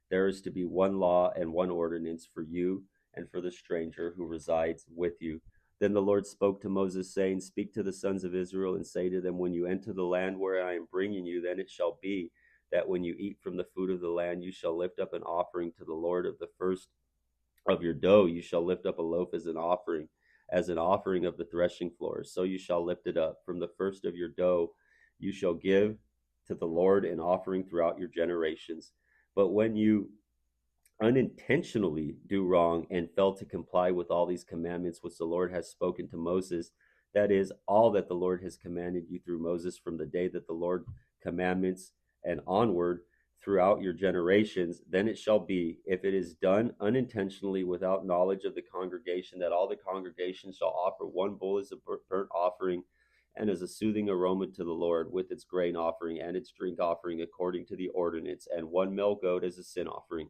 There is to be one law and one ordinance for you and for the stranger who resides with you. Then the Lord spoke to Moses, saying, Speak to the sons of Israel and say to them, When you enter the land where I am bringing you, then it shall be that when you eat from the food of the land, you shall lift up an offering to the Lord of the first of your dough. You shall lift up a loaf as an offering of the threshing floor. So you shall lift it up. From the first of your dough you shall give to the Lord an offering throughout your generations. But when you unintentionally do wrong and fail to comply with all these commandments which the Lord has spoken to Moses, that is, all that the Lord has commanded you through Moses from the day that the Lord commandments and onward throughout your generations, then it shall be, if it is done unintentionally without knowledge of the congregation, that all the congregation shall offer one bull as a burnt offering and as a soothing aroma to the Lord, with its grain offering and its drink offering according to the ordinance, and one male goat as a sin offering.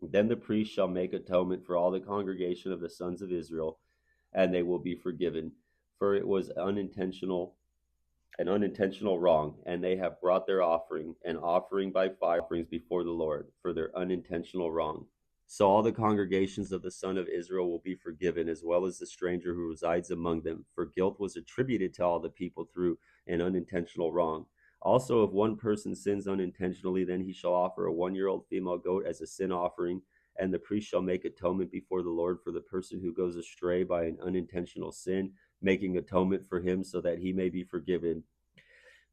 Then the priest shall make atonement for all the congregation of the sons of Israel, and they will be forgiven, for it was an unintentional wrong, and they have brought their offering, an offering by fire offerings before the Lord, for their unintentional wrong. So all the congregations of the son of Israel will be forgiven, as well as the stranger who resides among them, for guilt was attributed to all the people through an unintentional wrong. Also, if one person sins unintentionally, then he shall offer a 1-year-old female goat as a sin offering, and the priest shall make atonement before the Lord for the person who goes astray by an unintentional sin, making atonement for him so that he may be forgiven.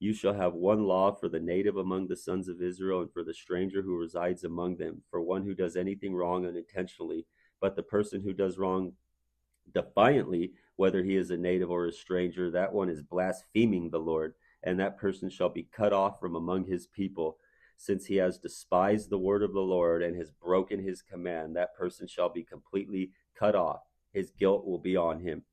You shall have one law for the native among the sons of Israel and for the stranger who resides among them, for one who does anything wrong unintentionally. But the person who does wrong defiantly, whether he is a native or a stranger, that one is blaspheming the Lord, and that person shall be cut off from among his people. Since he has despised the word of the Lord and has broken his command, that person shall be completely cut off. His guilt will be on him.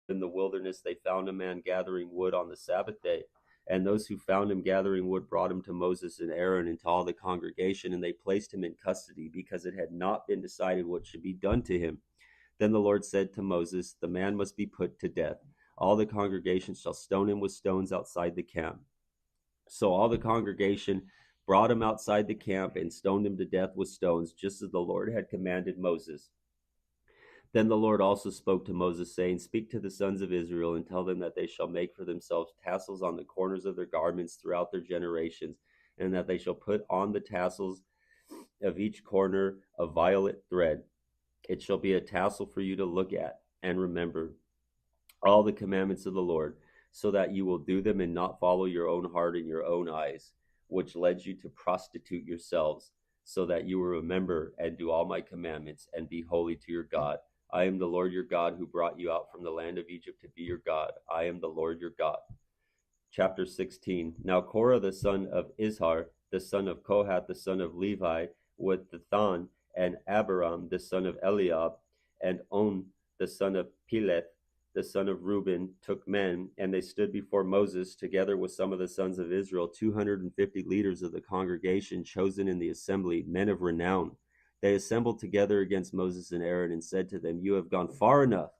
In the wilderness they found a man gathering wood on the Sabbath day, and those who found him gathering wood brought him to Moses and Aaron and to all the congregation, and they placed him in custody, because it had not been decided what should be done to him. Then the Lord said to Moses, The man must be put to death. All the congregation shall stone him with stones outside the camp. So all the congregation brought him outside the camp and stoned him to death with stones, just as the Lord had commanded Moses. Then the Lord also spoke to Moses, saying, Speak to the sons of Israel and tell them that they shall make for themselves tassels on the corners of their garments throughout their generations, and that they shall put on the tassels of each corner a violet thread. It shall be a tassel for you to look at and remember all the commandments of the Lord, so that you will do them and not follow your own heart and your own eyes, which led you to prostitute yourselves, so that you will remember and do all my commandments and be holy to your God. I am the Lord your God who brought you out from the land of Egypt to be your God. I am the Lord your God. Chapter 16. Now Korah the son of Izhar, the son of Kohath, the son of Levi, with Dathan and Abiram, the son of Eliab, and On, the son of Peleth, the son of Reuben, took men, and they stood before Moses, together with some of the sons of Israel, 250 leaders of the congregation, chosen in the assembly, men of renown. They assembled together against Moses and Aaron, and said to them, You have gone far enough,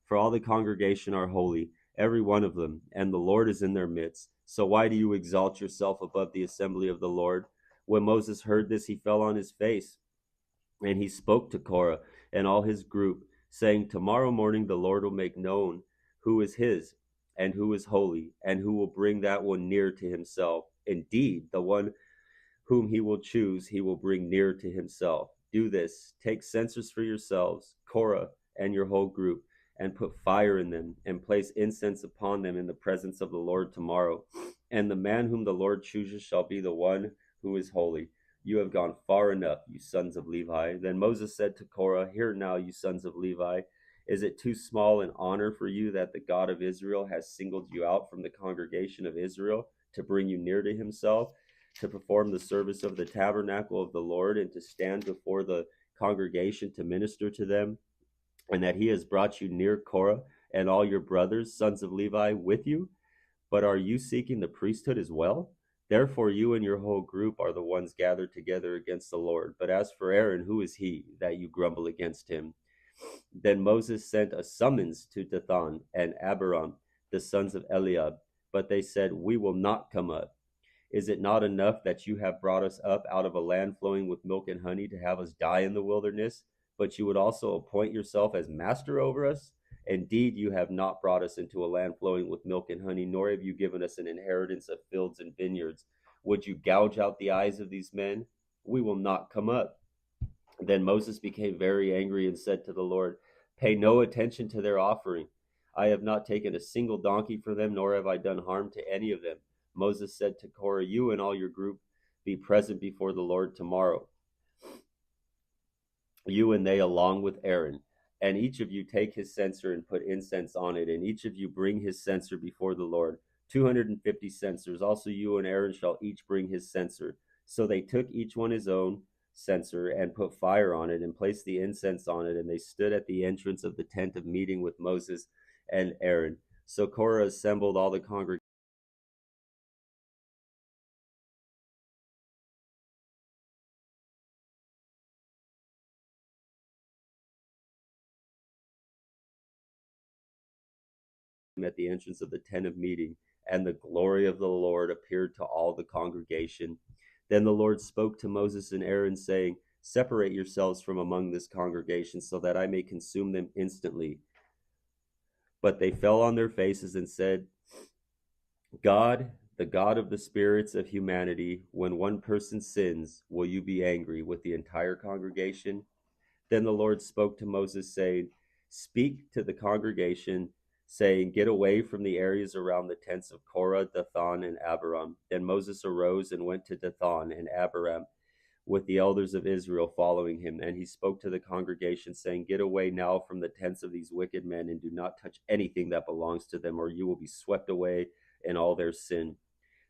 for all the congregation are holy, every one of them, and the Lord is in their midst. So why do you exalt yourself above the assembly of the Lord? When Moses heard this, he fell on his face, and he spoke to Korah and all his group, saying, Tomorrow morning the Lord will make known who is his, and who is holy, and who will bring that one near to himself. Indeed, the one whom he will choose, he will bring near to himself. Do this, take censers for yourselves, Korah and your whole group, and put fire in them, and place incense upon them in the presence of the Lord tomorrow. And the man whom the Lord chooses shall be the one who is holy. You have gone far enough, you sons of Levi. Then Moses said to Korah, Hear now, you sons of Levi. Is it too small an honor for you that the God of Israel has singled you out from the congregation of Israel to bring you near to himself, to perform the service of the tabernacle of the Lord, and to stand before the congregation to minister to them? And that he has brought you near Korah and all your brothers, sons of Levi, with you? But are you seeking the priesthood as well? Therefore you and your whole group are the ones gathered together against the Lord. But as for Aaron, who is he that you grumble against him? Then Moses sent a summons to Dathan and Abiram, the sons of Eliab. But they said, We will not come up. Is it not enough that you have brought us up out of a land flowing with milk and honey to have us die in the wilderness? But you would also appoint yourself as master over us? Indeed, you have not brought us into a land flowing with milk and honey, nor have you given us an inheritance of fields and vineyards. Would you gouge out the eyes of these men? We will not come up. Then Moses became very angry and said to the Lord, Pay no attention to their offering. I have not taken a single donkey for them, nor have I done harm to any of them. Moses said to Korah, You and all your group be present before the Lord tomorrow, you and they along with Aaron. And each of you take his censer and put incense on it, and each of you bring his censer before the Lord. 250 censers. Also you and Aaron shall each bring his censer. So they took each one his own censer and put fire on it and placed the incense on it, and they stood at the entrance of the tent of meeting with Moses and Aaron. So Korah assembled all the congregation at the entrance of the tent of meeting, and the glory of the Lord appeared to all the congregation. Then the Lord spoke to Moses and Aaron, saying, Separate yourselves from among this congregation, so that I may consume them instantly. But they fell on their faces and said, God, the God of the spirits of humanity, when one person sins, will you be angry with the entire congregation? Then the Lord spoke to Moses, saying, Speak to the congregation, saying, Get away from the areas around the tents of Korah, Dathan, and Abiram. Then Moses arose and went to Dathan and Abiram, with the elders of Israel following him. And he spoke to the congregation, saying, Get away now from the tents of these wicked men, and do not touch anything that belongs to them, or you will be swept away in all their sin.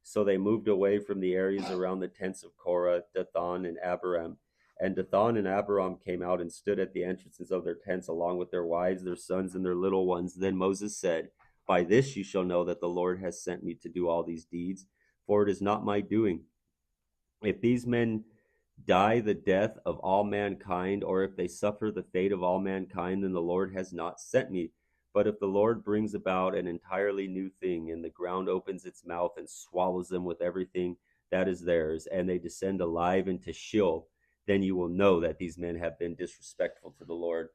So they moved away from the areas around the tents of Korah, Dathan, and Abiram. And Dathan and Abiram came out and stood at the entrances of their tents, along with their wives, their sons, and their little ones. Then Moses said, By this you shall know that the Lord has sent me to do all these deeds, for it is not my doing. If these men die the death of all mankind, or if they suffer the fate of all mankind, then the Lord has not sent me. But if the Lord brings about an entirely new thing, and the ground opens its mouth and swallows them with everything that is theirs, and they descend alive into Sheol, then you will know that these men have been disrespectful to the Lord.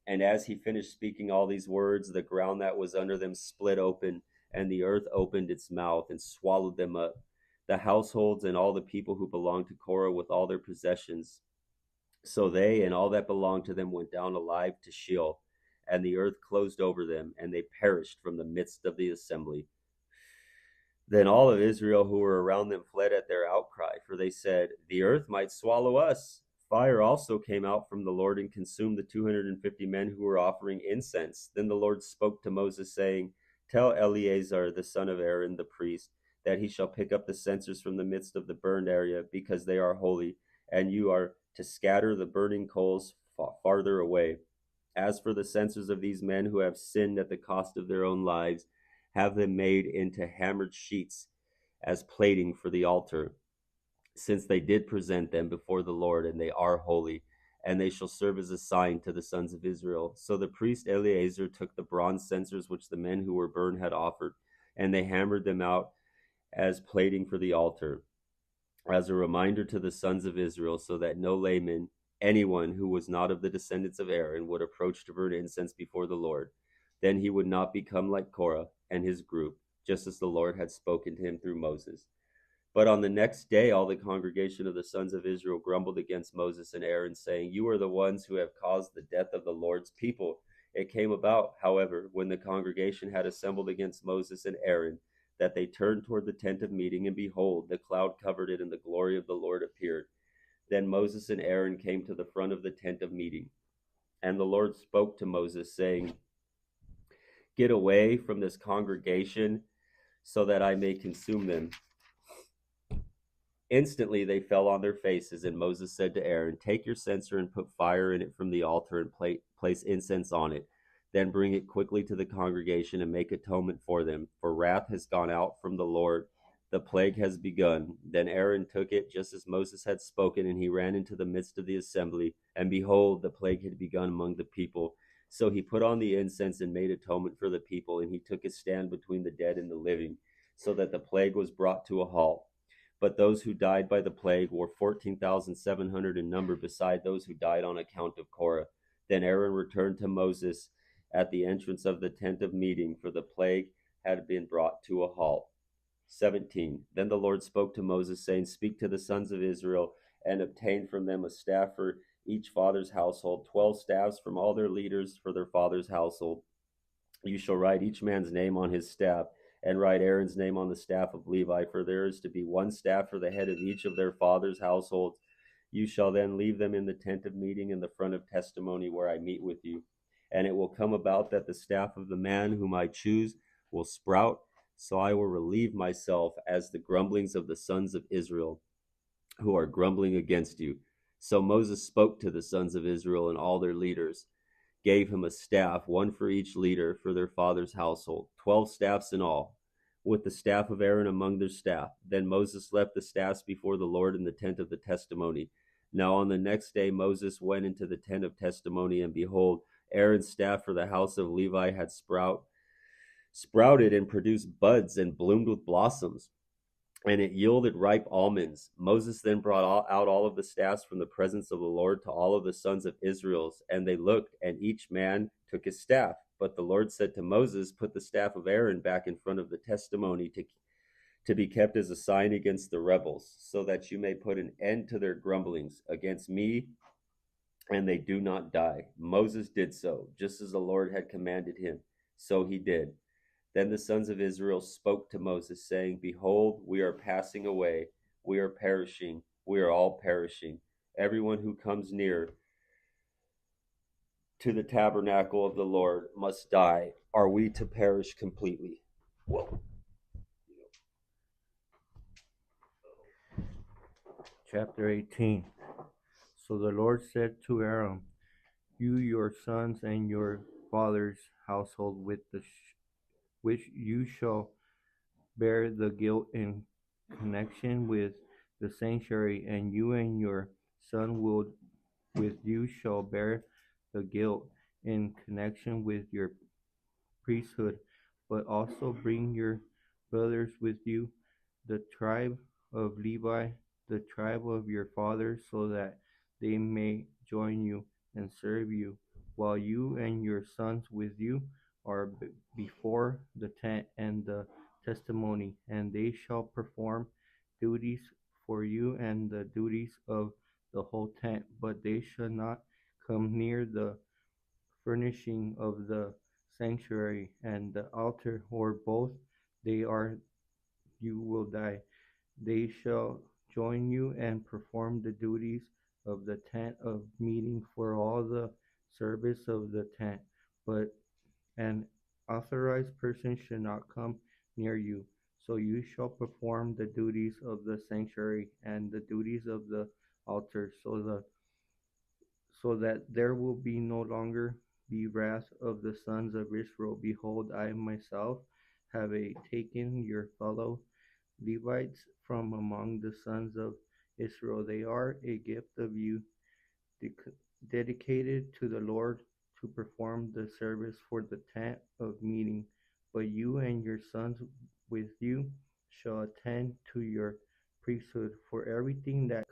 And as he finished speaking all these words, the ground that was under them split open, and the earth opened its mouth and swallowed them up, the households and all the people who belonged to Korah with all their possessions. So they and all that belonged to them went down alive to Sheol, and the earth closed over them, and they perished from the midst of the assembly. Then all of Israel who were around them fled at their outcry, for they said, The earth might swallow us, Fire also came out from the Lord and consumed the 250 men who were offering incense. Then the Lord spoke to Moses, saying, Tell Eleazar, the son of Aaron, the priest, that he shall pick up the censers from the midst of the burned area, because they are holy, and you are to scatter the burning coals farther away. As for the censers of these men who have sinned at the cost of their own lives, have them made into hammered sheets as plating for the altar, since they did present them before the Lord, and they are holy, and they shall serve as a sign to the sons of Israel. So the priest Eleazar took the bronze censers which the men who were burned had offered, and they hammered them out as plating for the altar, as a reminder to the sons of Israel, so that no layman, anyone who was not of the descendants of Aaron, would approach to burn incense before the Lord. Then he would not become like Korah and his group, just as the Lord had spoken to him through Moses. But on the next day, all the congregation of the sons of Israel grumbled against Moses and Aaron, saying, You are the ones who have caused the death of the Lord's people. It came about, however, when the congregation had assembled against Moses and Aaron, that they turned toward the tent of meeting, and behold, the cloud covered it, and the glory of the Lord appeared. Then Moses and Aaron came to the front of the tent of meeting. And the Lord spoke to Moses, saying, Get away from this congregation, so that I may consume them. Instantly they fell on their faces, and Moses said to Aaron, Take your censer and put fire in it from the altar, and place incense on it. Then bring it quickly to the congregation and make atonement for them, for wrath has gone out from the Lord. The plague has begun. Then Aaron took it just as Moses had spoken, and he ran into the midst of the assembly. And behold, the plague had begun among the people. So he put on the incense and made atonement for the people, and he took his stand between the dead and the living, so that the plague was brought to a halt. But those who died by the plague were 14,700 in number, beside those who died on account of Korah. Then Aaron returned to Moses at the entrance of the tent of meeting, for the plague had been brought to a halt. 17. Then the Lord spoke to Moses, saying, Speak to the sons of Israel, and obtain from them a staff for each father's household, 12 staffs from all their leaders for their father's household. You shall write each man's name on his staff, and write Aaron's name on the staff of Levi, for there is to be one staff for the head of each of their father's households. You shall then leave them in the tent of meeting in the front of testimony, where I meet with you. And it will come about that the staff of the man whom I choose will sprout, so I will relieve myself as the grumblings of the sons of Israel, who are grumbling against you. So Moses spoke to the sons of Israel, and all their leaders gave him a staff, one for each leader for their father's household, 12 staffs in all, with the staff of Aaron among their staff. Then Moses left the staffs before the Lord in the tent of the testimony. Now on the next day Moses went into the tent of testimony, and behold, Aaron's staff for the house of Levi had sprouted and produced buds and bloomed with blossoms, and it yielded ripe almonds. Moses then brought out all of the staffs from the presence of the Lord to all of the sons of Israel, and they looked, and each man took his staff. But the Lord said to Moses, Put the staff of Aaron back in front of the testimony to be kept as a sign against the rebels, so that you may put an end to their grumblings against me, and they do not die. Moses did so, just as the Lord had commanded him. So he did. Then the sons of Israel spoke to Moses, saying, Behold, we are passing away. We are perishing. We are all perishing. Everyone who comes near to the tabernacle of the Lord must die. Are we to perish completely? Whoa. Chapter 18. So the Lord said to Aaron, You, your sons, and your father's household, with which you shall bear the guilt in connection with the sanctuary, and you and your son with you shall bear the guilt in connection with your priesthood, but also bring your brothers with you, the tribe of Levi, the tribe of your fathers, so that they may join you and serve you, while you and your sons with you are before the tent and the testimony, and they shall perform duties for you and the duties of the whole tent, but they shall not come near the furnishing of the sanctuary and the altar, or both they are you will die. They shall join you and perform the duties of the tent of meeting for all the service of the tent, but an authorized person should not come near you. So you shall perform the duties of the sanctuary and the duties of the altar, so that there will be no longer be wrath of the sons of Israel. Behold, I myself have taken your fellow Levites from among the sons of Israel. They are a gift of you, dedicated to the Lord to perform the service for the tent of meeting. But you and your sons with you shall attend to your priesthood for everything that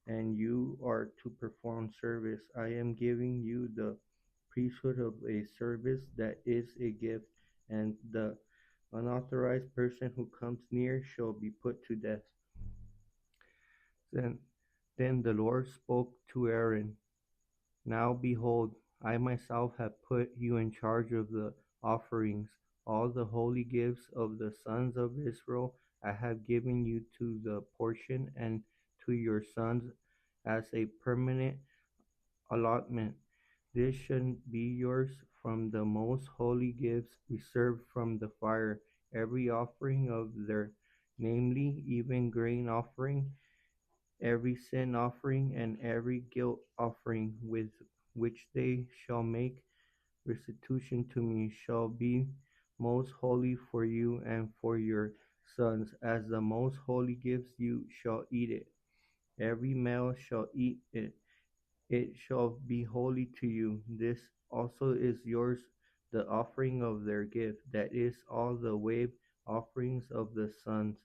and you are to perform service. I am giving you the priesthood of a service that is a gift, and the unauthorized person who comes near shall be put to death. Then, then the Lord spoke to Aaron. Now behold, I myself have put you in charge of the offerings, all the holy gifts of the sons of Israel I have given you to the portion and to your sons as a permanent allotment. This should be yours from the most holy gifts reserved from the fire, every offering of their, namely, even grain offering, every sin offering, and every guilt offering with which they shall make restitution to me shall be most holy for you and for your sons. As the most holy gifts you shall eat it. Every male shall eat it. It shall be holy to you. This also is yours, the offering of their gift, that is all the wave offerings of the sons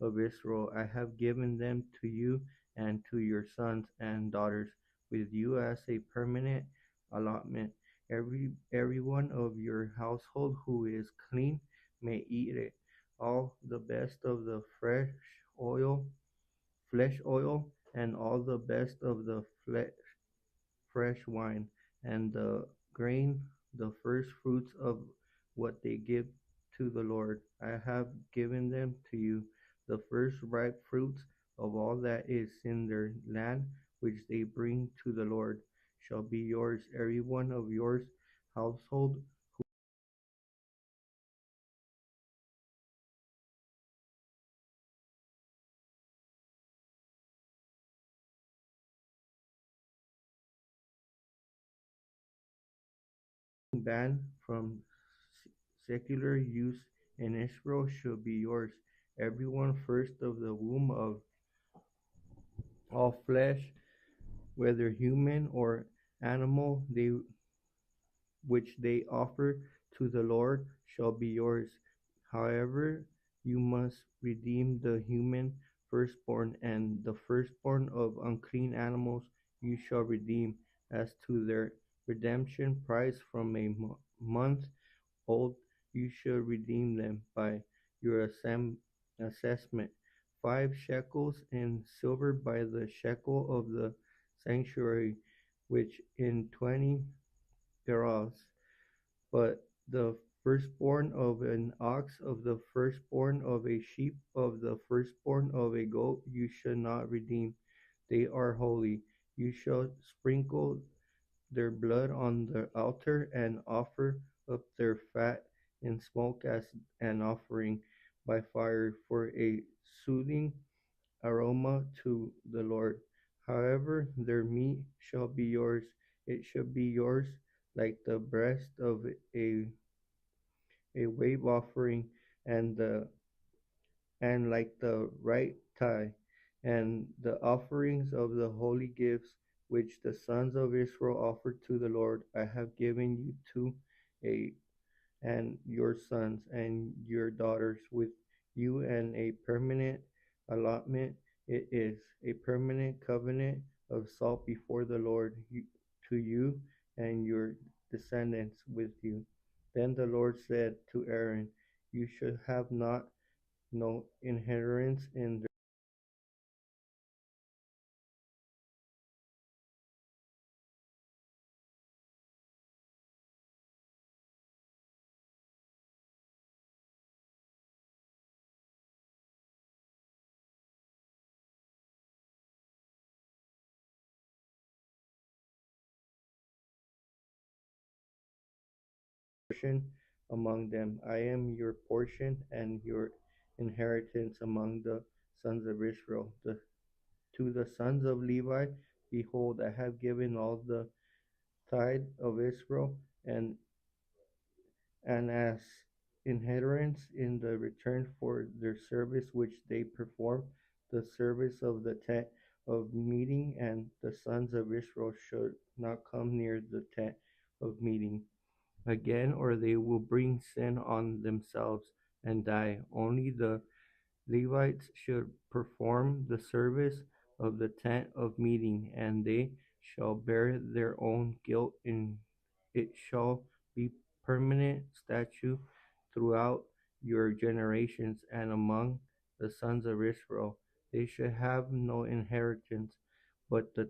of Israel. I have given them to you and to your sons and daughters with you as a permanent allotment. Every one of your household who is clean may eat it. All the best of the flesh oil, and all the best of the fresh wine, and the grain, the first fruits of what they give to the Lord. I have given them to you, the first ripe fruits of all that is in their land, which they bring to the Lord, shall be yours. Every one of yours household banned from secular use in Israel shall be yours. Everyone first of the womb of all flesh, whether human or animal, which they offer to the Lord, shall be yours. However, you must redeem the human firstborn, and the firstborn of unclean animals you shall redeem. As to their redemption price from a month old, you shall redeem them by your assessment. 5 shekels in silver by the shekel of the sanctuary, which in 20 gerahs. But the firstborn of an ox, of the firstborn of a sheep, of the firstborn of a goat, you shall not redeem. They are holy. You shall sprinkle their blood on the altar and offer up their fat in smoke as an offering by fire for a soothing aroma to the Lord. However, their meat shall be yours. It shall be yours like the breast of a wave offering, and like the right thigh, and the offerings of the holy gifts which the sons of Israel offered to the Lord. I have given you to a and your sons and your daughters with you, and a permanent allotment. It is a permanent covenant of salt before the Lord, to you and your descendants with you. Then the Lord said to Aaron, you should have not no inheritance in portion among them. I am your portion and your inheritance among the sons of Israel. To the sons of Levi, behold, I have given all the tithe of Israel, and as inheritance in the return for their service which they perform, the service of the tent of meeting, and the sons of Israel should not come near the tent of meeting again, or they will bring sin on themselves and die. Only the Levites should perform the service of the tent of meeting, and they shall bear their own guilt. In it shall be permanent statute throughout your generations, and among the sons of Israel. They should have no inheritance, but the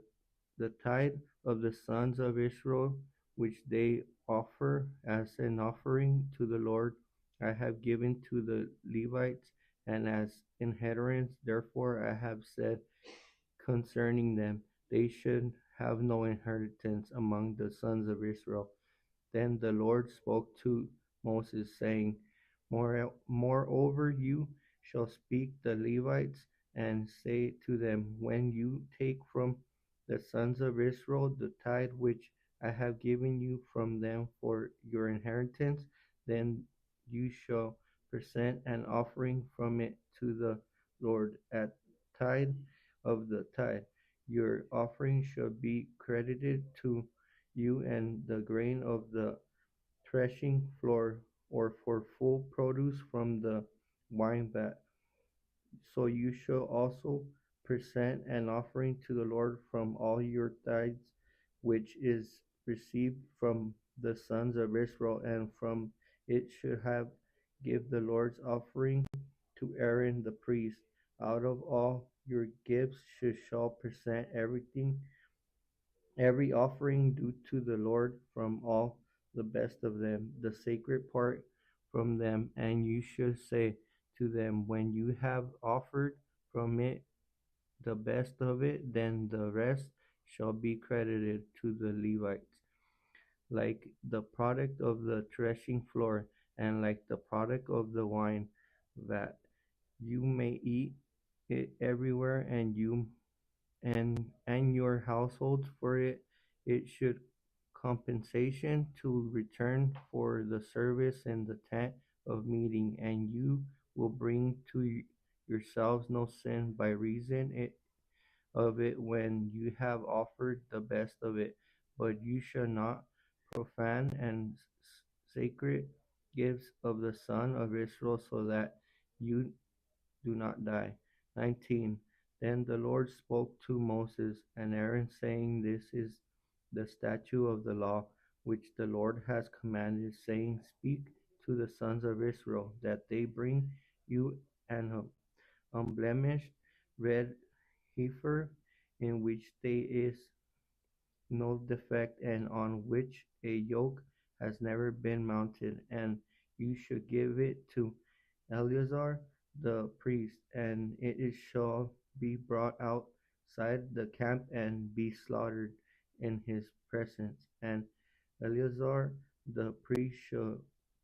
tithe of the sons of Israel, which they offer as an offering to the Lord, I have given to the Levites, and as inheritance. Therefore I have said concerning them, they should have no inheritance among the sons of Israel. Then the Lord spoke to Moses, saying, Moreover, you shall speak the Levites, and say to them, When you take from the sons of Israel the tithe which I have given you from them for your inheritance, then you shall present an offering from it to the Lord at tithe of the tithe. Your offering shall be credited to you, and the grain of the threshing floor, or for full produce from the wine vat. So you shall also present an offering to the Lord from all your tithes, which is received from the sons of Israel, and from it should have give the Lord's offering to Aaron the priest. Out of all your gifts you shall present every offering due to the Lord from all the best of them, the sacred part from them, and you should say to them, When you have offered from it the best of it, then the rest shall be credited to the Levites, like the product of the threshing floor, and like the product of the wine vat. You may eat it everywhere, and your households, for it should compensation to return for the service in the tent of meeting, and you will bring to yourselves no sin by reason of it when you have offered the best of it. But you shall not profane and sacred gifts of the son of Israel, so that you do not die. 19. Then the Lord spoke to Moses and Aaron, saying, This is the statute of the law which the Lord has commanded, saying, Speak to the sons of Israel, that they bring you an unblemished red heifer, in which there is no defect, and on which a yoke has never been mounted, and you should give it to Eleazar the priest, and it shall be brought outside the camp and be slaughtered in his presence. And Eleazar the priest shall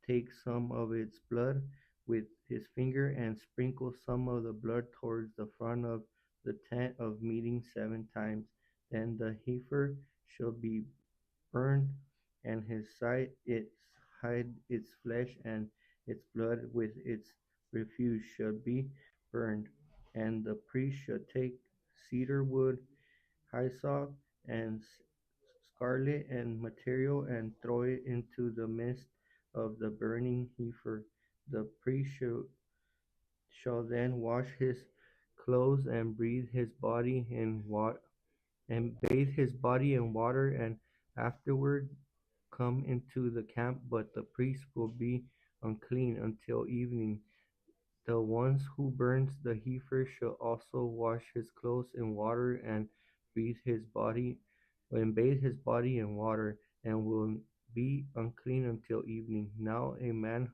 take some of its blood with his finger and sprinkle some of the blood towards the front of the tent of meeting 7 times. Then the heifer shall be burned, and his side, its hide, its flesh, and its blood with its refuse shall be burned. And the priest shall take cedar wood, hyssop, and scarlet and material, and throw it into the midst of the burning heifer. The priest shall then wash his clothes and bathe his body in water, and afterward come into the camp, but the priest will be unclean until evening. The ones who burns the heifer shall also wash his clothes in water, and bathe his body in water, and will be unclean until evening. Now a man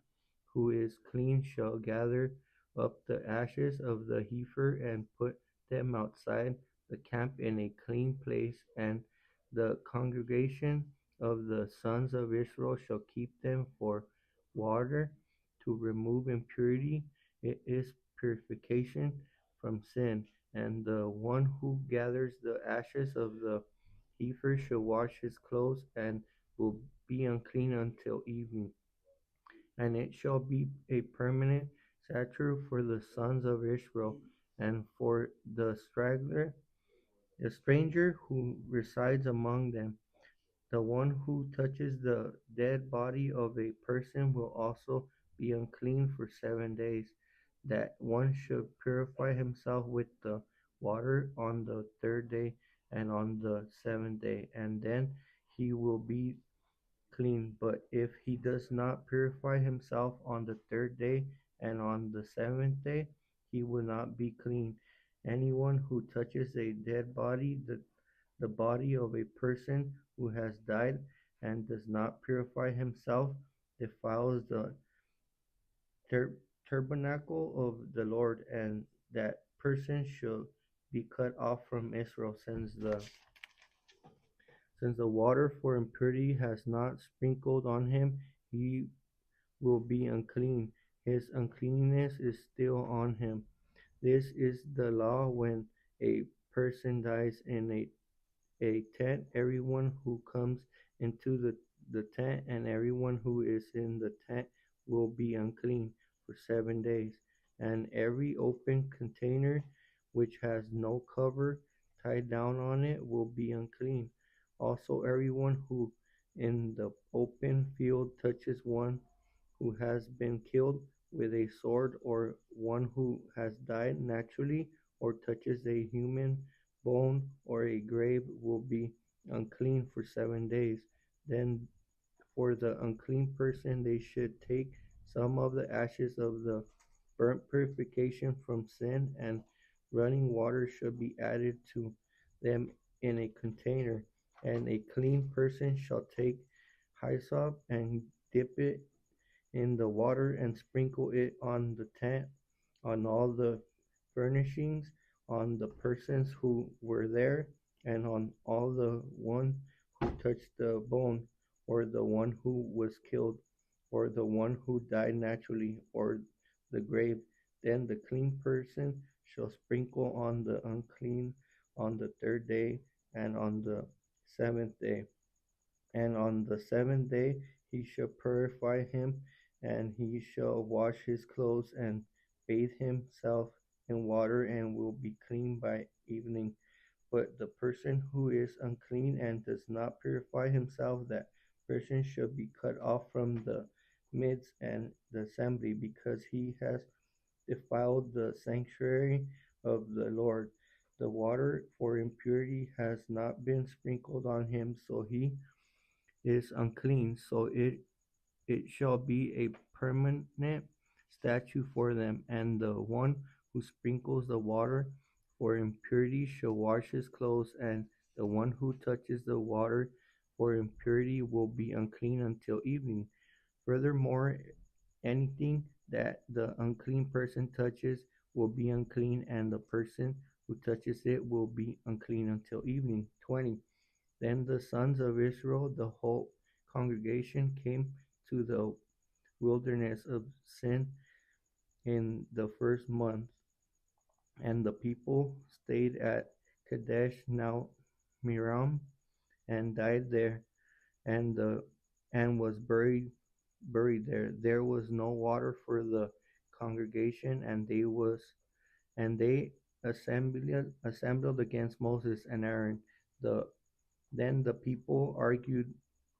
who is clean shall gather up the ashes of the heifer and put them outside the camp in a clean place, and the congregation of the sons of Israel shall keep them for water to remove impurity. It is purification from sin. And the one who gathers the ashes of the heifer shall wash his clothes and will be unclean until evening. And it shall be a permanent statute for the sons of Israel, and for the stranger who resides among them. The one who touches the dead body of a person will also be unclean for 7 days. That one should purify himself with the water on the third day and on the seventh day, and then he will be clean. But if he does not purify himself on the third day and on the seventh day, he will not be clean. Anyone who touches a dead body, the body of a person who has died, and does not purify himself, defiles the tabernacle of the Lord, and that person shall be cut off from Israel, since the water for impurity has not sprinkled on him. He will be unclean. His uncleanness is still on him. This is the law when a person dies in a tent. Everyone who comes into the tent and everyone who is in the tent will be unclean for 7 days. And every open container which has no cover tied down on it will be unclean. Also, everyone who in the open field touches one who has been killed with a sword, or one who has died naturally, or touches a human bone or a grave, will be unclean for 7 days. Then for the unclean person they should take some of the ashes of the burnt purification from sin, and running water should be added to them in a container. And a clean person shall take hyssop and dip it in the water and sprinkle it on the tent, on all the furnishings, on the persons who were there, and on all the one who touched the bone, or the one who was killed, or the one who died naturally, or the grave. Then the clean person shall sprinkle on the unclean on the third day and on the seventh day. And on the seventh day he shall purify him, and he shall wash his clothes and bathe himself in water, and will be clean by evening. But the person who is unclean and does not purify himself, that person shall be cut off from the midst and the assembly, because he has defiled the sanctuary of the Lord. The water for impurity has not been sprinkled on him, so he is unclean, so it shall be a permanent statute for them. And the one who sprinkles the water for impurity shall wash his clothes, and the one who touches the water for impurity will be unclean until evening. Furthermore, anything that the unclean person touches will be unclean, and the person who touches it will be unclean until evening. 20. Then the sons of Israel, the whole congregation, came to the wilderness of Sin in the first month, and the people stayed at Kadesh now Miram, and died there, and was buried there. There was no water for the congregation, and they assembled against Moses and Aaron. Then the people argued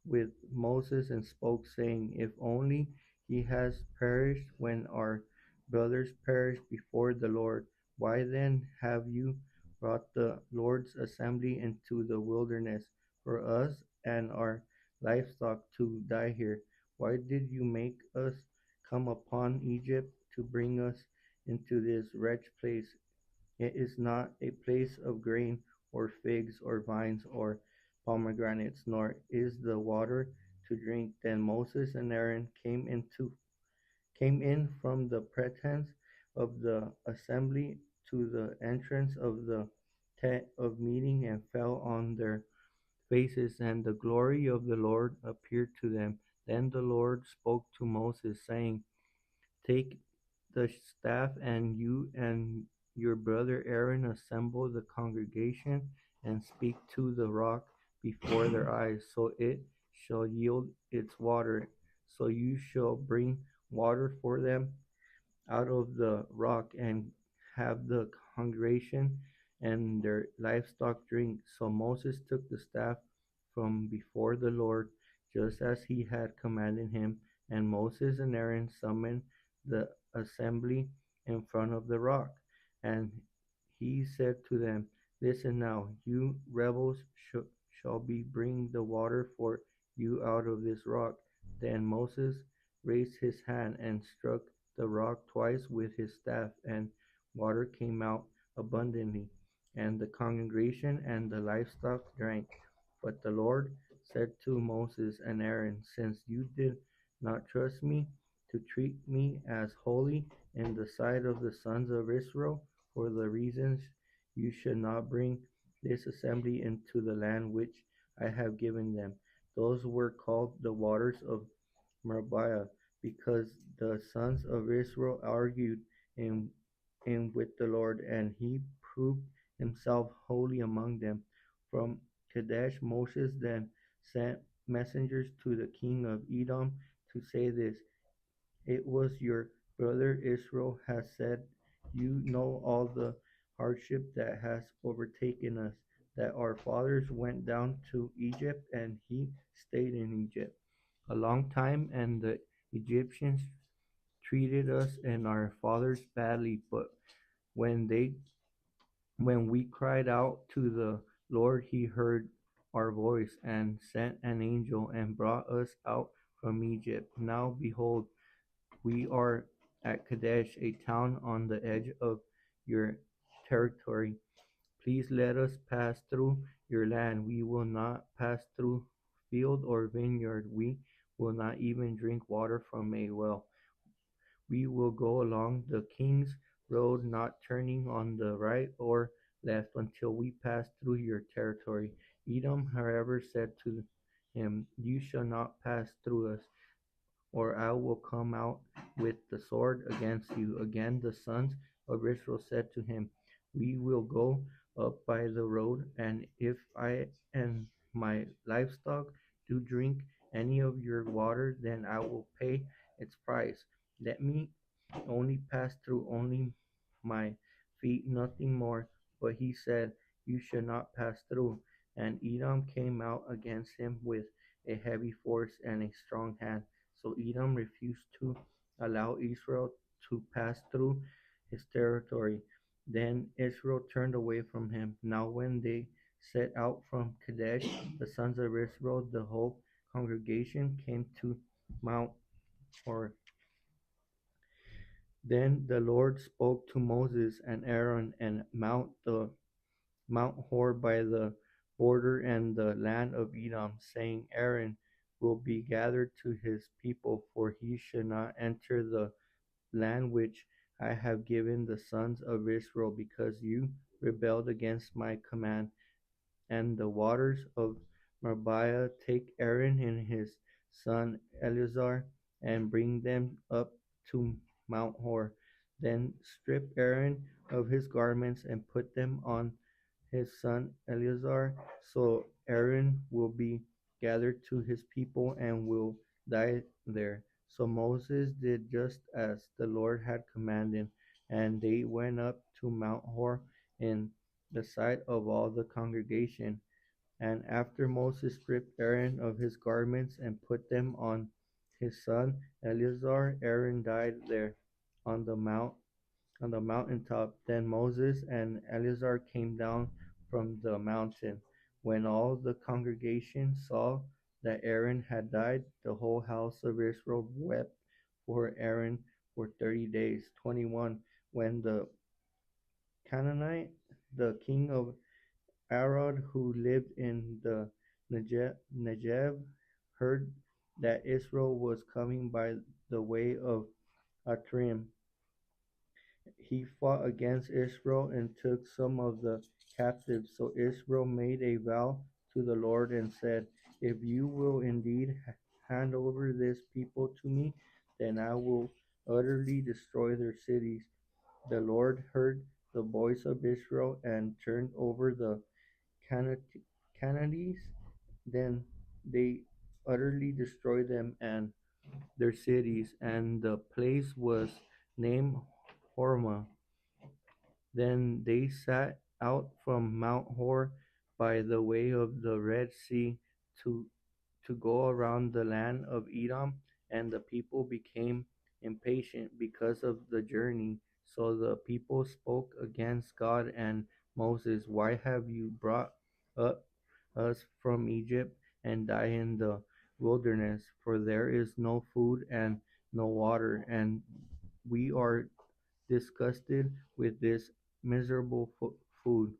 with Moses and spoke, saying, If only he has perished when our brothers perished before the Lord. Why then have you brought the Lord's assembly into the wilderness for us and our livestock to die here? Why did you make us come upon Egypt to bring us into this wretched place? It is not a place of grain, or figs, or vines, or pomegranates, nor is the water to drink. Then Moses and Aaron came in from the presence of the assembly to the entrance of the tent of meeting, and fell on their faces, and the glory of the Lord appeared to them. Then the Lord spoke to Moses, saying, Take the staff, and you and your brother Aaron assemble the congregation, and speak to the rock before their eyes, so it shall yield its water. So you shall bring water for them out of the rock, and have the congregation and their livestock drink. So Moses took the staff from before the Lord, just as he had commanded him, and Moses and Aaron summoned the assembly in front of the rock. And he said to them, Listen now, you rebels shall be bring the water for you out of this rock. Then Moses raised his hand and struck the rock twice with his staff, and water came out abundantly, and the congregation and the livestock drank. But the Lord said to Moses and Aaron, Since you did not trust me to treat me as holy in the sight of the sons of Israel, for the reasons you should not bring this assembly into the land which I have given them. Those were called the waters of Meribah, because the sons of Israel argued in, in with the Lord, and he proved himself holy among them. From Kadesh, Moses then sent messengers to the king of Edom to say this: It was your brother Israel has said, You know all the hardship that has overtaken us, that our fathers went down to Egypt, and he stayed in Egypt a long time, and the Egyptians treated us and our fathers badly. But when they when we cried out to the Lord, he heard our voice and sent an angel and brought us out from Egypt. Now behold, we are at Kadesh, a town on the edge of your territory. Please let us pass through your land. We will not pass through field or vineyard. We will not even drink water from a well. We will go along the king's road, not turning on the right or left until we pass through your territory. Edom, however, said to him, You shall not pass through us, or I will come out with the sword against you. Again, the sons of Israel said to him, We will go up by the road, and if I and my livestock do drink any of your water, then I will pay its price. Let me only pass through only my feet, nothing more. But he said, You shall not pass through. And Edom came out against him with a heavy force and a strong hand. So Edom refused to allow Israel to pass through his territory. Then Israel turned away from him. Now when they set out from Kadesh, the sons of Israel, the whole congregation, came to Mount Hor. Then the Lord spoke to Moses and Aaron and Mount Hor by the border and the land of Edom, saying, Aaron will be gathered to his people, for he should not enter the land which I have given the sons of Israel, because you rebelled against my command. And the waters of Meribah, take Aaron and his son Eleazar, and bring them up to Mount Hor. Then strip Aaron of his garments and put them on his son Eleazar. So Aaron will be gathered to his people and will die there. So Moses did just as the Lord had commanded, and they went up to Mount Hor in the sight of all the congregation. And after Moses stripped Aaron of his garments and put them on his son Eleazar, Aaron died there on the mountaintop. Then Moses and Eleazar came down from the mountain. When all the congregation saw that Aaron had died, the whole house of Israel wept for Aaron for 30 days. 21. When the Canaanite, the king of Arad, who lived in the Negev, heard that Israel was coming by the way of Atrim, he fought against Israel and took some of the captives. So Israel made a vow to the Lord and said, If you will indeed hand over this people to me, then I will utterly destroy their cities. The Lord heard the voice of Israel and turned over the Canaanites. Then they utterly destroyed them and their cities, and the place was named Hormah. Then they set out from Mount Hor by the way of the Red Sea to go around the land of Edom, and the people became impatient because of the journey. So the people spoke against God and Moses, Why have you brought up us from Egypt and die in the wilderness? For there is no food and no water, and we are disgusted with this miserable food.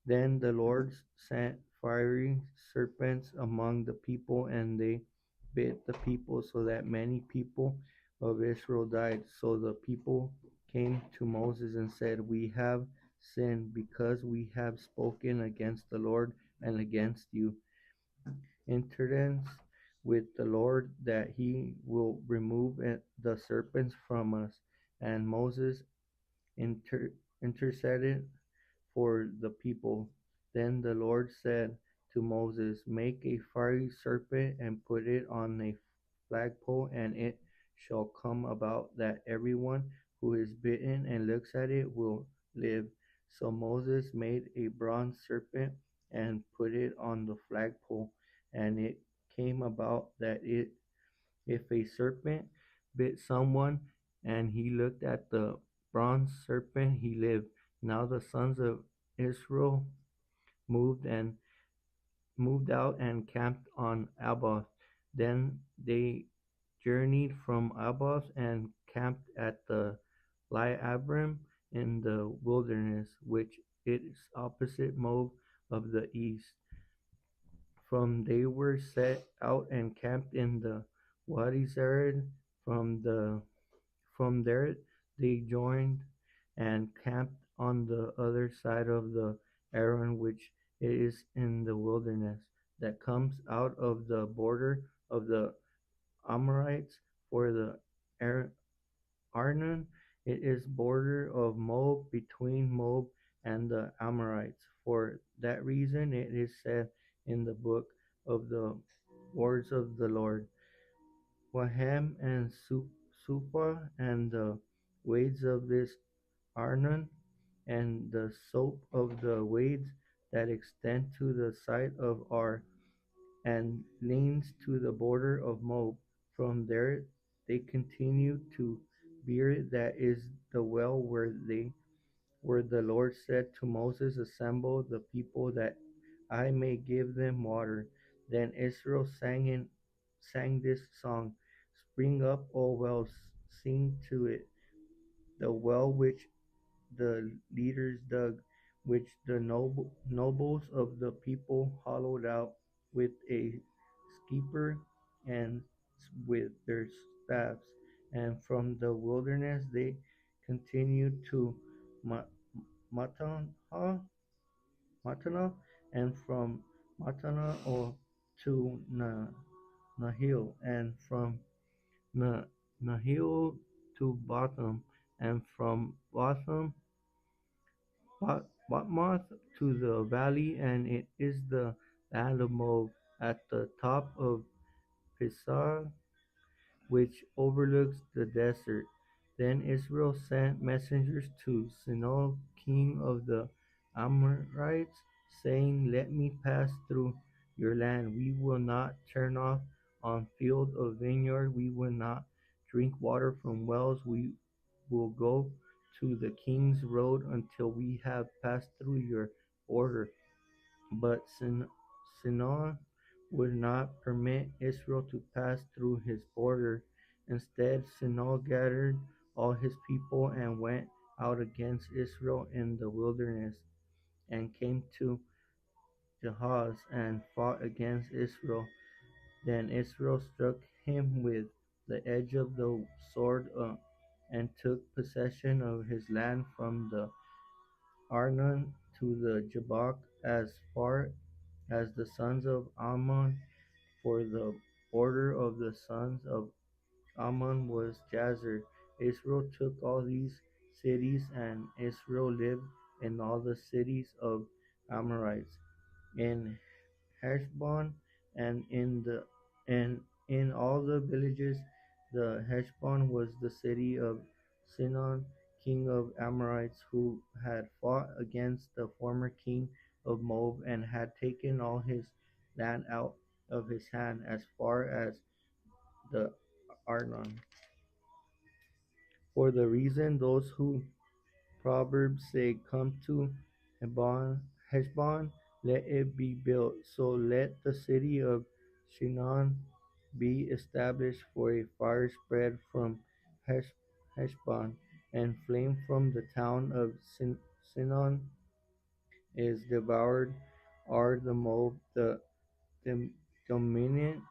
Then the Lord sent fiery serpents among the people, and they bit the people, so that many people of Israel died. So the people came to Moses and said, We have sinned because we have spoken against the Lord and against you. Interdence with the Lord that he will remove the serpents from us. And Moses interceded for the people. Then the Lord said to Moses, Make a fiery serpent and put it on a flagpole, and it shall come about that everyone who is bitten and looks at it will live. So Moses made a bronze serpent and put it on the flagpole, and it came about that if a serpent bit someone and he looked at the bronze serpent, he lived. Now the sons of Israel moved and moved out and camped on Abath. Then they journeyed from Abath and camped at the Abram in the wilderness, which is opposite Moab of the east. From they were set out and camped in the Wadi Zered. From there they joined and camped on the other side of the Arnon, which is in the wilderness, that comes out of the border of the Amorites. For the Arnon, it is border of Moab, between Moab and the Amorites. For that reason it is said in the book of the words of the Lord, Wahem and Suphah and the wades of this Arnon, and the soap of the wades that extend to the side of Ar, and leans to the border of Moab. From there they continue to Beer, that is the well where the Lord said to Moses, Assemble the people that I may give them water. Then Israel sang this song, Spring up, O wells, sing to it, the well which the leaders dug, which the nobles of the people hollowed out with a skeeper and with their staffs. And from the wilderness they continued to Matana, and from Matana to Nahil, and from Nahil to Botham, and from Botham Batmoth to the valley, and it is the land of Moab at the top of Pisgah, which overlooks the desert. Then Israel sent messengers to Sihon, king of the Amorites, saying, Let me pass through your land. We will not turn off on field or vineyard. We will not drink water from wells. We will go to the king's road until we have passed through your border. But Sihon would not permit Israel to pass through his border. Instead, Sihon gathered all his people and went out against Israel in the wilderness, and came to Jahaz and fought against Israel. Then Israel struck him with the edge of the sword, and took possession of his land from the Arnon to the Jabbok, as far as the sons of Ammon, for the border of the sons of Ammon was Jazer. Israel took all these cities, and Israel lived in all the cities of Amorites, in Heshbon, and in all the villages. The Heshbon was the city of Sinon, king of Amorites, who had fought against the former king of Moab and had taken all his land out of his hand as far as the Arnon. For the reason those who Proverbs say, "Come to Heshbon, let it be built. So let the city of Shinar be established, for a fire spread from Heshbon, and flame from the town of Sinon is devoured. Are the Moab the dominant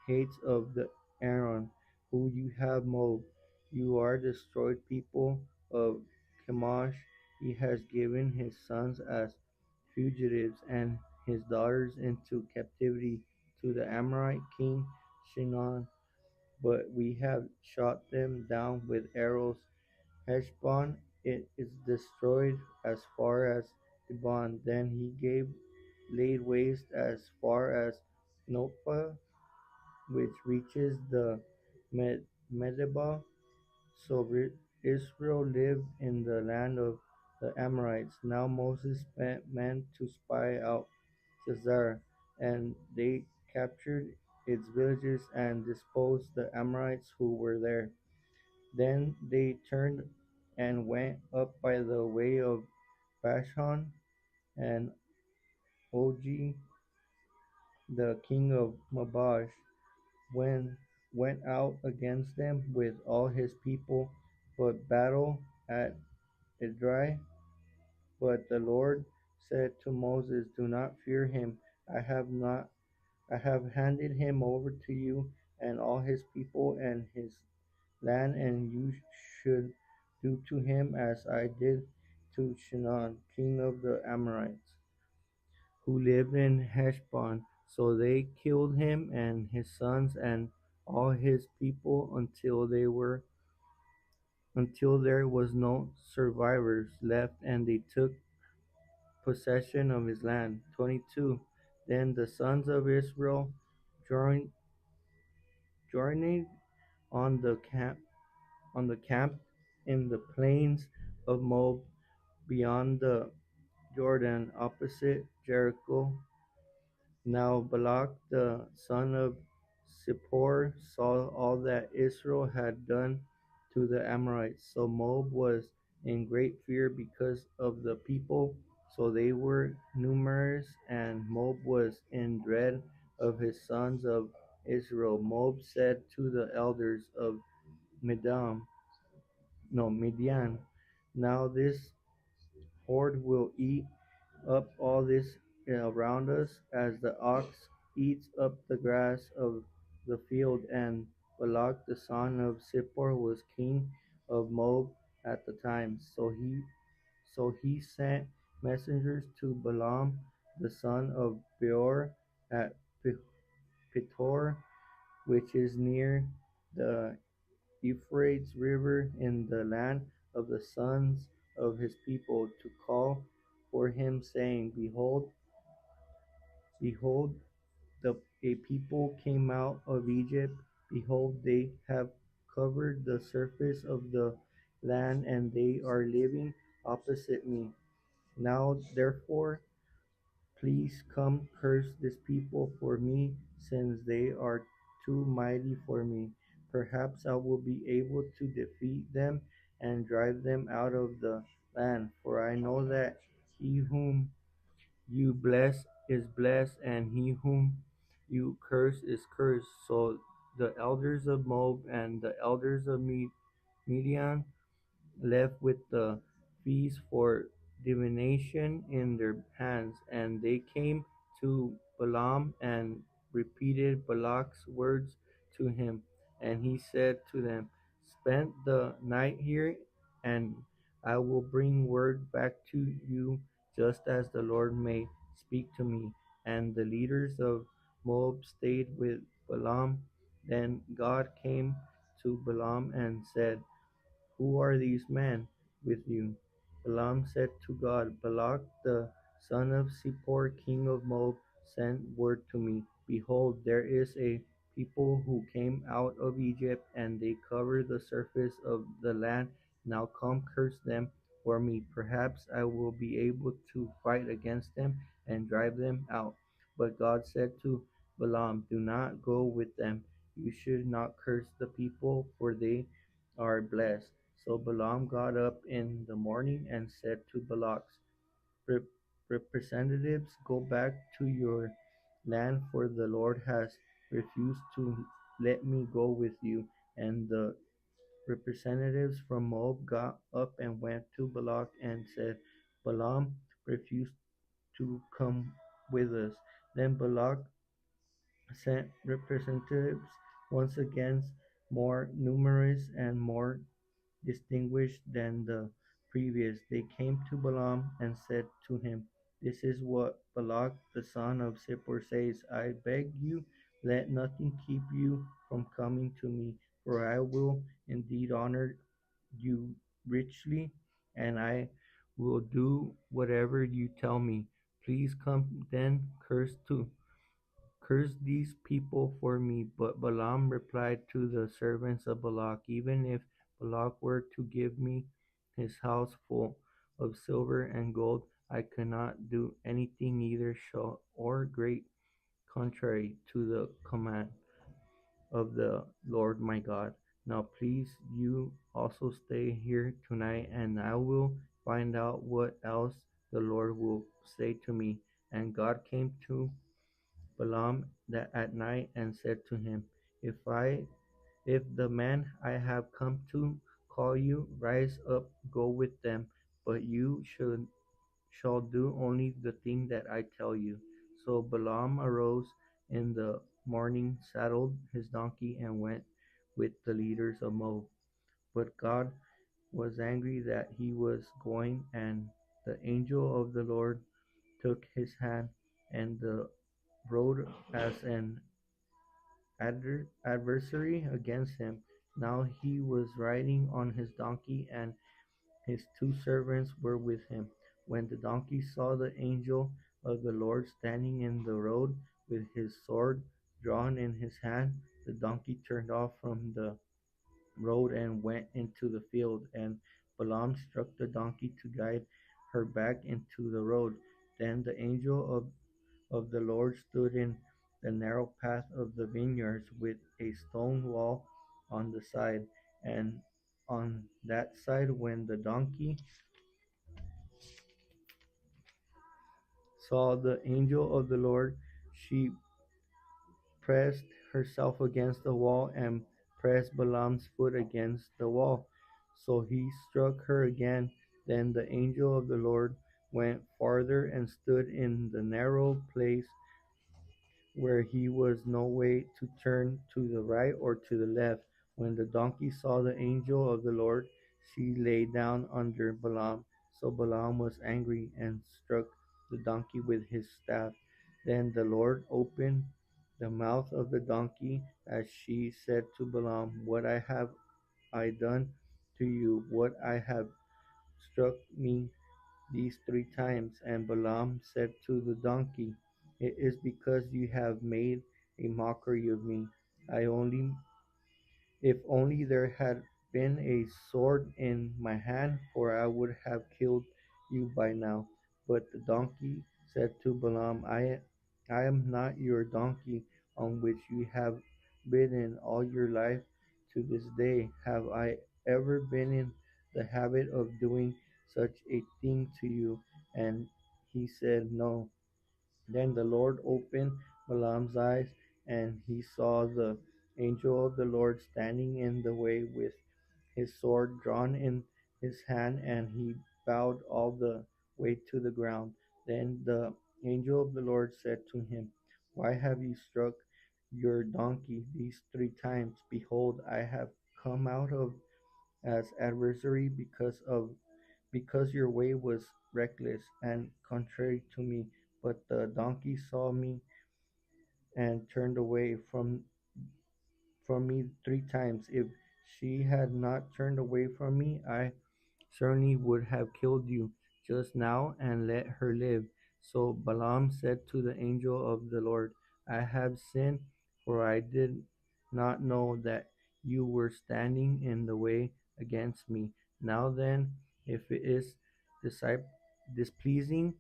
hates of the Aaron, who you have Moab. You are destroyed people of Chemosh. He has given his sons as fugitives and his daughters into captivity to the Amorite king Shinar, but we have shot them down with arrows. Heshbon it is destroyed as far as Dibon. Then he laid waste as far as Nopah, which reaches the Medeba. So Israel lived in the land of the Amorites. Now Moses sent men to spy out Sisera, and they captured its villages and disposed the Amorites who were there. Then they turned and went up by the way of Bashan, and Og, the king of Moab, went went out against them with all his people, but battle at Edrei. But the Lord said to Moses, "Do not fear him. I have handed him over to you and all his people and his land, and you should do to him as I did to Shinon, king of the Amorites, who lived in Heshbon." So they killed him and his sons and all his people until there was no survivors left, and they took possession of his land. 22. Then the sons of Israel journeyed journeyed on the camp in the plains of Moab beyond the Jordan opposite Jericho. Now Balak the son of Zippor saw all that Israel had done to the Amorites. So Moab was in great fear because of the people, so they were numerous, and Moab was in dread of his sons of Israel. Moab said to the elders of Midian, "Now this horde will eat up all this around us, as the ox eats up the grass of the field." And Balak the son of Zippor was king of Moab at the time. So he sent messengers to Balaam the son of Beor at Petor, which is near the Euphrates River in the land of the sons of his people, to call for him, saying, Behold, a people came out of Egypt. Behold, they have covered the surface of the land, and they are living opposite me. Now, therefore, please come curse this people for me, since they are too mighty for me. Perhaps I will be able to defeat them and drive them out of the land. For I know that he whom you bless is blessed, and he whom you curse is cursed. So the elders of Moab and the elders of Midian left with the feast for divination in their hands, and they came to Balaam and repeated Balak's words to him. And he said to them, "Spend the night here, and I will bring word back to you, just as the Lord may speak to me." and the leaders of Moab stayed with Balaam. Then God came to Balaam and said, "Who are these men with you?" Balaam said to God, "Balak the son of Zippor, king of Moab, sent word to me, 'Behold, there is a people who came out of Egypt, and they cover the surface of the land. Now come, curse them for me. Perhaps I will be able to fight against them and drive them out.' But God said to Balaam, 'Do not go with them. You should not curse the people, for they are blessed.' So Balaam got up in the morning and said to Balak's representatives, 'Go back to your land, for the Lord has refused to let me go with you.' And the representatives from Moab got up and went to Balak and said, 'Balaam refused to come with us.' Then Balak sent representatives once again, more numerous and more distinguished than the previous. They came to Balaam and said to him, 'This is what Balak the son of Zippor says, I beg you, let nothing keep you from coming to me, for I will indeed honor you richly, and I will do whatever you tell me. Please come then, curse these people for me.' But Balaam replied to the servants of Balak, 'Even if Balak were to give me his house full of silver and gold, I cannot do anything either shall or great contrary to the command of the Lord my God. Now please you also stay here tonight, and I will find out what else the Lord will say to me.' And God came to Balaam that at night and said to him, If the man I have come to call you, rise up, go with them, but you shall do only the thing that I tell you.' So Balaam arose in the morning, saddled his donkey, and went with the leaders of Moab. But God was angry that he was going, and the angel of the Lord took his hand, and the rode as an adversary against him. Now he was riding on his donkey, and his two servants were with him. When the donkey saw the angel of the Lord standing in the road with his sword drawn in his hand, the donkey turned off from the road and went into the field, and Balaam struck the donkey to guide her back into the road. Then the angel of the Lord stood in the narrow path of the vineyards with a stone wall on the side, and on that side when the donkey saw the angel of the Lord, she pressed herself against the wall and pressed Balaam's foot against the wall. So he struck her again. Then the angel of the Lord went farther and stood in the narrow place where he was no way to turn to the right or to the left. When the donkey saw the angel of the Lord, she lay down under Balaam. So Balaam was angry and struck the donkey with his staff. Then the Lord opened the mouth of the donkey as she said to Balaam, "What have I done to you? What I have struck me these 3 times?" And Balaam said to the donkey, "It is because you have made a mockery of me. I only If only there had been a sword in my hand, for I would have killed you by now." But the donkey said to Balaam, I am not your donkey on which you have ridden all your life. To this day have I ever been in the habit of doing such a thing to you? And he said, "No." Then the Lord opened Balaam's eyes, and he saw the angel of the Lord standing in the way with his sword drawn in his hand, and he bowed all the way to the ground. Then the angel of the Lord said to him, "Why have you struck your donkey these 3 times? Behold, I have come out of as adversary because your way was reckless and contrary to me. But the donkey saw me and turned away from me 3 times. If she had not turned away from me, I certainly would have killed you just now and let her live. So Balaam said to the angel of the Lord, I have sinned, for I did not know that you were standing in the way against me. Now then, if it is displeasing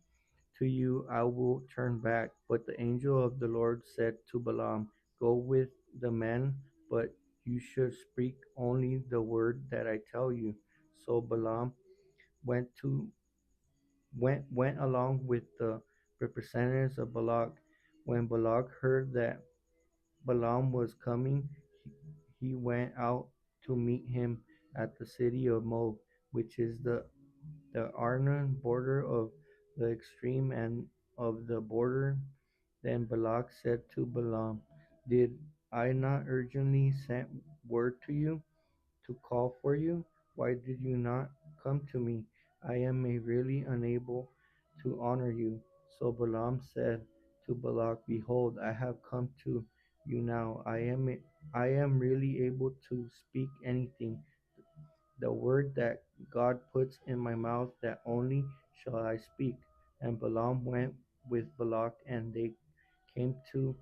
to you, I will turn back. But the angel of the Lord said to Balaam, Go with the men, but you should speak only the word that I tell you. So Balaam went along with the representatives of Balak. When Balak heard that Balaam was coming, he went out to meet him at the city of Moab, which is the Arnon border of the extreme and of the border. Then Balak said to Balaam, Did I not urgently send word to you to call for you? Why did you not come to me? I am really unable to honor you. So Balaam said to Balak, Behold, I have come to you now. I am really able to speak anything. The word that God puts in my mouth, that only shall I speak. And Balaam went with Balak, and they came to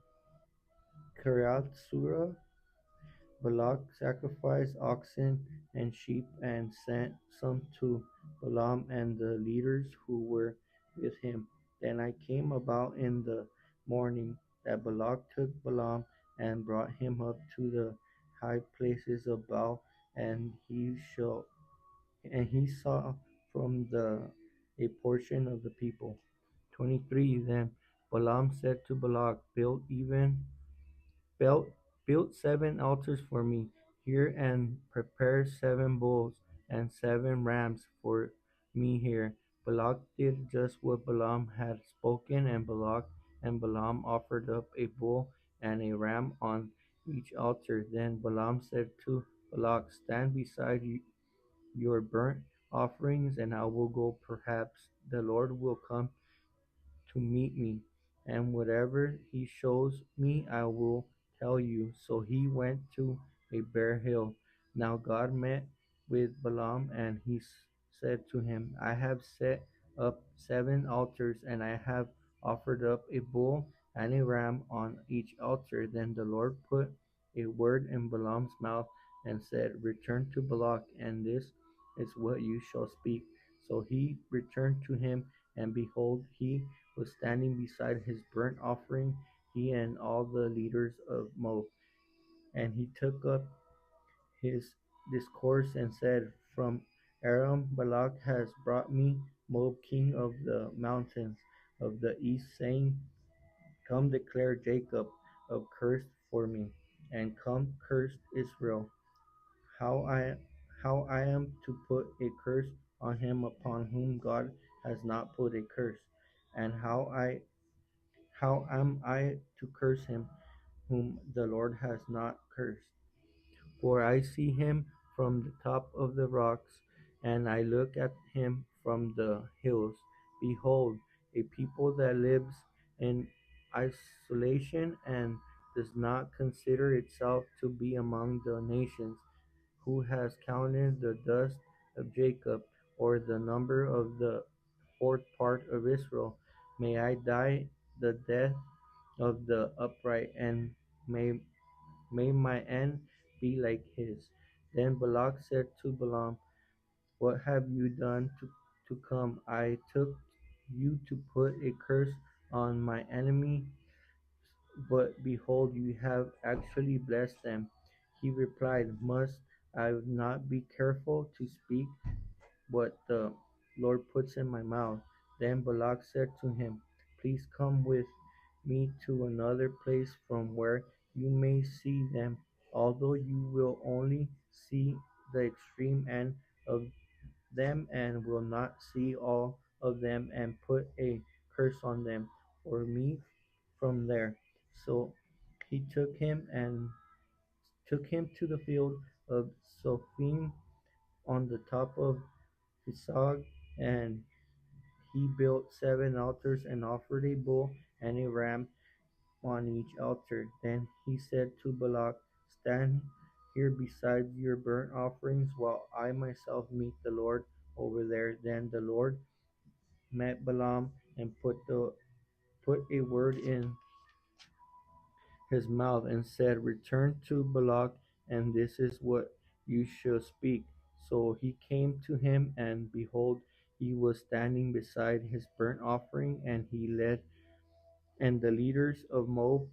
Kiriath Surah. Balak sacrificed oxen and sheep and sent some to Balaam and the leaders who were with him. Then I came about in the morning that Balak took Balaam and brought him up to the high places of Baal, and he saw from a portion of the people. 23. Then Balaam said to Balak, build, build 7 altars for me here, and prepare 7 bulls and 7 rams for me here. Balak did just what Balaam had spoken, and Balak and Balaam offered up a bull and a ram on each altar. Then Balaam said to Balak, Stand beside your burnt offerings, and I will go. Perhaps the Lord will come to meet me, and whatever he shows me, I will tell you. So he went to a bare hill. Now God met with Balaam, and he said to him, I have set up 7 altars, and I have offered up a bull and a ram on each altar. Then the Lord put a word in Balaam's mouth and said, Return to Balak, and this is what you shall speak. So he returned to him, and behold, he was standing beside his burnt offering, he and all the leaders of Moab. And he took up his discourse and said, From Aram Balak has brought me Moab, king of the mountains of the east, saying, Come declare Jacob accursed for me, and come curse Israel. How I how I am to put a curse on him upon whom God has not put a curse, and how am I to curse him whom the Lord has not cursed? For I see him from the top of the rocks, and I look at him from the hills. Behold, a people that lives in isolation and does not consider itself to be among the nations, who has counted the dust of Jacob, or the number of the fourth part of Israel. May I die the death of the upright, and may may my end be like his. Then Balak said to Balaam, What have you done to come? I took you to put a curse on my enemy, but behold, you have actually blessed them. He replied, Must I not be careful to speak what the Lord puts in my mouth? Then Balak said to him, Please come with me to another place from where you may see them, although you will only see the extreme end of them and will not see all of them, and put a curse on them for me from there. So he took him to the field of Sophim on the top of Pisgah, and he built 7 altars and offered a bull and a ram on each altar. Then he said to Balak, "Stand here beside your burnt offerings while I myself meet the Lord over there." Then the Lord met Balaam and put a word in his mouth and said, "Return to Balak, and this is what you shall speak." So he came to him, and behold, he was standing beside his burnt offering, and the leaders of Moab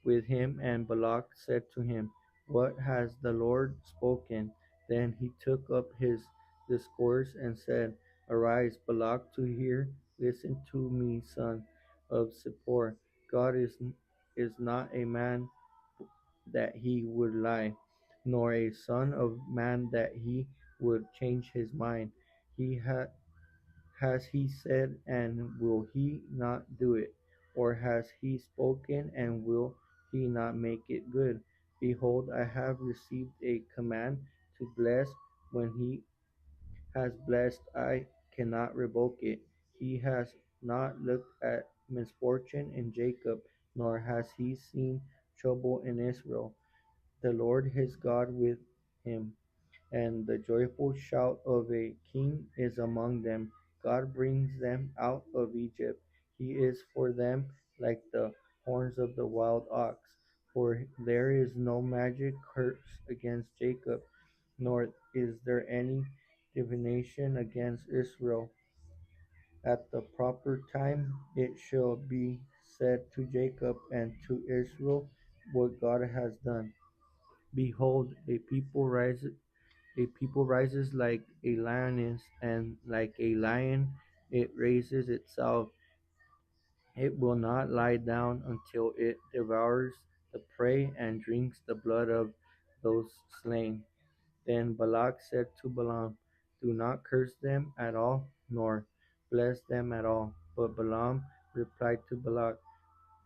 with him. And Balak said to him, "What has the Lord spoken?" Then he took up his discourse and said, "Arise, Balak, to hear. Listen to me, son of Zippor. God is not a man that he would lie, nor a son of man that he would change his mind. He has he said, and will he not do it? Or has he spoken, and will he not make it good? Behold, I have received a command to bless. When he has blessed, I cannot revoke it. He has not looked at misfortune in Jacob, nor has he seen trouble in Israel. The Lord his God with him, and the joyful shout of a king is among them. God brings them out of Egypt. He is for them like the horns of the wild ox. For there is no magic curse against Jacob, nor is there any divination against Israel. At the proper time it shall be said to Jacob and to Israel what God has done. Behold, a people rises like a lioness, and like a lion it raises itself. It will not lie down until it devours the prey and drinks the blood of those slain. Then Balak said to Balaam, "Do not curse them at all, nor bless them at all." But Balaam replied to Balak,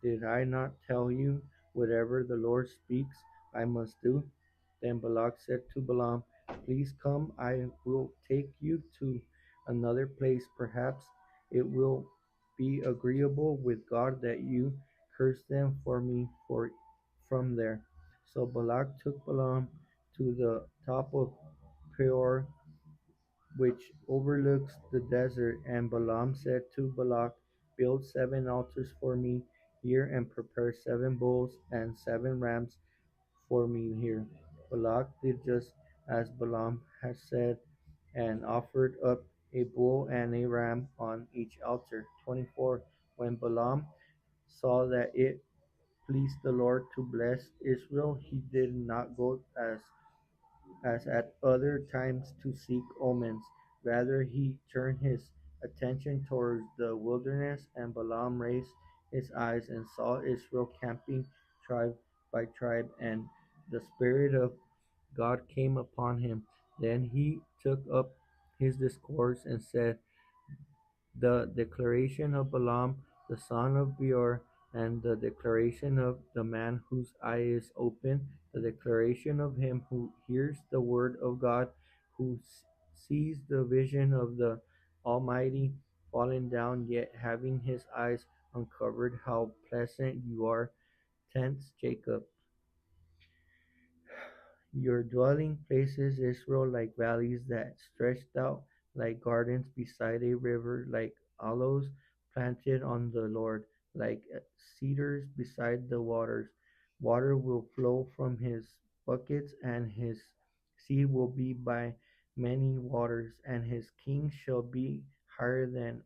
"Did I not tell you, whatever the Lord speaks, I must do?" Then Balak said to Balaam, "Please come, I will take you to another place. Perhaps it will be agreeable with God that you curse them for me from there." So Balak took Balaam to the top of Peor, which overlooks the desert. And Balaam said to Balak, "Build 7 altars for me here, and prepare 7 bulls and 7 rams for me here." Balak did just as Balaam had said, and offered up a bull and a ram on each altar. 24. When Balaam saw that it pleased the Lord to bless Israel, he did not go as at other times to seek omens. Rather, he turned his attention towards the wilderness, and Balaam raised his eyes and saw Israel camping tribe by tribe, and the Spirit of God came upon him. Then he took up his discourse and said, "The declaration of Balaam the son of Beor, and the declaration of the man whose eye is open, the declaration of him who hears the word of God, who sees the vision of the Almighty falling down, yet having his eyes uncovered. How pleasant you are, tents Jacob! Your dwelling places, Israel, like valleys that stretched out, like gardens beside a river, like aloes planted on the Lord, like cedars beside the waters. Water will flow from his buckets, and his sea will be by many waters, and his king shall be higher than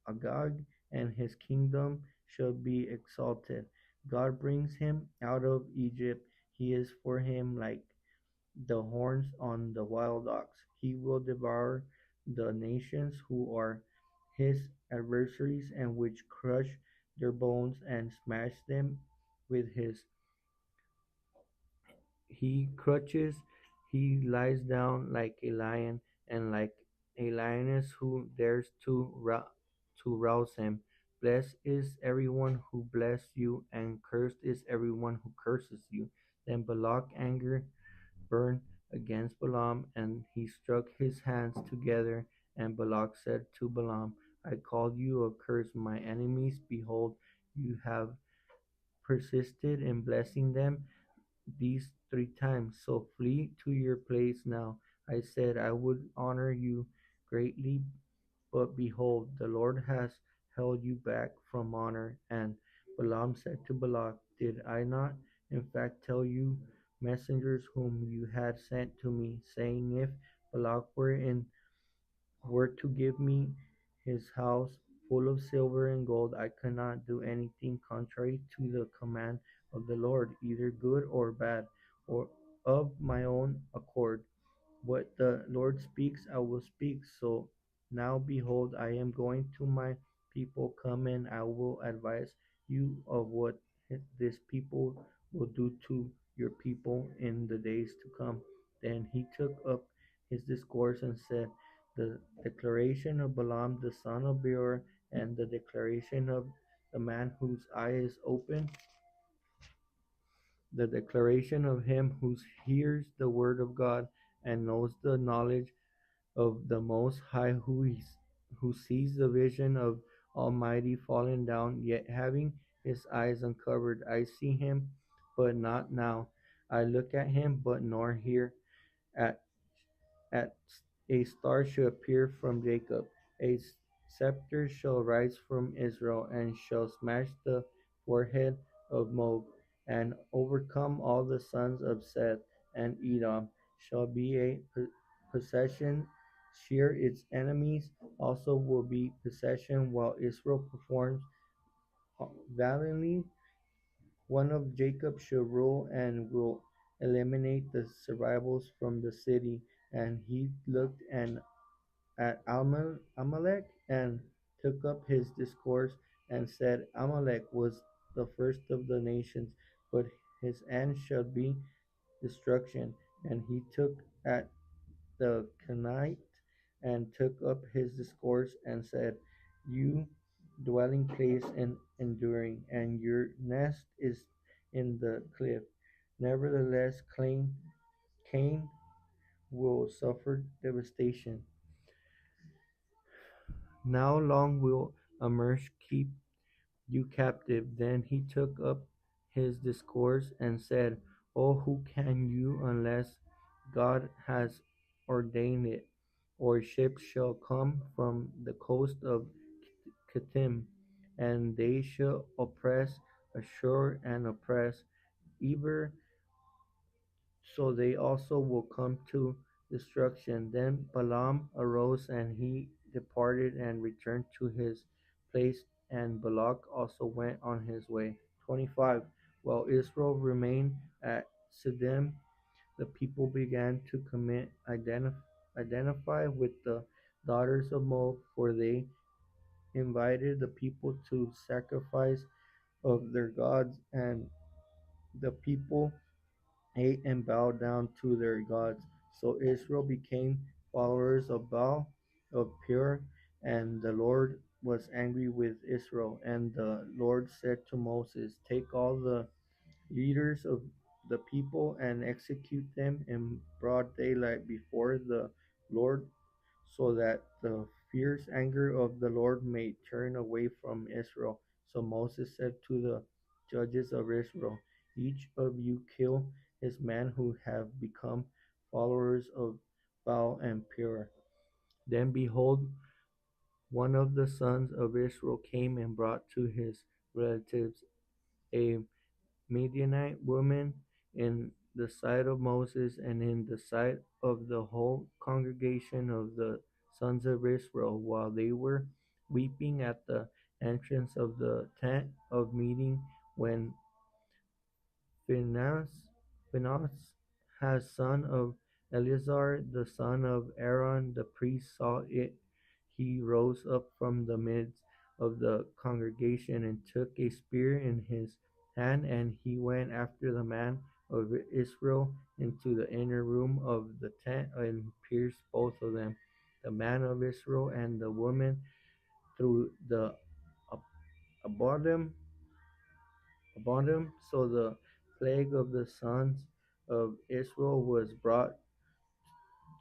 Agag, and his kingdom shall be exalted. God brings him out of Egypt. He is for him like the horns on the wild ox. He will devour the nations who are his adversaries, and which crush their bones and smash them with his he crouches, he lies down like a lion, and like a lioness who dares to rouse him. Blessed is everyone who blesses you, and cursed is everyone who curses you. Then Balak anger burned against Balaam, and he struck his hands together. And Balak said to Balaam, I called you a curse, my enemies. Behold, you have persisted in blessing them these 3 times. So flee to your place now. I said I would honor you greatly, but behold, the Lord has held you back from honor. And Balaam said to Balak, did I not in fact tell you, messengers whom you had sent to me, saying, if Balak were to give me his house full of silver and gold, I cannot do anything contrary to the command of the Lord, either good or bad, or of my own accord. What the Lord speaks, I will speak. So now behold, I am going to my people. Come, and I will advise you of what this people will do to your people in the days to come. Then he took up his discourse and said, the declaration of Balaam the son of Beor, and the declaration of the man whose eye is open, the declaration of him who hears the word of God and knows the knowledge of the Most High, who sees the vision of Almighty falling down, yet having his eyes uncovered. I see him, but not now. I look at him, but nor hear. At at a star shall appear from Jacob, a scepter shall rise from Israel, and shall smash the forehead of Moab, and overcome all the sons of Seth, and Edom shall be a possession. Shear its enemies also will be possession, while Israel performs valiantly. One of Jacob shall rule and will eliminate the survivals from the city. And he looked at Amalek and took up his discourse and said, Amalek was the first of the nations, but his end shall be destruction. And he took at the Canaanite and took up his discourse and said, you dwelling place and enduring, and your nest is in the cliff. Nevertheless, Cain will suffer devastation. Now long will Amersh keep you captive. Then he took up his discourse and said, oh, who can you unless God has ordained it? Or ships shall come from the coast of Kittim, and they shall oppress Ashur and oppress Eber, so they also will come to destruction. Then Balaam arose and he departed and returned to his place, and Balak also went on his way. 25. While Israel remained at Siddim, the people began to identify with the daughters of Moab, for they invited the people to sacrifice of their gods, and the people ate and bowed down to their gods. So Israel became followers of Baal, of Peor, and the Lord was angry with Israel. And the Lord said to Moses, take all the leaders of the people and execute them in broad daylight before the Lord, so that the fierce anger of the Lord may turn away from Israel. So Moses said to the judges of Israel, each of you kill his men who have become followers of Baal and Peor. Then behold, one of the sons of Israel came and brought to his relatives a Midianite woman in the sight of Moses and in the sight of the whole congregation of the sons of Israel, while they were weeping at the entrance of the tent of meeting, when Phinehas, Phinehas, son of Eleazar, the son of Aaron, the priest, saw it. He rose up from the midst of the congregation and took a spear in his hand, and he went after the man of Israel into the inner room of the tent and pierced both of them, the man of Israel and the woman, through the bottom. So the plague of the sons of Israel was brought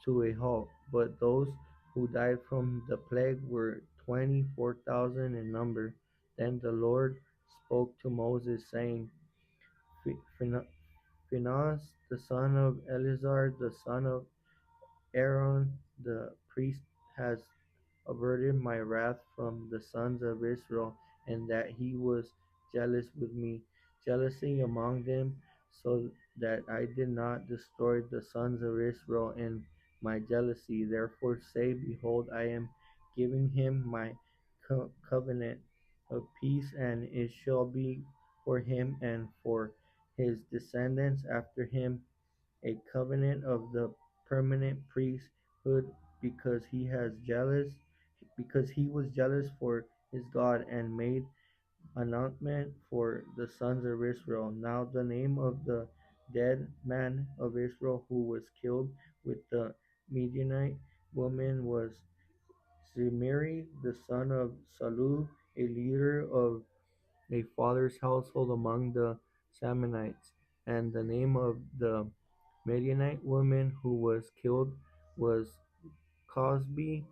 to a halt, but those who died from the plague were 24,000 in number. Then the Lord spoke to Moses, saying, Phinehas, the son of Eleazar, the son of Aaron the priest, has averted my wrath from the sons of Israel, and that he was jealous with me, jealousy among them, so that I did not destroy the sons of Israel in my jealousy. Therefore say, Behold, I am giving him my covenant of peace, and it shall be for him and for his descendants after him a covenant of the permanent priesthood, because he was jealous for his God and made announcement for the sons of Israel. Now the name of the dead man of Israel who was killed with the Midianite woman was Zimri, the son of Salu, a leader of a father's household among the Samnites. And the name of the Midianite woman who was killed was Cosbi,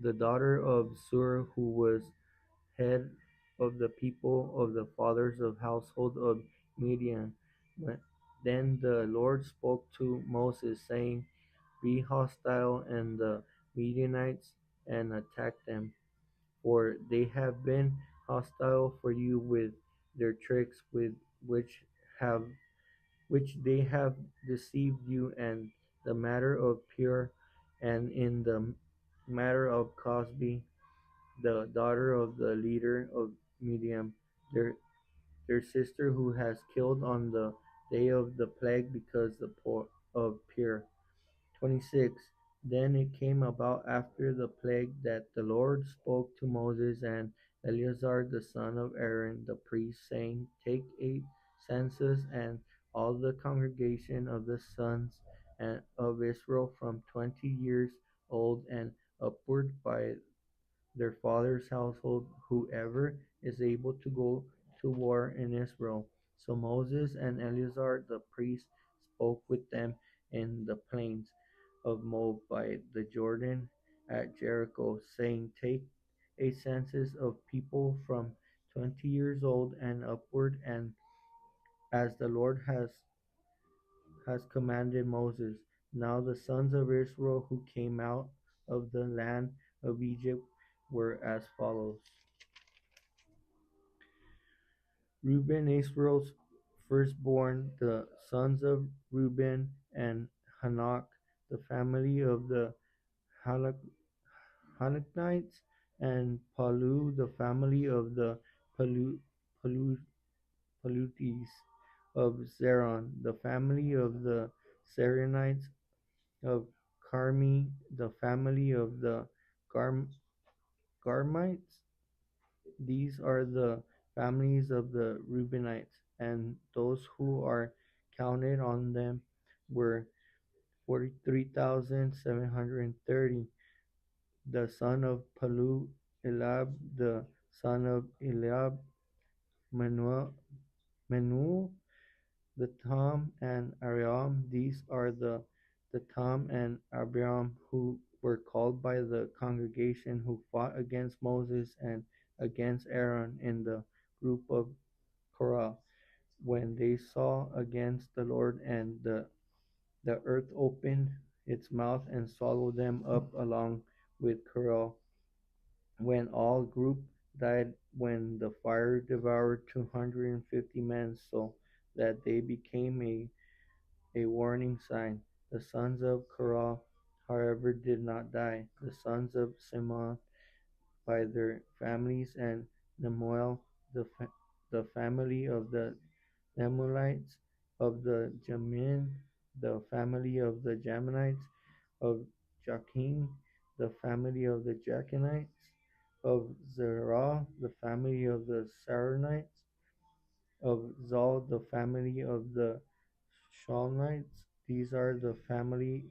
the daughter of Sur, who was head of the people of the fathers of household of Midian. Then the Lord spoke to Moses, saying, Be hostile and the Midianites and attack them, for they have been hostile for you with their tricks with which have which they have deceived you in the matter of Pur, and in the matter of Cosbi, the daughter of the leader of Midian, their sister, who has killed on the day of the plague because of Pur. 26. Then it came about after the plague that the Lord spoke to Moses and Eleazar the son of Aaron the priest, saying, Take a census and all the congregation of the sons of Israel from 20 years old and upward by their father's household, whoever is able to go to war in Israel. So Moses and Eleazar the priest spoke with them in the plains of Moab by the Jordan at Jericho, saying, Take a census of people from 20 years old and upward, and as the Lord has commanded Moses. Now the sons of Israel who came out of the land of Egypt were as follows. Reuben, Israel's firstborn, the sons of Reuben, and Hanok, the family of the Hanakites, and Palu, the family of the Palu, Palutes, of Zeron, the family of the Seronites, of Carmi, the family of the Garmites. These are the families of the Reubenites, and those who are counted on them were 43,730. The son of Palu, Elab, the son of Eliab, Manuel, the Tom and Aram. These are the Tom and Abiram who were called by the congregation who fought against Moses and against Aaron in the group of Korah, when they saw against the Lord, and the earth opened its mouth and swallowed them up along with Korah, when all group died, when the fire devoured 250 men, so that they became a warning sign. The sons of Korah, however, did not die. The sons of Simeon by their families, and Nemuel, the family of the Nemuelites, of the Jamin, the family of the Jaminites, of Jachin, the family of the Jachinites, of Zerah, the family of the Saronites, of Zal, the family of the Shalmites. These are the families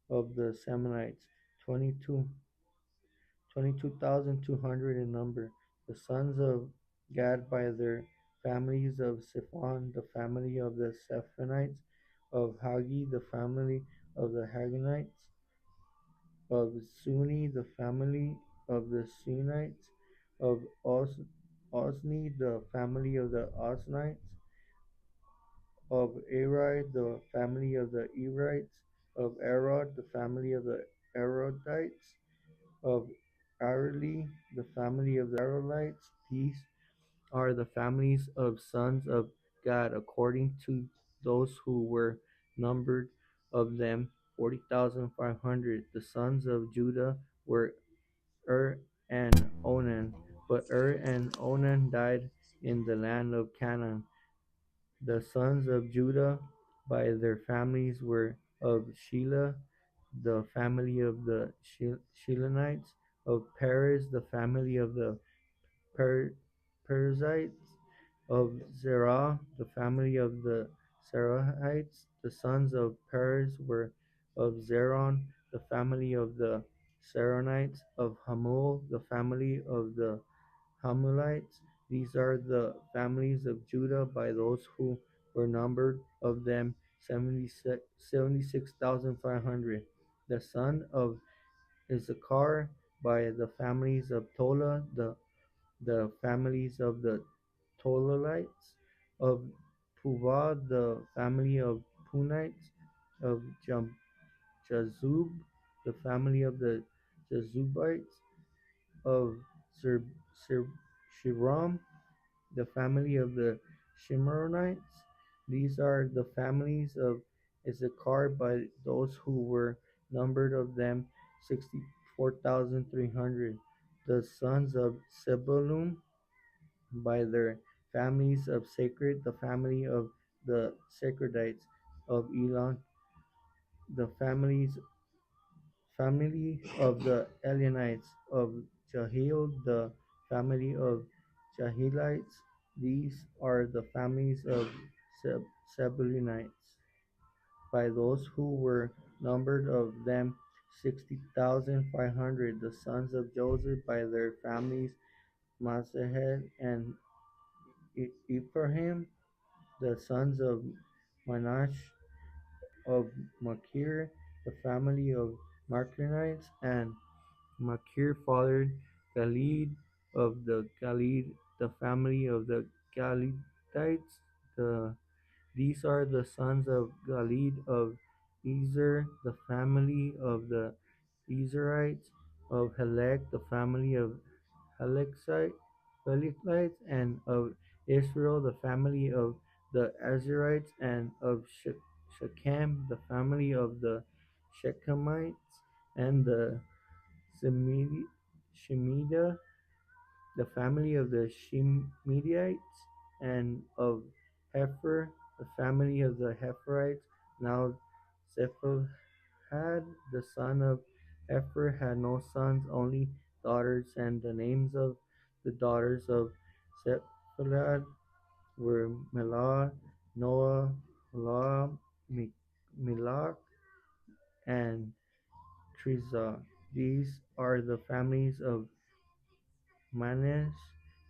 of the Samnites, 22,200 in number. The sons of Gad by their families, of Siphon, the family of the Sephonites, of Hagi, the family of the Hagites, Of Suni, the family of the Sunites. Of Ozni, the family of the Oznites. Of Ari, the family of the Erites. Of Arod, the family of the Arodites. Of Areli, the family of the Arelites. These are the families of sons of Gad according to those who were numbered of them 40,500. The sons of Judah were and Onan, but and Onan died in the land of Canaan. The sons of Judah by their families were of Shelah, the family of the Shilonites, of Perez, the family of the Perizzites, of Zerah, the family of the Zerahites. The sons of Perez were of Zeron, the family of the Seronites, of Hamul, the family of the Hamulites. These are the families of Judah by those who were numbered of them 76,500. The son of Issachar by the families of Tola, the families of the Tolaites, of Puvah, the family of Punites, of Jazub, the family of the Jazubites, of Shiram, the family of the Shimronites. These are the families of Issachar by those who were numbered of them 64,300. The sons of Zebulun by their families of sacred, the family of the Sacredites of Elon, the family of the Elianites of Jahil, the family of Jahilites. These are the families of Sebulunites by those who were numbered of them 60,500. The sons of Joseph by their families, Masahed and Ephraim, the sons of Manash of Machir, the family of Machirites, and Machir fathered Galid of the Galid, the family of the Galidites. These are the sons of Galid of Ezer, the family of the Ezerites, of Helek, the family of Helekites, and of Israel, the family of the Azerites, and of Shechem, the family of the Shechemites, and the Shemida, the family of the Shemedites, and of Hefer, the family of the Heferites. Now Zephad, the son of Hefer, had no sons, only daughters, and the names of the daughters of Zephad were Melah, Noah, Hlah, Milach, and Trizah. These are the families of Manes,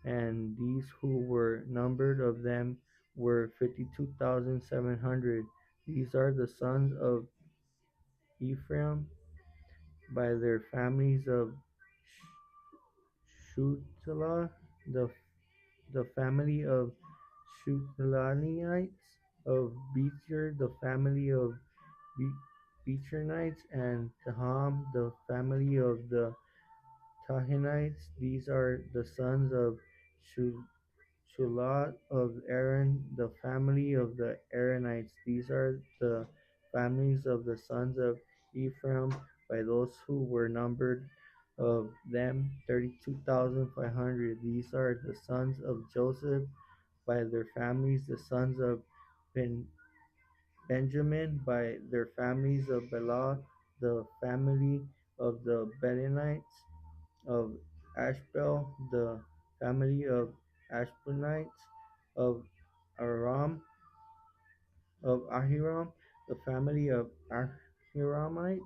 and these who were numbered of them were 52,700. These are the sons of Ephraim by their families of Shutelah, the family of Shutelanites, of Becher, the family of Bechernites, and Taham, the family of the Tahinites. These are the sons of Shulat of Aaron, the family of the Aaronites. These are the families of the sons of Ephraim by those who were numbered of them 32,500. These are the sons of Joseph by their families, the sons of Benjamin by their families of Bela, the family of the Benjamites, of Ashbel, the family of Ashbelites, of Aram, of Ahiram, the family of Ahiramites,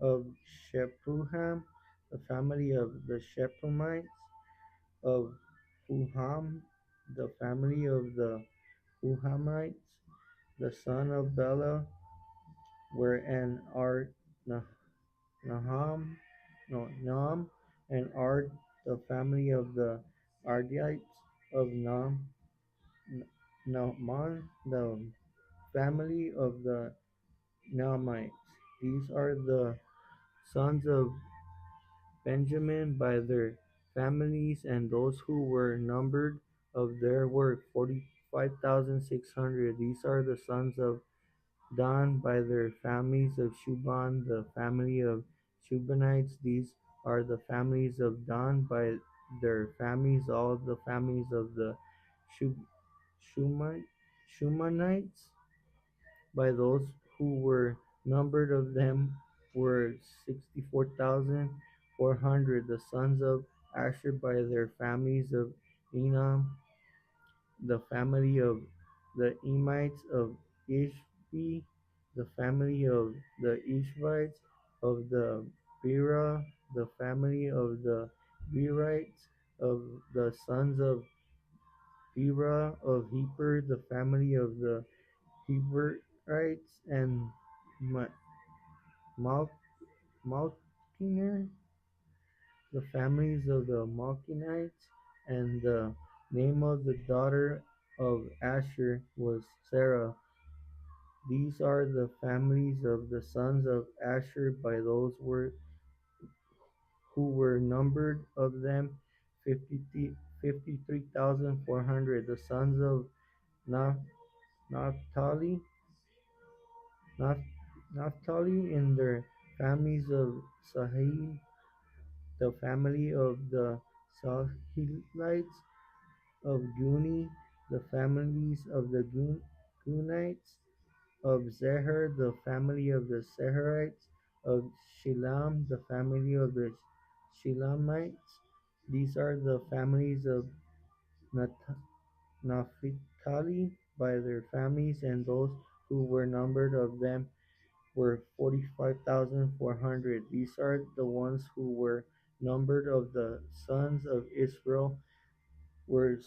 of Shephuham, the family of the Shephumites, of Fuham, the family of the Fuhamites, the son of Bela, were an Nam, and Ard, the family of the Ardites of Naaman, the family of the Naamites. These are the sons of Benjamin by their families, and those who were numbered of their were 45,600. These are the sons of Dan by their families of Shuban, the family of Shubanites. These are the families of Dan by their families, all the families of the Shub- Shumite, Shumanites by those who were numbered of them were 64,400. The sons of Asher by their families of Enam, the family of the Emites of Ishvi, the family of the Ishvites of the Bera, the family of the Berites of the sons of Bera of Heber, the family of the Heberites, and Mal- Malkiner, the families of the Malkinites, and the name of the daughter of Asher was Sarah. These are the families of the sons of Asher by those who were numbered of them 53,400. The sons of Naphtali, Naphtali in their families of Sahil, the family of the Sahilites of Guni, the families of the Gunites of Zeher, the family of the Zeharites of Shilam, the family of the Shilamites. These are the families of Naphtali by their families, and those who were numbered of them were 45,400. These are the ones who were numbered of the sons of Israel were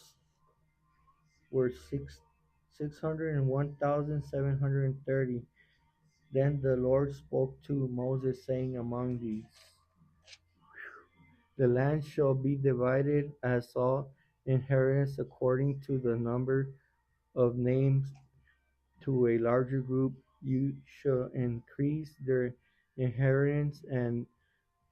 six hundred and 1,730. Then the Lord spoke to Moses, saying, among these, the land shall be divided as all inheritance according to the number of names to a larger group. You shall increase their inheritance, and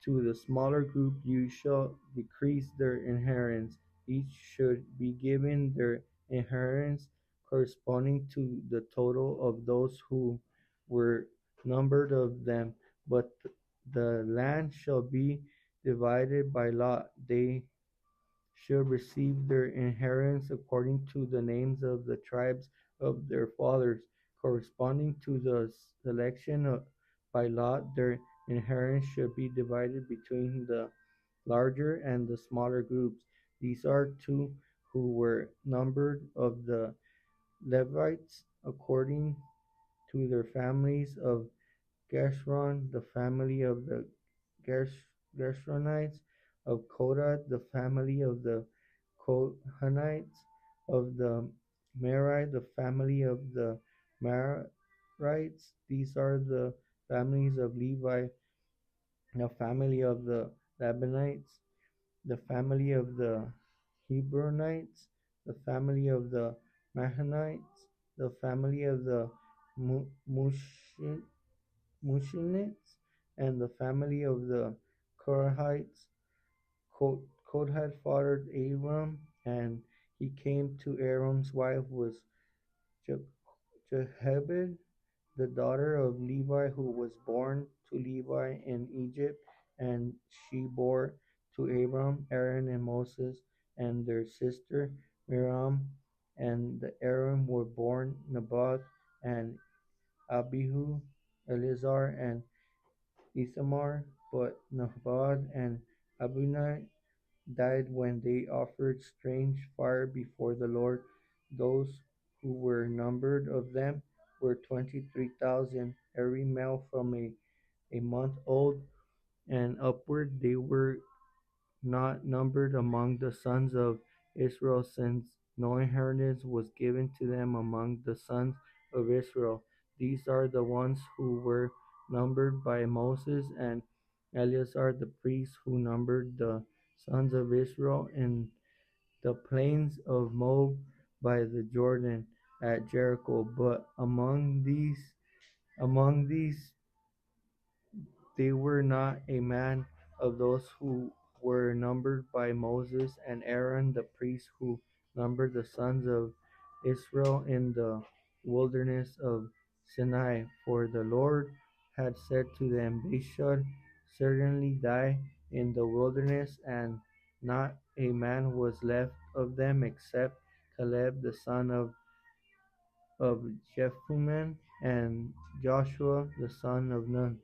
to the smaller group you shall decrease their inheritance. Each should be given their inheritance corresponding to the total of those who were numbered of them. But the land shall be divided by lot. They shall receive their inheritance according to the names of the tribes of their fathers, corresponding to the selection by lot. Their inheritance should be divided between the larger and the smaller groups. These are two who were numbered of the Levites according to their families of Gershon, the family of the Gershonites; of Kohath, the family of the Kohanites; of the Merari, the family of the Merarites. These are the families of Levi, the family of the Labanites; the family of the Hebronites; the family of the Mahanites; the family of the Mushinites; and the family of the Korahites. Kohath fathered Abram, and he came to Abram's wife was Jochebed, the daughter of Levi, who was born to Levi in Egypt, and she bore to Abram Aaron and Moses, and their sister Miriam, and the Aaron were born Naboth and Abihu, Eleazar, and Ithamar. But Naboth and Abihu died when they offered strange fire before the Lord. Those who were numbered of them were 23,000, every male from a month old and upward. They were not numbered among the sons of Israel, since no inheritance was given to them among the sons of Israel. These are the ones who were numbered by Moses, and Eleazar the priest, who numbered the sons of Israel in the plains of Moab by the Jordan at Jericho. But among these they were not a man of those who were numbered by Moses and Aaron the priest, who numbered the sons of Israel in the wilderness of Sinai. For the Lord had said to them, they should certainly die in the wilderness, and not a man was left of them except Caleb the son of Jephunneh and Joshua the son of Nun.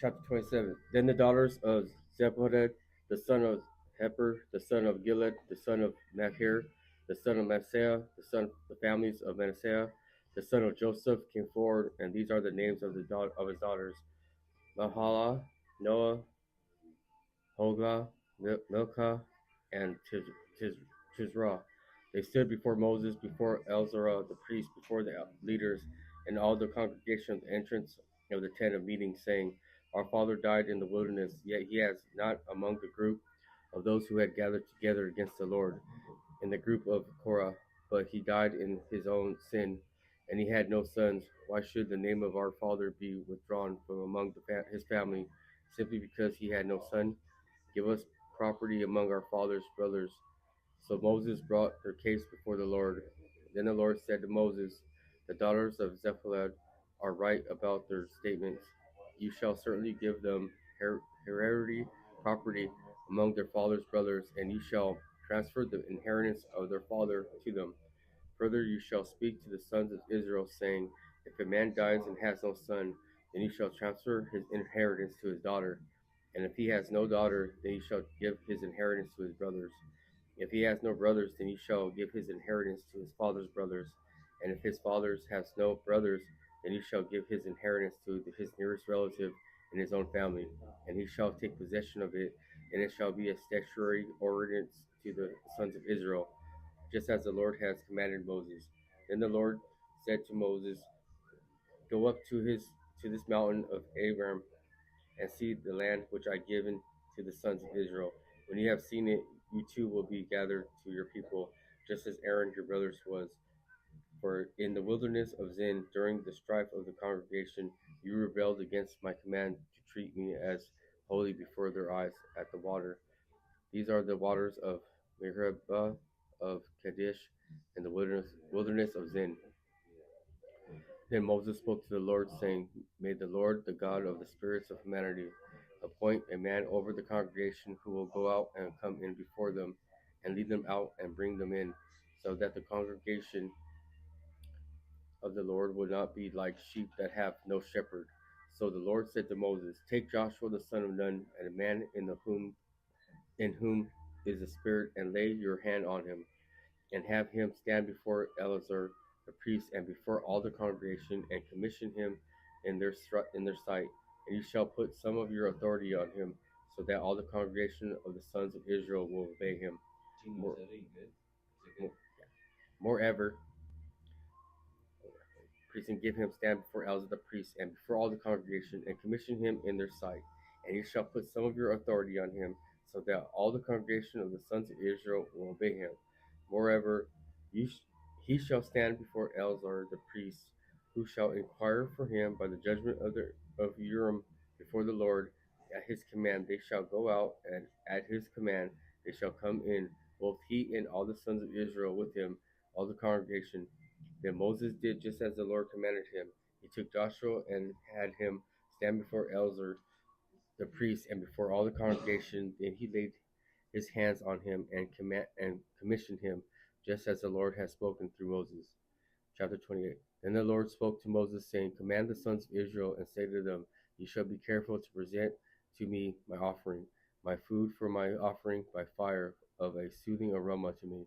Chapter 27. Then the daughters of Zebulun, the son of Heber, the son of Gilead, the son of Machir, the son of Manasseh, the son of the families of Manasseh, the son of Joseph, came forward, and these are the names of of his daughters: Mahalah, Noah, Hoglah, Milcah, and Tizrah. They stood before Moses, before Elzarah the priest, before the leaders, and all the congregation at the entrance of the tent of meeting, saying, Our father died in the wilderness, yet he is not among the group of those who had gathered together against the Lord, in the group of Korah, but he died in his own sin, and he had no sons. Why should the name of our father be withdrawn from among his family, simply because he had no son? Give us property among our father's brothers. So Moses brought their case before the Lord. Then the Lord said to Moses, The daughters of Zephalah are right about their statements. You shall certainly give them hereditary property among their father's brothers, and you shall transfer the inheritance of their father to them. Further, you shall speak to the sons of Israel, saying, If a man dies and has no son, then you shall transfer his inheritance to his daughter. And if he has no daughter, then you shall give his inheritance to his brothers. If he has no brothers, then you shall give his inheritance to his father's brothers. And if his father has no brothers, then you shall give his inheritance to his nearest relative in his own family, and he shall take possession of it, and it shall be a statutory ordinance to the sons of Israel, just as the Lord has commanded Moses. Then the Lord said to Moses, Go up to this mountain of Abraham, and see the land which I given to the sons of Israel. When you have seen it, you too will be gathered to your people, just as Aaron your brother's was. For in the wilderness of Zin, during the strife of the congregation, you rebelled against my command to treat me as holy before their eyes at the water. These are the waters of Meribah of Kadesh, and the wilderness of Zin. Then Moses spoke to the Lord, saying, May the Lord, the God of the spirits of humanity, appoint a man over the congregation who will go out and come in before them, and lead them out and bring them in, so that the congregation of the Lord will not be like sheep that have no shepherd. So the Lord said to Moses, Take Joshua the son of Nun, and a man in whom is the Spirit, and lay your hand on him, and have him stand before Eleazar the priest and before all the congregation, and commission him in their sight. And you shall put some of your authority on him, so that all the congregation of the sons of Israel will obey him. Moreover, priest, and give him stand before Eleazar the priest and before all the congregation, and commission him in their sight. And you shall put some of your authority on him, so that all the congregation of the sons of Israel will obey him. Moreover, he shall stand before Eleazar the priest, who shall inquire for him by the judgment of Urim before the Lord. At his command they shall go out, and at his command they shall come in, both he and all the sons of Israel with him, all the congregation. Then Moses did just as the Lord commanded him. He took Joshua and had him stand before Eleazar the priest and before all the congregation. Then he laid his hands on him and commissioned him, just as the Lord had spoken through Moses. Chapter 28. Then the Lord spoke to Moses, saying, Command the sons of Israel, and say to them, You shall be careful to present to me my offering, my food for my offering by fire, of a soothing aroma to me,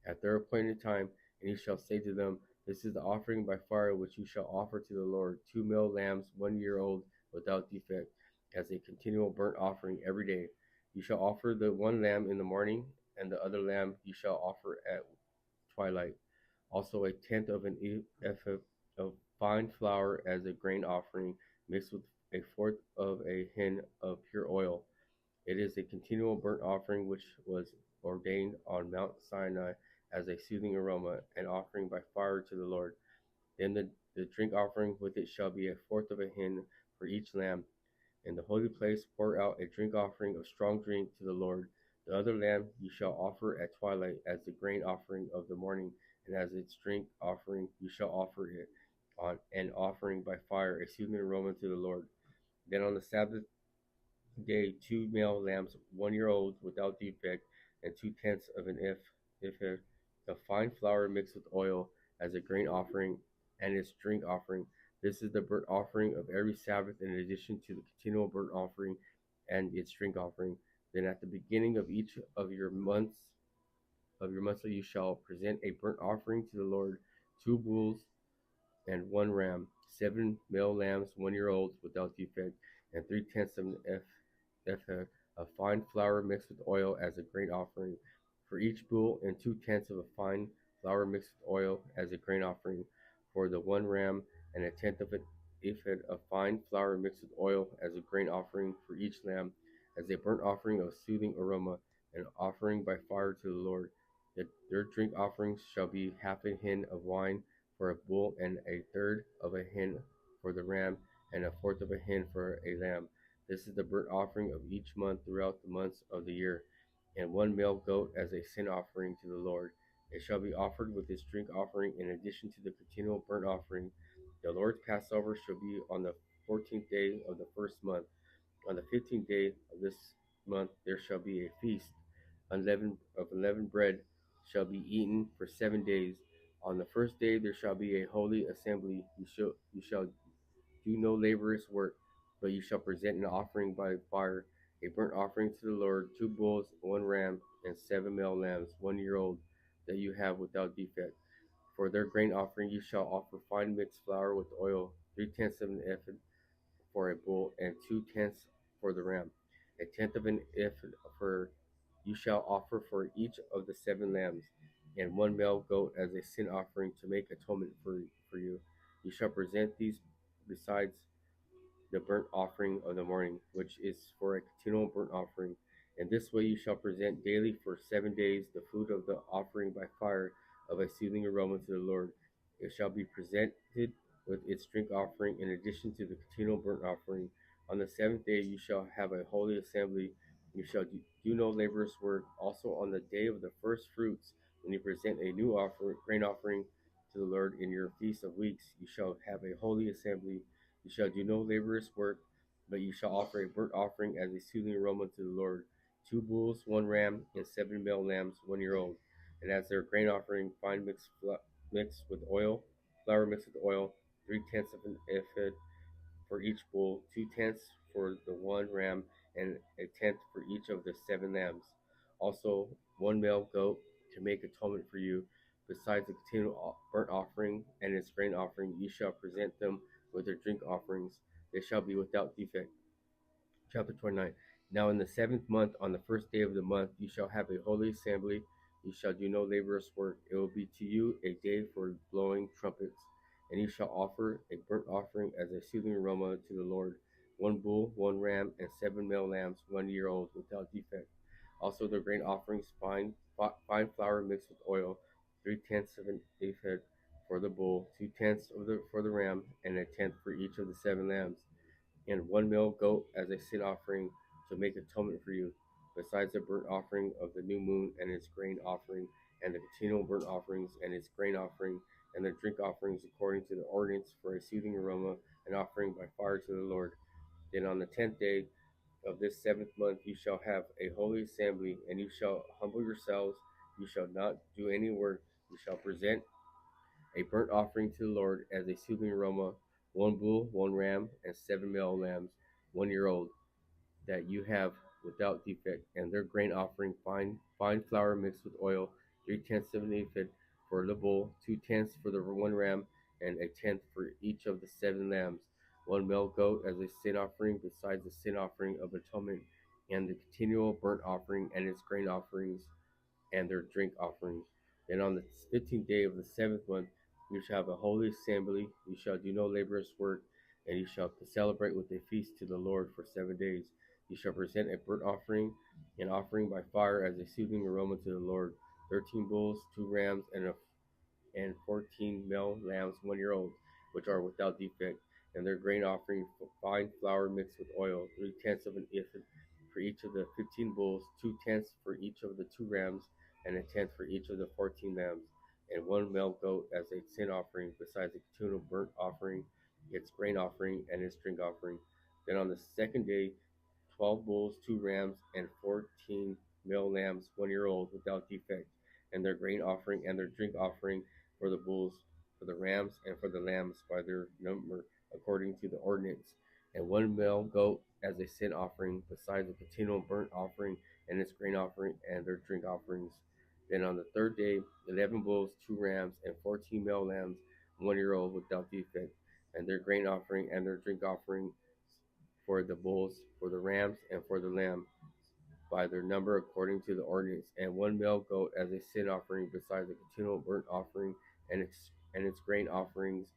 at their appointed time. And you shall say to them, This is the offering by fire which you shall offer to the Lord, 2 male lambs, 1 year old, without defect, as a continual burnt offering every day. You shall offer the one lamb in the morning, and the other lamb you shall offer at twilight. Also a tenth of an ephah of fine flour as a grain offering, mixed with a fourth of a hin of pure oil. It is a continual burnt offering which was ordained on Mount Sinai as a soothing aroma, an offering by fire to the Lord. Then the drink offering with it shall be a fourth of a hin for each lamb. In the holy place pour out a drink offering of strong drink to the Lord. The other lamb you shall offer at twilight as the grain offering of the morning, and as its drink offering you shall offer it on an offering by fire, a soothing aroma to the Lord. Then on the Sabbath day 2 male lambs 1 year old without defect, and 2/10 of an ephah of fine flour mixed with oil as a grain offering and its drink offering. This is the burnt offering of every Sabbath in addition to the continual burnt offering and its drink offering. Then at the beginning of each of your months you shall present a burnt offering to the Lord, 2 bulls and 1 ram, 7 male lambs 1 year old without defect, and 3/10 of an ephah of fine flour mixed with oil as a grain offering for each bull, and 2/10 of a fine flour mixed with oil as a grain offering for the 1 ram, and a tenth of an ephah of fine flour mixed with oil as a grain offering for each lamb, as a burnt offering of soothing aroma, an offering by fire to the Lord. Their drink offerings shall be half a hin of wine for a bull, and a third of a hin for the ram, and a fourth of a hin for a lamb. This is the burnt offering of each month throughout the months of the year, and 1 male goat as a sin offering to the Lord. It shall be offered with its drink offering in addition to the continual burnt offering. The Lord's Passover shall be on the 14th day of the first month. On the 15th day of this month there shall be a feast. Unleavened bread shall be eaten for 7 days. On the first day there shall be a holy assembly. You shall do no laborious work, but you shall present an offering by fire, a burnt offering to the Lord, 2 bulls, 1 ram, and 7 male lambs 1 year old, that you have without defect. For their grain offering you shall offer fine mixed flour with oil, 3/10 of an ephah for a bull, and 2/10 for the ram. A tenth of an ephah for you shall offer for each of the 7 lambs, and 1 male goat as a sin offering to make atonement for you. You shall present these besides the burnt offering of the morning, which is for a continual burnt offering. In this way you shall present daily for 7 days the food of the offering by fire of a soothing aroma to the Lord. It shall be presented with its drink offering in addition to the continual burnt offering. On the 7th day you shall have a holy assembly. You shall do no laborious work. Also on the day of the first fruits, when you present a new grain offering to the Lord in your feast of weeks, you shall have a holy assembly. You shall do no laborious work, but you shall offer a burnt offering as a soothing aroma to the Lord, 2 bulls, 1 ram, and 7 male lambs 1 year old. And as their grain offering, fine mixed with oil, flour mixed with oil, 3/10 of an ephah for each bull, 2/10 for the 1 ram, and a tenth for each of the 7 lambs. Also 1 male goat to make atonement for you. Besides the continual burnt offering and its grain offering, you shall present them with their drink offerings. They shall be without defect. Chapter 29. Now in the 7th month, on the first day of the month, you shall have a holy assembly. You shall do no laborious work. It will be to you a day for blowing trumpets. And you shall offer a burnt offering as a soothing aroma to the Lord, 1 bull, 1 ram, and 7 male lambs 1 year old without defect. Also the grain offerings, fine flour mixed with oil, 3/10 of an ephah for the bull, 2/10 for the ram, and a tenth for each of the 7 lambs, and 1 male goat as a sin offering to make atonement for you. Besides the burnt offering of the new moon and its grain offering, and the continual burnt offerings and its grain offering, and the drink offerings according to the ordinance for a soothing aroma, an offering by fire to the Lord. Then on the 10th day of this 7th month you shall have a holy assembly, and you shall humble yourselves. You shall not do any work. You shall present a burnt offering to the Lord as a soothing aroma, 1 bull, 1 ram, and 7 male lambs 1 year old, that you have without defect, and their grain offering, fine flour mixed with oil, 3/10 of an ephah for the bull, 2/10 for the 1 ram, and a tenth for each of the 7 lambs, 1 male goat as a sin offering, besides the sin offering of atonement, and the continual burnt offering and its grain offerings and their drink offerings. Then on the 15th day of the 7th month, you shall have a holy assembly. You shall do no laborious work, and you shall celebrate with a feast to the Lord for 7 days. You shall present a burnt offering, an offering by fire as a soothing aroma to the Lord. 13 bulls, 2 rams, and 14 male lambs 1 year old, which are without defect, and their grain offering fine flour mixed with oil, 3/10 of an ephah for each of the 15 bulls, 2/10 for each of the 2 rams, and 1/10 for each of the 14 lambs, and 1 male goat as a sin offering, besides a continual burnt offering, its grain offering, and its drink offering. Then on the second day, 12 bulls, 2 rams, and 14 male lambs 1 year old without defect, and their grain offering and their drink offering for the bulls, for the rams, and for the lambs by their number according to the ordinance, and 1 male goat as a sin offering, besides a continual burnt offering and its grain offering and their drink offerings. Then on the third day, 11 bulls, 2 rams, and 14 male lambs 1 year old without defect, and their grain offering and their drink offering for the bulls, for the rams, and for the lamb by their number according to the ordinance, and 1 male goat as a sin offering, besides a continual burnt offering and its grain offerings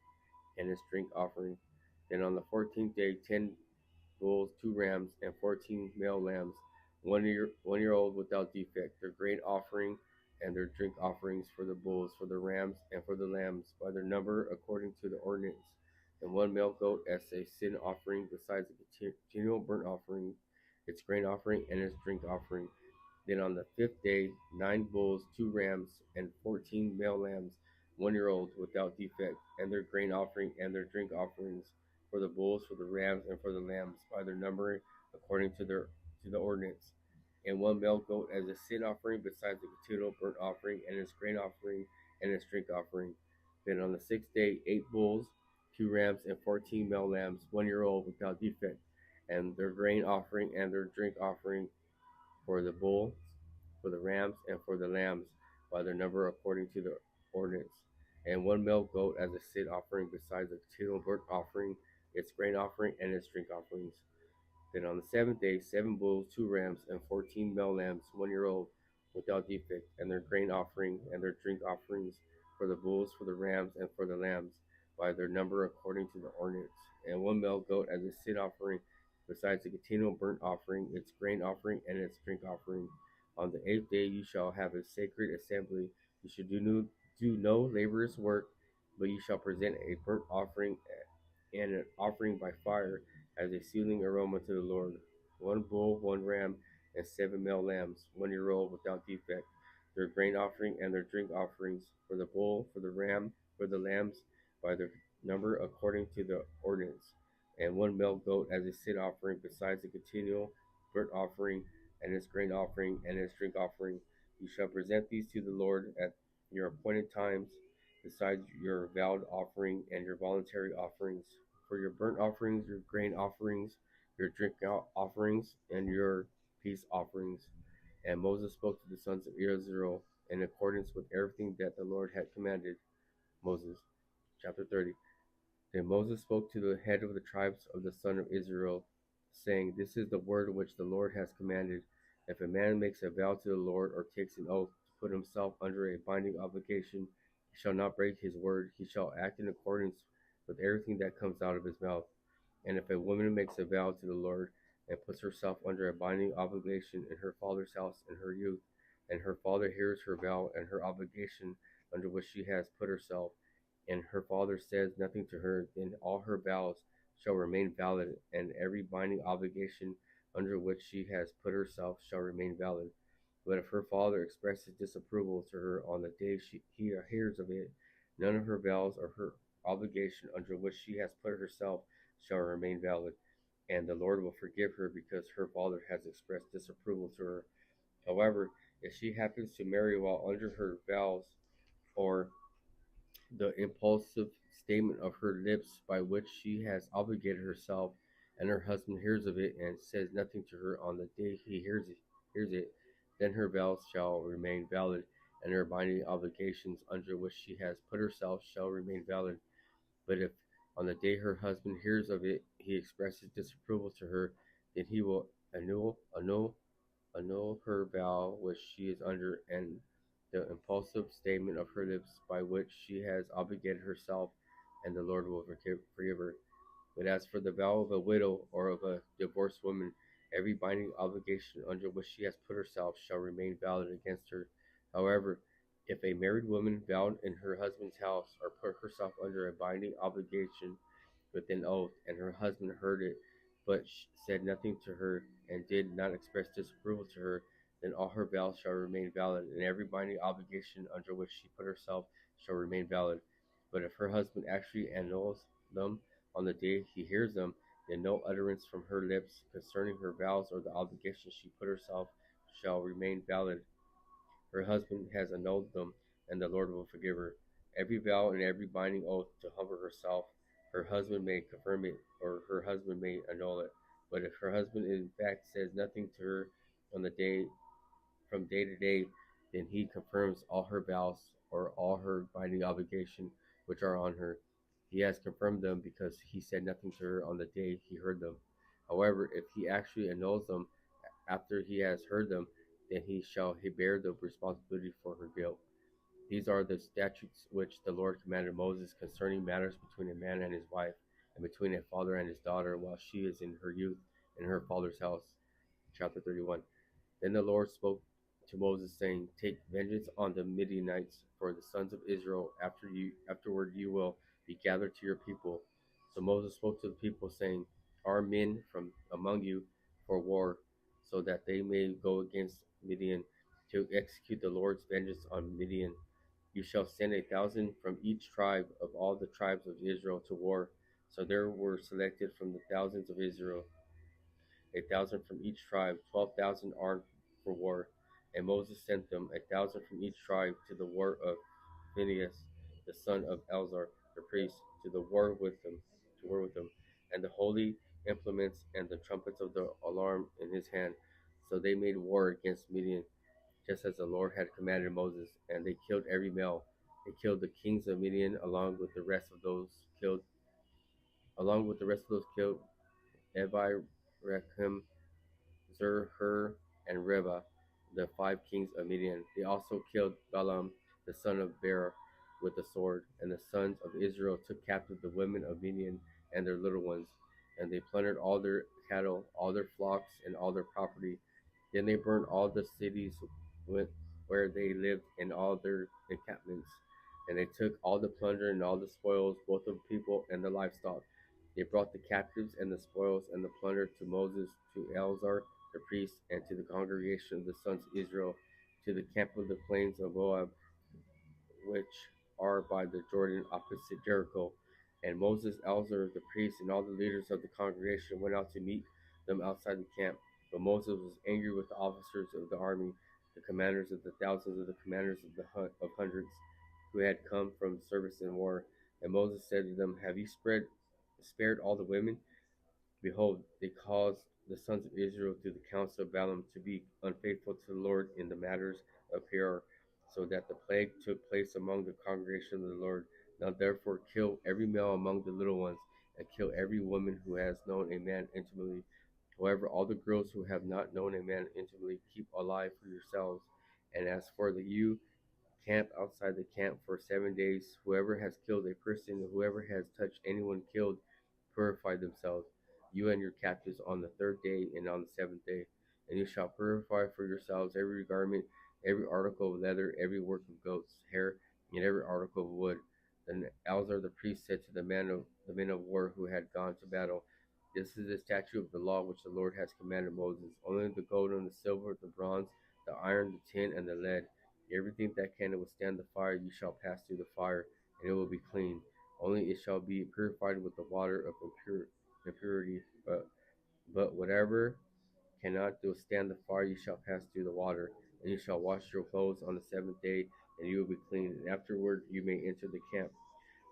and its drink offering. Then on the 14th day, 10 bulls, 2 rams, and 14 male lambs, 1 year old without defect, their grain offering and their drink offerings for the bulls, for the rams, and for the lambs by their number according to the ordinance, and 1 male goat as a sin offering, besides a continual burnt offering, its grain offering, and its drink offering. Then on the 5th day, 9 bulls, 2 rams, and 14 male lambs 1 year old without defect, and their grain offering and their drink offerings for the bulls, for the rams, and for the lambs by their number according to the ordinance, and 1 male goat as a sin offering, besides the continual burnt offering and its grain offering and its drink offering. Then on the 6th day, 8 bulls, 2 rams, and 14 male lambs 1 year old without defect, and their grain offering and their drink offering for the bulls, for the rams, and for the lambs by their number according to the ordinance, and 1 male goat as a sin offering, besides the continual burnt offering, its grain offering, and its drink offerings. Then on the 7th day, 7 bulls, 2 rams, and 14 male lambs 1 year old without defect, and their grain offering and their drink offerings for the bulls, for the rams, and for the lambs by their number according to the ordinance, and 1 male goat as a sin offering, besides the continual burnt offering, its grain offering, and its drink offering. On the 8th day you shall have a sacred assembly. You shall do no laborious work, but you shall present a burnt offering and an offering by fire as a soothing aroma to the Lord. 1 bull, 1 ram, and 7 male lambs 1 year old without defect, their grain offering and their drink offerings for the bull, for the ram, for the lambs by their number according to the ordinance, and 1 male goat as a sin offering, besides the continual burnt offering and its grain offering and its drink offering. You shall present these to the Lord at your appointed times, besides your vowed offering and your voluntary offerings, for your burnt offerings, your grain offerings, your drink offerings, and your peace offerings. And Moses spoke to the sons of Israel in accordance with everything that the Lord had commanded Moses. Chapter 30. Then Moses spoke to the head of the tribes of the sons of Israel, saying, This is the word which the Lord has commanded. If a man makes a vow to the Lord or takes an oath to put himself under a binding obligation, he shall not break his word. He shall act in accordance with everything that comes out of his mouth. And if a woman makes a vow to the Lord and puts herself under a binding obligation in her father's house in her youth, and her father hears her vow and her obligation under which she has put herself, and her father says nothing to her, then all her vows shall remain valid, and every binding obligation under which she has put herself shall remain valid. But if her father expresses disapproval to her on the day he hears of it, none of her vows or her obligation under which she has put herself shall remain valid, and the Lord will forgive her because her father has expressed disapproval to her. However, if she happens to marry while under her vows, or the impulsive statement of her lips by which she has obligated herself, and her husband hears of it and says nothing to her on the day he hears it, then her vows shall remain valid, and her binding obligations under which she has put herself shall remain valid. But if on the day her husband hears of it he expresses disapproval to her, then he will annul her vow which she is under, and the impulsive statement of her lips by which she has obligated herself, and the Lord will forgive her. But as for the vow of a widow or of a divorced woman, every binding obligation under which she has put herself shall remain valid against her. However, if a married woman vowed in her husband's house or put herself under a binding obligation with an oath, and her husband heard it, but said nothing to her, and did not express disapproval to her, then all her vows shall remain valid, and every binding obligation under which she put herself shall remain valid. But if her husband actually annuls them on the day he hears them, then no utterance from her lips concerning her vows or the obligation she put herself shall remain valid. Her husband has annulled them, and the Lord will forgive her. Every vow and every binding oath to humble herself, her husband may confirm it, or her husband may annul it. But if her husband in fact says nothing to her on the day from day to day, then he confirms all her vows or all her binding obligation which are on her. He has confirmed them because he said nothing to her on the day he heard them. However, if he actually annuls them after he has heard them, then he bear the responsibility for her guilt. These are the statutes which the Lord commanded Moses concerning matters between a man and his wife, and between a father and his daughter, while she is in her youth in her father's house. Chapter 31. Then the Lord spoke to Moses, saying, Take vengeance on the Midianites, for the sons of Israel afterward you will be gathered to your people. So Moses spoke to the people, saying, Arm men from among you for war, so that they may go against Midian to execute the Lord's vengeance on Midian. You shall send 1,000 from each tribe of all the tribes of Israel to war. So there were selected from the thousands of Israel 1,000 from each tribe, 12,000 armed for war. And Moses sent them 1,000 from each tribe to the war of Phinehas, the son of Eleazar, the priest, to the war with them, and the holy implements and the trumpets of the alarm in his hand. So they made war against Midian, just as the Lord had commanded Moses, and they killed every male. They killed the kings of Midian along with the rest of those killed, Evi, Rechem, Zur, Hur, and Reba, the 5 kings of Midian. They also killed Balaam, the son of Beor, with the sword, and the sons of Israel took captive the women of Midian and their little ones, and they plundered all their cattle, all their flocks, and all their property. Then they burned all the cities where they lived and all their encampments, and they took all the plunder and all the spoils, both of people and the livestock. They brought the captives and the spoils and the plunder to Moses, to Eleazar the priest, and to the congregation of the sons of Israel, to the camp of the plains of Moab, which are by the Jordan opposite Jericho. And Moses, Eleazar the priest, and all the leaders of the congregation went out to meet them outside the camp. But Moses was angry with the officers of the army, the commanders of the thousands, and the commanders of hundreds, who had come from service in war. And Moses said to them, Have you spared all the women? Behold, they caused the sons of Israel through the counsel of Balaam to be unfaithful to the Lord in the matters of Peor, so that the plague took place among the congregation of the Lord. Now therefore kill every male among the little ones, and kill every woman who has known a man intimately. However, all the girls who have not known a man intimately keep alive for yourselves. And as for you, camp outside the camp for 7 days. Whoever has killed a person, whoever has touched anyone killed, purify themselves, you and your captives, on the 3rd day and on the 7th day. And you shall purify for yourselves every garment, every article of leather, every work of goat's hair, and every article of wood. Then Eleazar the priest said to the men of war who had gone to battle, This is the statute of the law which the Lord has commanded Moses. Only the gold and the silver, the bronze, the iron, the tin, and the lead, everything that can withstand the fire, you shall pass through the fire, and it will be clean. Only it shall be purified with the water of impurity. But whatever cannot withstand the fire, you shall pass through the water. And you shall wash your clothes on the 7th day, and you will be clean. And afterward you may enter the camp.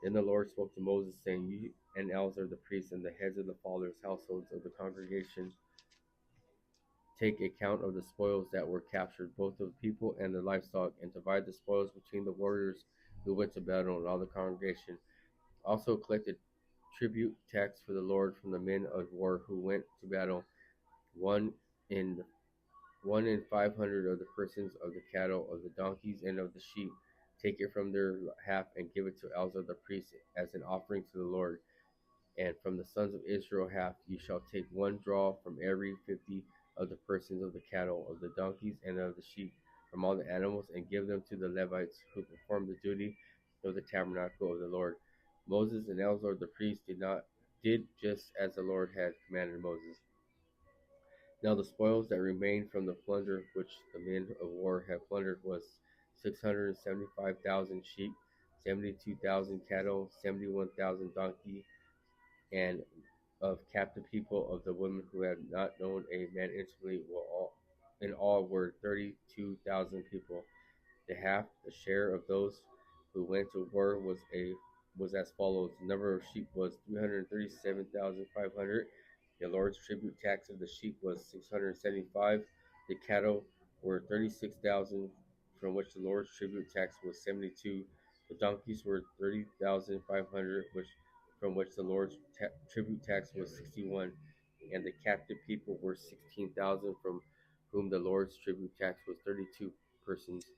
Then the Lord spoke to Moses, saying, You and Eleazar the priest and the heads of the fathers' households of the congregation, take account of the spoils that were captured, both of the people and the livestock, and divide the spoils between the warriors who went to battle and all the congregation. Also collected tribute tax for the Lord from the men of war who went to battle, one in 1 in 500 of the persons of the cattle, of the donkeys, and of the sheep. Take it from their half and give it to Eleazar the priest as an offering to the Lord. And from the sons of Israel half you shall take one draw from every 50 of the persons of the cattle, of the donkeys, and of the sheep, from all the animals, and give them to the Levites who perform the duty of the tabernacle of the Lord. Moses and Eleazar the priest did just as the Lord had commanded Moses. Now the spoils that remained from the plunder which the men of war had plundered was 675,000 sheep, 72,000 cattle, 71,000 donkeys, and of captive people of the women who had not known a man intimately in all were 32,000 people. The half, the share of those who went to war was as follows. The number of sheep was 337,500. The Lord's tribute tax of the sheep was 675. The cattle were 36,000, from which the Lord's tribute tax was 72. The donkeys were 30,500, from which the Lord's tribute tax was 61. And the captive people were 16,000, from whom the Lord's tribute tax was 32 persons.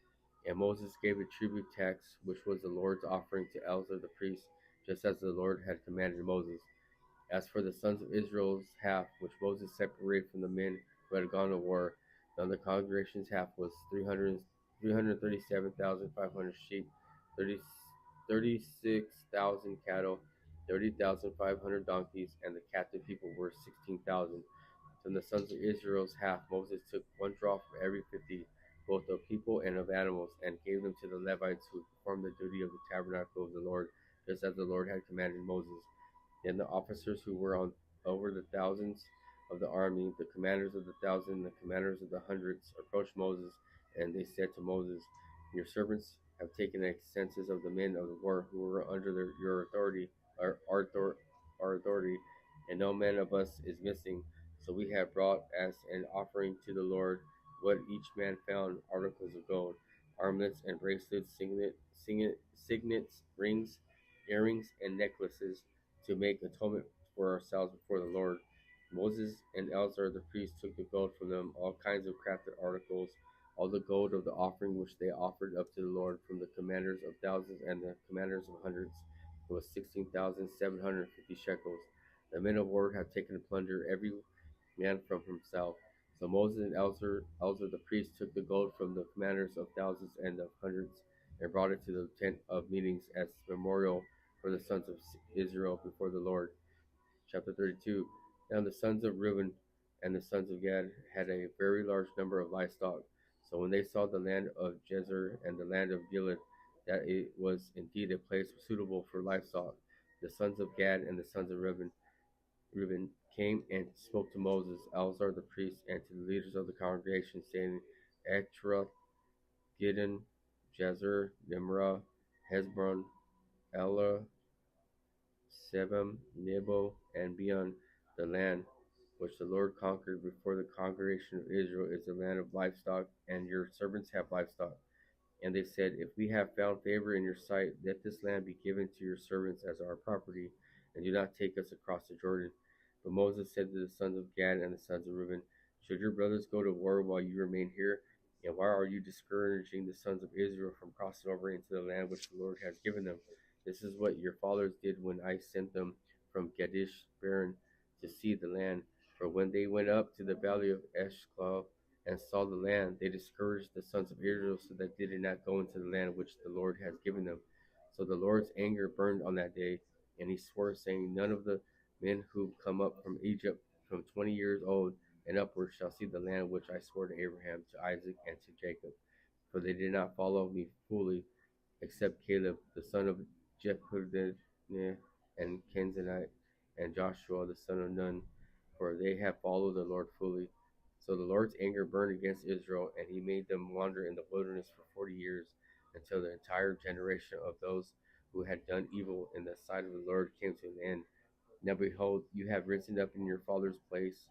And Moses gave a tribute tax, which was the Lord's offering, to Eleazar the priest, just as the Lord had commanded Moses. As for the sons of Israel's half, which Moses separated from the men who had gone to war, now the congregation's half was 337,500 sheep, 36,000 cattle, 30,500 donkeys, and the captive people were 16,000. From the sons of Israel's half, Moses took one draw from every 50, both of people and of animals, and gave them to the Levites who performed the duty of the tabernacle of the Lord, just as the Lord had commanded Moses. Then the officers who were over the thousands of the army, the commanders of the thousand, the commanders of the hundreds, approached Moses, and they said to Moses, "Your servants have taken a census of the men of the war who were under your authority, our authority, and no man of us is missing. So we have brought as an offering to the Lord what each man found: articles of gold, armlets and bracelets, signets, rings, earrings, and necklaces, to make atonement for ourselves before the Lord." Moses and Eleazar the priest took the gold from them, all kinds of crafted articles, all the gold of the offering which they offered up to the Lord, from the commanders of thousands and the commanders of hundreds. It was 16,750 shekels. The men of war had taken plunder, every man from himself. So Moses and Eleazar the priest took the gold from the commanders of thousands and of hundreds, and brought it to the tent of meetings as memorial for the sons of Israel before the Lord. Chapter 32. Now the sons of Reuben and the sons of Gad had a very large number of livestock. So when they saw the land of Jezer and the land of Gilead, that it was indeed a place suitable for livestock, the sons of Gad and the sons of Reuben came and spoke to Moses, Eleazar the priest, and to the leaders of the congregation, saying, Ektroth, Gideon, Jezer, Nimrah, Hezbon, Elah, Sebam, Nebo, and beyond, the land which the Lord conquered before the congregation of Israel is the land of livestock, and your servants have livestock. And they said, If we have found favor in your sight, let this land be given to your servants as our property, and do not take us across the Jordan. But Moses said to the sons of Gad and the sons of Reuben, Should your brothers go to war while you remain here? And why are you discouraging the sons of Israel from crossing over into the land which the Lord has given them? This is what your fathers did when I sent them from Kadesh Barnea to see the land. For when they went up to the valley of Eshcol and saw the land, they discouraged the sons of Israel, so that they did not go into the land which the Lord has given them. So the Lord's anger burned on that day, and he swore, saying, None of the men who come up from Egypt from 20 years old and upward shall see the land which I swore to Abraham, to Isaac, and to Jacob. For they did not follow me fully, except Caleb, the son of Jephunneh, and Kenzanite, and Joshua, the son of Nun, for they have followed the Lord fully. So the Lord's anger burned against Israel, and he made them wander in the wilderness for 40 years, until the entire generation of those who had done evil in the sight of the Lord came to an end. Now behold, you have risen up in your father's place,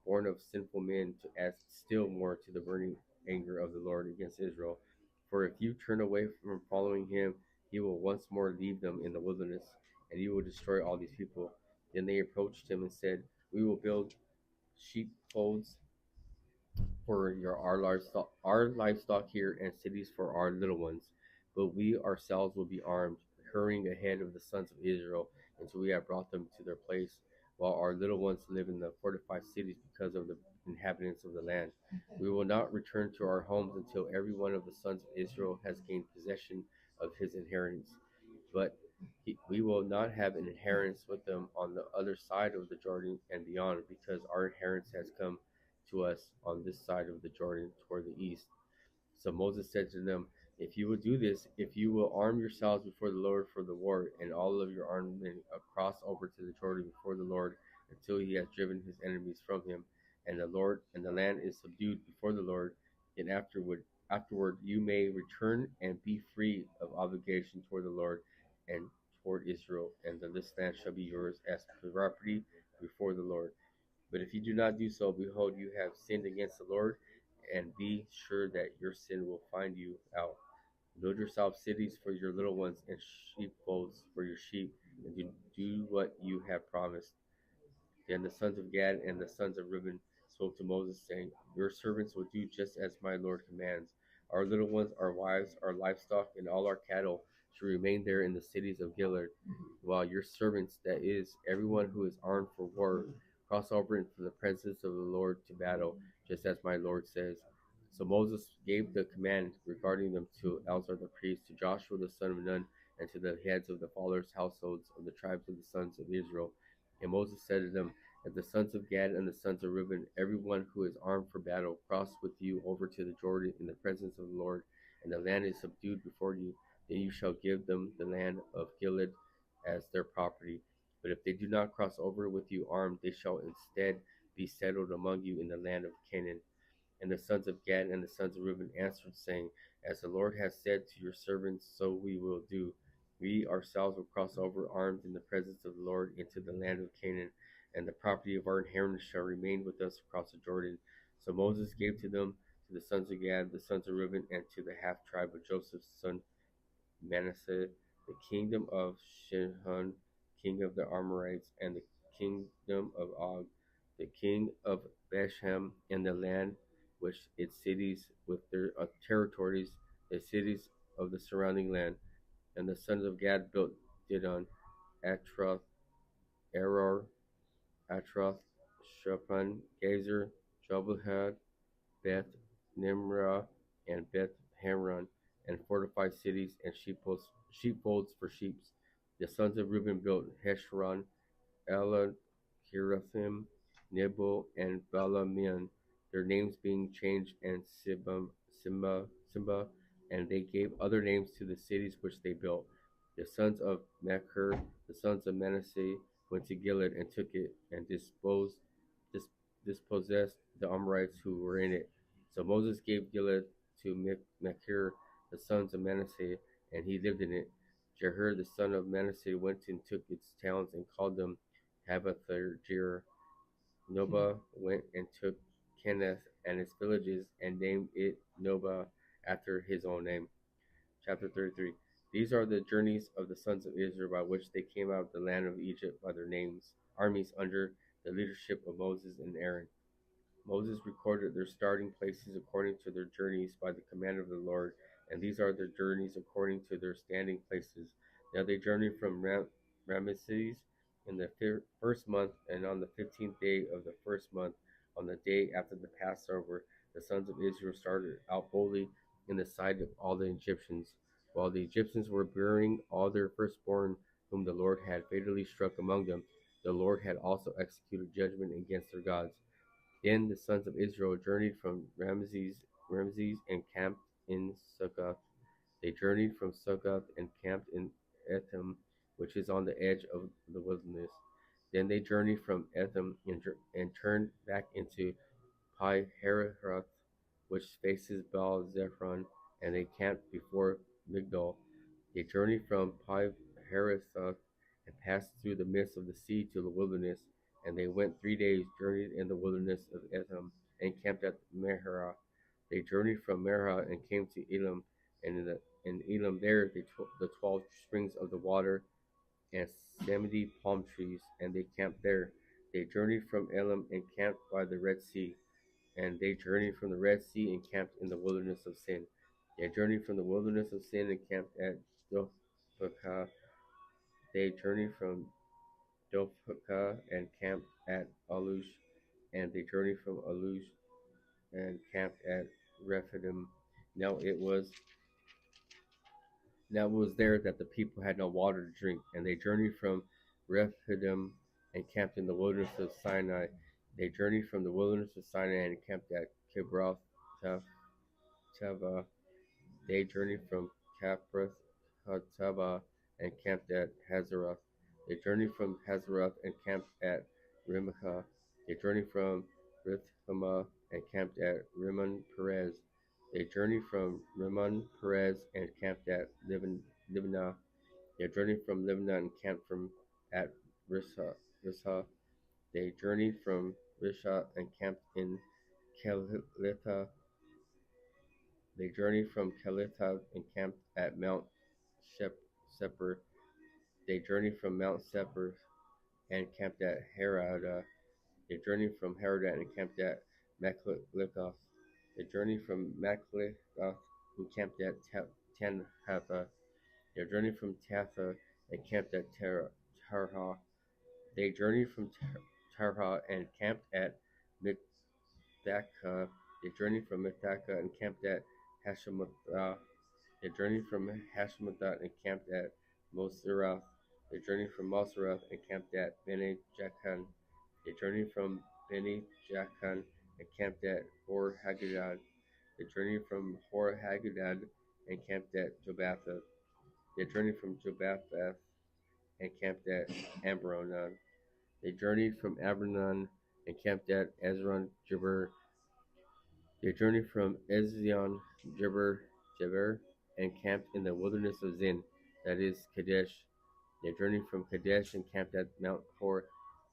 born of sinful men, to add still more to the burning anger of the Lord against Israel. For if you turn away from following him, he will once more leave them in the wilderness, and you will destroy all these people. Then they approached him and said, We will build sheepfolds for our livestock here, and cities for our little ones. But we ourselves will be armed, hurrying ahead of the sons of Israel until we have brought them to their place, while our little ones live in the fortified cities because of the inhabitants of the land. We will not return to our homes until every one of the sons of Israel has gained possession of his inheritance. But we will not have an inheritance with them on the other side of the Jordan and beyond, because our inheritance has come to us on this side of the Jordan toward the east. So Moses said to them, if you will do this, if you will arm yourselves before the Lord for the war, and all of your armed men cross over to the Jordan before the Lord until he has driven his enemies from him, and the land is subdued before the Lord, then afterward you may return and be free of obligation toward the Lord and toward Israel, and this land shall be yours as property before the Lord. But if you do not do so, behold, you have sinned against the Lord, and be sure that your sin will find you out. Build yourself cities for your little ones and sheepfolds for your sheep, and do what you have promised. Then the sons of Gad and the sons of Reuben spoke to Moses, saying, your servants will do just as my Lord commands. Our little ones, our wives, our livestock, and all our cattle shall remain there in the cities of Gilead, while your servants, that is, everyone who is armed for war, cross over into the presence of the Lord to battle, just as my Lord says. So Moses gave the command regarding them to Eleazar the priest, to Joshua the son of Nun, and to the heads of the fathers' households of the tribes of the sons of Israel. And Moses said to them, if the sons of Gad and the sons of Reuben, everyone who is armed for battle, cross with you over to the Jordan in the presence of the Lord, and the land is subdued before you, then you shall give them the land of Gilead as their property. But if they do not cross over with you armed, they shall instead be settled among you in the land of Canaan. And the sons of Gad and the sons of Reuben answered, saying, as the Lord has said to your servants, so we will do. We ourselves will cross over armed in the presence of the Lord into the land of Canaan, and the property of our inheritance shall remain with us across the Jordan. So Moses gave to them, to the sons of Gad, the sons of Reuben, and to the half tribe of Joseph's son Manasseh, the kingdom of Sihon, king of the Amorites, and the kingdom of Og, the king of Bashan, and the land which its cities with their territories, the cities of the surrounding land. And the sons of Gad built Didon, Atroth, Eror, Atroth, Shaphan, Gazer, Jabulhad, Beth Nimrah, and Beth Haran, and fortified cities and sheepfolds for sheep. The sons of Reuben built Heshron, Elah, Kirathim, Nebo, and Balameon, their names being changed, and Simba, and they gave other names to the cities which they built. The sons of Machir, the sons of Manasseh, went to Gilead and took it, and dispossessed the Amorites who were in it. So Moses gave Gilead to Machir, the sons of Manasseh, and he lived in it. Jeher, the son of Manasseh, went and took its towns and called them Havoth-Jair. Nobah went and took Kenneth and its villages and named it Nobah after his own name. Chapter 33. These are the journeys of the sons of Israel by which they came out of the land of Egypt by their names, armies under the leadership of Moses and Aaron. Moses recorded their starting places according to their journeys by the command of the Lord, and these are their journeys according to their standing places. Now they journeyed from Ramesses in the first month, and on the 15th day of the first month, on the day after the Passover, the sons of Israel started out boldly in the sight of all the Egyptians, while the Egyptians were burying all their firstborn whom the Lord had fatally struck among them. The Lord had also executed judgment against their gods. Then the sons of Israel journeyed from Ramesses and camped in Succoth. They journeyed from Succoth and camped in Etham, which is on the edge of the wilderness. Then they journeyed from Etham and turned back into Pi-hahiroth, which faces Baal-zephon, and they camped before Migdol. They journeyed from Pi-hahiroth and passed through the midst of the sea to the wilderness, and they went 3 days, journeyed in the wilderness of Etham, and camped at Merah. They journeyed from Merah and came to Elam, and in Elam there the 12 springs of the water and 70 palm trees, and they camped there. They journeyed from Elam and camped by the Red Sea. And they journeyed from the Red Sea and camped in the wilderness of Sin. They journeyed from the wilderness of Sin and camped at Dophkah. They journeyed from Dophkah and camped at Alush. And they journeyed from Alush and camped at Rephidim. Now it was there that the people had no water to drink, and they journeyed from Rephidim and camped in the wilderness of Sinai. They journeyed from the wilderness of Sinai and camped at Kibroth Tava. They journeyed from Kaproth Hattava and camped at Hazeroth. They journeyed from Hazeroth and camped at Rimachah. They journeyed from Rithmah and camped at Rimmon Perez. They journeyed from Rimmon Perez and camped at Libnah. They journeyed from Libnah and camped at Rissah. They journeyed from Rissah and camped in Kelitha. They journeyed from Kelitha and camped at Mount Seppur. They journeyed from Mount Seppur and camped at Heradah. They journeyed from Heradah and camped at Makligoth. They journeyed from Makligoth and camped at Tanhatha. They journeyed from Tatha and camped at Tarha. They journeyed from Tarha and camped at Mithaka. They journeyed from Mithaka and camped at Hashemathah. They journeyed from Hashemathah and camped at Moserath. They journeyed from Moserath and camped at Bene Jaakan. They journeyed from Bene Jaakan and camped at Hor Haggidgad. They journeyed from Hor Haggidgad and camped at Jobatha. They journeyed from Jobatha and camped at Ambronan. They journeyed from Ambronan and camped at Ezron Jabber. They journeyed from Ezion Jabber and camped in the wilderness of Zin, that is Kadesh. They journeyed from Kadesh and camped at Mount Hor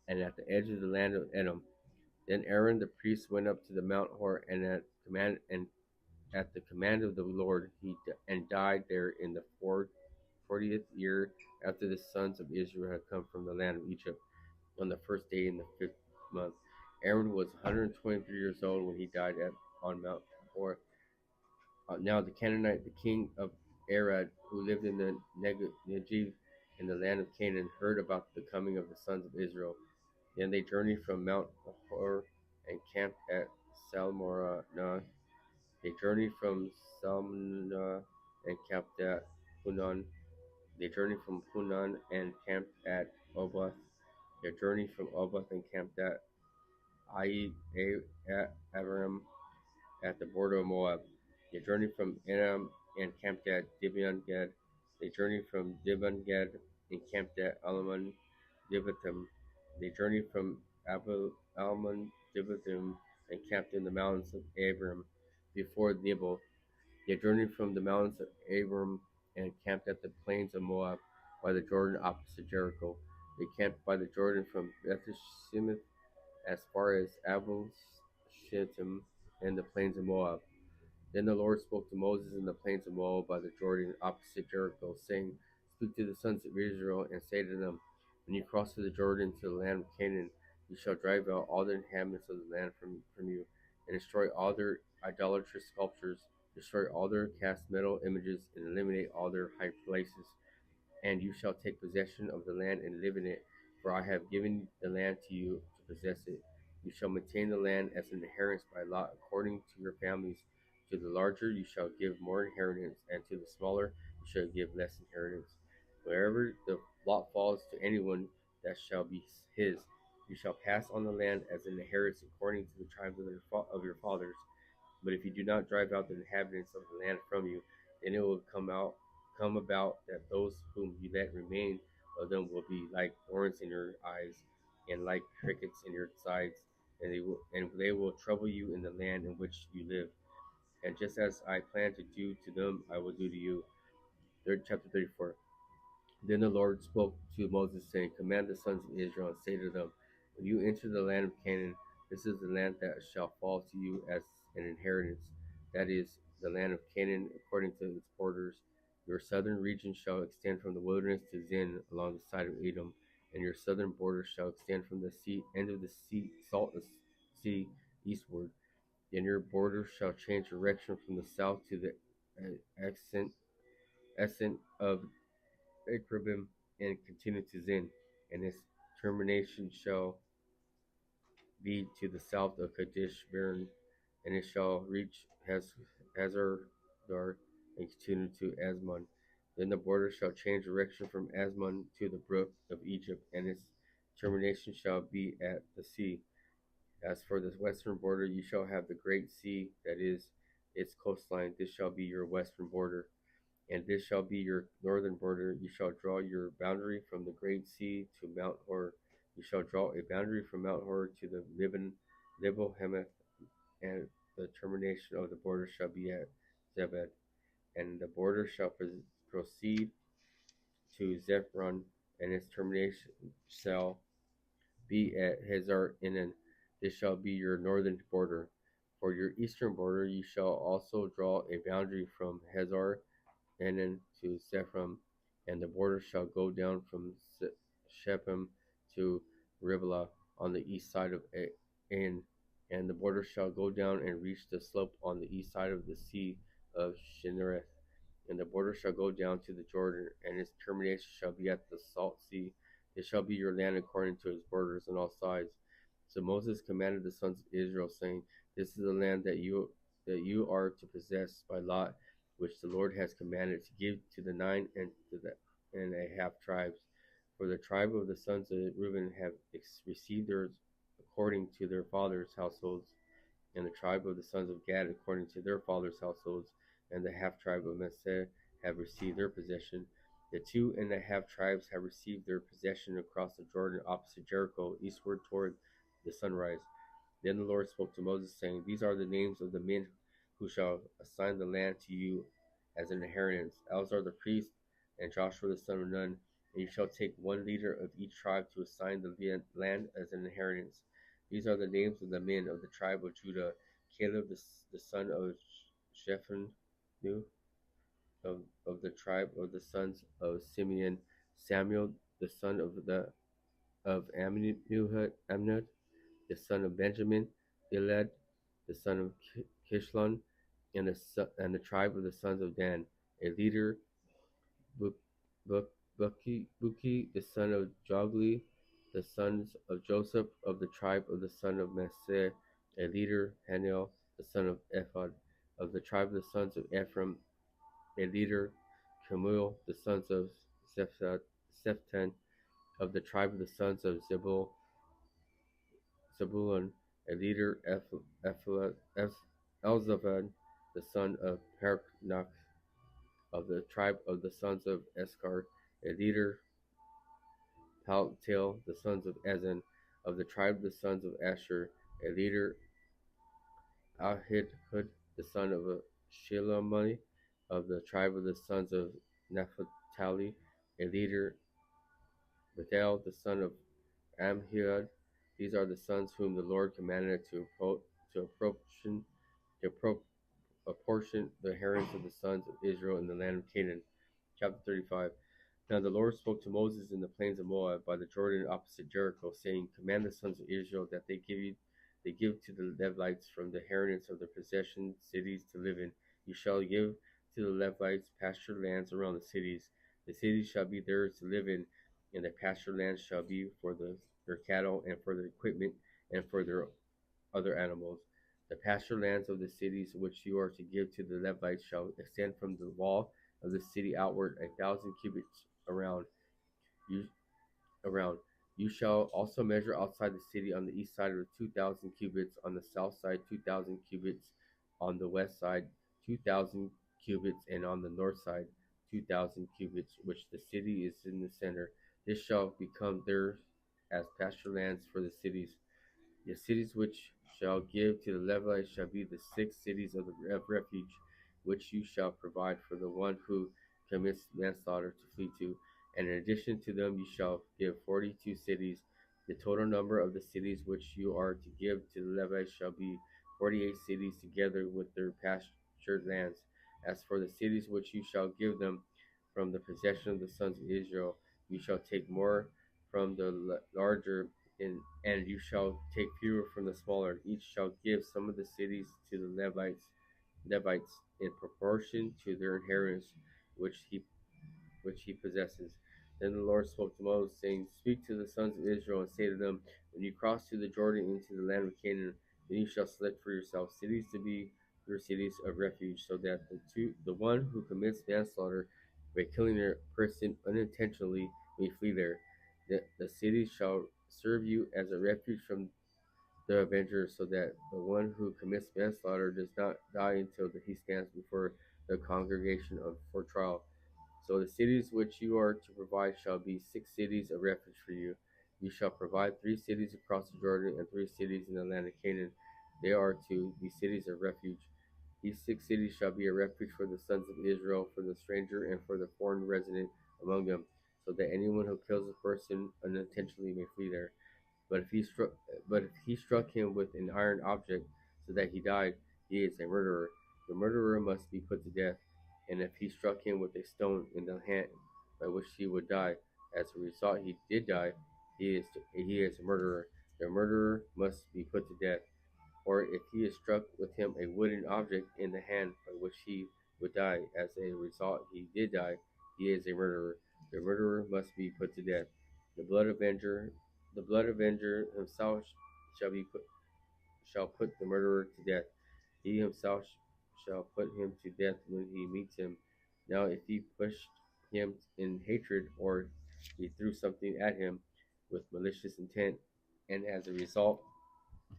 and at the edge of the land of Edom. Then Aaron the priest went up to the Mount Hor and at the command of the Lord he died there in the 40th year after the sons of Israel had come from the land of Egypt, on the first day in the 5th month. Aaron was 123 years old when he died on Mount Hor. Now the Canaanite, the king of Arad, who lived in the Negev in the land of Canaan, heard about the coming of the sons of Israel. Then they journeyed from Mount Hor and camped at Salmona. They journeyed from Salmona and camped at Hunan. They journeyed from Hunan and camped at Oboth. They journeyed from Oboth and camped at Abiram at the border of Moab. They journeyed from Edom and camped at Dibon-Gad. They journeyed from Dibon-Gad and camped at Almon Dibathim. They journeyed from Almon Dibathim and camped in the mountains of Abram before Nebo. They journeyed from the mountains of Abram and camped at the plains of Moab by the Jordan opposite Jericho. They camped by the Jordan from Bethshemesh as far as Abel Shittim in the plains of Moab. Then the Lord spoke to Moses in the plains of Moab by the Jordan opposite Jericho, saying, Speak to the sons of Israel and say to them, When you cross through the Jordan to the land of Canaan, you shall drive out all the inhabitants of the land from you, and destroy all their idolatrous sculptures, destroy all their cast metal images, and eliminate all their high places. And you shall take possession of the land and live in it, for I have given the land to you to possess it. You shall maintain the land as an inheritance by lot according to your families. To the larger you shall give more inheritance, and to the smaller you shall give less inheritance. Wherever the lot falls to anyone, that shall be his. You shall pass on the land as an inheritance according to the tribes of your fathers. But if you do not drive out the inhabitants of the land from you, then it will come about that those whom you let remain of them will be like thorns in your eyes and like crickets in your sides, and they will trouble you in the land in which you live. And just as I plan to do to them, I will do to you. Chapter 34. Then the Lord spoke to Moses, saying, Command the sons of Israel and say to them, When you enter the land of Canaan, this is the land that shall fall to you as an inheritance. That is, the land of Canaan according to its borders. Your southern region shall extend from the wilderness to Zin along the side of Edom, and your southern border shall extend from the end of the salt sea eastward. And your border shall change direction from the south to the ascent of Akrabim and continue to Zin, and its termination shall be to the south of Kadesh Barren, and it shall reach Hazar Dar and continue to Asmon. Then the border shall change direction from Asmon to the brook of Egypt, and its termination shall be at the sea. As for the western border, you shall have the great sea, that is its coastline. This shall be your western border. And this shall be your northern border. You shall draw your boundary from the great sea to Mount Hor. You shall draw a boundary from Mount Hor to the Libo Hamath, and the termination of the border shall be at Zebed. And the border shall proceed to Zephron, and its termination shall be at Hazar Enan. This shall be your northern border. For your eastern border you shall also draw a boundary from Hazar Enan to Zephram, and the border shall go down from Shephem to Riblah on the east side of Ain, and the border shall go down and reach the slope on the east side of the sea of Shinnereth. And the border shall go down to the Jordan, and its termination shall be at the salt sea. It shall be your land according to its borders on all sides. So Moses commanded the sons of Israel, saying, This is the land that you are to possess by lot, which the Lord has commanded to give to the 9.5 tribes. For the tribe of the sons of Reuben have received theirs according to their fathers' households, and the tribe of the sons of Gad according to their fathers' households, and the half tribe of Manasseh have received their possession. The 2.5 tribes have received their possession across the Jordan opposite Jericho, eastward toward the sunrise. Then the Lord spoke to Moses, saying, These are the names of the men who shall assign the land to you as an inheritance: Eleazar the priest, and Joshua the son of Nun. And you shall take one leader of each tribe to assign the land as an inheritance. These are the names of the men of the tribe of Judah: Caleb the son of Shephan, of the tribe of the sons of Simeon; Samuel the son of Amnud, the son of Benjamin; Elad the son of Kishlon, and the tribe of the sons of Dan; a leader, Buki the son of Jogli; the sons of Joseph of the tribe of the son of Manasseh; a leader, Hanel the son of Ephod; of the tribe of the sons of Ephraim; a leader, Kemuel the sons of Sephan; of the tribe of the sons of Zebulun; a leader, Elzabad the son of Parnach; of the tribe of the sons of Eskar; a leader, Paltiel the sons of Ezen; of the tribe of the sons of Asher; a leader, Ahidhud the son of Shilomai; of the tribe of the sons of Naphtali; a leader, Bethel the son of Amhiad. These are the sons whom the Lord commanded to apportion the inheritance of the sons of Israel in the land of Canaan. Chapter 35. Now the Lord spoke to Moses in the plains of Moab by the Jordan opposite Jericho, saying, Command the sons of Israel that they give to the Levites from the inheritance of their possession cities to live in. You shall give to the Levites pasture lands around the cities. The cities shall be theirs to live in, and the pasture lands shall be for their cattle and for their equipment and for their other animals. The pasture lands of the cities which you are to give to the Levites shall extend from the wall of the city outward 1,000 cubits around. You shall also measure outside the city on the east side of 2,000 cubits, on the south side 2,000 cubits, on the west side 2,000 cubits, and on the north side 2,000 cubits, which the city is in the center. This shall become theirs as pasture lands for the cities. The cities which shall give to the Levites shall be the 6 cities of refuge, which you shall provide for the one who commits manslaughter to flee to. And in addition to them you shall give 42 cities. The total number of the cities which you are to give to the Levites shall be 48 cities, together with their pastured lands. As for the cities which you shall give them from the possession of the sons of Israel, you shall take more from the larger in and you shall take fewer from the smaller. Each shall give some of the cities to the Levites in proportion to their inheritance, which he possesses. Then the Lord spoke to Moses, saying, Speak to the sons of Israel, and say to them, When you cross through the Jordan into the land of Canaan, then you shall select for yourselves cities to be your cities of refuge, so that the one who commits manslaughter by killing a person unintentionally may flee there. The cities shall serve you as a refuge from the avenger, so that the one who commits manslaughter does not die until he stands before the congregation for trial. So the cities which you are to provide shall be 6 cities of refuge for you. You shall provide 3 cities across the Jordan and 3 cities in the land of Canaan. They are to be cities of refuge. These 6 cities shall be a refuge for the sons of Israel, for the stranger, and for the foreign resident among them, so that anyone who kills a person unintentionally may flee there. But if he struck him with an iron object so that he died, he is a murderer. The murderer must be put to death. And if he struck him with a stone in the hand by which he would die, as a result he did die, he is a murderer. The murderer must be put to death. Or if he is struck with him a wooden object in the hand by which he would die, as a result he did die, he is a murderer. The murderer must be put to death. The blood avenger, the blood avenger himself shall put the murderer to death. He himself shall put him to death when he meets him. Now, if he pushed him in hatred, or he threw something at him with malicious intent, and as a result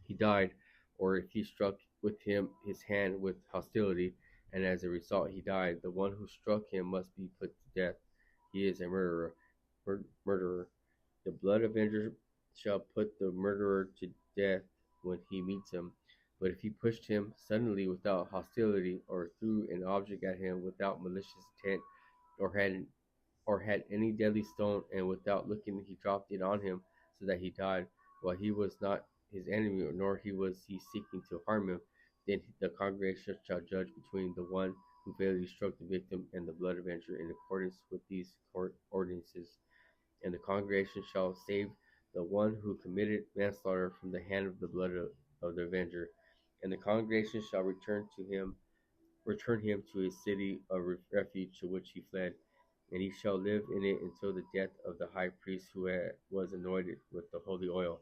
he died, or if he struck with him his hand with hostility, and as a result he died, the one who struck him must be put to death. He is a murderer. Murderer. The blood avenger shall put the murderer to death when he meets him. But if he pushed him suddenly without hostility, or threw an object at him without malicious intent, or had any deadly stone, and without looking he dropped it on him, so that he died, while he was not his enemy, nor was he seeking to harm him, then the congregation shall judge between the one who fatally struck the victim and the blood avenger in accordance with these court ordinances. And the congregation shall save the one who committed manslaughter from the hand of the blood of the avenger. And the congregation shall return him to his city of refuge to which he fled, and he shall live in it until the death of the high priest who was anointed with the holy oil.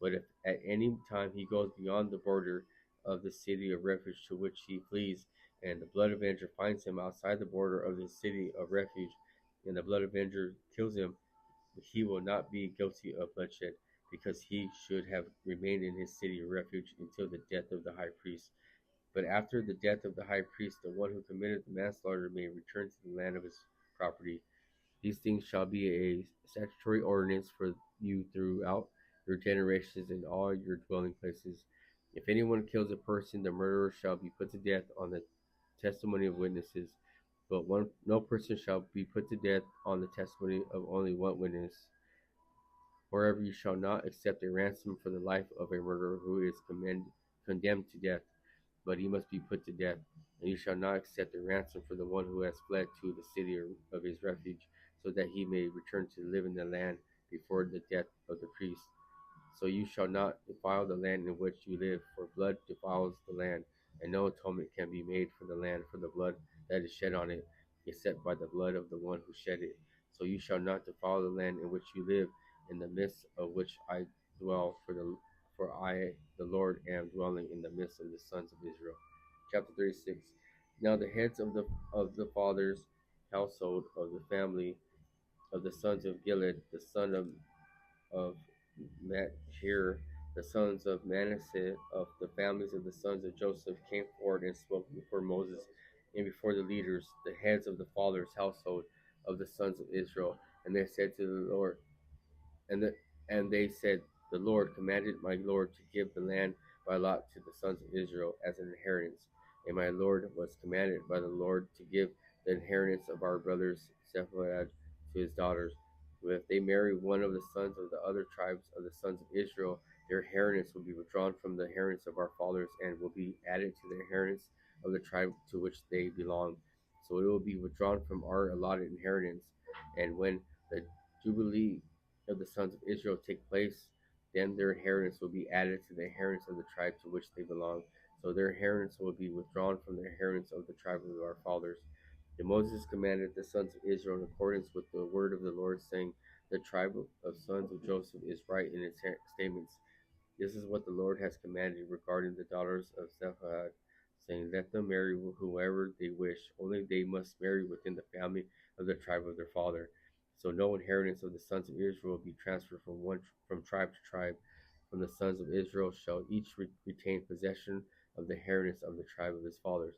But if at any time he goes beyond the border of the city of refuge to which he flees, and the blood avenger finds him outside the border of the city of refuge, and the blood avenger kills him, he will not be guilty of bloodshed, because he should have remained in his city of refuge until the death of the high priest. But after the death of the high priest, the one who committed the manslaughter may return to the land of his property. These things shall be a statutory ordinance for you throughout your generations in all your dwelling places. If anyone kills a person, the murderer shall be put to death on the testimony of witnesses. But no person shall be put to death on the testimony of only one witness. Moreover, you shall not accept a ransom for the life of a murderer who is condemned to death, but he must be put to death. And you shall not accept a ransom for the one who has fled to the city of his refuge, so that he may return to live in the land before the death of the priest. So you shall not defile the land in which you live, for blood defiles the land, and no atonement can be made for the land for the blood that is shed on it, except by the blood of the one who shed it. So you shall not defile the land in which you live, in the midst of which I dwell, for I, the Lord, am dwelling in the midst of the sons of Israel. Chapter 36. Now the heads of the father's household of the family of the sons of Gilead, the son of Machir, the sons of Manasseh, of the families of the sons of Joseph, came forward and spoke before Moses and before the leaders, the heads of the father's household of the sons of Israel. And they said to the Lord, and they said, The Lord commanded my Lord to give the land by lot to the sons of Israel as an inheritance. And my Lord was commanded by the Lord to give the inheritance of our brothers Zephaniah to his daughters. But if they marry one of the sons of the other tribes of the sons of Israel, their inheritance will be withdrawn from the inheritance of our fathers and will be added to the inheritance of the tribe to which they belong. So it will be withdrawn from our allotted inheritance. And when the Jubilee of the sons of Israel take place, Then their inheritance will be added to the inheritance of the tribe to which they belong. So their inheritance will be withdrawn from the inheritance of the tribe of our fathers. And Moses commanded the sons of Israel in accordance with the word of the Lord, saying, the tribe of sons of Joseph is right in its statements. This is what the Lord has commanded regarding the daughters of Zephaniah, saying, let them marry whoever they wish, only they must marry within the family of the tribe of their father. So no inheritance of the sons of Israel will be transferred from tribe to tribe. From the sons of Israel shall each retain possession of the inheritance of the tribe of his fathers.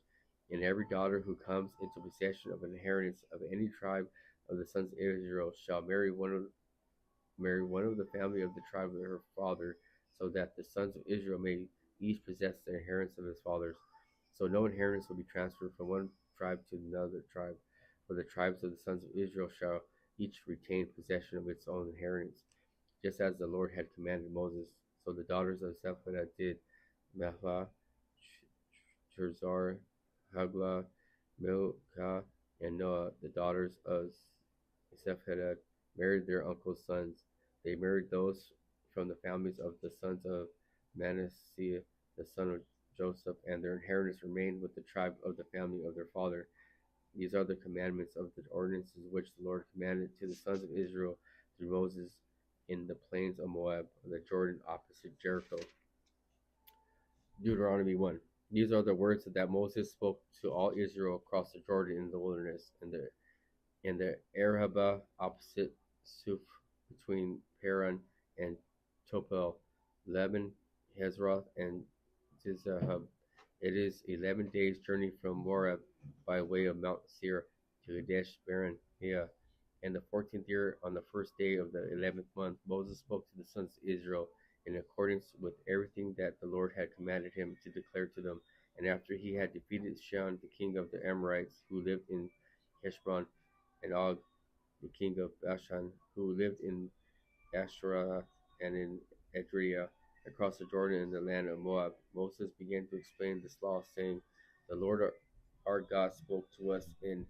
And every daughter who comes into possession of an inheritance of any tribe of the sons of Israel shall marry one of the family of the tribe of her father, so that the sons of Israel may each possess the inheritance of his fathers. So no inheritance will be transferred from one tribe to another tribe, for the tribes of the sons of Israel shall each retain possession of its own inheritance, just as the Lord had commanded Moses. So the daughters of Zephaniah did. Mahlah, Tirzar, Haglah, Milcah, and Noah, the daughters of Zephaniah, married their uncle's sons. They married those from the families of the sons of Manasseh, the son of Joseph, and their inheritance remained with the tribe of the family of their father. These are the commandments of the ordinances which the Lord commanded to the sons of Israel through Moses in the plains of Moab, the Jordan opposite Jericho. Deuteronomy 1. These are the words that Moses spoke to all Israel across the Jordan in the wilderness, in the Arabah opposite Suf, between Paran and Topel, Lebanon, Hezroth, and Dizahab. It is 11 days' journey from Moab by way of Mount Seir to Kadesh Barnea. In the 14th year, on the first day of the 11th month, Moses spoke to the sons of Israel in accordance with everything that the Lord had commanded him to declare to them. And after he had defeated Sihon, the king of the Amorites, who lived in Heshbon, and Og, the king of Bashan, who lived in Ashtaroth and in Edrei, across the Jordan in the land of Moab, Moses began to explain this law, saying, the Lord our God spoke to us in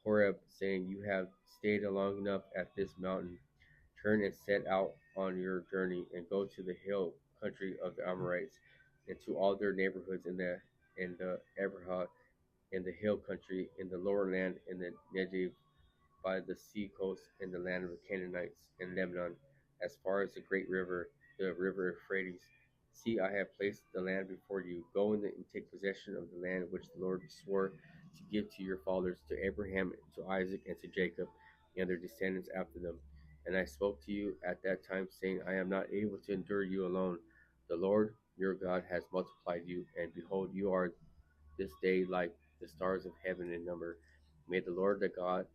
Horeb, saying, you have stayed long enough at this mountain. Turn and set out on your journey, and go to the hill country of the Amorites, and to all their neighborhoods in the Eberhah, in the hill country, in the lower land, in the Negev, by the sea coast, in the land of the Canaanites, in Lebanon, as far as the great river, the river Euphrates. See, I have placed the land before you. Go and take possession of the land which the Lord swore to give to your fathers, to Abraham, to Isaac, and to Jacob, and their descendants after them. And I spoke to you at that time, saying, I am not able to endure you alone. The Lord your God has multiplied you, and behold, you are this day like the stars of heaven in number. May the Lord, the God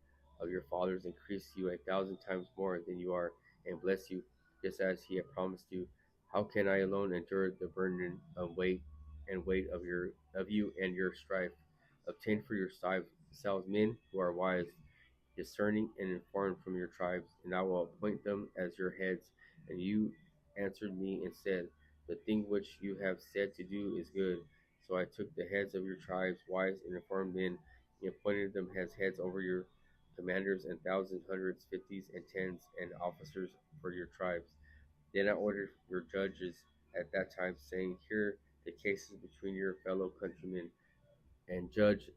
of your fathers, increase you 1,000 times more than you are, and bless you, just as he had promised you. How can I alone endure the burden of weight of you and your strife? Obtain for yourselves men who are wise, discerning and informed from your tribes, and I will appoint them as your heads. And you answered me and said, the thing which you have said to do is good. So I took the heads of your tribes, wise and informed men, and appointed them as heads over your commanders and thousands, hundreds, fifties, and tens, and officers for your tribes. Then I ordered your judges at that time, saying, hear the cases between your fellow countrymen, and judge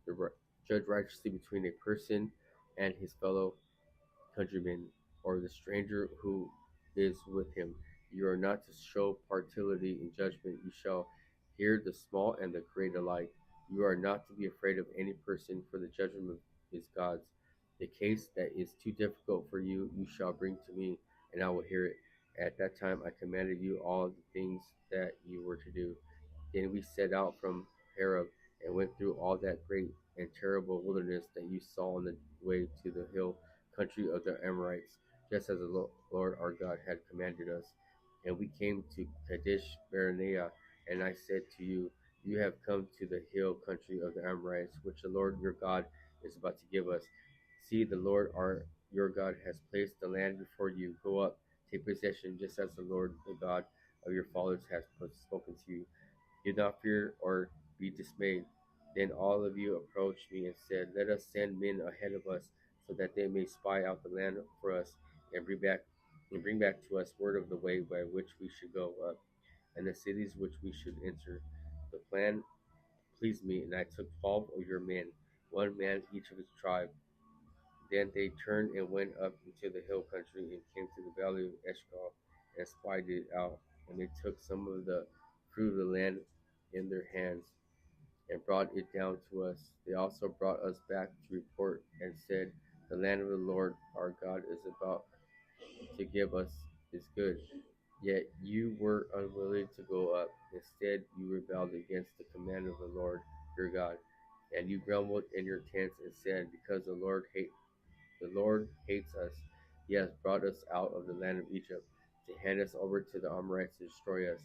righteously between a person and his fellow countryman, or the stranger who is with him. You are not to show partiality in judgment. You shall hear the small and the great alike. You are not to be afraid of any person, for the judgment is God's. The case that is too difficult for you, you shall bring to me, and I will hear it. At that time I commanded you all the things that you were to do. Then we set out from Horeb and went through all that great and terrible wilderness that you saw on the way to the hill country of the Amorites, just as the Lord our God had commanded us. And we came to Kadesh Barnea, and I said to you, you have come to the hill country of the Amorites, which the Lord your God is about to give us. See, the Lord your God has placed the land before you. Go up, take possession, just as the Lord the God of your fathers has spoken to you. Do not fear or be dismayed. Then all of you approached me and said, let us send men ahead of us, so that they may spy out the land for us and bring back and bring back to us word of the way by which we should go up, and the cities which we should enter. The plan pleased me, and I took 12 of your men, one man each of his tribe. Then they turned and went up into the hill country and came to the valley of Eshcol and spied it out. And they took some of the fruit of the land in their hands and brought it down to us. They also brought us back to report and said, the land of the Lord our God is about to give us is good. Yet you were unwilling to go up. Instead, you rebelled against the command of the Lord your God. And you grumbled in your tents and said, because the Lord hates us. He has brought us out of the land of Egypt to hand us over to the Amorites to destroy us.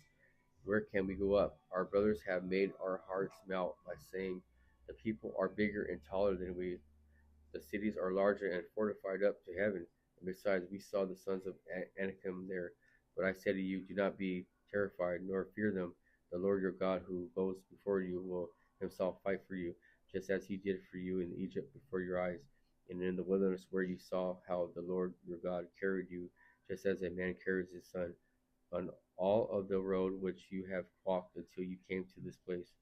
Where can we go up? Our brothers have made our hearts melt by saying, the people are bigger and taller than we. The cities are larger and fortified up to heaven. And besides, we saw the sons of Anakim there. But I say to you, do not be terrified, nor fear them. The Lord your God, who goes before you, will himself fight for you, just as he did for you in Egypt before your eyes, and in the wilderness where you saw how the Lord your God carried you, just as a man carries his son, on all of the road which you have walked until you came to this place.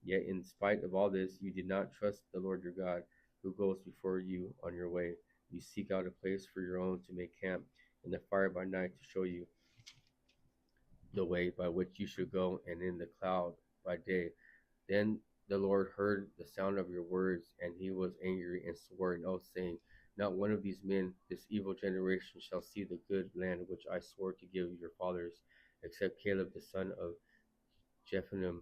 Yet in spite of all this, you did not trust the Lord your God, who goes before you on your way. You seek out a place for your own to make camp, in the fire by night to show you the way by which you should go, and in the cloud by day. Then the Lord heard the sound of your words, and he was angry and swore an oath, saying, not one of these men, this evil generation, shall see the good land which I swore to give your fathers, except Caleb the son of Jephunneh.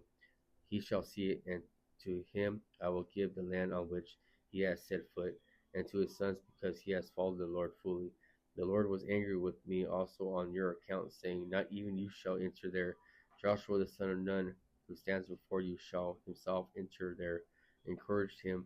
He shall see it, and to him I will give the land on which he has set foot, and to his sons, because he has followed the Lord fully. The Lord was angry with me also on your account, saying, not even you shall enter there. Joshua the son of Nun, who stands before you, shall himself enter there. Encourage him,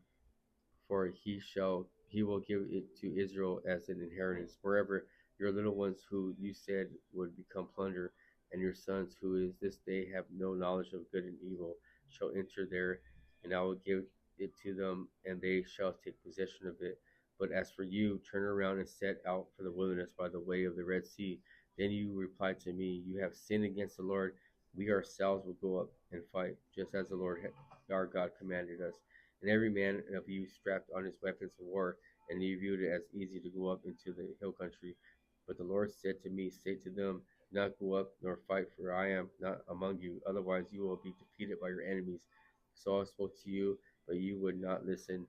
for he will give it to Israel as an inheritance. Wherever your little ones who you said would become plunder, and your sons who is this day have no knowledge of good and evil, shall enter there, and I will give it to them, and they shall take possession of it. But as for you, turn around and set out for the wilderness by the way of the Red Sea. Then you replied to me, you have sinned against the Lord. We ourselves will go up and fight, just as the Lord our God commanded us. And every man of you strapped on his weapons of war, and you viewed it as easy to go up into the hill country. But the Lord said to me, say to them, do not go up nor fight, for I am not among you. Otherwise you will be defeated by your enemies. So I spoke to you, but you would not listen.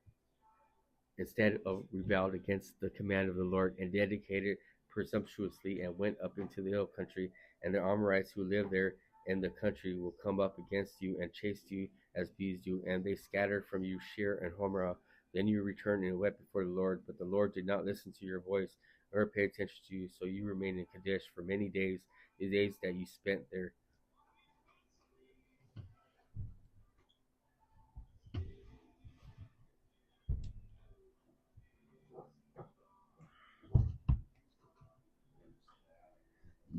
Instead of rebelled against the command of the Lord, and dedicated presumptuously, and went up into the hill country. And the Amorites who live there in the country will come up against you and chase you as bees do, and they scattered from you Shir and Hormah. Then you returned and wept before the Lord, but the Lord did not listen to your voice or pay attention to you, so you remained in Kadesh for many days, the days that you spent there.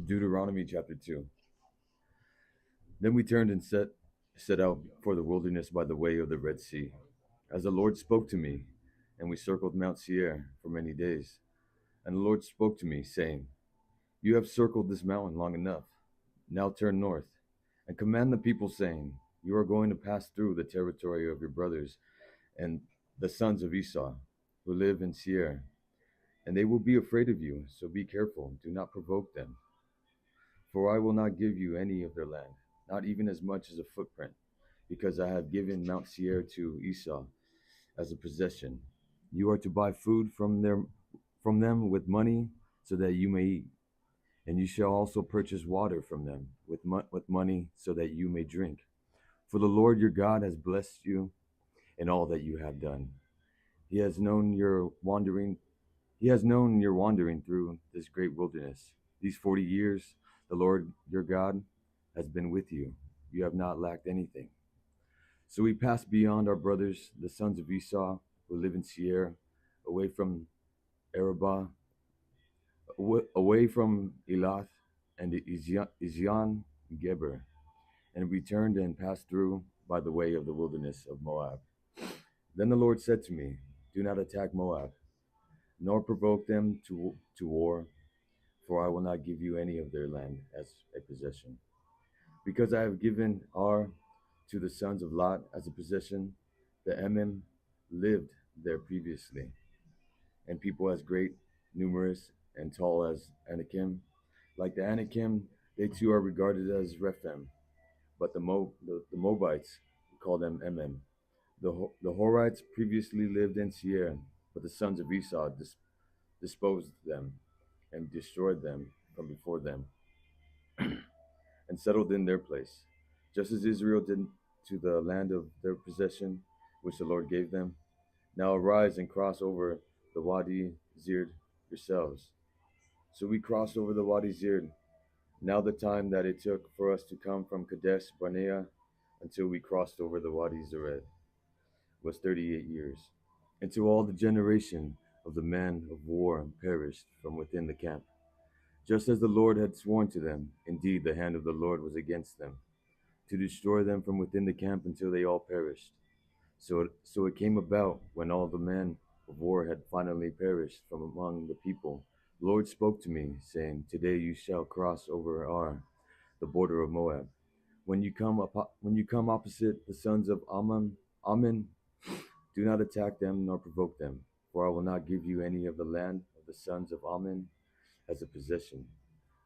Deuteronomy chapter 2. Then we turned and set out for the wilderness by the way of the Red Sea, as the Lord spoke to me, and we circled Mount Seir for many days. And the Lord spoke to me, saying, you have circled this mountain long enough. Now turn north, and command the people, saying, you are going to pass through the territory of your brothers and the sons of Esau, who live in Seir, and they will be afraid of you, so be careful, do not provoke them. For I will not give you any of their land, not even as much as a footprint, because I have given Mount Seir to Esau as a possession. You are to buy food from them with money, so that you may eat. And you shall also purchase water from them with money, so that you may drink. For the Lord your God has blessed you in all that you have done. He has known your wandering through this great wilderness. These 40 years, the Lord your God has been with you. You have not lacked anything. So we passed beyond our brothers, the sons of Esau, who live in Seir, away from Arabah, away from Elath and Ezion Geber, and we turned and passed through by the way of the wilderness of Moab. Then the Lord said to me, do not attack Moab, nor provoke them to war, for I will not give you any of their land as a possession. Because I have given Ar to the sons of Lot as a possession, the Emim lived there previously, and people as great, numerous, and tall as Anakim. Like the Anakim, they too are regarded as Rephaim, but the Moabites call them Emim. The Horites previously lived in Seir, but the sons of Esau disposed them and destroyed them from before them and settled in their place, just as Israel did to the land of their possession, which the Lord gave them. Now arise and cross over the Wadi Zir yourselves. So we crossed over the Wadi Zir. Now the time that it took for us to come from Kadesh Barnea until we crossed over the Wadi Zered was 38 years. And to all the generation of the men of war perished from within the camp, just as the Lord had sworn to them. Indeed, the hand of the Lord was against them, to destroy them from within the camp until they all perished. So it came about, when all the men of war had finally perished from among the people, the Lord spoke to me, saying, Today you shall cross over Ar, the border of Moab. When you come opposite the sons of Ammon, do not attack them nor provoke them, for I will not give you any of the land of the sons of Ammon as a possession,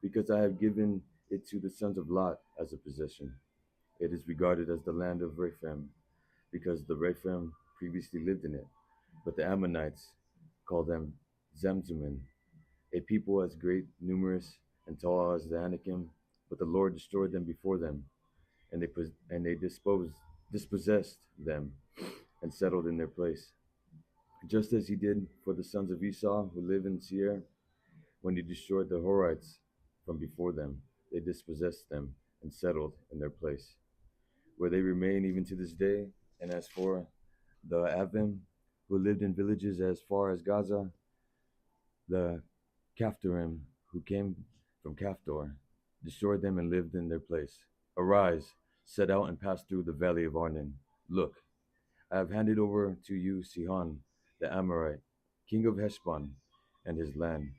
because I have given it to the sons of Lot as a possession. It is regarded as the land of Rephaim, because the Rephaim previously lived in it. But the Ammonites call them Zamzummim, a people as great, numerous, and tall as the Anakim. But the Lord destroyed them before them, and they dispossessed them and settled in their place, just as he did for the sons of Esau who live in Seir. When he destroyed the Horites from before them, they dispossessed them and settled in their place, where they remain even to this day. And as for the Avim, who lived in villages as far as Gaza, the Caphtorim, who came from Caphtor, destroyed them and lived in their place. Arise, set out and pass through the valley of Arnon. Look, I have handed over to you Sihon, the Amorite, king of Heshbon, and his land.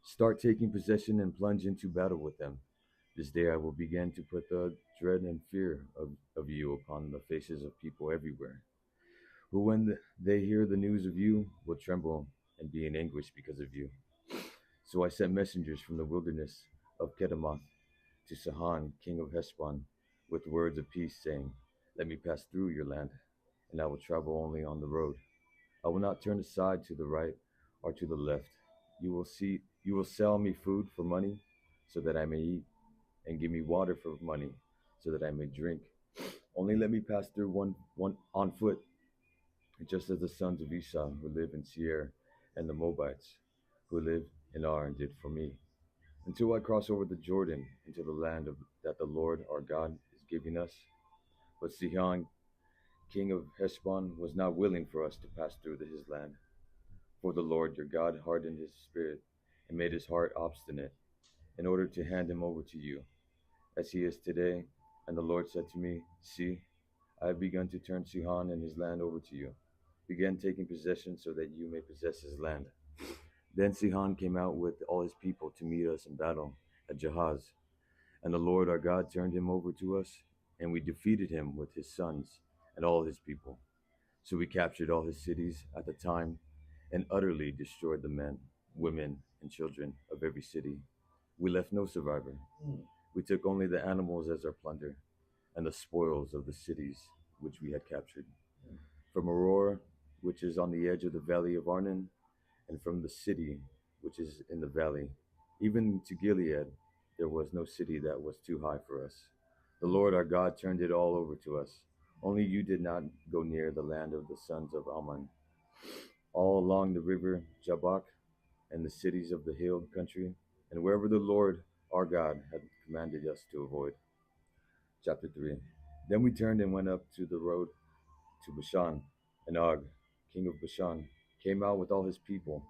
Start taking possession and plunge into battle with them. This day I will begin to put the dread and fear of you upon the faces of people everywhere, who when they hear the news of you will tremble and be in anguish because of you. So I sent messengers from the wilderness of Kedemoth to Sihon, king of Heshbon, with words of peace, saying, Let me pass through your land, and I will travel only on the road. I will not turn aside to the right or to the left. You will sell me food for money, so that I may eat, and give me water for money, so that I may drink. Only let me pass through one on foot, just as the sons of Esau who live in Seir, and the Moabites who live in Ar did for me, until I cross over the Jordan into the land that the Lord our God is giving us. But Sihon, king of Heshbon, was not willing for us to pass through his land. For the Lord your God hardened his spirit and made his heart obstinate, in order to hand him over to you, as he is today. And the Lord said to me, See, I have begun to turn Sihon and his land over to you. Begin taking possession so that you may possess his land. Then Sihon came out with all his people to meet us in battle at Jahaz. And the Lord our God turned him over to us, and we defeated him with his sons and all his people. So we captured all his cities at the time, and utterly destroyed the men, women, and children of every city. We left no survivor. We took only the animals as our plunder, and the spoils of the cities which we had captured. From Aurora, which is on the edge of the valley of Arnon, and from the city which is in the valley, even to Gilead, there was no city that was too high for us. The Lord our God turned it all over to us. Only you did not go near the land of the sons of Ammon, all along the river Jabbok, and the cities of the hill country, and wherever the Lord our God had commanded us to avoid. Chapter 3. Then we turned and went up to the road to Bashan, and Og, king of Bashan, came out with all his people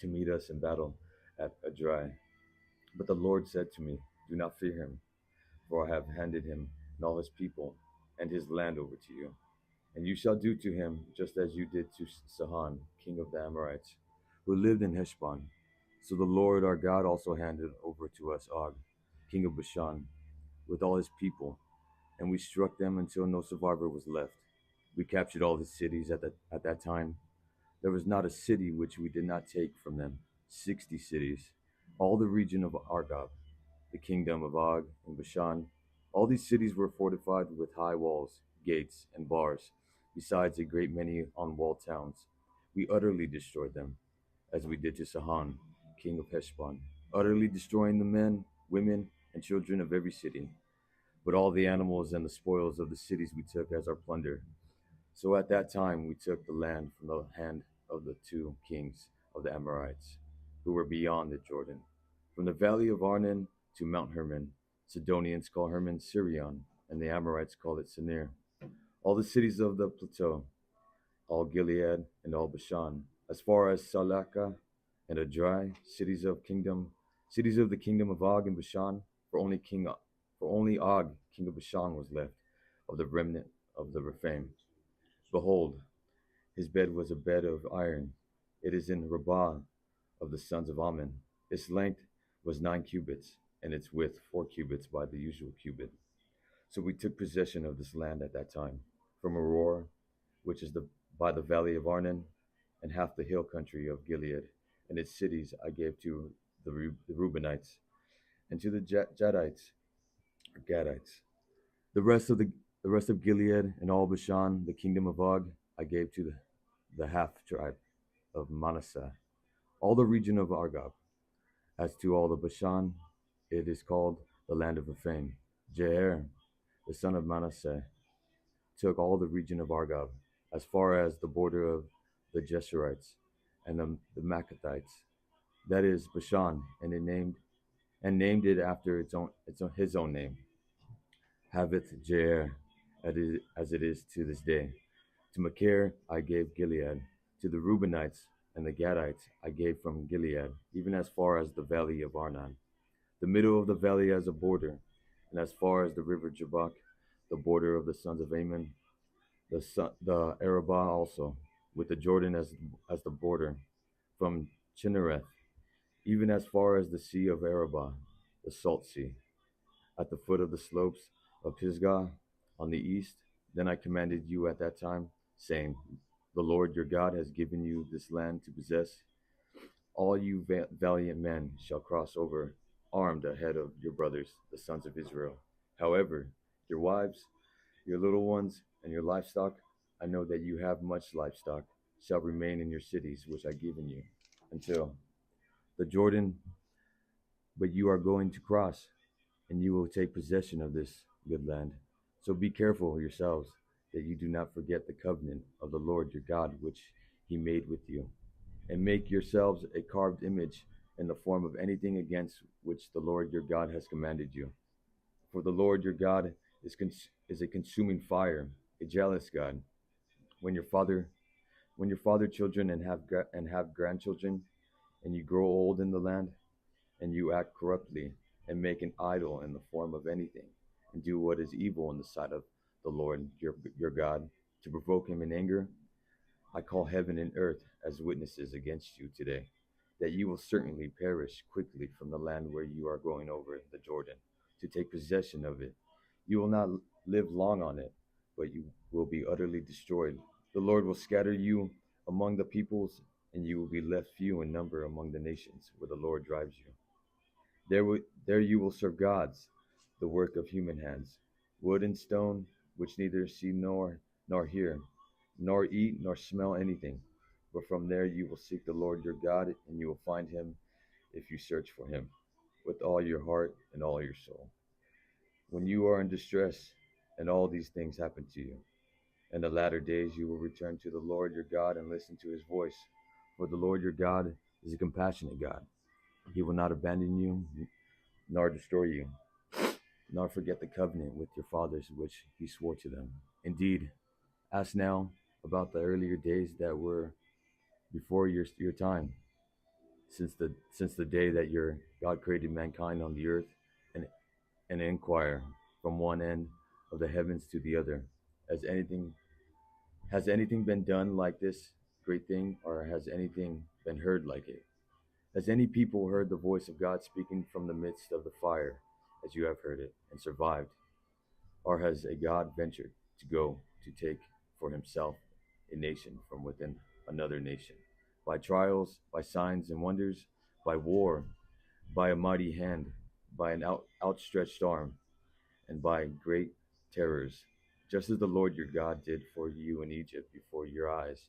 to meet us in battle at Adrai. But the Lord said to me, Do not fear him, for I have handed him and all his people and his land over to you. And you shall do to him just as you did to Sihon, king of the Amorites, who lived in Heshbon. So the Lord our God also handed over to us Og, king of Bashan, with all his people, and we struck them until no survivor was left. We captured all his cities at that time. There was not a city which we did not take from them, 60 cities, all the region of Argob, the kingdom of Og and Bashan. All these cities were fortified with high walls, gates, and bars, besides a great many unwalled towns. We utterly destroyed them, as we did to Sihon, king of Heshbon, utterly destroying the men, women, and children of every city. But all the animals and the spoils of the cities we took as our plunder. So at that time we took the land from the hand of the two kings of the Amorites, who were beyond the Jordan, from the valley of Arnon to Mount Hermon. Sidonians call Hermon Sirion, and the Amorites call it Sinir. All the cities of the plateau, all Gilead and all Bashan, as far as Salaka and Adrai, cities of the kingdom of Og and Bashan, for only Og, king of Bashan, was left of the remnant of the Rephaim. Behold, his bed was a bed of iron. It is in Rabbah of the sons of Ammon. Its length was 9 cubits, and its width 4 cubits by the usual cubit. So we took possession of this land at that time, from Aurora, which is by the valley of Arnon, and half the hill country of Gilead, and its cities I gave to the Reubenites, and to the Gadites. The rest of Gilead and all Bashan, the kingdom of Og, I gave to the half tribe of Manasseh, all the region of Argob. As to all the Bashan, it is called the land of Rephaim. Jair, the son of Manasseh, took all the region of Argob, as far as the border of the Jeshurites and the Maccathites, that is Bashan, and named it after his own name, Havith Jair, as it is to this day. To Machir I gave Gilead, to the Reubenites and the Gadites I gave from Gilead, even as far as the valley of Arnon, the middle of the valley as a border, and as far as the river Jabbok, the border of the sons of Ammon, the Arabah also, with the Jordan as the border, from Chinnereth, even as far as the sea of Arabah, the salt sea, at the foot of the slopes of Pisgah on the east. Then I commanded you at that time, saying, the Lord your God has given you this land to possess. All you valiant men shall cross over armed ahead of your brothers, the sons of Israel. However, your wives, your little ones, and your livestock, I know that you have much livestock, shall remain in your cities which I have given you, until the Jordan, but you are going to cross, and you will take possession of this good land. So be careful yourselves, that you do not forget the covenant of the Lord your God, which he made with you, and make yourselves a carved image in the form of anything against which the Lord your God has commanded you. For the Lord your God is a consuming fire, a jealous God. When your father children and have grandchildren, and you grow old in the land, and you act corruptly, and make an idol in the form of anything, and do what is evil in the sight of the Lord your God, to provoke him in anger, I call heaven and earth as witnesses against you today, that you will certainly perish quickly from the land where you are going over the Jordan, to take possession of it. You will not live long on it, but you will be utterly destroyed. The Lord will scatter you among the peoples, and you will be left few in number among the nations where the Lord drives you. There you will serve gods, the work of human hands, wood and stone, which neither see nor hear, nor eat nor smell anything. But from there you will seek the Lord your God, and you will find him if you search for him with all your heart and all your soul. When you are in distress, and all these things happen to you, in the latter days you will return to the Lord your God and listen to his voice. For the Lord your God is a compassionate God. He will not abandon you, nor destroy you, nor forget the covenant with your fathers which he swore to them. Indeed, ask now about the earlier days that were before your time, since the day that your God created mankind on the earth, and inquire from one end of the heavens to the other. Has anything been done like this great thing, or has anything been heard like it? Has any people heard the voice of God speaking from the midst of the fire, as you have heard it, and survived? Or has a God ventured to go to take for himself a nation from within another nation? By trials, by signs and wonders, by war, by a mighty hand, by an outstretched arm, and by great terrors, just as the Lord your God did for you in Egypt before your eyes.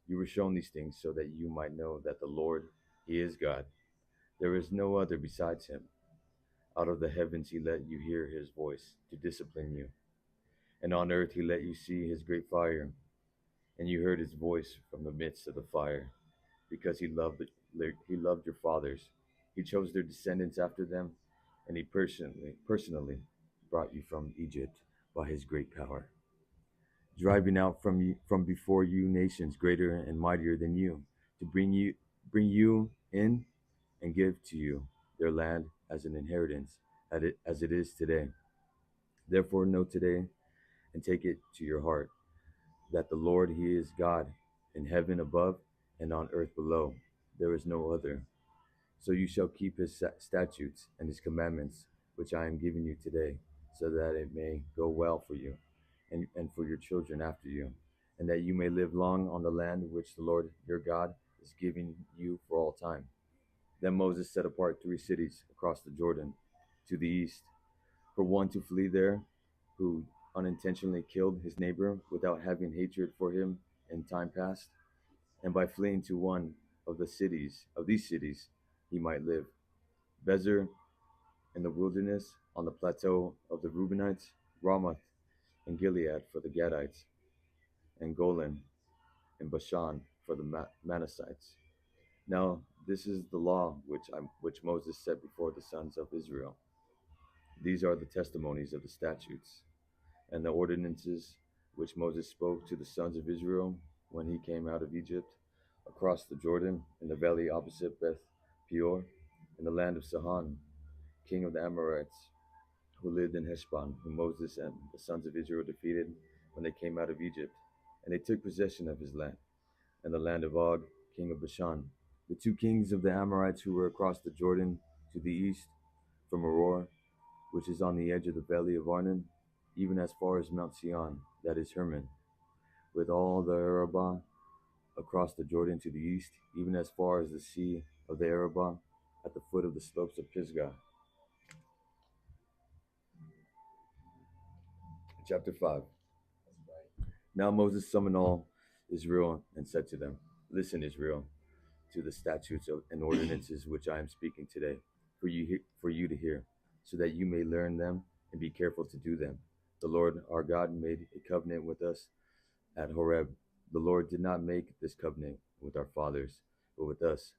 You were shown these things so that you might know that the Lord, he is God. There is no other besides him. Out of the heavens he let you hear his voice to discipline you, and on earth he let you see his great fire, and you heard his voice from the midst of the fire, because he loved your fathers. He chose their descendants after them, and he personally brought you from Egypt by his great power, driving out from before you nations greater and mightier than you, to bring you in and give to you their land as an inheritance, as it is today. Therefore know today and take it to your heart that the Lord, he is God in heaven above and on earth below. There is no other. So you shall keep his statutes and his commandments, which I am giving you today, so that it may go well for you and for your children after you, and that you may live long on the land which the Lord your God is giving you for all time. Then Moses set apart 3 cities across the Jordan to the east, for one to flee there who unintentionally killed his neighbor without having hatred for him in time past, and by fleeing to one of these cities he might live. Bezer in the wilderness on the plateau of the Reubenites, Ramoth in Gilead for the Gadites, and Golan in Bashan for the Manassites. Now this is the law which Moses set before the sons of Israel. These are the testimonies of the statutes and the ordinances which Moses spoke to the sons of Israel when he came out of Egypt, across the Jordan, in the valley opposite Beth Peor, in the land of Sihon, king of the Amorites, who lived in Heshbon, whom Moses and the sons of Israel defeated when they came out of Egypt. And they took possession of his land, and the land of Og, king of Bashan. The 2 kings of the Amorites who were across the Jordan to the east, from Aroer, which is on the edge of the valley of Arnon, even as far as Mount Sion, that is Hermon, with all the Arabah across the Jordan to the east, even as far as the sea of the Arabah, at the foot of the slopes of Pisgah. Chapter 5. Now Moses summoned all Israel and said to them, Listen, Israel, to the statutes and ordinances which I am speaking today, for you to hear, so that you may learn them and be careful to do them. The Lord our God made a covenant with us at Horeb. The Lord did not make this covenant with our fathers, but with us.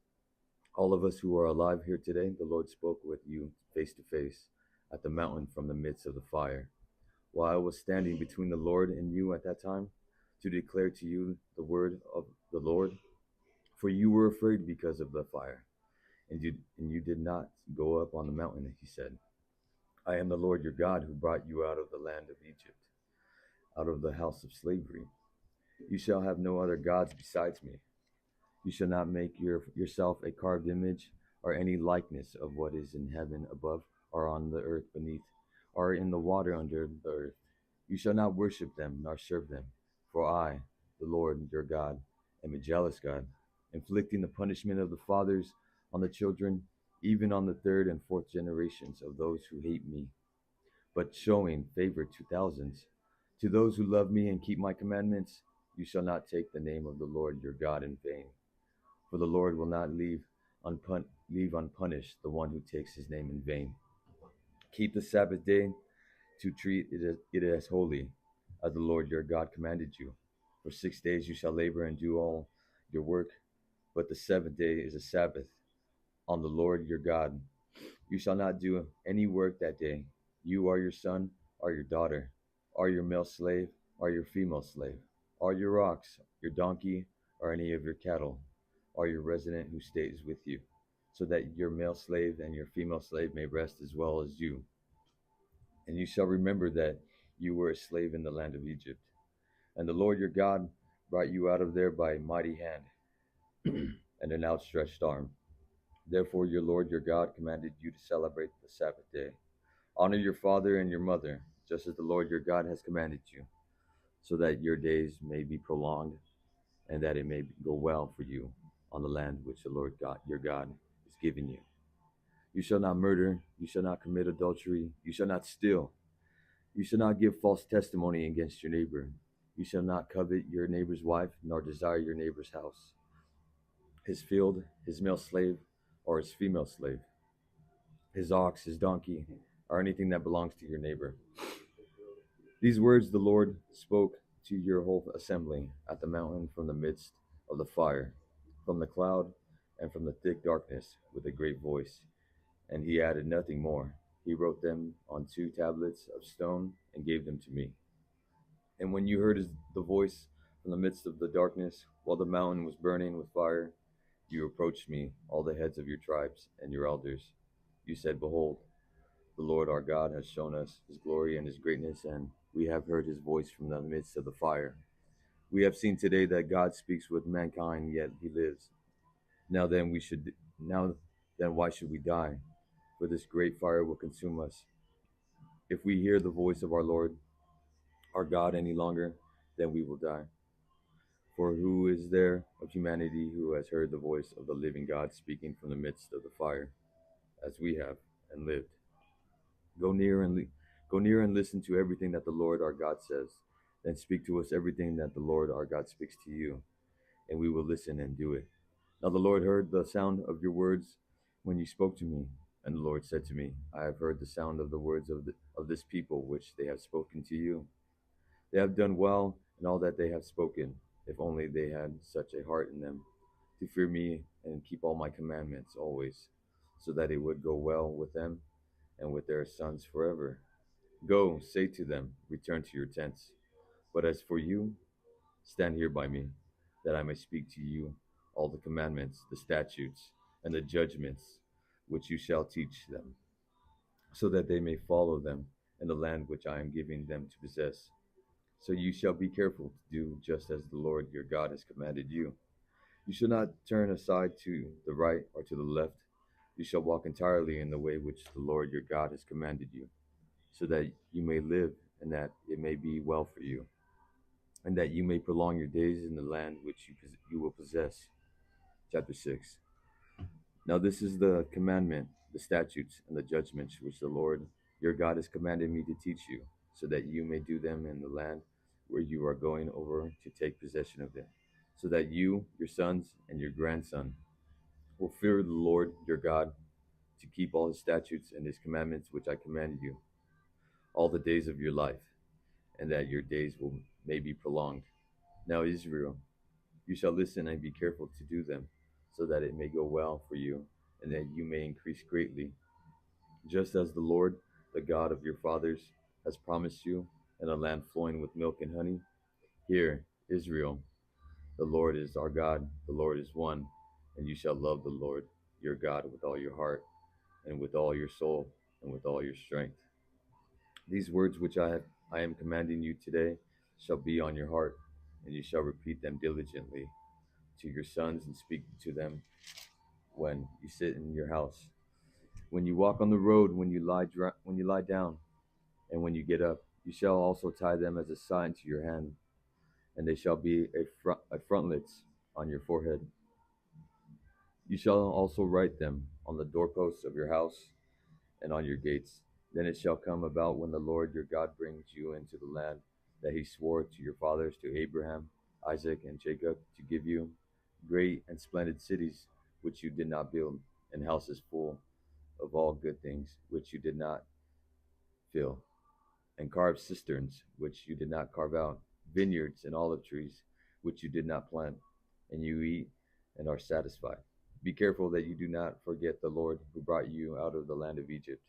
All of us who are alive here today, the Lord spoke with you face to face at the mountain from the midst of the fire. While I was standing between the Lord and you at that time, to declare to you the word of the Lord, for you were afraid because of the fire, and you did not go up on the mountain, he said. I am the Lord your God who brought you out of the land of Egypt, out of the house of slavery. You shall have no other gods besides me. You shall not make yourself a carved image or any likeness of what is in heaven above, or on the earth beneath, or in the water under the earth. You shall not worship them nor serve them, for I, the Lord your God, am a jealous God, inflicting the punishment of the fathers on the children, even on the 3rd and 4th generations of those who hate me, but showing favor to thousands. To those who love me and keep my commandments, you shall not take the name of the Lord your God in vain. For the Lord will not leave unpunished the one who takes his name in vain. Keep the Sabbath day to treat it as holy, as the Lord your God commanded you. For 6 days you shall labor and do all your work, but the 7th day is a Sabbath on the Lord your God. You shall not do any work that day, you or your son or your daughter, or your male slave or your female slave, or your ox, your donkey, or any of your cattle, or your resident who stays with you, so that your male slave and your female slave may rest as well as you. And you shall remember that you were a slave in the land of Egypt, and the Lord your God brought you out of there by a mighty hand and an outstretched arm. Therefore, your Lord your God commanded you to celebrate the Sabbath day. Honor your father and your mother, just as the Lord your God has commanded you, so that your days may be prolonged and that it may go well for you on the land which the Lord God your God is giving you. You shall not murder, you shall not commit adultery, you shall not steal, you shall not give false testimony against your neighbor. You shall not covet your neighbor's wife, nor desire your neighbor's house, his field, his male slave, or his female slave, his ox, his donkey, or anything that belongs to your neighbor. These words the Lord spoke to your whole assembly at the mountain from the midst of the fire, from the cloud, and from the thick darkness with a great voice. And he added nothing more. He wrote them on 2 tablets of stone and gave them to me. And when you heard the voice from the midst of the darkness, while the mountain was burning with fire, you approached me, all the heads of your tribes and your elders. You said, Behold, the Lord our God has shown us his glory and his greatness, and we have heard his voice from the midst of the fire. We have seen today that God speaks with mankind, yet he lives. Now then why should we die? For this great fire will consume us. If we hear the voice of our Lord our God any longer, then we will die. For who is there of humanity who has heard the voice of the living God speaking from the midst of the fire, as we have, and lived? Go near and listen to everything that the Lord our God says. Then speak to us everything that the Lord our God speaks to you, and we will listen and do it. Now the Lord heard the sound of your words when you spoke to me. And the Lord said to me, I have heard the sound of the words of this people which they have spoken to you. They have done well in all that they have spoken, if only they had such a heart in them to fear me and keep all my commandments always, so that it would go well with them and with their sons forever. Go, say to them, return to your tents. But as for you, stand here by me, that I may speak to you all the commandments, the statutes, and the judgments which you shall teach them, so that they may follow them in the land which I am giving them to possess. So you shall be careful to do just as the Lord your God has commanded you. You shall not turn aside to the right or to the left. You shall walk entirely in the way which the Lord your God has commanded you, so that you may live and that it may be well for you, and that you may prolong your days in the land which you will possess. Chapter 6. Now this is the commandment, the statutes, and the judgments which the Lord your God has commanded me to teach you, so that you may do them in the land where you are going over to take possession of it, so that you, your sons, and your grandson will fear the Lord your God, to keep all his statutes and his commandments which I commanded you, all the days of your life, and that your days may be prolonged. Now Israel, you shall listen and be careful to do them, so that it may go well for you, and that you may increase greatly, just as the Lord, the God of your fathers, has promised you, in a land flowing with milk and honey. Hear, Israel, the Lord is our God, the Lord is one, and you shall love the Lord your God with all your heart, and with all your soul, and with all your strength. These words which I am commanding you today shall be on your heart, and you shall repeat them diligently to your sons, and speak to them when you sit in your house, when you walk on the road, when you lie down, and when you get up. You shall also tie them as a sign to your hand, and they shall be a frontlets on your forehead. You shall also write them on the doorposts of your house and on your gates. Then it shall come about, when the Lord your God brings you into the land that he swore to your fathers, to Abraham, Isaac, and Jacob, to give you, great and splendid cities which you did not build, and houses full of all good things which you did not fill, and carved cisterns which you did not carve out, vineyards and olive trees which you did not plant, and you eat and are satisfied. Be careful that you do not forget the Lord who brought you out of the land of Egypt,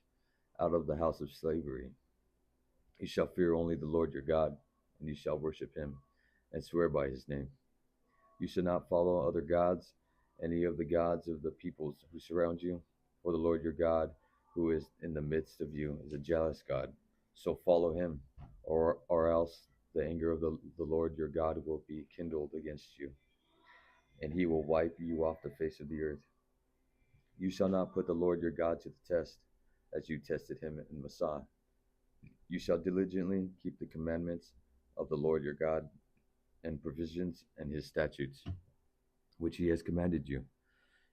out of the house of slavery. You shall fear only the Lord your God, and you shall worship him, and swear by his name. You shall not follow other gods, any of the gods of the peoples who surround you, for the Lord your God, who is in the midst of you, is a jealous God. So follow him, or else the anger of the Lord your God will be kindled against you, and he will wipe you off the face of the earth. You shall not put the Lord your God to the test, as you tested him in Massah. You shall diligently keep the commandments of the Lord your God and provisions and his statutes, which he has commanded you.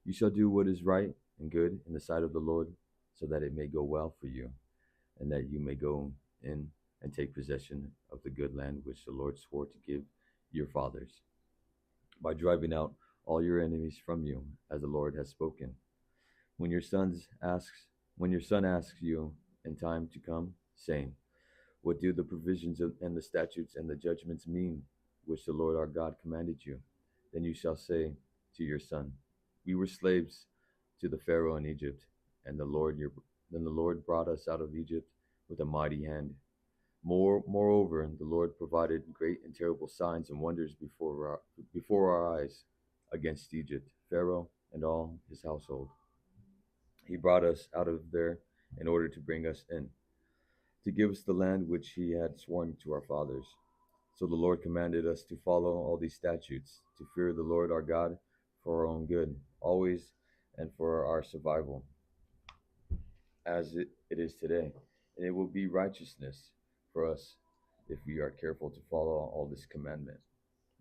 You shall do what is right and good in the sight of the Lord, so that it may go well for you, and that you may go in and take possession of the good land which the Lord swore to give your fathers, by driving out all your enemies from you, as the Lord has spoken. When your son asks you in time to come, saying, what do the provisions and the statutes and the judgments mean, which the Lord our God commanded you? Then you shall say to your son, we were slaves to the Pharaoh in Egypt, and then the Lord brought us out of Egypt with a mighty hand. Moreover, the Lord provided great and terrible signs and wonders before our eyes against Egypt, Pharaoh and all his household. He brought us out of there in order to bring us in, to give us the land which he had sworn to our fathers. So the Lord commanded us to follow all these statutes, to fear the Lord our God for our own good, always, and for our survival, as it is today. And it will be righteousness for us if we are careful to follow all this commandment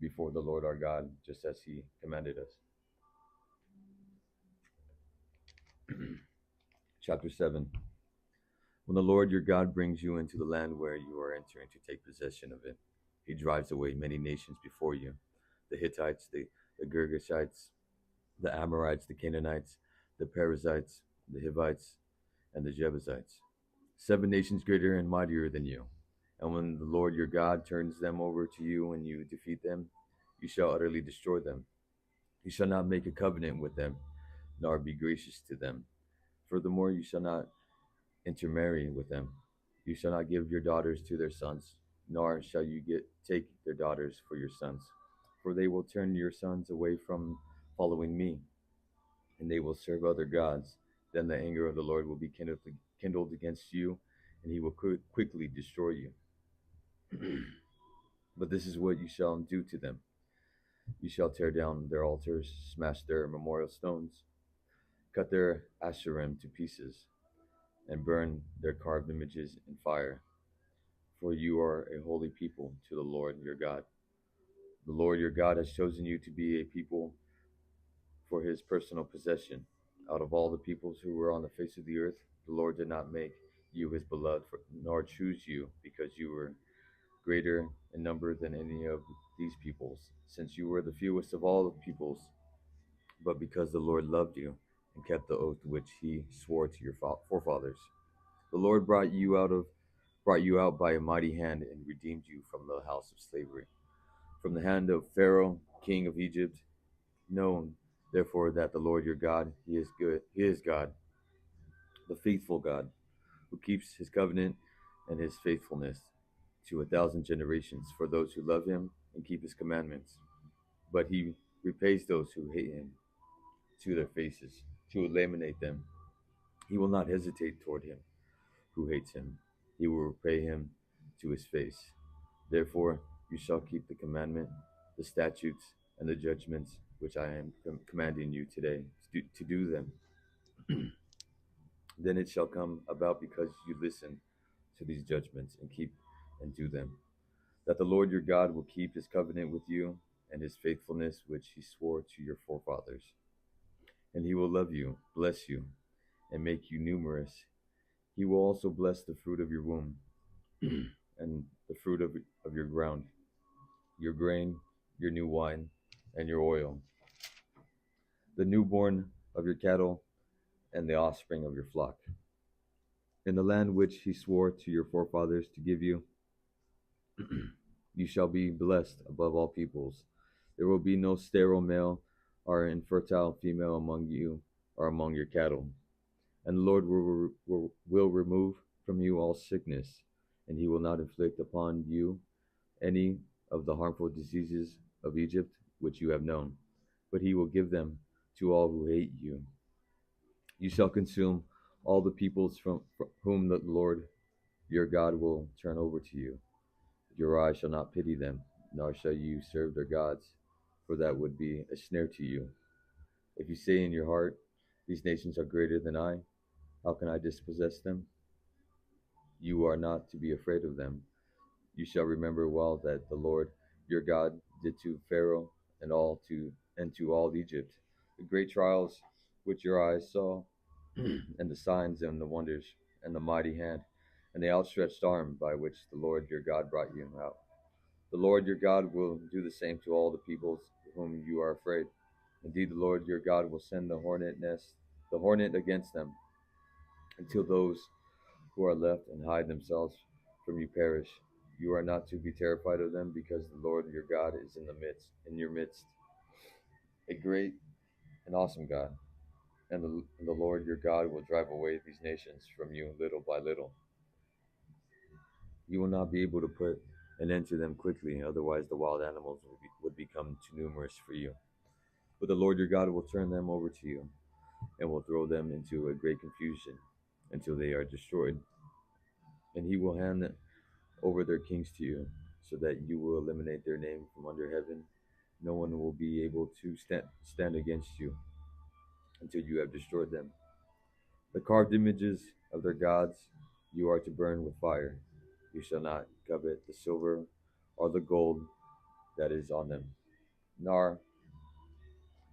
before the Lord our God, just as he commanded us. Chapter 7. When the Lord your God brings you into the land where you are entering to take possession of it, he drives away many nations before you, the Hittites, the Girgashites, the Amorites, the Canaanites, the Perizzites, the Hivites, and the Jebusites, 7 nations greater and mightier than you. And when the Lord your God turns them over to you and you defeat them, you shall utterly destroy them. You shall not make a covenant with them, nor be gracious to them. Furthermore, you shall not intermarry with them. You shall not give your daughters to their sons, nor shall you take their daughters for your sons. For they will turn your sons away from following me, and they will serve other gods. Then the anger of the Lord will be kindled against you, and he will quickly destroy you. But this is what you shall do to them. You shall tear down their altars, smash their memorial stones, cut their Asherim to pieces, and burn their carved images in fire. For you are a holy people to the Lord your God. The Lord your God has chosen you to be a people for his personal possession. Out of all the peoples who were on the face of the earth, the Lord did not make you his beloved, nor choose you because you were greater in number than any of these peoples, since you were the fewest of all the peoples, but because the Lord loved you and kept the oath which he swore to your forefathers. The Lord brought you out by a mighty hand and redeemed you from the house of slavery, from the hand of Pharaoh, king of Egypt. Know therefore that the Lord your God, he is good, he is God, the faithful God, who keeps his covenant and his faithfulness to 1,000 generations for those who love him and keep his commandments. But he repays those who hate him to their faces, to eliminate them. He will not hesitate toward him who hates him. He will repay him to his face. Therefore, you shall keep the commandment, the statutes, and the judgments which I am commanding you today to do them. Then it shall come about, because you listen to these judgments and keep and do them, that the Lord your God will keep his covenant with you and his faithfulness which he swore to your forefathers. And he will love you, bless you, and make you numerous. He will also bless the fruit of your womb and the fruit of your ground, your grain, your new wine, and your oil, the newborn of your cattle, and the offspring of your flock. In the land which he swore to your forefathers to give you, you shall be blessed above all peoples. There will be no sterile male or infertile female among you or among your cattle. And the Lord will remove from you all sickness, and he will not inflict upon you any of the harmful diseases of Egypt which you have known, but he will give them to all who hate you. You shall consume all the peoples from whom the Lord your God will turn over to you. Your eyes shall not pity them, nor shall you serve their gods, for that would be a snare to you. If you say in your heart, These nations are greater than I. How can I dispossess them? You are not to be afraid of them. You shall remember well that the Lord your God did to Pharaoh and to all Egypt the great trials which your eyes saw, and the signs and the wonders, and the mighty hand, and the outstretched arm by which the Lord your God brought you out. The Lord your God will do the same to all the peoples of whom you are afraid. Indeed, the Lord your God will send the hornet against them, until those who are left and hide themselves from you perish. You are not to be terrified of them, because the Lord your God is in your midst, a great and awesome God. And the Lord your God will drive away these nations from you little by little. You will not be able to put an end to them quickly, otherwise the wild animals would become too numerous for you. But the Lord your God will turn them over to you, and will throw them into a great confusion until they are destroyed. And he will hand over their kings to you, so that you will eliminate their name from under heaven. No one will be able to stand against you until you have destroyed them. The carved images of their gods you are to burn with fire. You shall not covet the silver or the gold that is on them, nor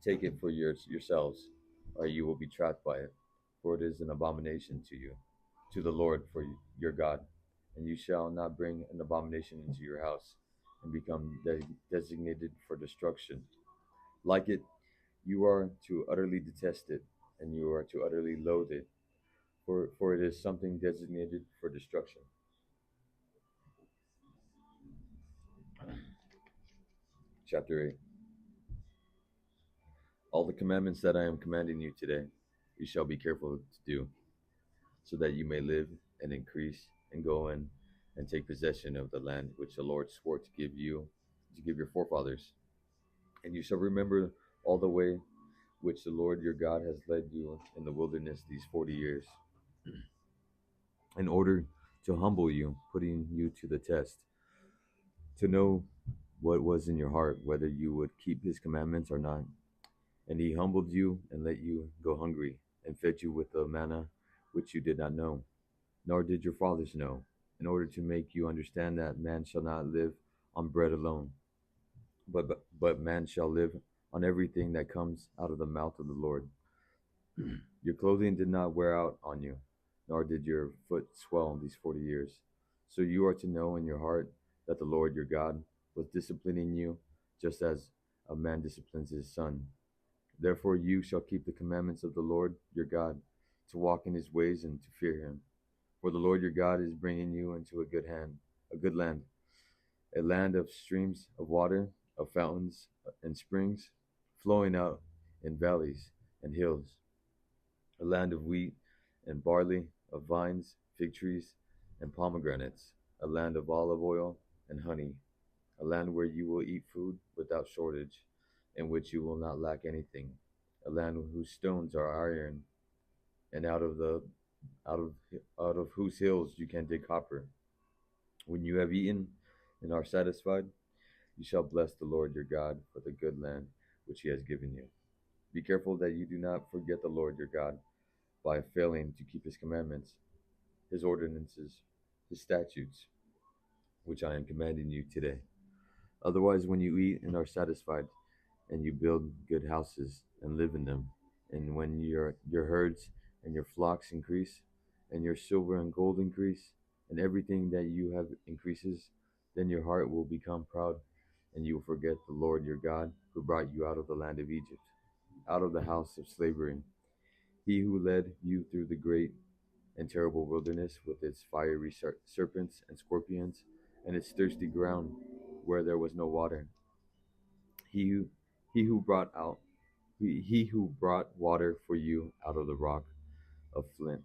take it for yourselves, or you will be trapped by it. For it is an abomination to you, to the Lord for your God. And you shall not bring an abomination into your house, and become designated for destruction. Like it, you are to utterly detest it, and you are to utterly loathe it, for it is something designated for destruction. Chapter 8. All the commandments that I am commanding you today, you shall be careful to do, so that you may live and increase and go in and take possession of the land which the Lord swore to give your forefathers. And you shall remember all the way which the Lord your God has led you in the wilderness these 40 years, in order to humble you, putting you to the test, to know what was in your heart, whether you would keep his commandments or not. And he humbled you and let you go hungry, and fed you with the manna which you did not know, nor did your fathers know, in order to make you understand that man shall not live on bread alone, but man shall live on everything that comes out of the mouth of the Lord. Your clothing did not wear out on you, nor did your foot swell these 40 years. So you are to know in your heart that the Lord your God was disciplining you, just as a man disciplines his son. Therefore you shall keep the commandments of the Lord your God, to walk in his ways and to fear him. For the Lord your God is bringing you into a good land, a land of streams of water, of fountains and springs, flowing out in valleys and hills, a land of wheat and barley, of vines, fig trees, and pomegranates, a land of olive oil and honey, a land where you will eat food without shortage, in which you will not lack anything, a land whose stones are iron, and out of whose hills you can dig copper. When you have eaten and are satisfied, you shall bless the Lord your God for the good land which he has given you. Be careful that you do not forget the Lord your God by failing to keep his commandments, his ordinances, his statutes, which I am commanding you today. Otherwise, when you eat and are satisfied, and you build good houses and live in them, and when your herds and your flocks increase, and your silver and gold increase, and everything that you have increases, then your heart will become proud, and you will forget the Lord your God, who brought you out of the land of Egypt, out of the house of slavery. He who led you through the great and terrible wilderness, with its fiery serpents and scorpions, and its thirsty ground where there was no water. He who he who brought out he who brought water for you out of the rock of flint.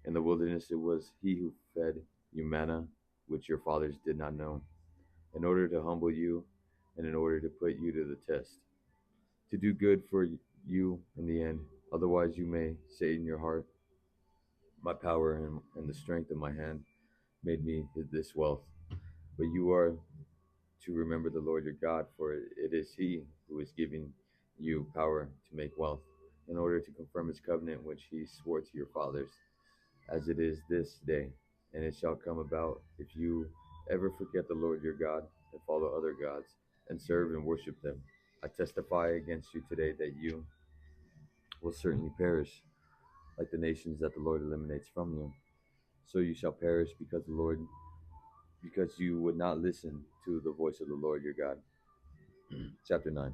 In the wilderness it was he who fed you manna, which your fathers did not know, in order to humble you, and in order to put you to the test, to do good for you in the end. Otherwise you may say in your heart, my power and the strength of my hand made me this wealth. But you are to remember the Lord your God, for it is he who is giving you power to make wealth, in order to confirm his covenant which he swore to your fathers, as it is this day. And it shall come about, if you ever forget the Lord your God, and follow other gods, and serve and worship them, I testify against you today that you will certainly perish, like the nations that the Lord eliminates from you. So you shall perish because you would not listen to the voice of the Lord your God. Chapter 9.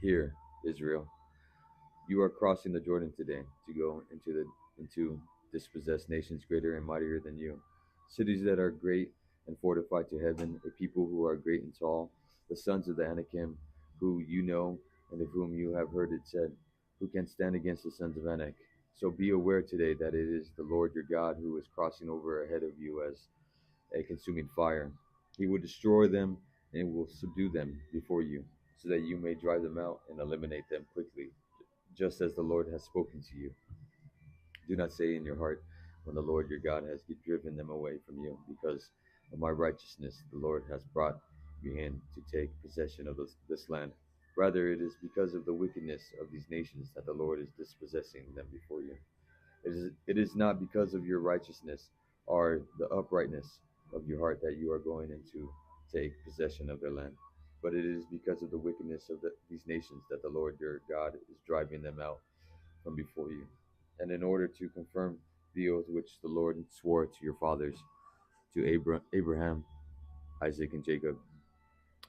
Hear, Israel, you are crossing the Jordan today to go into dispossess nations greater and mightier than you, cities that are great and fortified to heaven, a people who are great and tall, the sons of the Anakim, who you know and of whom you have heard it said, who can stand against the sons of Anak? So be aware today that it is the Lord your God who is crossing over ahead of you as a consuming fire. He will destroy them and will subdue them before you, so that you may drive them out and eliminate them quickly, just as the Lord has spoken to you. Do not say in your heart, when the Lord your God has driven them away from you, because of my righteousness the Lord has brought you in to take possession of this land. Rather, it is because of the wickedness of these nations that the Lord is dispossessing them before you. It is not because of your righteousness or the uprightness of your heart that you are going in to take possession of their land, but it is because of the wickedness of these nations that the Lord your God is driving them out from before you. And in order to confirm the oath which the Lord swore to your fathers, to Abraham, Isaac, and Jacob,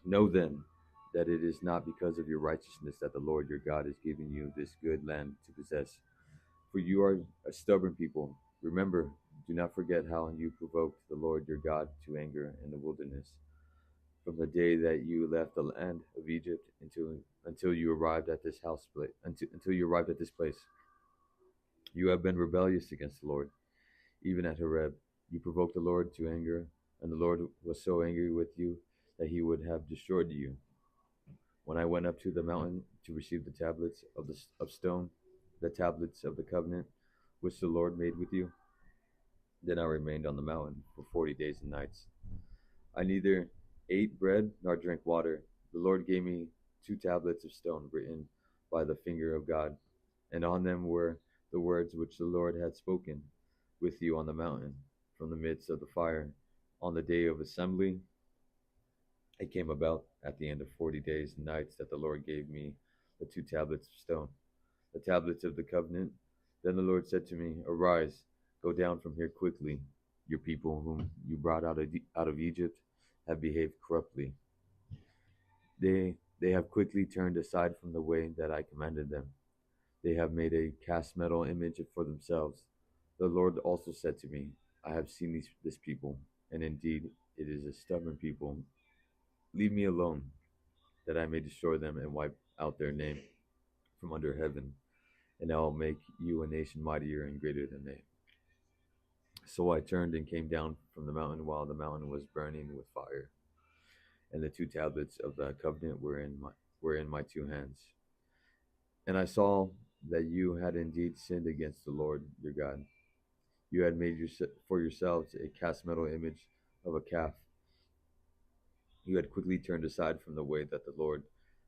know then that it is not because of your righteousness that the Lord your God is giving you this good land to possess. For you are a stubborn people. Remember, do not forget how you provoked the Lord your God to anger in the wilderness, from the day that you left the land of Egypt until you arrived at this until you arrived at this place. You have been rebellious against the Lord. Even at Horeb, you provoked the Lord to anger, and the Lord was so angry with you that he would have destroyed you. When I went up to the mountain to receive the tablets of stone, the tablets of the covenant which the Lord made with you, then I remained on the mountain for 40 days and nights. I neither ate bread nor drank water. The Lord gave me 2 tablets of stone written by the finger of God, and on them were the words which the Lord had spoken with you on the mountain from the midst of the fire. On the day of assembly, it came about at the end of 40 days and nights that the Lord gave me the 2 tablets of stone, the tablets of the covenant. Then the Lord said to me, Arise, go down from here quickly. Your people whom you brought out of Egypt have behaved corruptly. They have quickly turned aside from the way that I commanded them. They have made a cast metal image for themselves. The Lord also said to me, I have seen this people, and indeed it is a stubborn people. Leave me alone, that I may destroy them and wipe out their name from under heaven, and I will make you a nation mightier and greater than they. So I turned and came down from the mountain while the mountain was burning with fire, and the 2 tablets of the covenant were in my 2 hands. And I saw that you had indeed sinned against the Lord your God. You had made for yourselves a cast metal image of a calf. You had quickly turned aside from the way that the Lord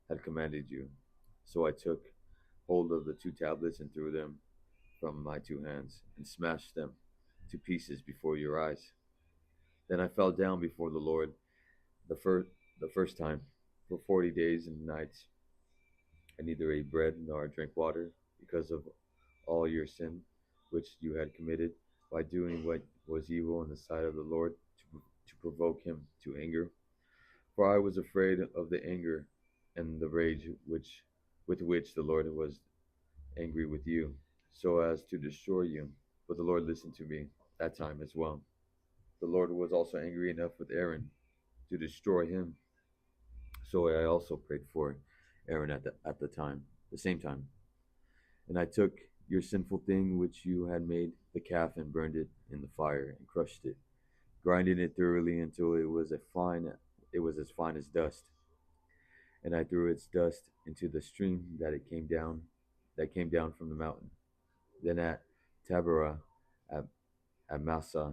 had commanded you. So I took hold of the 2 tablets and threw them from my 2 hands, and smashed them to pieces before your eyes. Then I fell down before the Lord the first time for 40 days and nights. I neither ate bread nor drank water, because of all your sin which you had committed by doing what was evil in the sight of the Lord, to provoke him to anger. For I was afraid of the anger and the rage with which the Lord was angry with you, so as to destroy you. But the Lord listened to me that time as well. The Lord was also angry enough with Aaron to destroy him. So I also prayed for Aaron at the same time. And I took your sinful thing which you had made, the calf, and burned it in the fire and crushed it, grinding it thoroughly until it was as fine as dust. And I threw its dust into the stream that came down from the mountain. Then at Taberah, at Massa,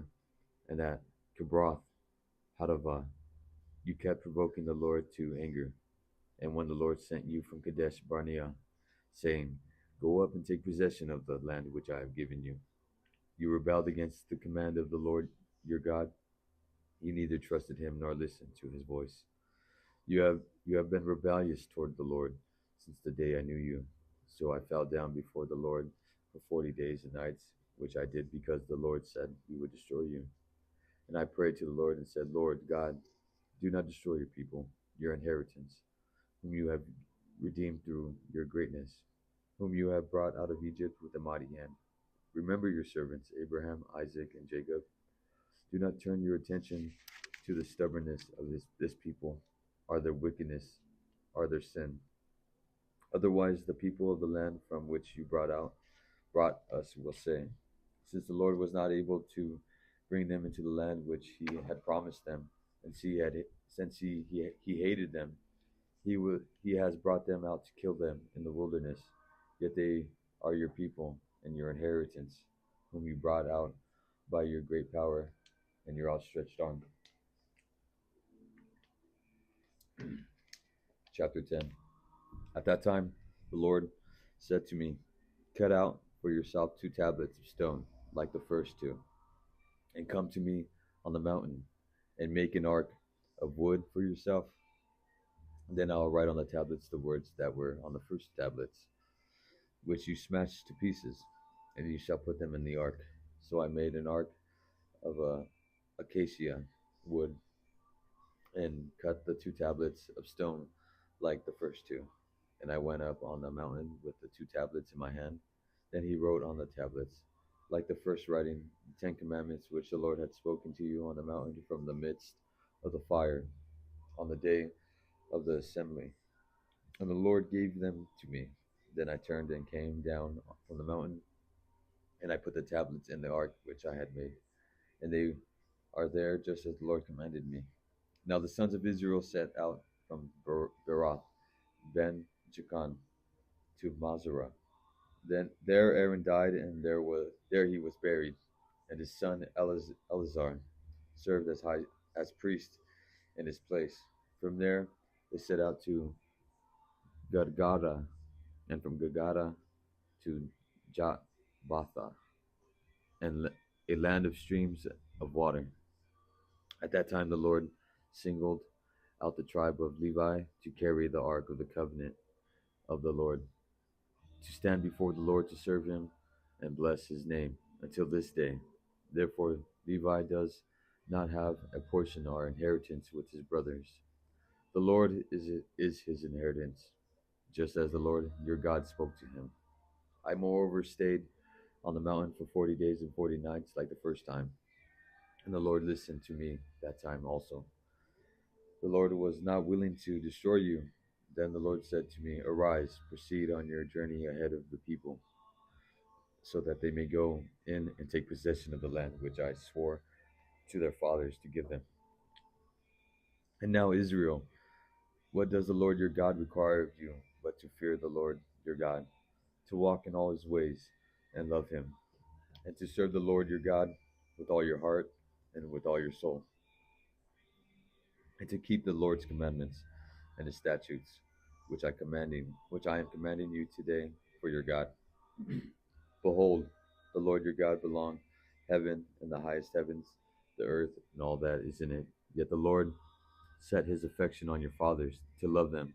and at Kibroth Hattaavah, you kept provoking the Lord to anger. And when the Lord sent you from Kadesh Barnea saying, Go up and take possession of the land which I have given you. You rebelled against the command of the Lord your God. You neither trusted him nor listened to his voice. You have been rebellious toward the Lord since the day I knew you. So I fell down before the Lord for 40 days and nights, which I did because the Lord said he would destroy you. And I prayed to the Lord and said, Lord God, do not destroy your people, your inheritance, whom you have redeemed through your greatness, whom you have brought out of Egypt with a mighty hand. Remember your servants, Abraham, Isaac, and Jacob. Do not turn your attention to the stubbornness of this people, or their wickedness, or their sin. Otherwise, the people of the land from which you brought us will say, since the Lord was not able to bring them into the land which he had promised them, and since he hated them, he has brought them out to kill them in the wilderness. Yet they are your people and your inheritance, whom you brought out by your great power and your outstretched arm. Chapter 10. At that time, the Lord said to me, Cut out for yourself 2 tablets of stone, like the first 2, and come to me on the mountain, and make an ark of wood for yourself. Then I will write on the tablets the words that were on the first tablets, which you smashed to pieces, and you shall put them in the ark. So I made an ark of acacia wood, and cut the 2 tablets of stone like the first 2. And I went up on the mountain with the 2 tablets in my hand. Then he wrote on the tablets, like the first writing, the 10 commandments which the Lord had spoken to you on the mountain from the midst of the fire on the day of the assembly. And the Lord gave them to me. Then I turned and came down from the mountain, and I put the tablets in the ark which I had made, and they are there just as the Lord commanded me. Now the sons of Israel set out from Beroth Ben Jaakan to Mazarah. Then there Aaron died, and there he was buried, and his son Eleazar served as priest in his place. From there they set out to Gadgada, and from Gadgada to Jotbatha, and a land of streams of water. At that time the Lord singled out the tribe of Levi to carry the ark of the covenant of the Lord, to stand before the Lord to serve him and bless his name until this day. Therefore Levi does not have a portion or inheritance with his brothers. The Lord is his inheritance, just as the Lord your God spoke to him. I moreover stayed on the mountain for 40 days and 40 nights like the first time, and the Lord listened to me that time also. The Lord was not willing to destroy you. Then the Lord said to me, Arise, proceed on your journey ahead of the people, so that they may go in and take possession of the land which I swore to their fathers to give them. And now, Israel, what does the Lord your God require of you but to fear the Lord your God, to walk in all his ways and love him, and to serve the Lord your God with all your heart and with all your soul, and to keep the Lord's commandments and his statutes, which I am commanding you today for your God. Behold, the Lord your God belong heaven and the highest heavens, the earth and all that is in it. Yet the Lord set his affection on your fathers to love them,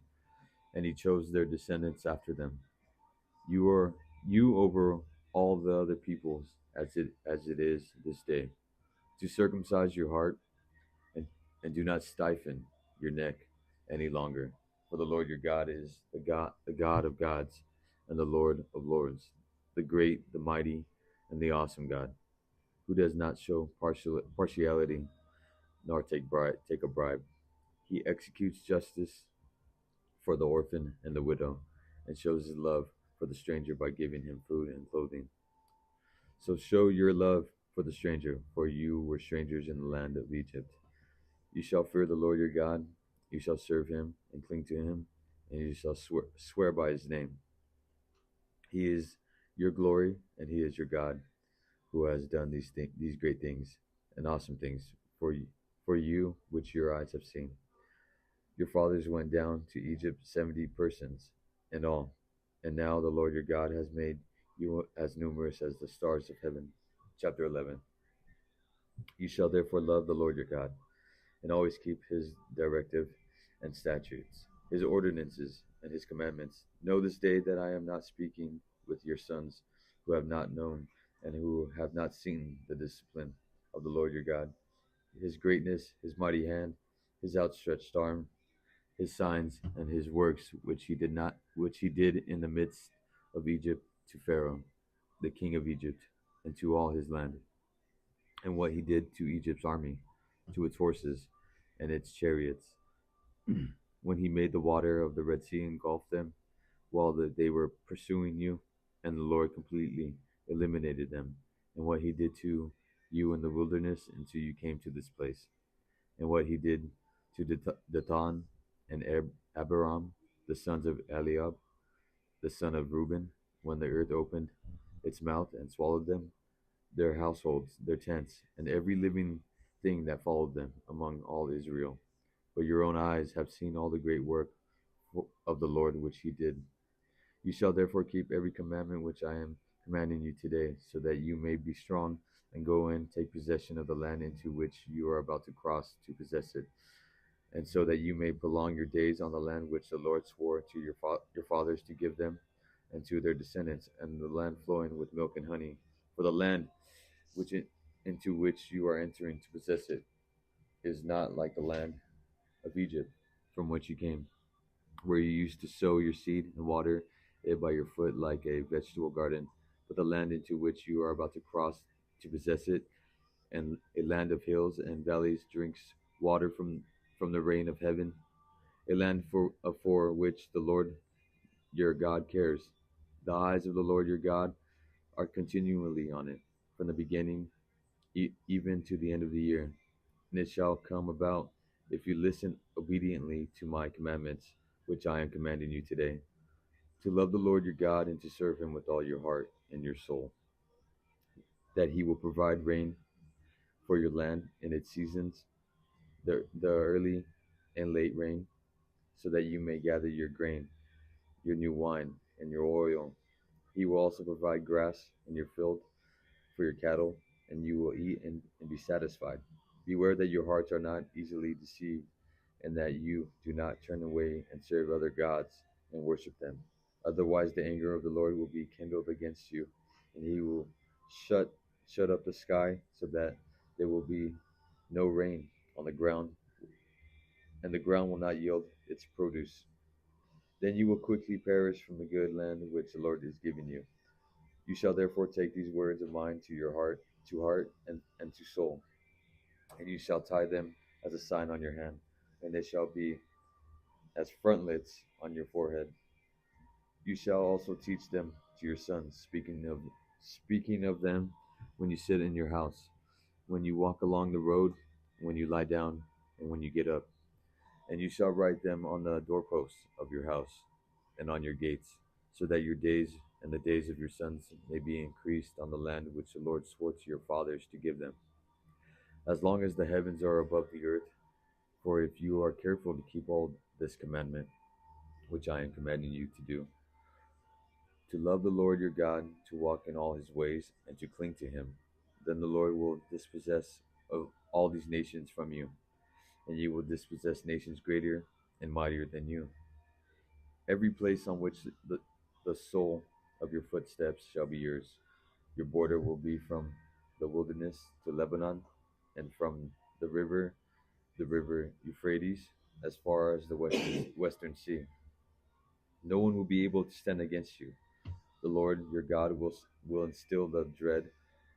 and he chose their descendants after them. You over all the other peoples, as it is this day, to circumcise your heart and do not stiffen your neck any longer. For the Lord your God is the God of gods and the Lord of lords, the great, the mighty, and the awesome God, who does not show partiality nor take a bribe. He executes justice for the orphan and the widow, and shows his love for the stranger by giving him food and clothing. So show your love for the stranger, for you were strangers in the land of Egypt. You shall fear the Lord your God, you shall serve him and cling to him, and you shall swear by his name. He is your glory, and he is your God, who has done these great things and awesome things for you, which your eyes have seen. Your fathers went down to Egypt 70 persons in all, And now the Lord your God has made you as numerous as the stars of heaven. Chapter 11. You shall therefore love the Lord your God, and always keep his directive and statutes, his ordinances, and his commandments. Know this day that I am not speaking with your sons who have not known and who have not seen the discipline of the Lord your God, his greatness, his mighty hand, his outstretched arm, his signs, and his works which he did in the midst of Egypt to Pharaoh, the king of Egypt, and to all his land, and what he did to Egypt's army, to its horses and its chariots, when he made the water of the Red Sea engulf them while they were pursuing you, and the Lord completely eliminated them, and what he did to you in the wilderness until you came to this place, and what he did to Dathan and Abiram, the sons of Eliab, the son of Reuben, when the earth opened its mouth and swallowed them, their households, their tents, and every living thing that followed them among all Israel. But your own eyes have seen all the great work of the Lord which he did. You shall therefore keep every commandment which I am commanding you today, so that you may be strong and go in, take possession of the land into which you are about to cross to possess it, and so that you may prolong your days on the land which the Lord swore to your fathers to give them and to their descendants, and the land flowing with milk and honey. For the land into which you are entering to possess it is not like the land of Egypt from which you came, where you used to sow your seed and water it by your foot like a vegetable garden. But the land into which you are about to cross to possess it, and a land of hills and valleys, drinks water from the rain of heaven, a land for which the Lord your God cares. The eyes of the Lord your God are continually on it, from the beginning even to the end of the year. And it shall come about, if you listen obediently to my commandments, which I am commanding you today, to love the Lord your God and to serve him with all your heart and your soul, that he will provide rain for your land in its seasons, the early and late rain, so that you may gather your grain, your new wine, and your oil. He will also provide grass in your field for your cattle, and you will eat and be satisfied. Beware that your hearts are not easily deceived, and that you do not turn away and serve other gods and worship them. Otherwise, the anger of the Lord will be kindled against you, and he will shut up the sky so that there will be no rain on the ground, and the ground will not yield its produce. Then you will quickly perish from the good land which the Lord is giving you. You shall therefore take these words of mine to heart and to soul, and you shall tie them as a sign on your hand, and they shall be as frontlets on your forehead. You shall also teach them to your sons, speaking of them when you sit in your house, when you walk along the road, when you lie down, and when you get up. And you shall write them on the doorposts of your house and on your gates, so that your days and the days of your sons may be increased on the land which the Lord swore to your fathers to give them, as long as the heavens are above the earth. For if you are careful to keep all this commandment, which I am commanding you to do, to love the Lord your God, to walk in all his ways, and to cling to him, then the Lord will dispossess of all these nations from you, and you will dispossess nations greater and mightier than you. Every place on which the sole of your footsteps shall be yours. Your border will be from the wilderness to Lebanon, and from the river Euphrates, as far as the western sea. No one will be able to stand against you. The Lord your God will instill the dread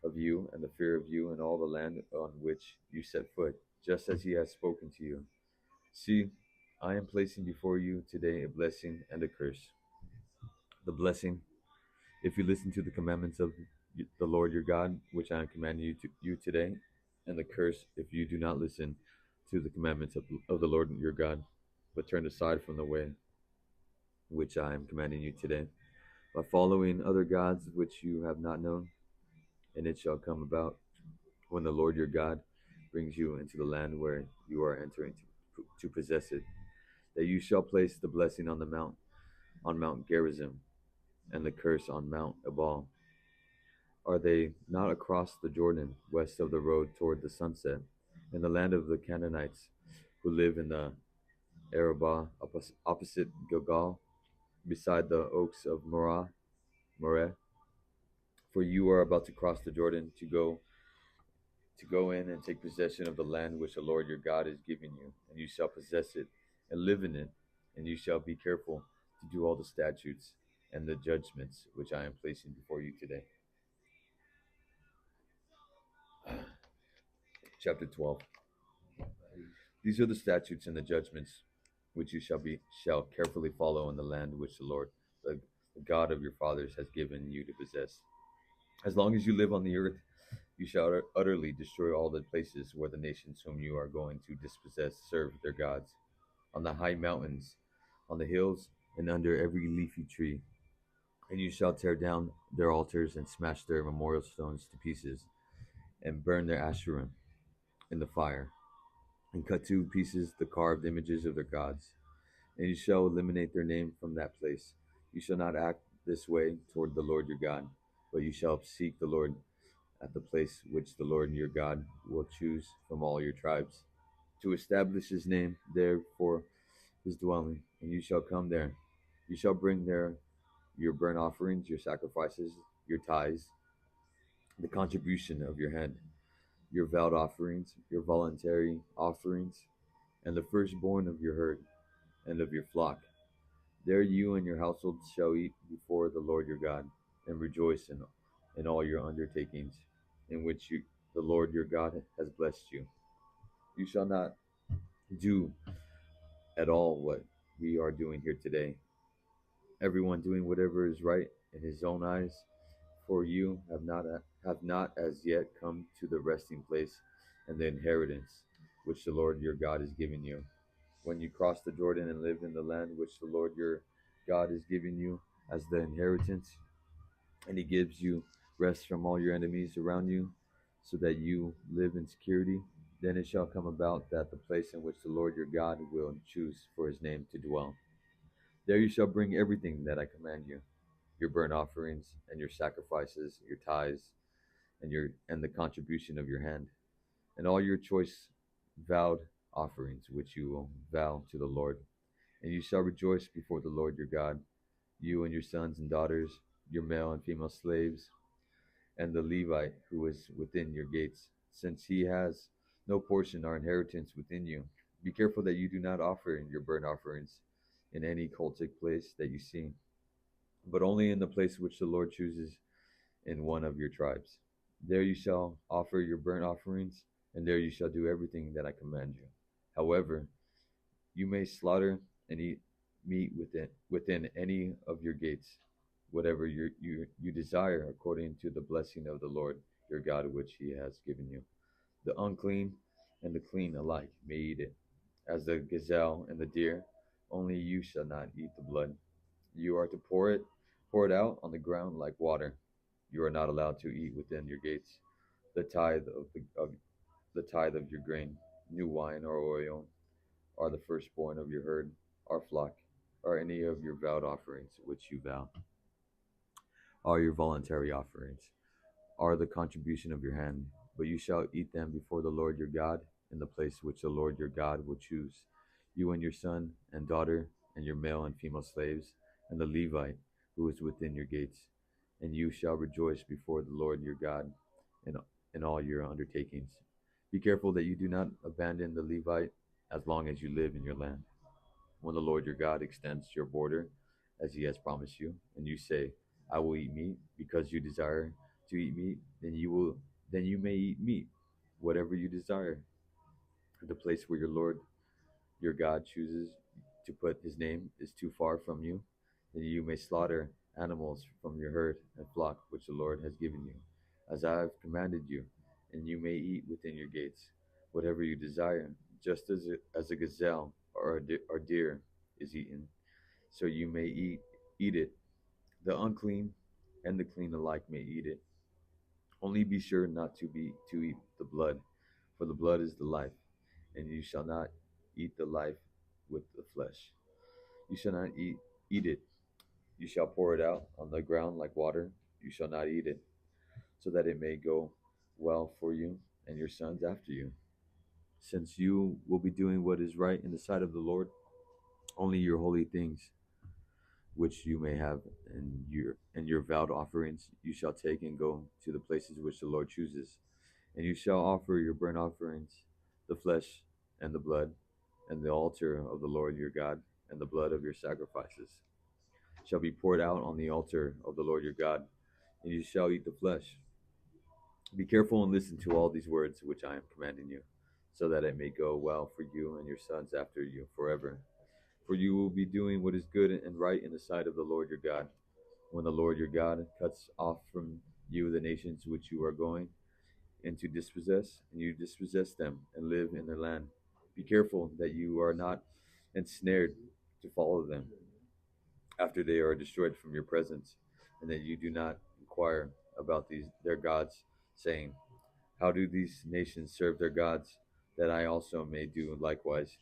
of you and the fear of you in all the land on which you set foot, just as he has spoken to you. See, I am placing before you today a blessing and a curse. The blessing, if you listen to the commandments of the Lord your God, which I am commanding you today, and the curse, if you do not listen to the commandments of the Lord your God, but turn aside from the way which I am commanding you today, by following other gods which you have not known. And it shall come about, when the Lord your God brings you into the land where you are entering to possess it, that you shall place the blessing on Mount Gerizim, and the curse on Mount Ebal? Are they not across the Jordan, west of the road toward the sunset, in the land of the Canaanites, who live in the Arabah opposite Gilgal, beside the oaks of Moreh? For you are about to cross the Jordan to go in and take possession of the land which the Lord your God is giving you, and you shall possess it and live in it, and you shall be careful to do all the statutes and the judgments which I am placing before you today. Chapter 12. These are the statutes and the judgments which you shall carefully follow in the land which the Lord, the God of your fathers, has given you to possess. As long as you live on the earth, you shall utterly destroy all the places where the nations whom you are going to dispossess serve their gods, on the high mountains, on the hills, and under every leafy tree. And you shall tear down their altars and smash their memorial stones to pieces, and burn their Asherim in the fire, and cut to pieces the carved images of their gods. And you shall eliminate their name from that place. You shall not act this way toward the Lord your God, but you shall seek the Lord at the place which the Lord your God will choose from all your tribes, to establish his name there for his dwelling. And you shall come there. You shall bring there your burnt offerings, your sacrifices, your tithes, the contribution of your hand, your vowed offerings, your voluntary offerings, and the firstborn of your herd and of your flock. There you and your household shall eat before the Lord your God, and rejoice in all your undertakings, in which the Lord your God has blessed you. You shall not do at all what we are doing here today, everyone doing whatever is right in his own eyes, for you have not as yet come to the resting place and the inheritance which the Lord your God is giving you. When you cross the Jordan and live in the land which the Lord your God is giving you as the inheritance, and he gives you rest from all your enemies around you, so that you live in security, then it shall come about that the place in which the Lord your God will choose for his name to dwell, there you shall bring everything that I command you, your burnt offerings and your sacrifices, your tithes, and the contribution of your hand, and all your choice vowed offerings which you will vow to the Lord. And you shall rejoice before the Lord your God, you and your sons and daughters, your male and female slaves, and the Levite who is within your gates, since he has no portion or inheritance within you. Be careful that you do not offer your burnt offerings in any cultic place that you see, but only in the place which the Lord chooses in one of your tribes. There you shall offer your burnt offerings, and there you shall do everything that I command you. However, you may slaughter and eat meat within any of your gates, whatever you desire, according to the blessing of the Lord your God which he has given you. The unclean and the clean alike may eat it, as the gazelle and the deer, only you shall not eat the blood. You are to pour it out on the ground like water. You are not allowed to eat within your gates the tithe of your grain, new wine or oil, or the firstborn of your herd or flock, or any of your vowed offerings which you vow, or your voluntary offerings, are the contribution of your hand. But you shall eat them before the Lord your God in the place which the Lord your God will choose, you and your son and daughter, and your male and female slaves, and the Levite who is within your gates. And you shall rejoice before the Lord your God in all your undertakings. Be careful that you do not abandon the Levite as long as you live in your land. When the Lord your God extends your border, as he has promised you, and you say, I will eat meat, because you desire to eat meat, then you may eat meat, whatever you desire. The place where your Lord your God chooses to put his name is too far from you, then you may slaughter animals from your herd and flock which the Lord has given you, as I have commanded you, and you may eat within your gates, whatever you desire, just as a gazelle or a deer is eaten, so you may eat it. The unclean and the clean alike may eat it. Only be sure not to eat the blood, for the blood is the life, and you shall not eat the life with the flesh. You shall not eat it. You shall pour it out on the ground like water. You shall not eat it, so that it may go well for you and your sons after you. Since you will be doing what is right in the sight of the Lord, only your holy things which you may have and your vowed offerings you shall take and go to the places which the Lord chooses. And you shall offer your burnt offerings, the flesh and the blood, and the altar of the Lord your God, and the blood of your sacrifices shall be poured out on the altar of the Lord your God, and you shall eat the flesh. Be careful and listen to all these words which I am commanding you, so that it may go well for you and your sons after you forever. For you will be doing what is good and right in the sight of the Lord your God. When the Lord your God cuts off from you the nations which you are going and to dispossess, and you dispossess them and live in their land, be careful that you are not ensnared to follow them after they are destroyed from your presence, and that you do not inquire about their gods, saying, how do these nations serve their gods, that I also may do likewise?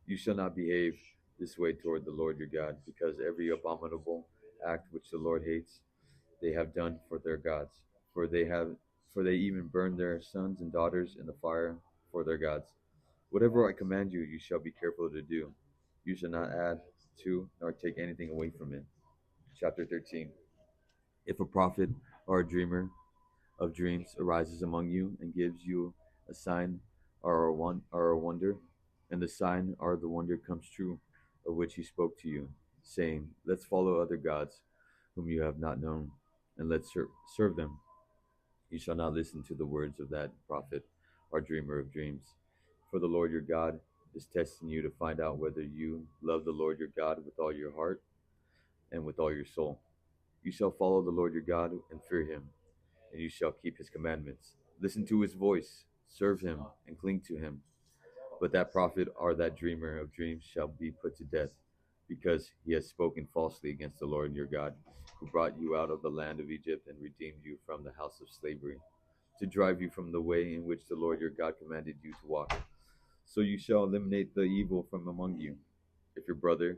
You shall not behave this way toward the Lord your God, because every abominable act which the Lord hates, they have done for their gods. For they even burn their sons and daughters in the fire for their gods. Whatever I command you, you shall be careful to do. You shall not add to nor take anything away from it. Chapter 13. If a prophet or a dreamer of dreams arises among you and gives you a sign or a wonder, and the sign or the wonder comes true, of which he spoke to you, saying, let's follow other gods whom you have not known, and let's serve them. You shall not listen to the words of that prophet or dreamer of dreams. For the Lord your God is testing you to find out whether you love the Lord your God with all your heart and with all your soul. You shall follow the Lord your God and fear him, and you shall keep his commandments. Listen to his voice, serve him, and cling to him. But that prophet or that dreamer of dreams shall be put to death, because he has spoken falsely against the Lord your God, who brought you out of the land of Egypt and redeemed you from the house of slavery, to drive you from the way in which the Lord your God commanded you to walk. So you shall eliminate the evil from among you. If your brother,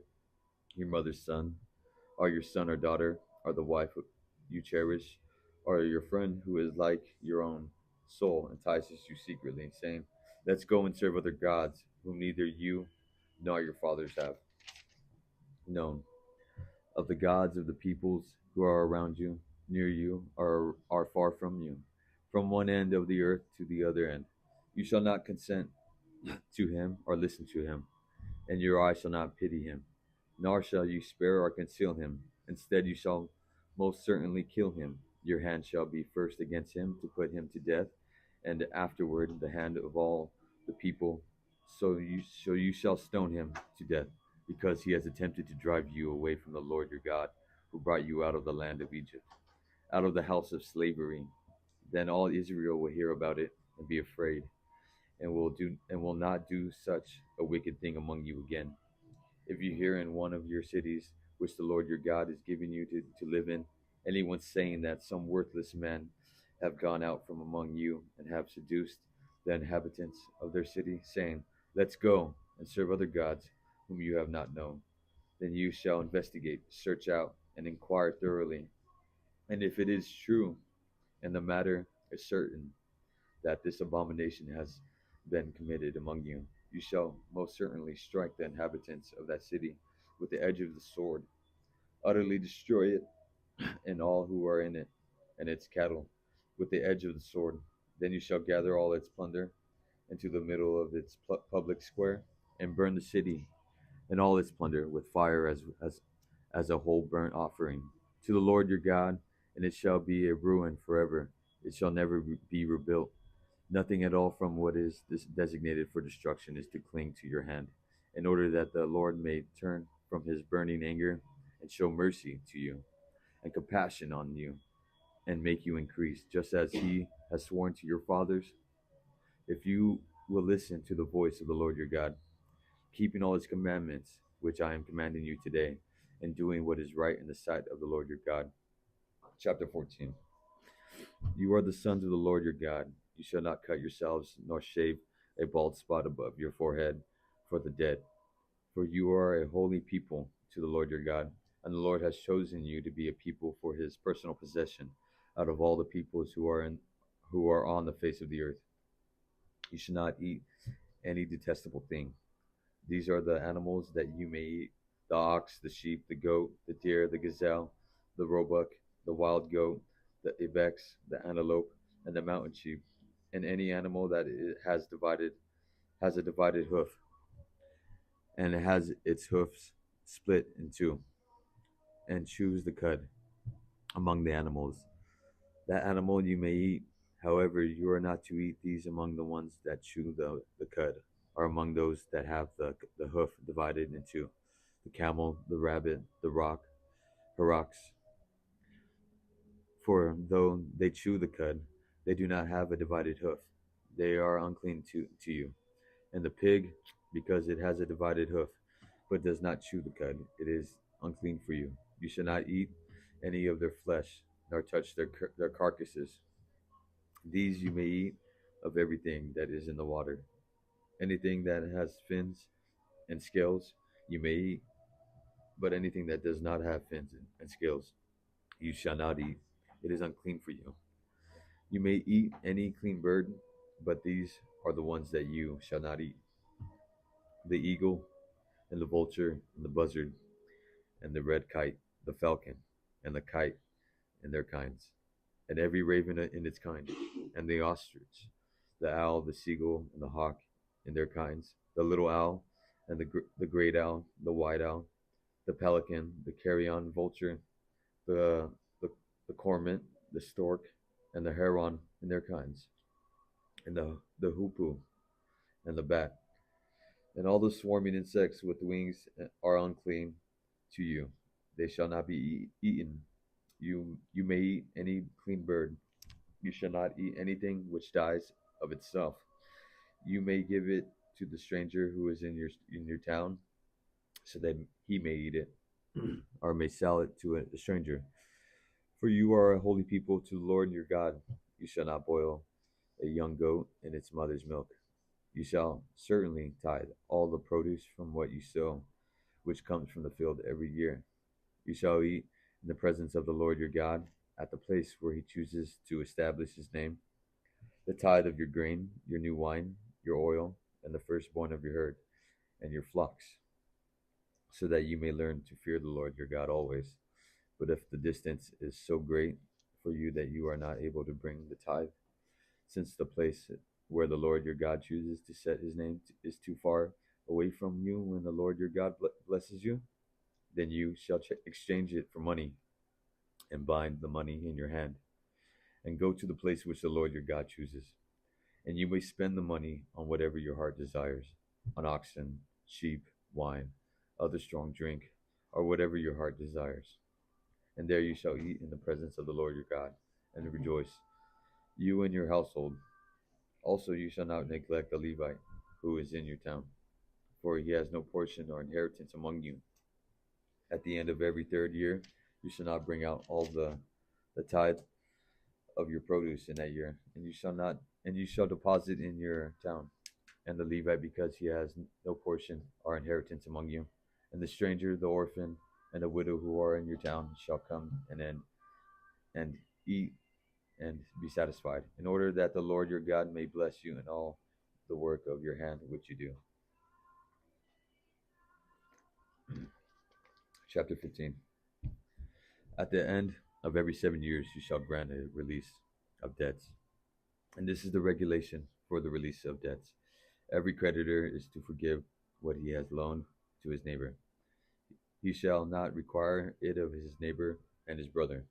your mother's son, or your son or daughter, or the wife you cherish, or your friend who is like your own soul entices you secretly, saying, let's go and serve other gods, whom neither you nor your fathers have known, of the gods of the peoples who are around you, near you, or are far from you, from one end of the earth to the other end. You shall not consent to him or listen to him, and your eye shall not pity him, nor shall you spare or conceal him. Instead, you shall most certainly kill him. Your hand shall be first against him to put him to death, and afterward the hand of all the people. So you shall stone him to death, because he has attempted to drive you away from the Lord your God, who brought you out of the land of Egypt, out of the house of slavery. Then all Israel will hear about it and be afraid, and will not do such a wicked thing among you again. If you hear in one of your cities, which the Lord your God is giving you to live in, anyone saying that some worthless men have gone out from among you and have seduced the inhabitants of their city, saying, let's go and serve other gods whom you have not known, then you shall investigate, search out, and inquire thoroughly. And if it is true, and the matter is certain, that this abomination has been committed among you, you shall most certainly strike the inhabitants of that city with the edge of the sword, utterly destroy it and all who are in it, and its cattle, with the edge of the sword. Then you shall gather all its plunder into the middle of its public square, and burn the city and all its plunder with fire as a whole burnt offering to the Lord your God, and it shall be a ruin forever. It shall never be rebuilt. Nothing at all from what is designated for destruction is to cling to your hand, in order that the Lord may turn from his burning anger and show mercy to you and compassion on you, and make you increase, just as he has sworn to your fathers, if you will listen to the voice of the Lord your God, keeping all his commandments, which I am commanding you today, and doing what is right in the sight of the Lord your God. Chapter 14. You are the sons of the Lord your God. You shall not cut yourselves, nor shave a bald spot above your forehead for the dead. For you are a holy people to the Lord your God. And the Lord has chosen you to be a people for his personal possession out of all the peoples who are on the face of the earth. You should not eat any detestable thing. These are the animals that you may eat: the ox, the sheep, the goat, the deer, the gazelle, the roebuck, the wild goat, the ibex, the antelope, and the mountain sheep, and any animal that has a divided hoof, and has its hoofs split in two, and chews the cud among the animals. That animal you may eat. However, you are not to eat these among the ones that chew the cud, or among those that have the hoof divided in two: the camel, the rabbit, the hyrax. For though they chew the cud, they do not have a divided hoof. They are unclean to you. And the pig, because it has a divided hoof, but does not chew the cud, it is unclean for you. You shall not eat any of their flesh, nor touch their carcasses. These you may eat of everything that is in the water. Anything that has fins and scales you may eat, but anything that does not have fins and scales you shall not eat. It is unclean for you. You may eat any clean bird, but these are the ones that you shall not eat: the eagle, and the vulture, and the buzzard, and the red kite, the falcon, and the kite in their kinds, and every raven in its kind, and the ostrich, the owl, the seagull, and the hawk in their kinds, the little owl, and the great owl, the white owl, the pelican, the carrion vulture, the, the, the cormorant, the stork, and the heron in their kinds, and the hoopoe, and the bat, and all the swarming insects with wings are unclean to you. They shall not be eaten. You may eat any clean bird. You shall not eat anything which dies of itself. You may give it to the stranger who is in your town, so that he may eat it, or may sell it to a stranger. For you are a holy people to the Lord your God. You shall not boil a young goat in its mother's milk. You shall certainly tithe all the produce from what you sow, which comes from the field every year. You shall eat in the presence of the Lord your God, at the place where he chooses to establish his name, the tithe of your grain, your new wine, your oil, and the firstborn of your herd and your flocks, so that you may learn to fear the Lord your God always. But if the distance is so great for you that you are not able to bring the tithe, since the place where the Lord your God chooses to set his name is too far away from you when the Lord your God blesses you, then you shall exchange it for money, and bind the money in your hand, and go to the place which the Lord your God chooses. And you may spend the money on whatever your heart desires, on oxen, sheep, wine, other strong drink, or whatever your heart desires. And there you shall eat in the presence of the Lord your God, and rejoice, you and your household. Also you shall not neglect the Levite who is in your town, for he has no portion or inheritance among you. At the end of every third year you shall not bring out all the tithe of your produce in that year, and you shall deposit in your town. And the Levite, because he has no portion or inheritance among you, and the stranger, the orphan, and the widow who are in your town shall come and eat and be satisfied, in order that the Lord your God may bless you in all the work of your hand which you do. Chapter 15. At the end of every 7 years you shall grant a release of debts. And this is the regulation for the release of debts. Every creditor is to forgive what he has loaned to his neighbor. He shall not require it of his neighbor and his brother,